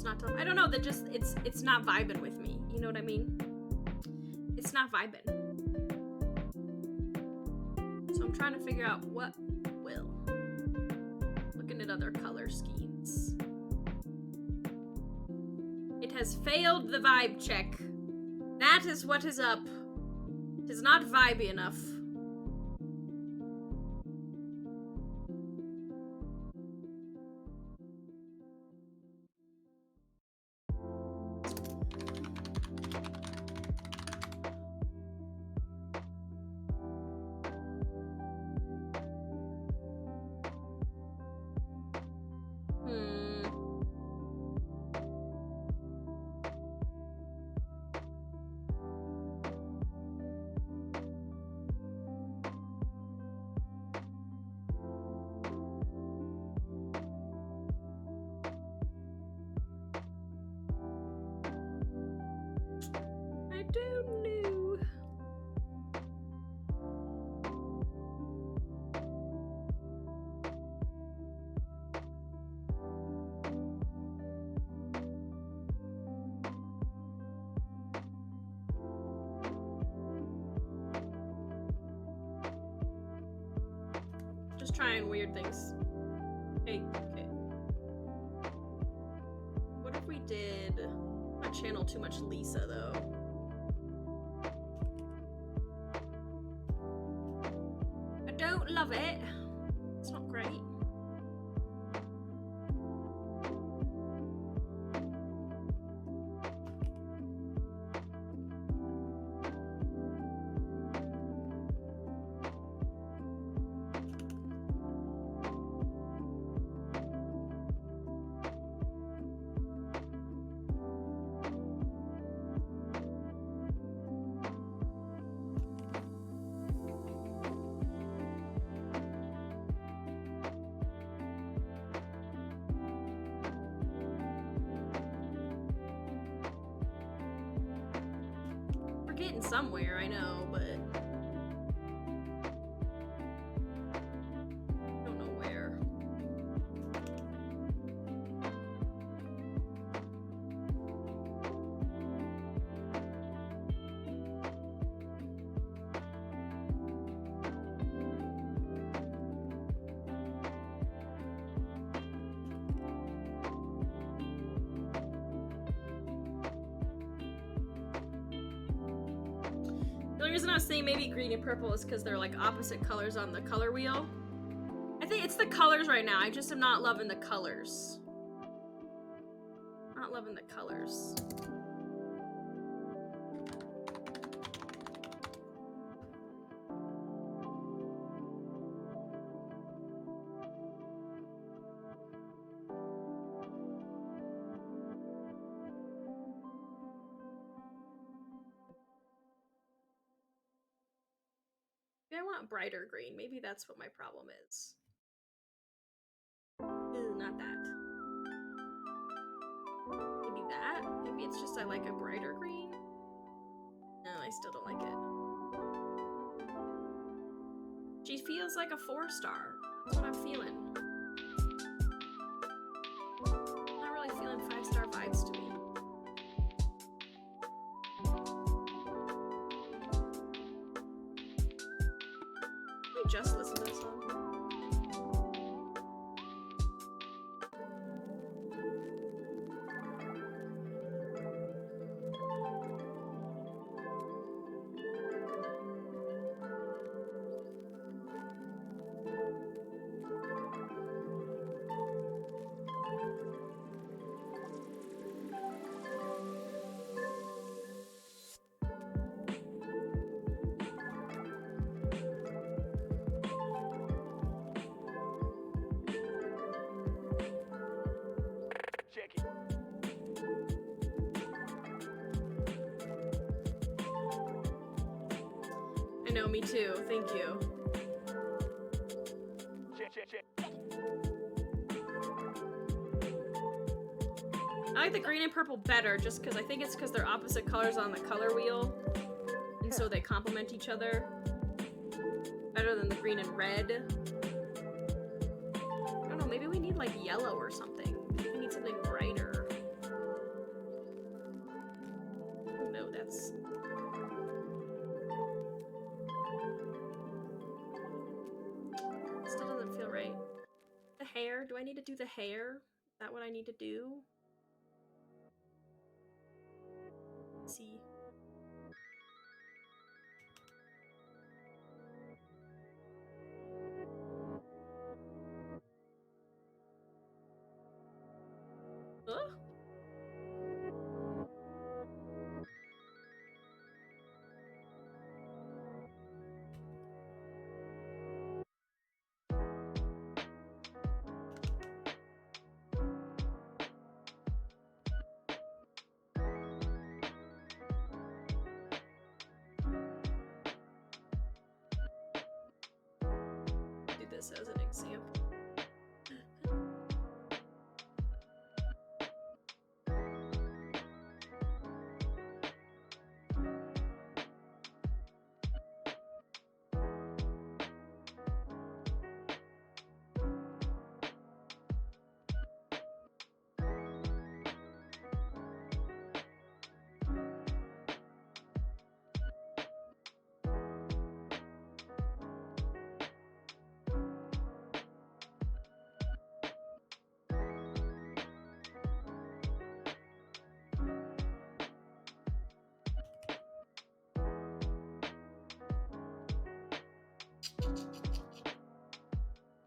Not I don't know, that just it's not vibing with me. You know what I mean? it's not vibing. So I'm trying to figure out what will. Looking at other color schemes. It has failed the vibe check. That is what is up. It is not vibey enough. I don't know. Just trying weird things. Okay. What if we did not channel too much Lisa though? I don't love it. It's not great. We're getting somewhere, I know, but I don't know where. The only reason I was saying maybe green and purple is because they're like opposite colors on the color wheel. I think it's the colors right now. I just am not loving the colors. Not loving the colors. Maybe I want brighter green. Maybe that's what my problem is. Ew, not that. Maybe that? Maybe it's just I like a brighter green? No, I still don't like it. She feels like a 4-star. That's what I'm feeling. Not really feeling 5-star vibes to me. Let me just listen to this song. Check it. I know, me too. Thank you. Check. I like the green and purple better just because I think it's because they're opposite colors on the color wheel. And so they complement each other better than the green and red. I don't know, maybe we need like yellow or something. Maybe we need something brighter. Oh no, that's... hair? Do I need to do the hair? Is that what I need to do? Let's see. Huh? Do this as an example.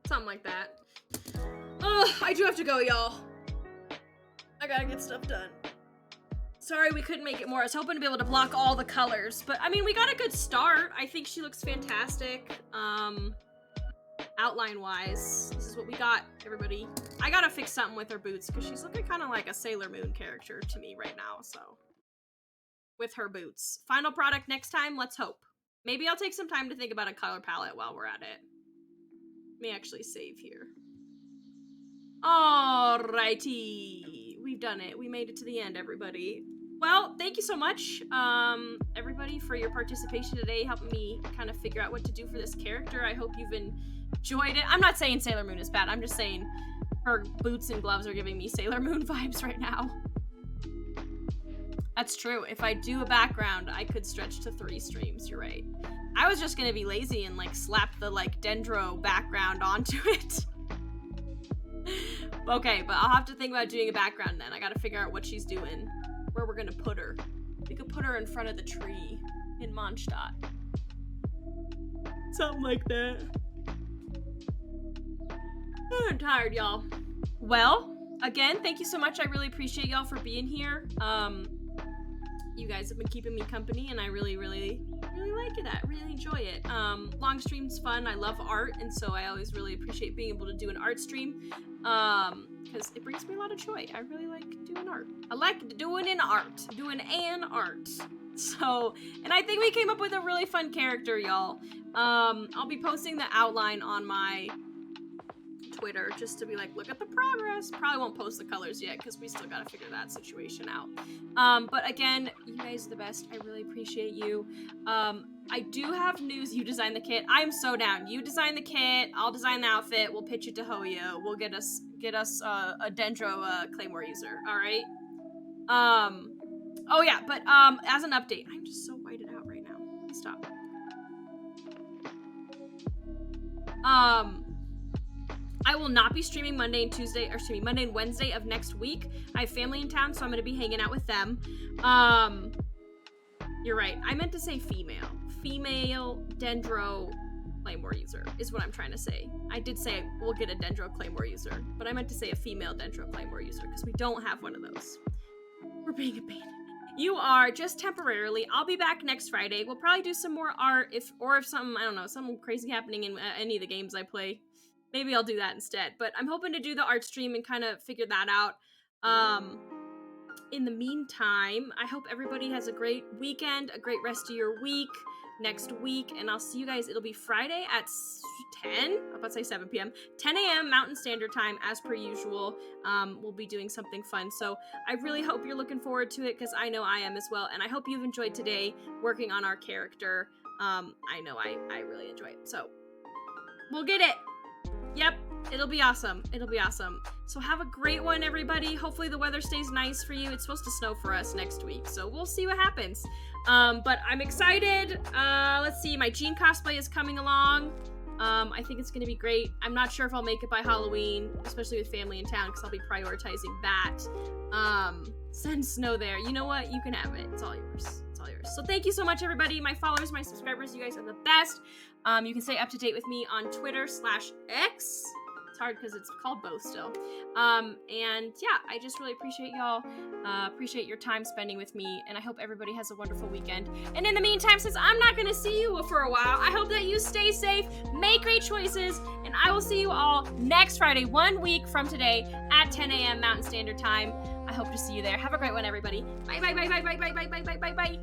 Something like that. Ugh, I do have to go, y'all. I gotta get stuff done. Sorry we couldn't make it more. I was hoping to be able to block all the colors, but I mean, we got a good start. I think she looks fantastic. Outline-wise, this is what we got, everybody. I gotta fix something with her boots, because she's looking kind of like a Sailor Moon character to me right now, so. With her boots. Final product next time, let's hope. Maybe I'll take some time to think about a color palette while we're at it. Let me actually save here. Alrighty. We've done it. We made it to the end, everybody. Well, thank you so much, everybody, for your participation today, helping me kind of figure out what to do for this character. I hope you've enjoyed it. I'm not saying Sailor Moon is bad. I'm just saying her boots and gloves are giving me Sailor Moon vibes right now. That's true. If I do a background, I could stretch to 3 streams. You're right. I was just gonna be lazy and like slap the like Dendro background onto it. Okay, but I'll have to think about doing a background then. I gotta figure out what she's doing, where we're gonna put her. We could put her in front of the tree in Mondstadt. Something like that. I'm tired, y'all. Well, again, thank you so much. I really appreciate y'all for being here. You guys have been keeping me company, and I really like that. Really enjoy it. Long stream's fun. I love art, and so I always really appreciate being able to do an art stream, because it brings me a lot of joy. I really like doing art. I like doing an art. So, and I think we came up with a really fun character, y'all. I'll be posting the outline on my Twitter just to be like, look at the progress. Probably won't post the colors yet because we still gotta figure that situation out. But again, you guys are the best. I really appreciate you. I do have news. You designed the kit. I'm so down. You design the kit. I'll design the outfit. We'll pitch it to Hoyo. We'll get us a Dendro Claymore user. All right. Oh yeah, but as an update, I'm just so whited out right now. Stop. I will not be streaming Monday and Wednesday of next week. I have family in town, so I'm going to be hanging out with them. You're right. I meant to say female. Female Dendro Claymore user is what I'm trying to say. I did say we'll get a Dendro Claymore user, but I meant to say a female Dendro Claymore user because we don't have one of those. We're being abandoned. You are just temporarily. I'll be back next Friday. We'll probably do some more art if something, I don't know, something crazy happening in any of the games I play. Maybe I'll do that instead. But I'm hoping to do the art stream and kind of figure that out. In the meantime, I hope everybody has a great weekend, a great rest of your week, next week, and I'll see you guys. It'll be Friday at 10, I'm about to say 7 p.m., 10 a.m. Mountain Standard Time, as per usual. We'll be doing something fun. So I really hope you're looking forward to it, because I know I am as well, and I hope you've enjoyed today working on our character. I know I really enjoy it. So we'll get it. Yep, it'll be awesome. It'll be awesome. So have a great one, everybody. Hopefully the weather stays nice for you. It's supposed to snow for us next week, so we'll see what happens. But I'm excited. Let's see, my Jean cosplay is coming along. I think it's gonna be great. I'm not sure if I'll make it by Halloween, especially with family in town, because I'll be prioritizing that. Send snow there. You know what? You can have it. It's all yours. It's all yours. So thank you so much, everybody. My followers, my subscribers, you guys are the best. You can stay up to date with me on Twitter/X. It's hard because it's called both still. And yeah, I just really appreciate y'all. Appreciate your time spending with me, and I hope everybody has a wonderful weekend. And in the meantime, since I'm not gonna see you for a while, I hope that you stay safe, make great choices, and I will see you all next Friday, 1 week from today at 10 a.m. Mountain Standard Time. I hope to see you there. Have a great one, everybody. Bye, bye, bye, bye, bye, bye, bye, bye, bye, bye, bye.